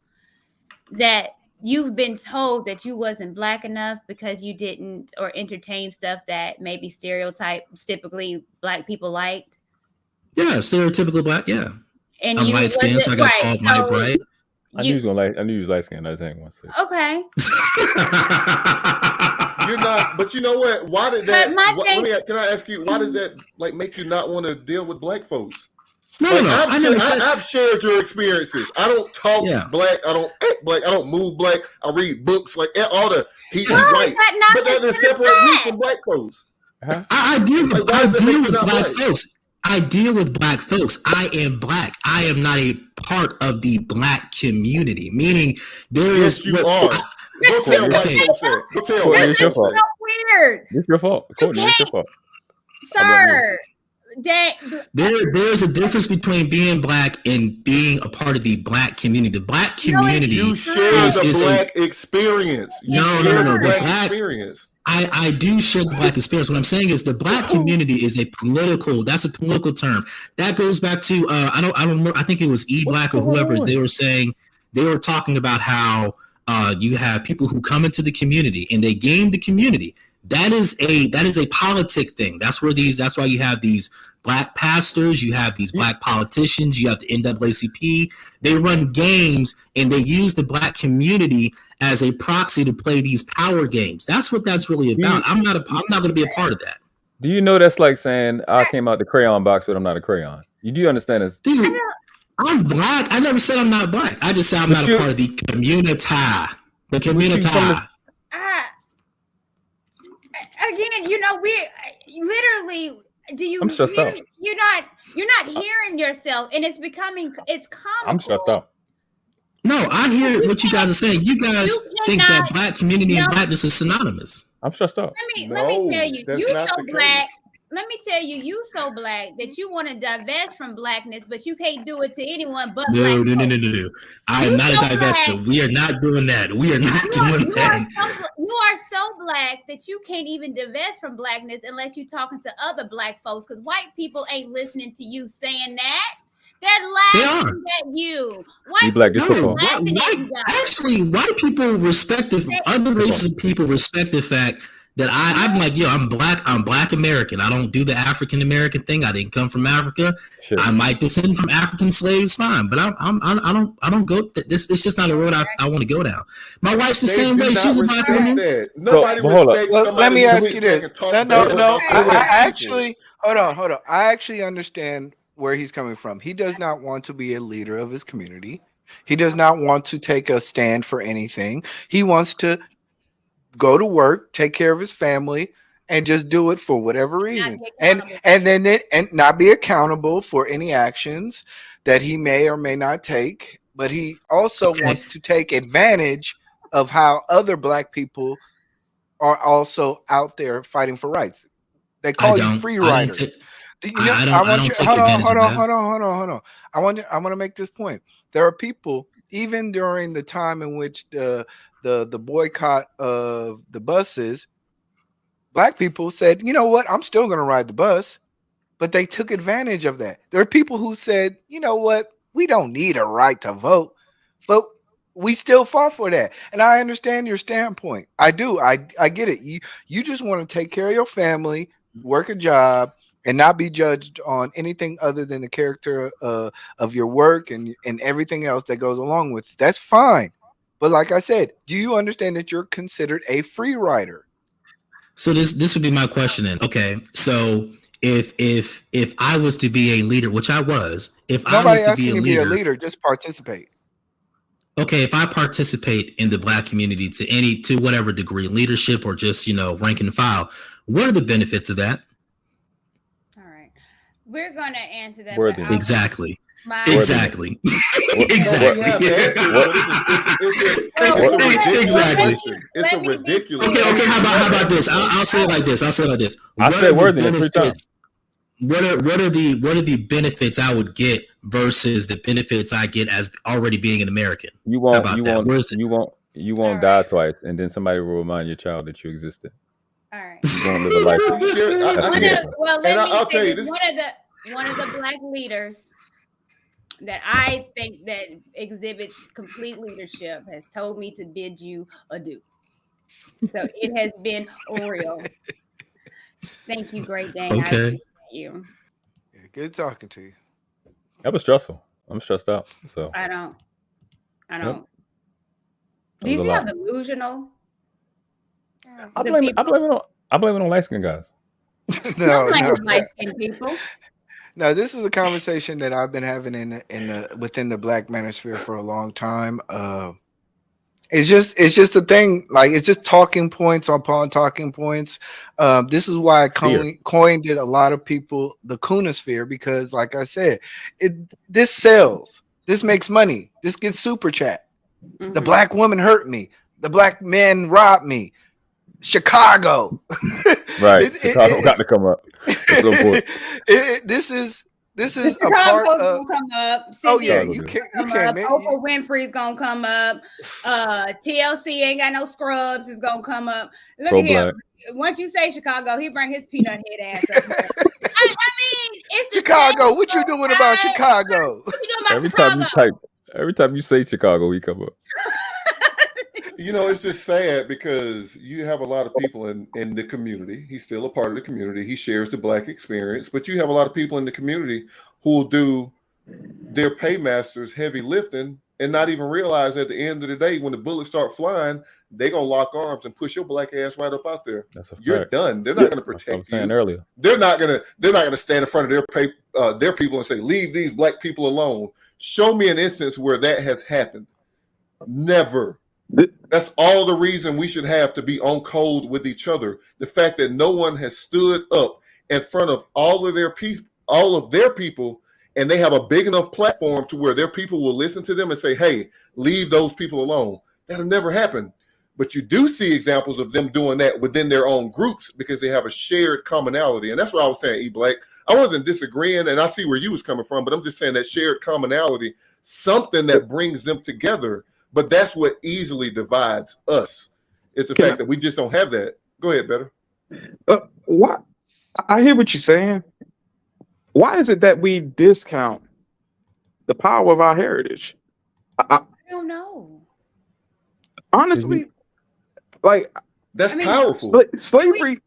that you've been told that you wasn't black enough because you didn't or entertain stuff that maybe stereotypically black people liked. Yeah, stereotypical black. Yeah, and I'm light skinned, so I got called my bright. I knew he was light skinned. I just ain't want to say. Okay. You're not, but you know what? Why did that? Can I ask you? Why did that make you not want to deal with black folks? No. I've shared your experiences. I don't talk black. I don't act black. I don't move black. I read books like all the he's white. But that doesn't separate me from black folks. I deal with black folks. I deal with black folks. I am black. I am not a part of the black community. Meaning there is. Yes, you are. Go tell white folks that. Go tell white It's your fault. So weird. It's your fault. Courtney, it's your fault. Sir. There's a difference between being black and being a part of the black community. The black community. You share the black experience. No. The black experience. I do share the black experience. What I'm saying is the black community is that's a political term. That goes back to I don't remember, I think it was E-Black or whoever. They were talking about how you have people who come into the community and they game the community. That is a politic thing. That's why you have these black pastors, you have these black politicians, you have the NAACP. They run games and they use the black community as a proxy to play these power games. That's what that's really about. I'm not going to be a part of that. Do you know that's like saying I came out the crayon box, but I'm not a crayon? You do understand this? Dude, I'm black. I never said I'm not black. I just said I'm not a part of the community. The community. Again, we literally. Do you? I'm stressed out. You're not hearing yourself, and it's comical. I'm stressed out. No, I hear what you guys are saying. You guys think that black community and blackness is synonymous. I'm stressed out. Let me tell you. You so black. let me tell you, you so black that you want to divest from blackness, but you can't do it to anyone but black No. folks. I am You not a so divester. black. We are not doing that. We are not doing that. You are so black that you can't even divest from blackness unless you're talking to other black folks, because white people ain't listening to you saying that. They're laughing at you. White black, people just are football. laughing at you guys. Actually, white people respect the other races of people respect the fact that I'm like, yo, I'm black American. I don't do the African American thing. I didn't come from Africa. Sure. I might descend from African slaves, fine, but I don't go. This it's just not a road I want to go down. My wife's the They same do way. not She's a black respect woman. that. Nobody hold up. respects Well, somebody let me who ask sits you back this. and talks No, bad about I other people. actually hold on. I actually understand where he's coming from. He does not want to be a leader of his community. He does not want to take a stand for anything. He wants to go to work, take care of his family, and just do it for whatever reason, and not be accountable for any actions that he may or may not take. But he also wants to take advantage of how other black people are also out there fighting for rights. They call you free riders. I want you. Hold on. I want to make this point. There are people, even during the time in which the boycott of the buses, black people said, you know what, I'm still going to ride the bus, but they took advantage of that. There are people who said, you know what, we don't need a right to vote, but we still fought for that. And I understand your standpoint. I do. I get it. You just want to take care of your family, work a job, and not be judged on anything other than the character of your work and everything else that goes along with it. That's fine. But like I said, do you understand that you're considered a free rider? So this would be my question then. Okay, so if I was to be a leader, which I was, if Nobody I was to asking you to be a leader, just participate. Okay, if I participate in the black community to whatever degree, leadership or just rank and file, what are the benefits of that? All right, we're gonna answer that. Exactly. Exactly. It's a ridiculous. Okay. How about this? I'll say it like this. I said worthiness 3 times. What are the benefits I would get versus the benefits I get as already being an American? You won't die twice, and then somebody will remind your child that you existed. All right. You won't live a life. One of the black leaders that I think that exhibits complete leadership has told me to bid you adieu. So it has been real. Thank you, Great Dane. Okay. I appreciate you. Yeah, good talking to you. That was stressful. I'm stressed out. So I don't. Yep. Do you see how delusional? I blame it on light skinned guys. No. Light skinned people. No, this is a conversation that I've been having within the black manosphere for a long time. It's just a thing. Like, it's just talking points upon talking points. This is why I coined it a lot of people the Coonosphere, because, like I said, this sells. This makes money. This gets super chat. Mm-hmm. The black woman hurt me. The black men robbed me. Chicago. Right. Chicago got to come up. It's so important. This is a part of. Come up. You can't. Oprah Winfrey's gonna come up. TLC ain't got no scrubs is gonna come up. Look at him. Once you say Chicago, he bring his peanut head ass up. I mean, it's Chicago. What you doing about Chicago? What you doing about every Chicago? Every time you say Chicago, he come up. It's just sad because you have a lot of people in the community. He's still a part of the community. He shares the black experience, but you have a lot of people in the community who will do their paymasters heavy lifting and not even realize at the end of the day, when the bullets start flying, they're going to lock arms and push your black ass right up out there. You're done. They're not going to protect you. Saying earlier. They're not going to stand in front of their people and say, leave these black people alone. Show me an instance where that has happened. Never. That's all the reason we should have to be on code with each other. The fact that no one has stood up in front of all of their people, and they have a big enough platform to where their people will listen to them and say, hey, leave those people alone. That'll never happen. But you do see examples of them doing that within their own groups because they have a shared commonality. And that's what I was saying, E Black. I wasn't disagreeing, and I see where you was coming from, but I'm just saying that shared commonality, something that brings them together. But that's what easily divides us. It's the fact that we just don't have that. Go ahead, Better. What? I hear what you're saying. Why is it that we discount the power of our heritage? I don't know. Honestly, like that's powerful. Slavery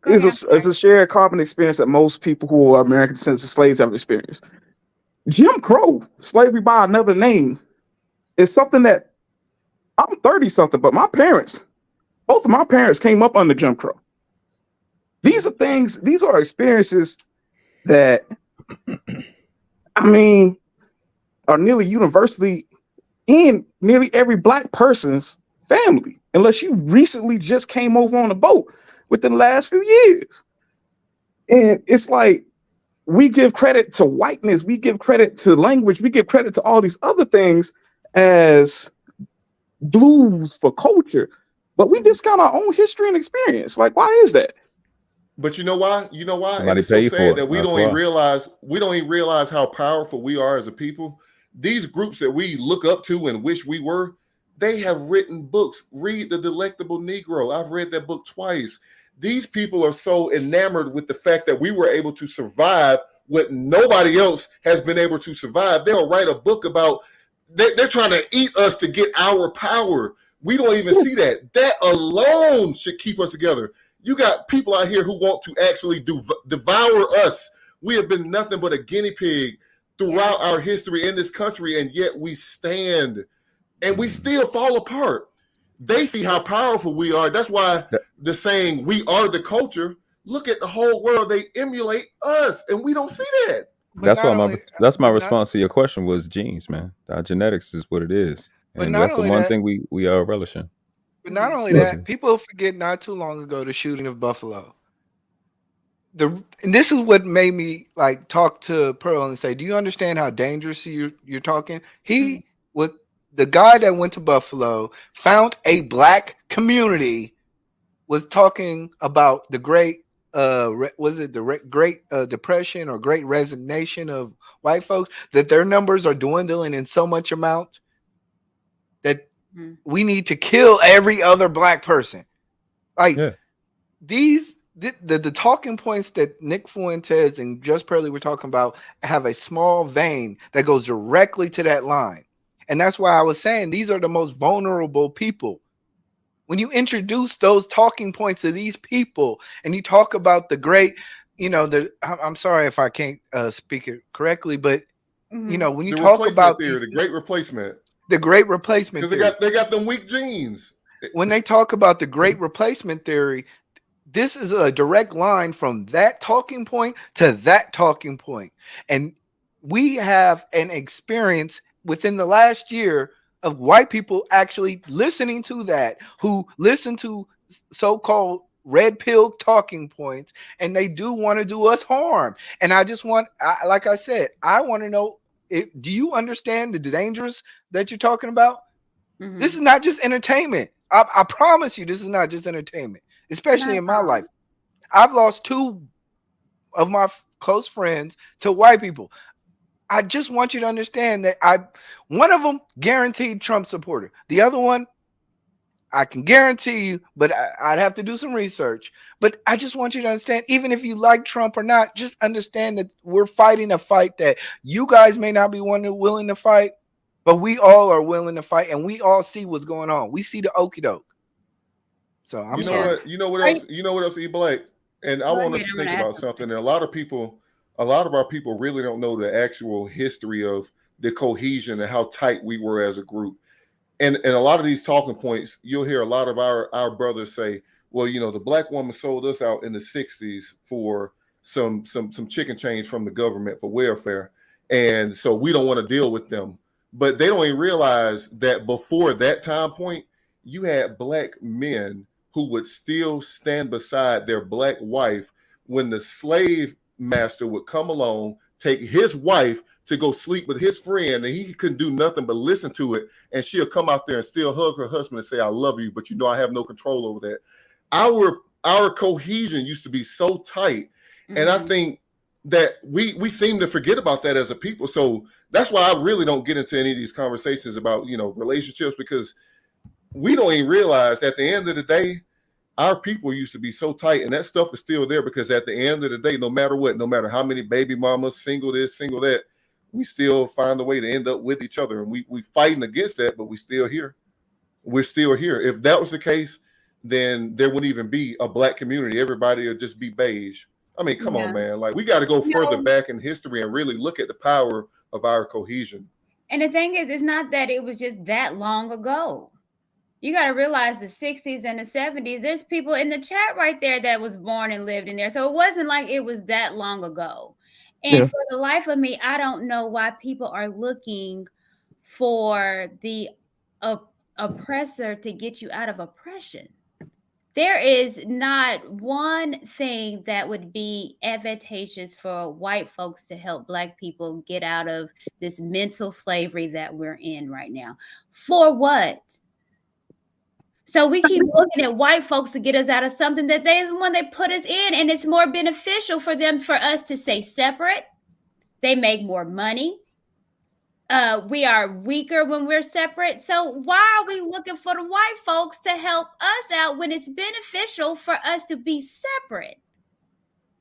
is a shared common experience that most people who are American descendants of slaves have experienced. Jim Crow, slavery by another name, is something that I'm 30 something, but both of my parents came up under Jim Crow. These are experiences that, I mean, are nearly universally in nearly every Black person's family, unless you recently just came over on a boat within the last few years. And it's like, we give credit to whiteness, we give credit to language, we give credit to all these other things as blues for culture, but we discount our own history and experience. Like, why is that? But you know why? You know why? Somebody And it's so paid for sad it. that we That's don't even why. realize how powerful we are as a people. These groups that we look up to and wish we were, they have written books. Read The Delectable Negro. I've read that book twice. These people are so enamored with the fact that we were able to survive what nobody else has been able to survive. They'll write a book about, they're trying to eat us to get our power. We don't even see that. That alone should keep us together. You got people out here who want to actually devour us. We have been nothing but a guinea pig throughout our history in this country, and yet we stand and we still fall apart. They see how powerful we are. That's why the saying, we are the culture. Look at the whole world. They emulate us, and we don't see that. That's why my response to your question was genes, man. Our genetics is what it is. And that's the one thing we are relishing. But not only that, people forget not too long ago the shooting of Buffalo. And this is what made me like talk to Pearl and say, do you understand how dangerous you're talking? He was the guy that went to Buffalo, found a Black community, was talking about the great Great Depression or Great Resignation of white folks, that their numbers are dwindling in so much amount that we need to kill every other Black person. Like the talking points that Nick Fuentes and Just Pearly were talking about have a small vein that goes directly to that line. And that's why I was saying these are the most vulnerable people. When you introduce those talking points to these people and you talk about the great, I'm sorry if I can't speak it correctly, but when you talk about the Great Replacement, because they got them weak genes. When they talk about the Great Replacement theory, this is a direct line from that talking point to that talking point. And we have an experience within the last year of white people actually listening to that, who listen to so-called red pill talking points, and they do want to do us harm. And I just like I said, I want to know, do you understand the dangers that you're talking about? This is not just entertainment. I promise you, this is not just entertainment, especially in my life. I've lost 2 of my close friends to white people. I just want you to understand that one of them guaranteed Trump supporter. The other one, I can guarantee you, but I'd have to do some research. But I just want you to understand, even if you like Trump or not, just understand that we're fighting a fight that you guys may not be willing to fight, but we all are willing to fight, and we all see what's going on. We see the okie doke. So I'm sorry. You know what else, E Black? And I want us to think about something. And a lot of our people really don't know the actual history of the cohesion and how tight we were as a group. And a lot of these talking points, you'll hear a lot of our brothers say, well, the Black woman sold us out in the 60s for some chicken change from the government for welfare. And so we don't want to deal with them. But they don't even realize that before that time point, you had Black men who would still stand beside their Black wife when the slave master would come along, take his wife to go sleep with his friend, and he couldn't do nothing but listen to it. And she'll come out there and still hug her husband and say, I love you, but you know I have no control over that. Our cohesion used to be so tight. And I think that we seem to forget about that as a people. So that's why I really don't get into any of these conversations about, relationships, because we don't even realize at the end of the day, our people used to be so tight, and that stuff is still there, because at the end of the day, no matter what, no matter how many baby mamas, single this, single that, we still find a way to end up with each other. And we fighting against that, but we still here. We're still here. If that was the case, then there wouldn't even be a Black community. Everybody would just be beige. I mean, come on, man. Like, we got to go further back in history and really look at the power of our cohesion. And the thing is, it's not that it was just that long ago. You got to realize the 60s and the 70s, there's people in the chat right there that was born and lived in there. So it wasn't like it was that long ago. And for the life of me, I don't know why people are looking for the oppressor to get you out of oppression. There is not one thing that would be advantageous for white folks to help Black people get out of this mental slavery that we're in right now. For what? So we keep looking at white folks to get us out of something that they put us in, and it's more beneficial for us to stay separate. They make more money. We are weaker when we're separate. So why are we looking for the white folks to help us out when it's beneficial for us to be separate?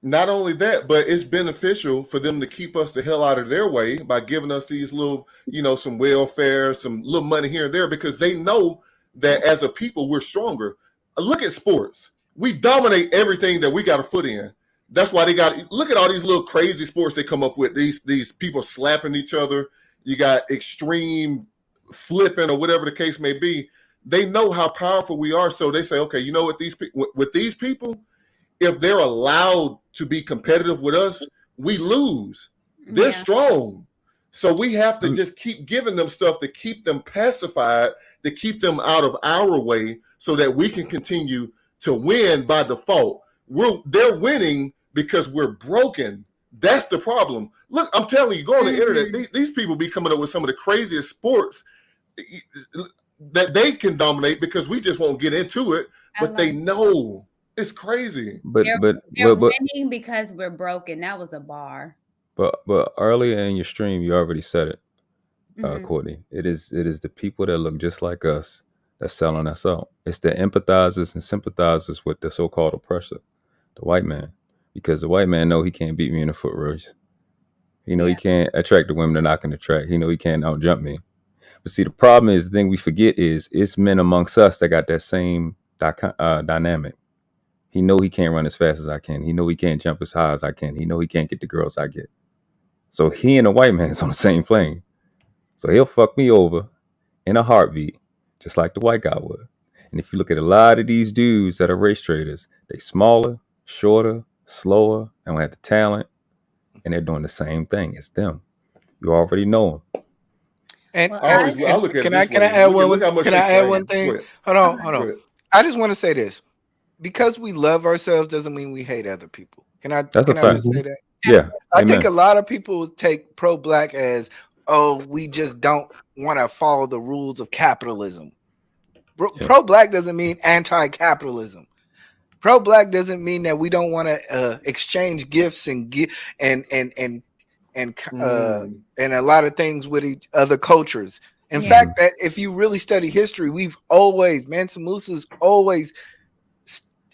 Not only that, but it's beneficial for them to keep us the hell out of their way by giving us these little, some welfare, some little money here and there, because they know that as a people, we're stronger. Look at sports. We dominate everything that we got a foot in. That's why look at all these little crazy sports they come up with. These people slapping each other. You got extreme flipping or whatever the case may be. They know how powerful we are. So they say, okay, you know what, with these people, if they're allowed to be competitive with us, we lose. They're strong. So we have to just keep giving them stuff to keep them pacified, to keep them out of our way, so that we can continue to win by default. They're winning because we're broken. That's the problem. Look, I'm telling you, go on the internet. These people be coming up with some of the craziest sports that they can dominate, because we just won't get into it. But they know it's crazy. They're winning because we're broken. That was a bar. But earlier in your stream, you already said it, Courtney. It is the people that look just like us that's selling us out. It's the empathizers and sympathizers with the so-called oppressor, the white man, because the white man know he can't beat me in a foot race. He know he can't attract the women that I can attract. He know he can't outjump me. But see, the problem is, the thing we forget is it's men amongst us that got that same dynamic. He know he can't run as fast as I can. He know he can't jump as high as I can. He know he can't get the girls I get. So he and the white man is on the same plane. So he'll fuck me over in a heartbeat, just like the white guy would. And if you look at a lot of these dudes that are race traders, they smaller, shorter, slower, and don't have the talent, and they're doing the same thing as them. You already know them. And I look at can it I this way. add one? Look how much Can they I add train. one thing? Go ahead. Hold Go on. ahead. I just want to say this: because we love ourselves doesn't mean we hate other people. Can I just say that? Yeah. I think a lot of people take pro-Black as, oh, we just don't want to follow the rules of capitalism. Pro-Black doesn't mean anti-capitalism. Pro-Black doesn't mean that we don't want to exchange gifts and a lot of things with other cultures. In fact, that if you really study history, Mansa Musa's always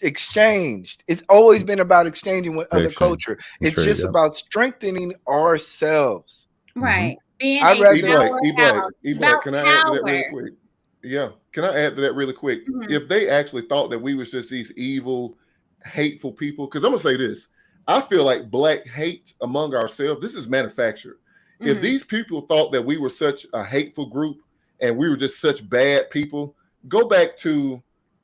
exchanged. It's always been about exchanging with other culture. It's just about strengthening ourselves. Right. Being Can I add to that really quick? Yeah. Can I add to that really quick? If they actually thought that we was just these evil, hateful people, because I'm gonna say this, I feel like Black hate among ourselves, this is manufactured. If these people thought that we were such a hateful group and we were just such bad people, go back to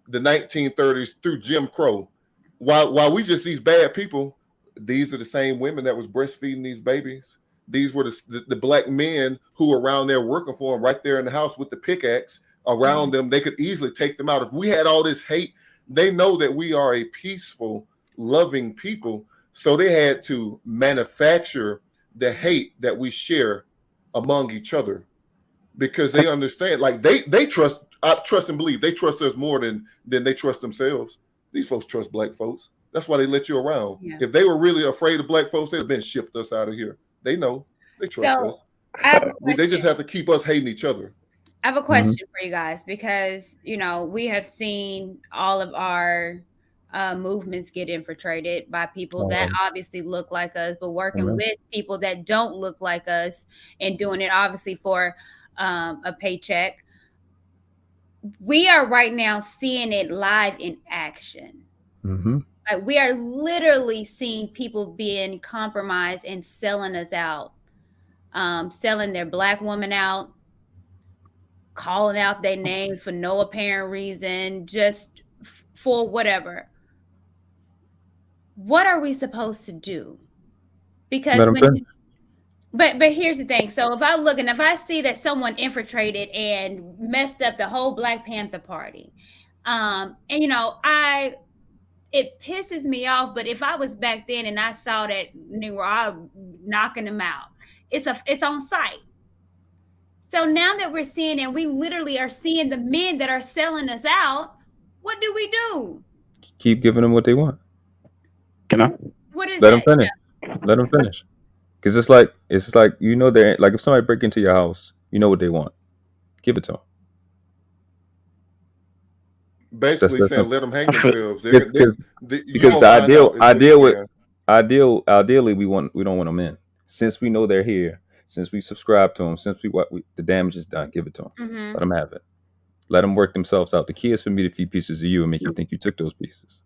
the 1930s through Jim Crow. While we just these bad people, these are the same women that was breastfeeding these babies. These were the Black men who were around there working for them right there in the house with the pickaxe around them. They could easily take them out. If we had all this hate, they know that we are a peaceful, loving people. So they had to manufacture the hate that we share among each other, because they understand, like they trust, I trust and believe they trust us more than they trust themselves. These folks trust black folks. That's why they let you around. Yeah. If they were really afraid of black folks, they'd have been shipped us out of here. They know. They trust So, us. I have a They just question. have to keep us hating each other. I have a question for you guys, because we have seen all of our movements get infiltrated by people that obviously look like us, but working with people that don't look like us and doing it obviously for a paycheck. We are right now seeing it live in action. Like, we are literally seeing people being compromised and selling us out, selling their black woman out, calling out their names for no apparent reason, just for whatever. What are we supposed to do? Because but here's the thing. So if I see that someone infiltrated and messed up the whole Black Panther Party, and it pisses me off. But if I was back then and I saw that they were all knocking them out, it's on site. So now that we're seeing, and we literally are seeing the men that are selling us out, what do we do? Keep giving them what they want. Can I? What is Let that? them finish. Let them finish. Because it's like they're like, if somebody break into your house, you know what they want. Give it to them. Basically saying let them hang themselves. Because ideally we don't want them in. Since we know they're here, since we subscribe to them, since the damage is done, give it to them. Mhm. Let them have it. Let them work themselves out. The key is for me to feed pieces of you and make you think you took those pieces.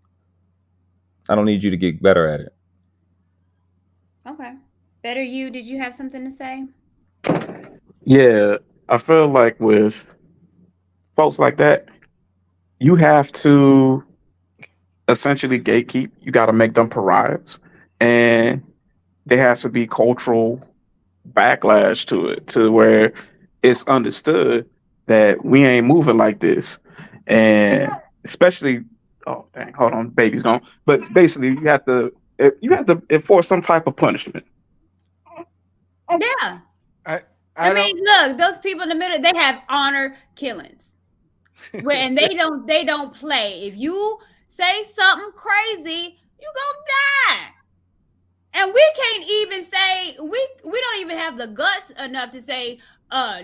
I don't need you to get better at it. Okay. Better you, did you have something to say? Yeah, I feel like with folks like that, you have to essentially gatekeep. You got to make them pariahs, and there has to be cultural backlash to it, to where it's understood that we ain't moving like this, and especially, oh dang, hold on, baby's gone. But basically, you have to enforce some type of punishment. Yeah. I mean, look, those people in the middle, they have honor killings. And they don't play. If you say something crazy, you gonna die. And we can't even say, we don't even have the guts enough to say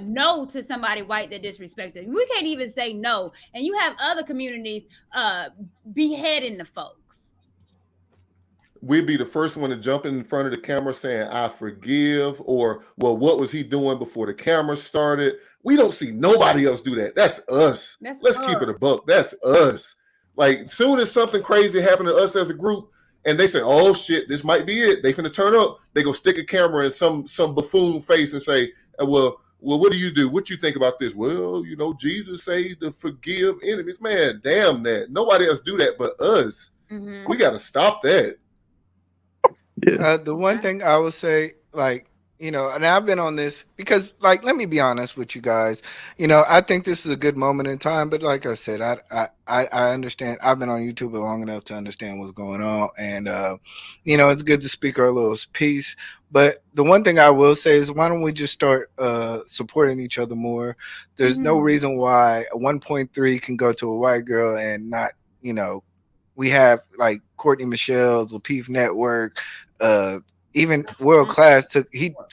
no to somebody white that disrespected. We can't even say no. And you have other communities beheading the folks. We'd be the first one to jump in front of the camera saying, I forgive, or, well, what was he doing before the camera started? We don't see nobody else do that. That's us. Let's keep it a buck. That's us. Like, soon as something crazy happened to us as a group, and they say, oh shit, this might be it, they finna turn up, they go stick a camera in some buffoon face and say, well, what do you do? What you think about this? Well, Jesus say to forgive enemies. Man, damn that. Nobody else do that but us. Mm-hmm. We got to stop that. The one thing I would say, and I've been on this because, let me be honest with you guys. I think this is a good moment in time, but like I said, I understand. I've been on YouTube long enough to understand what's going on, and it's good to speak our little piece. But the one thing I will say is, why don't we just start supporting each other more? There's no reason why a 1.3 can go to a white girl and not, we have like Courtney Michelle's, Lapeef Network, even World Class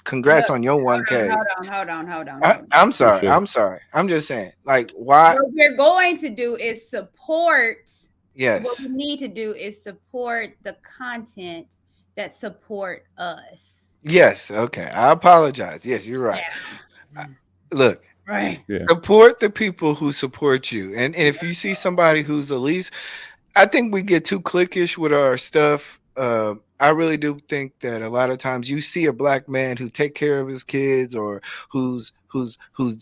congrats on your 1K. Hold on. I'm sorry. I'm just saying, why? What we're going to do is support. Yes. What we need to do is support the content that support us. Yes. Okay. I apologize. Yes, you're right. Yeah. Look. Right. Yeah. Support the people who support you. And if you see somebody who's at least, I think we get too cliquish with our stuff. I really do think that a lot of times you see a black man who take care of his kids or who's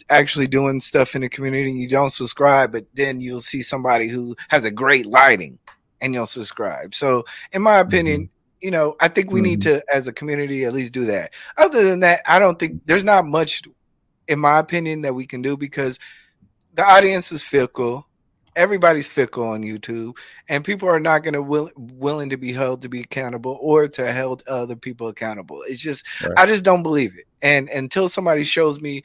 actually doing stuff in the community, and you don't subscribe, but then you'll see somebody who has a great lighting and you'll subscribe. So in my opinion, I think we need to, as a community, at least do that. Other than that, I don't think there's not much, in my opinion, that we can do, because the audience is fickle. everybody's fickle on YouTube, and people are not going to willing to be held to be accountable or to hold other people accountable. It's just, I just don't believe it. And until somebody shows me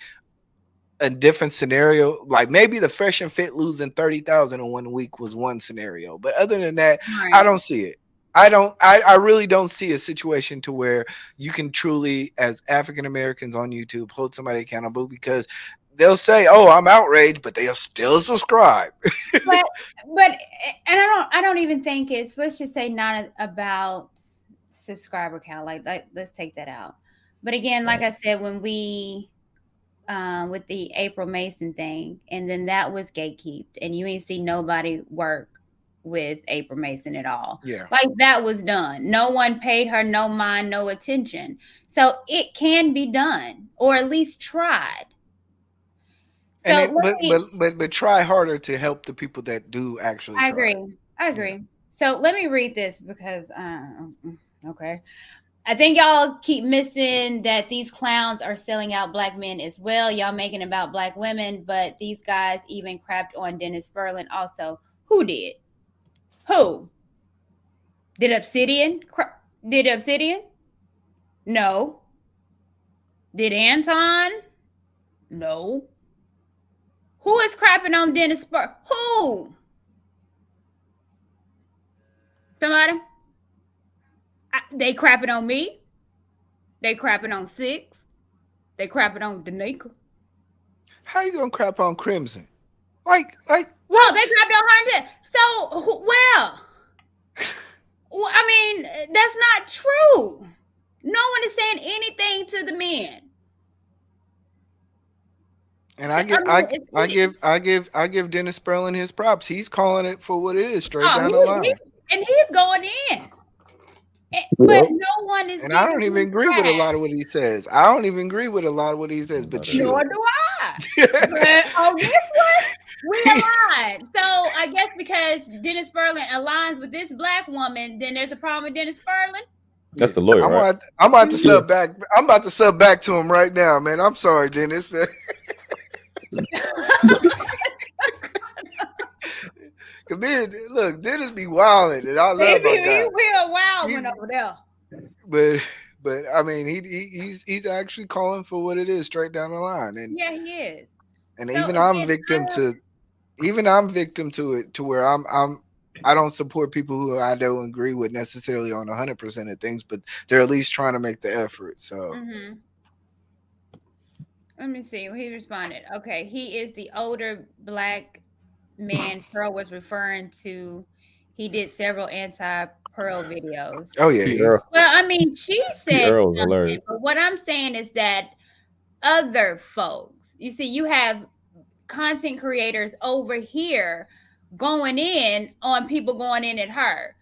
a different scenario, like maybe the Fresh and Fit losing 30,000 in 1 week was one scenario, but other than that, I don't see it. I really don't see a situation to where you can truly, as African Americans on YouTube, hold somebody accountable, because they'll say, "Oh, I'm outraged," but they'll still subscribe. but and I don't even think it's, let's just say, not about subscriber count. Like let's take that out. But again, like I said, when we with the April Mason thing, and then that was gatekeeped, and you ain't see nobody work with April Mason at all. Yeah. Like that was done. No one paid her no mind, no attention. So it can be done, or at least tried. So and but try harder to help the people that do actually try. I agree. Yeah. So let me read this because okay. I think y'all keep missing that these clowns are selling out black men as well. Y'all making about black women, but these guys even crapped on Dennis Sperling also. Who did? Who? Did Obsidian? Did Obsidian? No. Did Anton? No. Who is crapping on Dennis Sperling? Who? Somebody? They crapping on me. They crapping on Six. They crapping on Danica. How you gonna crap on Crimson? Like what? No, they crapped on her. So well, I mean, that's not true. No one is saying anything to the men. And I give Dennis Sperling his props. He's calling it for what it is, straight down the line. And he's going in. But no one is. And I don't even agree with a lot of what he says. But nor do I. But on this one, we align. So I guess because Dennis Sperling aligns with this black woman, then there's a problem with Dennis Sperling. That's the lawyer, right? I'm about to sub back. I'm about to sub back to him right now, man. I'm sorry, Dennis. Look, Dennis be wilding, and I love my guy. We're a wild one over there. But I mean, he's actually calling for what it is, straight down the line. And yeah, he is. And so, even I'm victim to it, to where I don't support people who I don't agree with necessarily on 100% of things, but they're at least trying to make the effort. So. Let me see. He responded. Okay, he is the older black man Pearl was referring to. He did several anti-Pearl videos. Oh yeah. Well, I mean, she said something, but what I'm saying is that other folks, you see, you have content creators over here going in on people going in at her.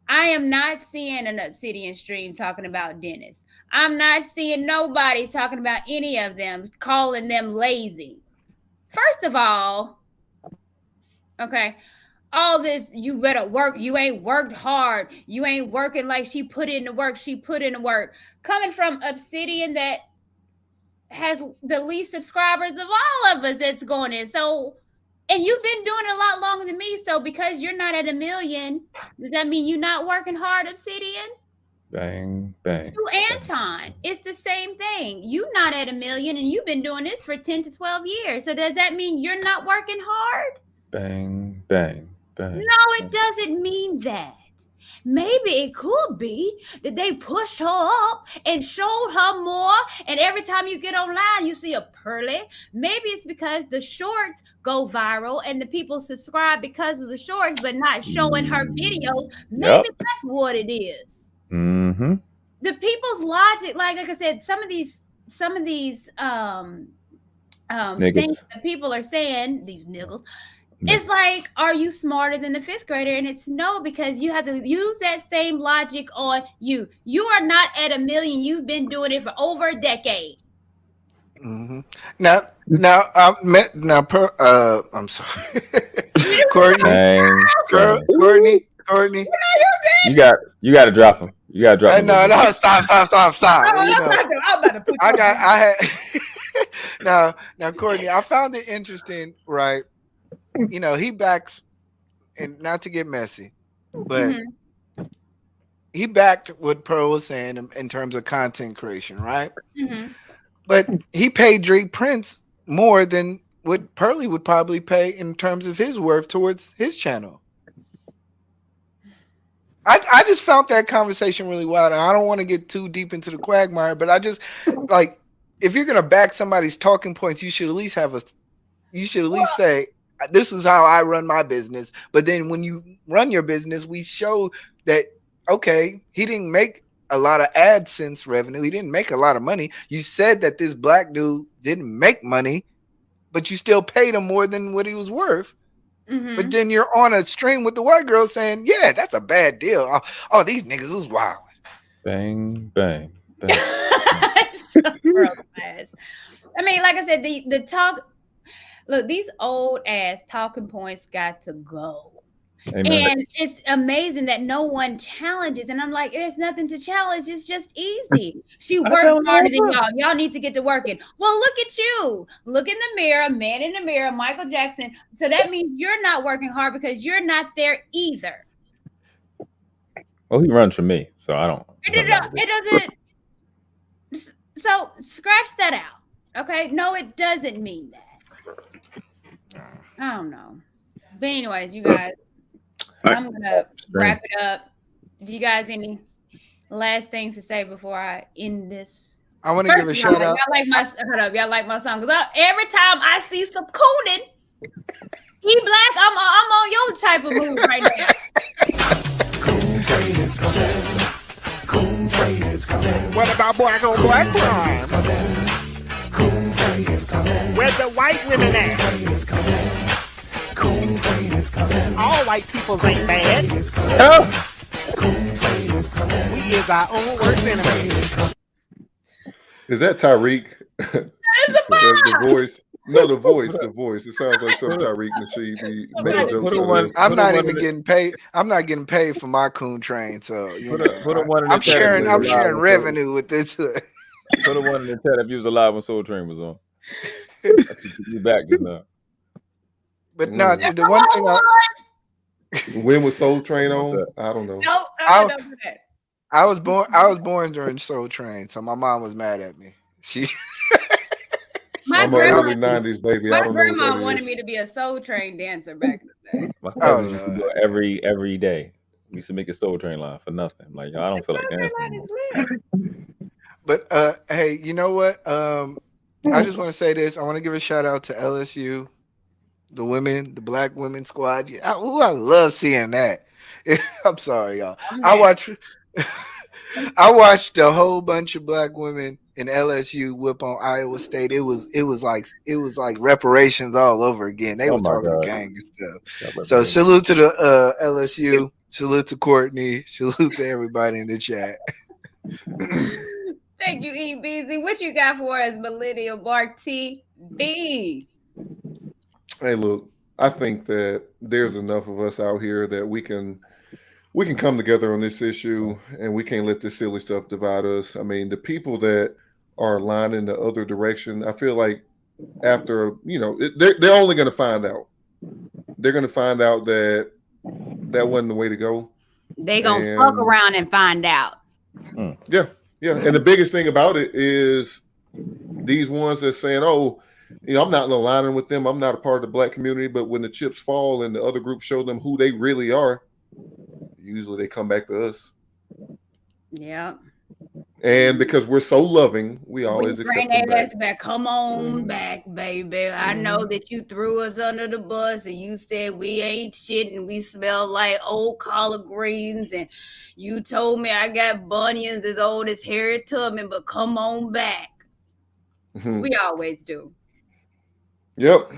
I am not seeing an Obsidian stream talking about Dennis. I'm not seeing nobody talking about any of them, calling them lazy. First of all, okay, all this, you better work. You ain't worked hard. You ain't working like she put in the work. She put in the work. Coming from Obsidian that has the least subscribers of all of us that's going in. So, and you've been doing it a lot longer than me. So because you're not at 1 million, does that mean you're not working hard, Obsidian? Bang, bang. To Anton, it's the same thing. You're not at 1 million and you've been doing this for 10 to 12 years. So does that mean you're not working hard? Bang, bang, bang. No, it doesn't mean that. Maybe it could be that they pushed her up and showed her more. And every time you get online, you see a Pearly. Maybe it's because the shorts go viral and the people subscribe because of the shorts, but not showing her videos. Maybe that's what it is. Mm-hmm. The people's logic, like I said, some of these things that people are saying, these niggas. It's like, are you smarter than the 5th grader? And it's no, because you have to use that same logic on you. You are not at 1 million. You've been doing it for over a decade. Mm-hmm. I'm sorry, Courtney. You got to drop him. You got to drop him. No, stop. I'm about to put now, Courtney, I found it interesting, right? You know, he backs and not to get messy, but Mm-hmm. he backed what Pearl was saying in terms of content creation, right? Mm-hmm. But he paid Drake Prince more than what Pearly would probably pay in terms of his worth towards his channel. I just found that conversation really wild, and I don't want to get too deep into the quagmire, but I just like, if you're gonna back somebody's talking points, you should at least say, this is how I run my business. But then when you run your business, we show that, okay, he didn't make a lot of AdSense revenue. He didn't make a lot of money. You said that this black dude didn't make money, but you still paid him more than what he was worth. Mm-hmm. But then you're on a stream with the white girl saying, yeah, that's a bad deal. Oh, these niggas is wild. Bang, bang, bang. So fast. I mean, like I said, the talk. Look, these old ass talking points got to go. Amen. And it's amazing that no one challenges. And I'm like, there's nothing to challenge. It's just easy. She worked harder than y'all. Y'all need to get to working. Well, look at you. Look in the mirror, man in the mirror, Michael Jackson. So that means you're not working hard because you're not there either. Well, he runs for me, so I don't. It doesn't. So scratch that out. Okay. No, it doesn't mean that. I don't know. But anyways, you guys. I'm gonna wrap it up. Do you guys any last things to say before I end this? I want to give a shout out. Y'all like my song because every time I see some cooning, he black. I'm on your type of mood right now. Coon train is coming. Coon train is coming. What about black on black crime? Coon train is coming. Where's the white women at? Coon train is coming. Coon train is coming. All white people ain't bad. Coon train is coming. We is our own worst enemy. Is that Tyreek? the voice? No, the voice. It sounds like some Tyreek Nasheed be making jokes. I'm not even getting paid. I'm not getting paid for my coon train, so I'm sharing revenue with this. Put a one in the chat if you was alive when Soul Train was on. You back just now. But no, the one thing when was Soul Train on? I don't know. No, don't do that. I was born during Soul Train, so my mom was mad at me. I'm an early '90s baby. My I don't know grandma what that wanted is. me to be a Soul Train dancer back in the day. My cousin used to do it every day. We used to make a Soul Train line for nothing. Like, I don't feel like dancing anymore. But hey, you know what? I just want to say this. I want to give a shout out to LSU, the Black Women Squad. I love seeing that. I'm sorry, y'all. I watched a whole bunch of black women in LSU whip on Iowa State. It was like reparations all over again. They were talking to gang and stuff. So salute to the LSU. Salute to Courtney. Salute to everybody in the chat. Thank you, EBZ. What you got for us, Millennial Bark TV? Hey, look, I think that there's enough of us out here that we can come together on this issue, and we can't let this silly stuff divide us. I mean, the people that are aligned in the other direction, I feel like after, they're only going to find out. They're going to find out that wasn't the way to go. They going to fuck around and find out. Yeah. And the biggest thing about it is these ones that's saying, oh, I'm not aligning with them. I'm not a part of the black community. But when the chips fall and the other groups show them who they really are, usually they come back to us. Yeah. And because we're so loving, we always accept them back. Come on back, baby. I know that you threw us under the bus and you said we ain't shit and we smell like old collard greens, and you told me I got bunions as old as Harriet Tubman, but come on back. Mm-hmm. We always do. Yep.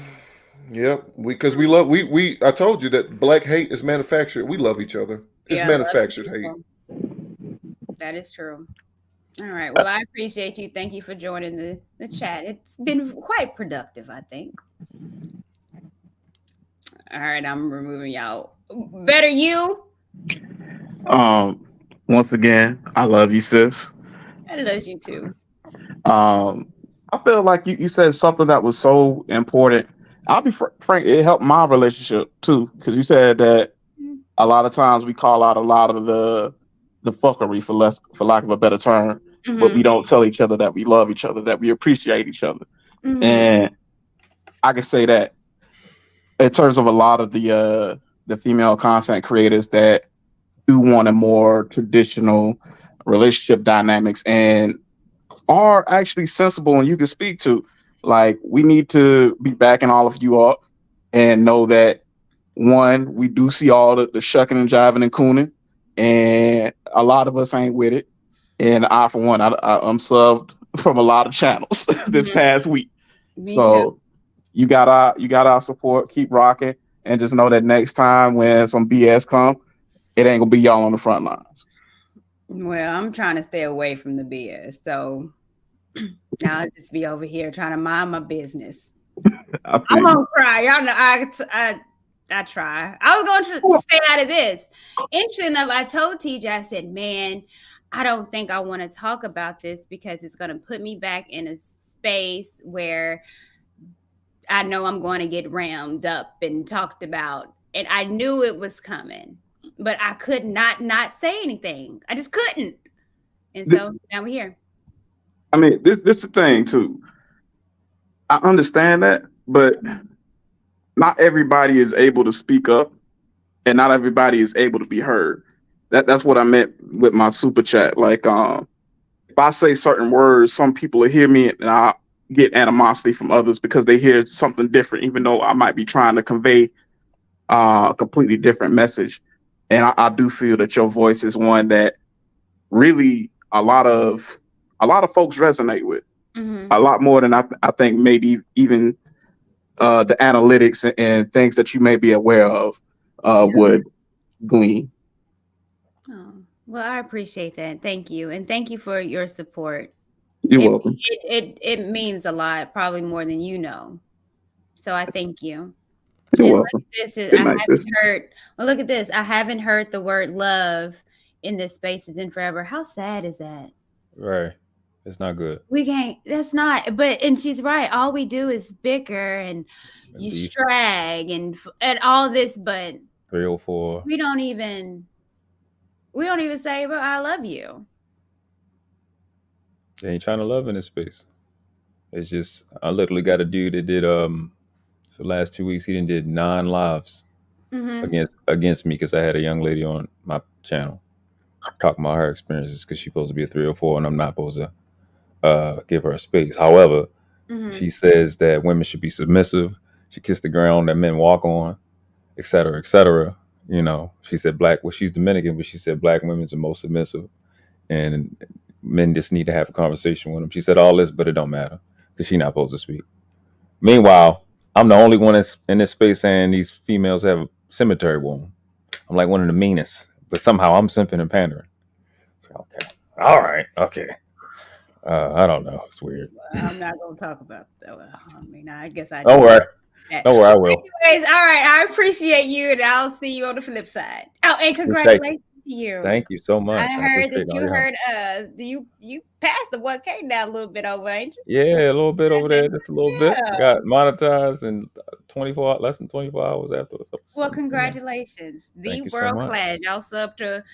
Because we love I told you that black hate is manufactured. We love each other. It's manufactured hate. That is true. All right. Well, I appreciate you. Thank you for joining the chat. It's been quite productive, I think. All right. I'm removing y'all. Better you. Once again, I love you, sis. I love you too. I feel like you said something that was so important. I'll be frank, it helped my relationship too, because you said that a lot of times we call out a lot of the fuckery for lack of a better term, but we don't tell each other that we love each other, that we appreciate each other. And I can say that in terms of a lot of the female content creators that do want a more traditional relationship dynamics and are actually sensible and you can speak to, like, we need to be backing all of you up and know that one, we do see all the shucking and jiving and cooning, and a lot of us ain't with it. And I, for one, I'm subbed from a lot of channels this past week. Me too. So you got our support. Keep rocking, and just know that next time when some BS come, it ain't gonna be y'all on the front lines. Well, I'm trying to stay away from the BS, so now I'll just be over here trying to mind my business. I'm gonna cry. Y'all know I try. I was going to stay out of this. Interesting enough, I told TJ, I said, man, I don't think I want to talk about this because it's going to put me back in a space where I know I'm going to get rammed up and talked about. And I knew it was coming, but I could not say anything. I just couldn't. And so now we're here. I mean, this is the thing too. I understand that, but not everybody is able to speak up, and not everybody is able to be heard. That's what I meant with my super chat. Like, if I say certain words, some people will hear me, and I get animosity from others because they hear something different, even though I might be trying to convey a completely different message. And I do feel that your voice is one that really a lot of folks resonate with. A lot more than I think maybe even the analytics and things that you may be aware of would glean. Oh, well, I appreciate that. Thank you. And thank you for your support. You're welcome. It means a lot, probably more than you know. So I thank you. You're And welcome. this is Good I night, haven't sis. heard well, look at this. I haven't heard the word love in this spaces in forever. How sad is that? Right. It's not good. We can't, that's not, but, and she's right. All we do is bicker and you Beef. strag and all this, but 304. we don't even say, well, I love you. They ain't trying to love in this space. It's just I literally got a dude that did for the last 2 weeks he did 9 lives against me because I had a young lady on my channel talking about her experiences because she's supposed to be a 304 and I'm not supposed to give her a space. However, she says that women should be submissive. She kissed the ground that men walk on, et cetera, et cetera. You know, she said she's Dominican, but she said black women's the most submissive and men just need to have a conversation with them. She said all this, but it don't matter because she's not supposed to speak. Meanwhile, I'm the only one that's in this space saying these females have a cemetery wound. I'm like one of the meanest, but somehow I'm simping and pandering. So, okay. All right. Okay. I don't know. It's weird. I'm not going to talk about that. I mean, I guess I Don't do. worry. Don't worry, I will. Anyways, all right. I appreciate you, and I'll see you on the flip side. Oh, and congratulations to you. Thank you so much. I heard that you appreciate heard you passed the 1K now a little bit over, ain't you? Yeah, a little bit over there, just a little bit. Yeah. Got monetized in less than 24 hours after. Well, congratulations. Thank The you so world much. class. Y'all sub to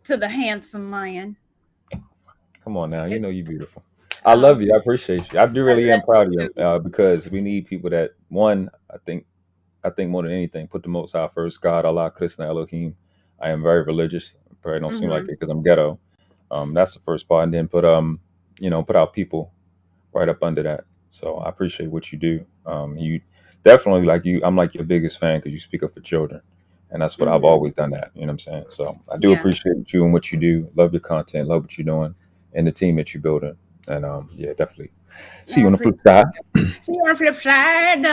the handsome man. Come on now, you know you're beautiful. I love you. I appreciate you. I do really am proud of you because we need people that I think more than anything, put the Most High first. God, Allah, Krishna, Elohim. I am very religious. Probably don't seem like it because I'm ghetto. That's the first part, and then put our people right up under that. So I appreciate what you do. You definitely I'm like your biggest fan because you speak up for children, and that's what I've always done. That you know what I'm saying. So I do appreciate you and what you do. Love your content. Love what you're doing, and the team that you're building. And yeah, definitely. See you on the flip side. See you on the flip side.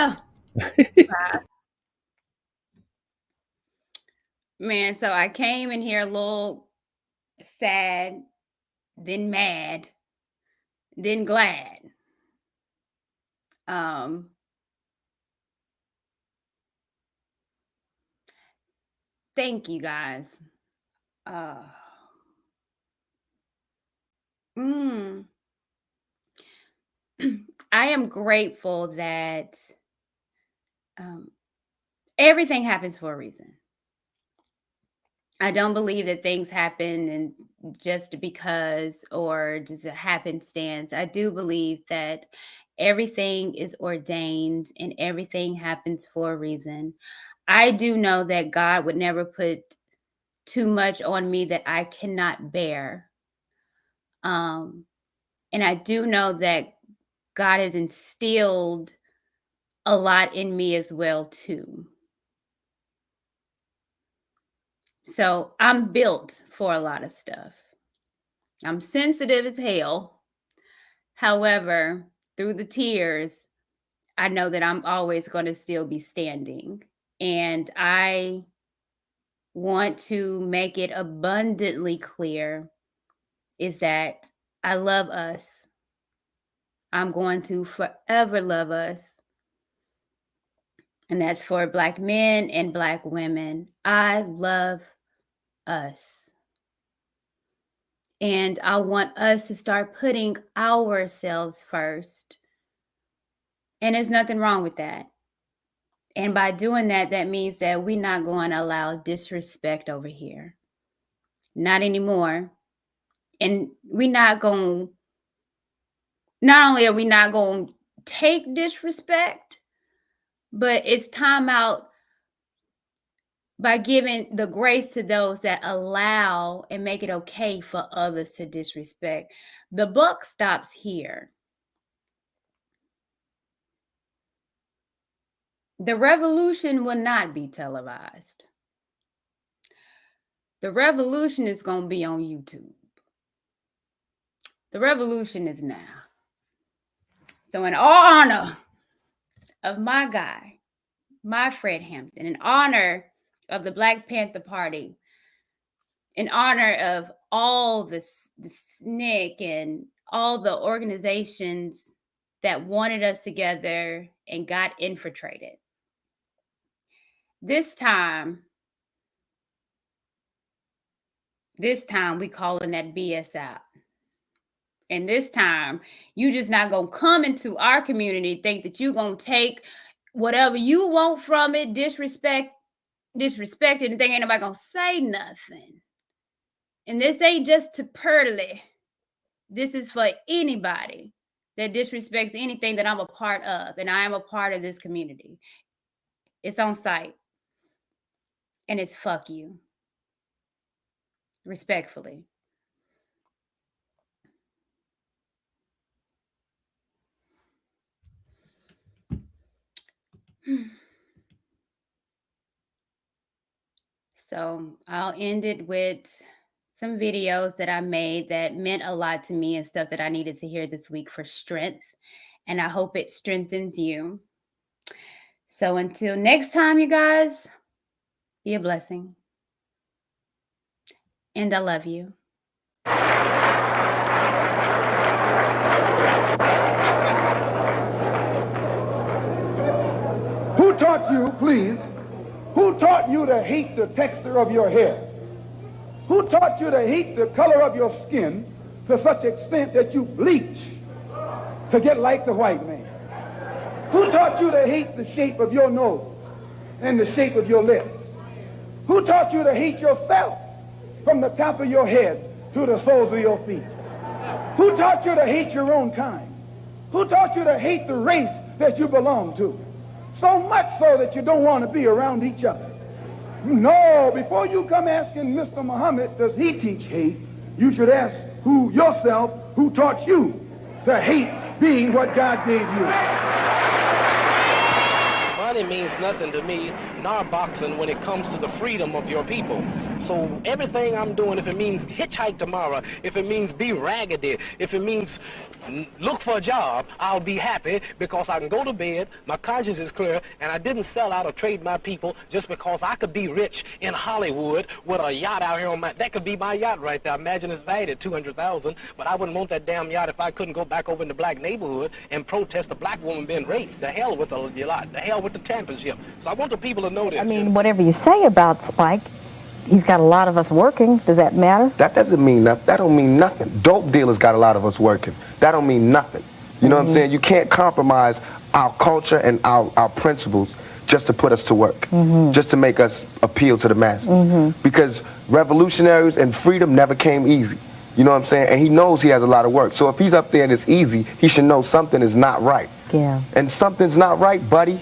Man, so I came in here a little sad, then mad, then glad. Thank you guys. I am grateful that everything happens for a reason. I don't believe that things happen and just because or just a happenstance. I do believe that everything is ordained and everything happens for a reason. I do know that God would never put too much on me that I cannot bear. And I do know that God has instilled a lot in me as well too. So I'm built for a lot of stuff. I'm sensitive as hell. However, through the tears, I know that I'm always going to still be standing. And I want to make it abundantly clear is that I love us. I'm going to forever love us. And that's for Black men and Black women. I love us. And I want us to start putting ourselves first. And there's nothing wrong with that. And by doing that, that means that we're not going to allow disrespect over here. Not anymore. And we're not going, not only are we not going to take disrespect, but it's time out by giving the grace to those that allow and make it okay for others to disrespect. The buck stops here. The revolution will not be televised. The revolution is going to be on YouTube. The revolution is now. So in honor of my guy, my Fred Hampton, in honor of the Black Panther Party, in honor of all the SNCC and all the organizations that wanted us together and got infiltrated. This time we calling that BS out. And this time, you just not going to come into our community, think that you're going to take whatever you want from it, disrespect it, and think ain't nobody going to say nothing. And this ain't just to Pearly. This is for anybody that disrespects anything that I'm a part of, and I am a part of this community. It's on site. And it's fuck you. Respectfully. So I'll end it with some videos that I made that meant a lot to me and stuff that I needed to hear this week for strength. And I hope it strengthens you. So until next time, you guys, be a blessing. And I love you. Who taught you, please, who taught you to hate the texture of your hair? Who taught you to hate the color of your skin to such extent that you bleach to get like the white man? Who taught you to hate the shape of your nose and the shape of your lips? Who taught you to hate yourself from the top of your head to the soles of your feet? Who taught you to hate your own kind? Who taught you to hate the race that you belong to? So much so that you don't want to be around each other. No, before you come asking Mr. Muhammad, does he teach hate, you should ask yourself who taught you to hate being what God gave you. Money means nothing to me, nor boxing when it comes to the freedom of your people. So everything I'm doing, if it means hitchhike tomorrow, if it means be raggedy, if it means look for a job, I'll be happy because I can go to bed, my conscience is clear, and I didn't sell out or trade my people just because I could be rich in Hollywood with a yacht out here on that could be my yacht right there. Imagine it's valued at $200,000, but I wouldn't want that damn yacht if I couldn't go back over in the black neighborhood and protest a black woman being raped. The hell with the yacht, the hell with the championship. So I want the people to know this. I mean, whatever you say about Spike, he's got a lot of us working. Does that matter? That doesn't mean nothing. That don't mean nothing. Dope dealers got a lot of us working. That don't mean nothing. You know what I'm saying? You can't compromise our culture and our principles just to put us to work, just to make us appeal to the masses. Because revolutionaries and freedom never came easy. You know what I'm saying? And he knows he has a lot of work. So if he's up there and it's easy, he should know something is not right. Yeah. And something's not right, buddy.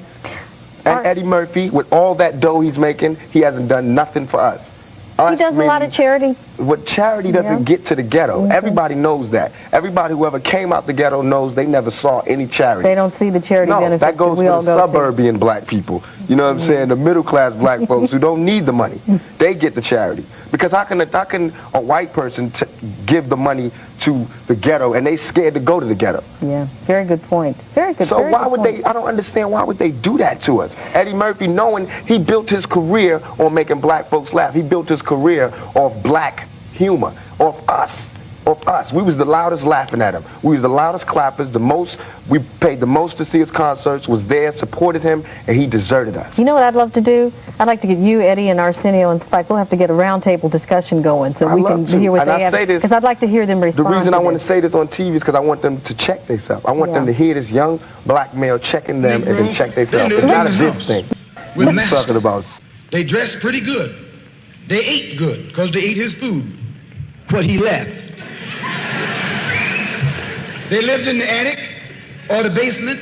And Eddie Murphy, with all that dough he's making, he hasn't done nothing for us. He does a lot of charity. What charity doesn't get to the ghetto. Everybody knows that. Everybody who ever came out the ghetto knows they never saw any charity. They don't see the charity benefits that goes we to all the go suburban black people. You know what I'm saying? The middle class black folks who don't need the money. They get the charity. Because how can a white person give the money to the ghetto and they scared to go to the ghetto? Yeah, very good point. Very good. So why would they, I don't understand, why would they do that to us? Eddie Murphy, knowing he built his career on making black folks laugh. He built his career off black humor, off us. We was the loudest laughing at him. We was the loudest clappers, we paid the most to see his concerts, was there, supported him, and he deserted us. You know what I'd love to do? I'd like to get you, Eddie, and Arsenio and Spike. We'll have to get a roundtable discussion going so we can hear what they have. Because I'd like to hear them respond. The reason I want to say this on TV is because I want them to check themselves. I want them to hear this young black male checking them and then check themselves. It's not a this thing. What are you talking about? They dressed pretty good. They ate good because they ate his food, what he left. They lived in the attic or the basement,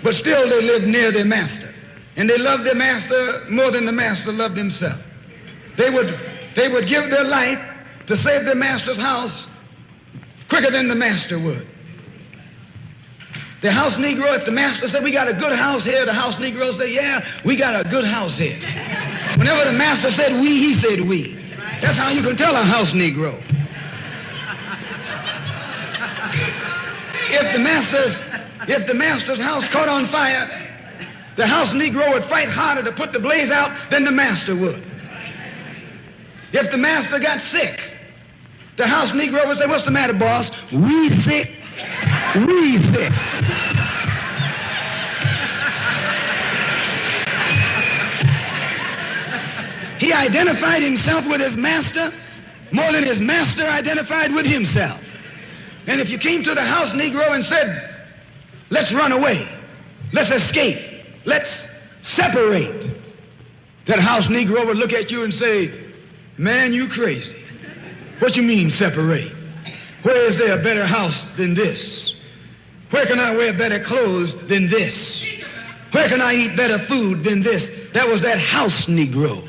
but still they lived near their master. And they loved their master more than the master loved himself. They would give their life to save their master's house quicker than the master would. The house Negro, if the master said, we got a good house here, the house Negro said, yeah, we got a good house here. Whenever the master said we, he said we. That's how you can tell a house Negro. If the master's house caught on fire, the house Negro would fight harder to put the blaze out than the master would. If the master got sick, the house Negro would say, what's the matter, boss? We sick. We sick. He identified himself with his master more than his master identified with himself. And if you came to the house Negro and said, let's run away, let's escape, let's separate, that house Negro would look at you and say, man, you crazy. What you mean separate? Where is there a better house than this? Where can I wear better clothes than this? Where can I eat better food than this? That was that house Negro.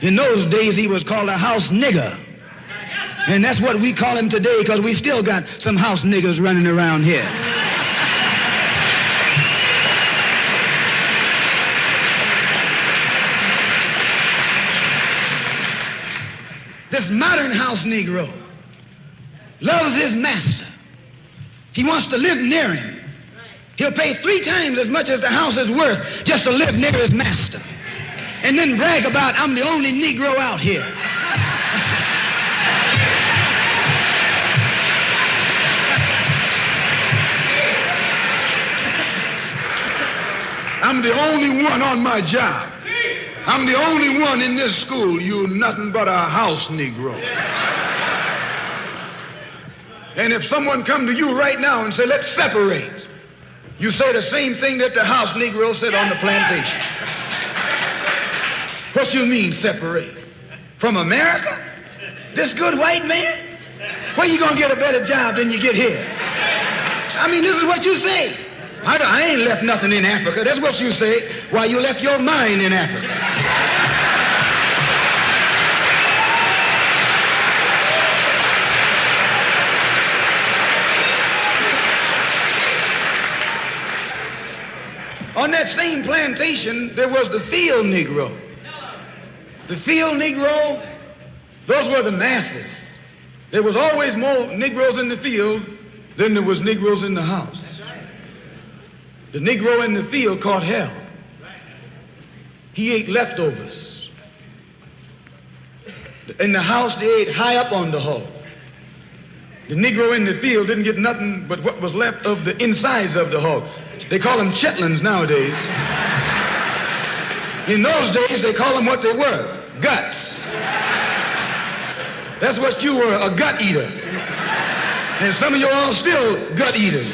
In those days, he was called a house nigger. And that's what we call him today because we still got some house niggers running around here. This modern house Negro loves his master. He wants to live near him. He'll pay 3 times as much as the house is worth just to live near his master. And then brag about, I'm the only Negro out here. I'm the only one on my job. I'm the only one in this school. You're nothing but a house Negro. And if someone come to you right now and say, let's separate, you say the same thing that the house Negro said on the plantation. What you mean separate? From America? This good white man? Where you gonna get a better job than you get here? I mean, this is what you say. I ain't left nothing in Africa. That's what you say. Why, you left your mind in Africa. On that same plantation, there was the field Negro. The field Negro, those were the masses. There was always more Negroes in the field than there was Negroes in the house. The Negro in the field caught hell. He ate leftovers. In the house, they ate high up on the hog. The Negro in the field didn't get nothing but what was left of the insides of the hog. They call them chitlins nowadays. In those days, they call them what they were, guts. That's what you were, a gut eater. And some of you all still gut eaters.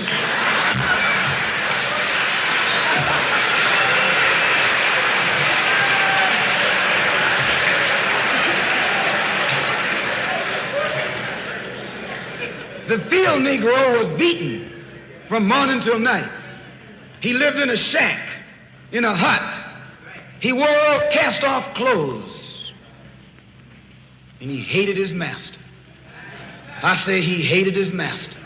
The field Negro was beaten from morning till night. He lived in a shack, in a hut. He wore cast-off clothes. And he hated his master. I say he hated his master.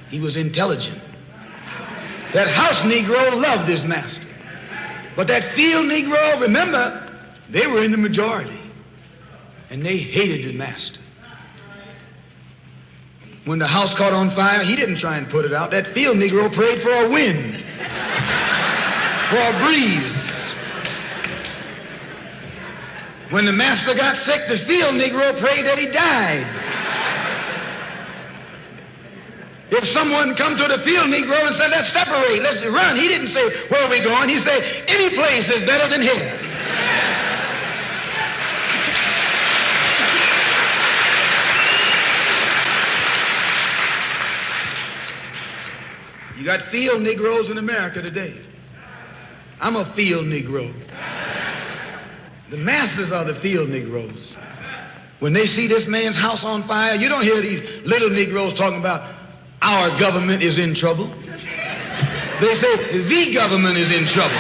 He was intelligent. That house Negro loved his master. But that field Negro, remember, they were in the majority. And they hated the master. When the house caught on fire, he didn't try and put it out. That field Negro prayed for a wind, for a breeze. When the master got sick, the field Negro prayed that he died. If someone come to the field Negro and said, let's separate, let's run, he didn't say, where are we going? He said, any place is better than here. You got field Negroes in America today. I'm a field Negro. The masses are the field Negroes. When they see this man's house on fire, you don't hear these little Negroes talking about our government is in trouble. They say the government is in trouble.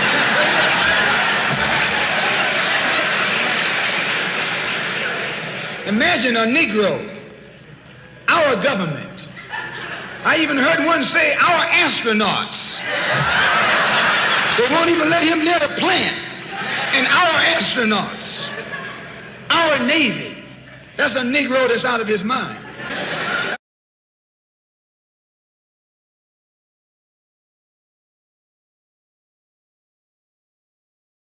Imagine a Negro, our government. I even heard one say our astronauts. They won't even let him near the plant. And our astronauts, our Navy, that's a Negro that's out of his mind.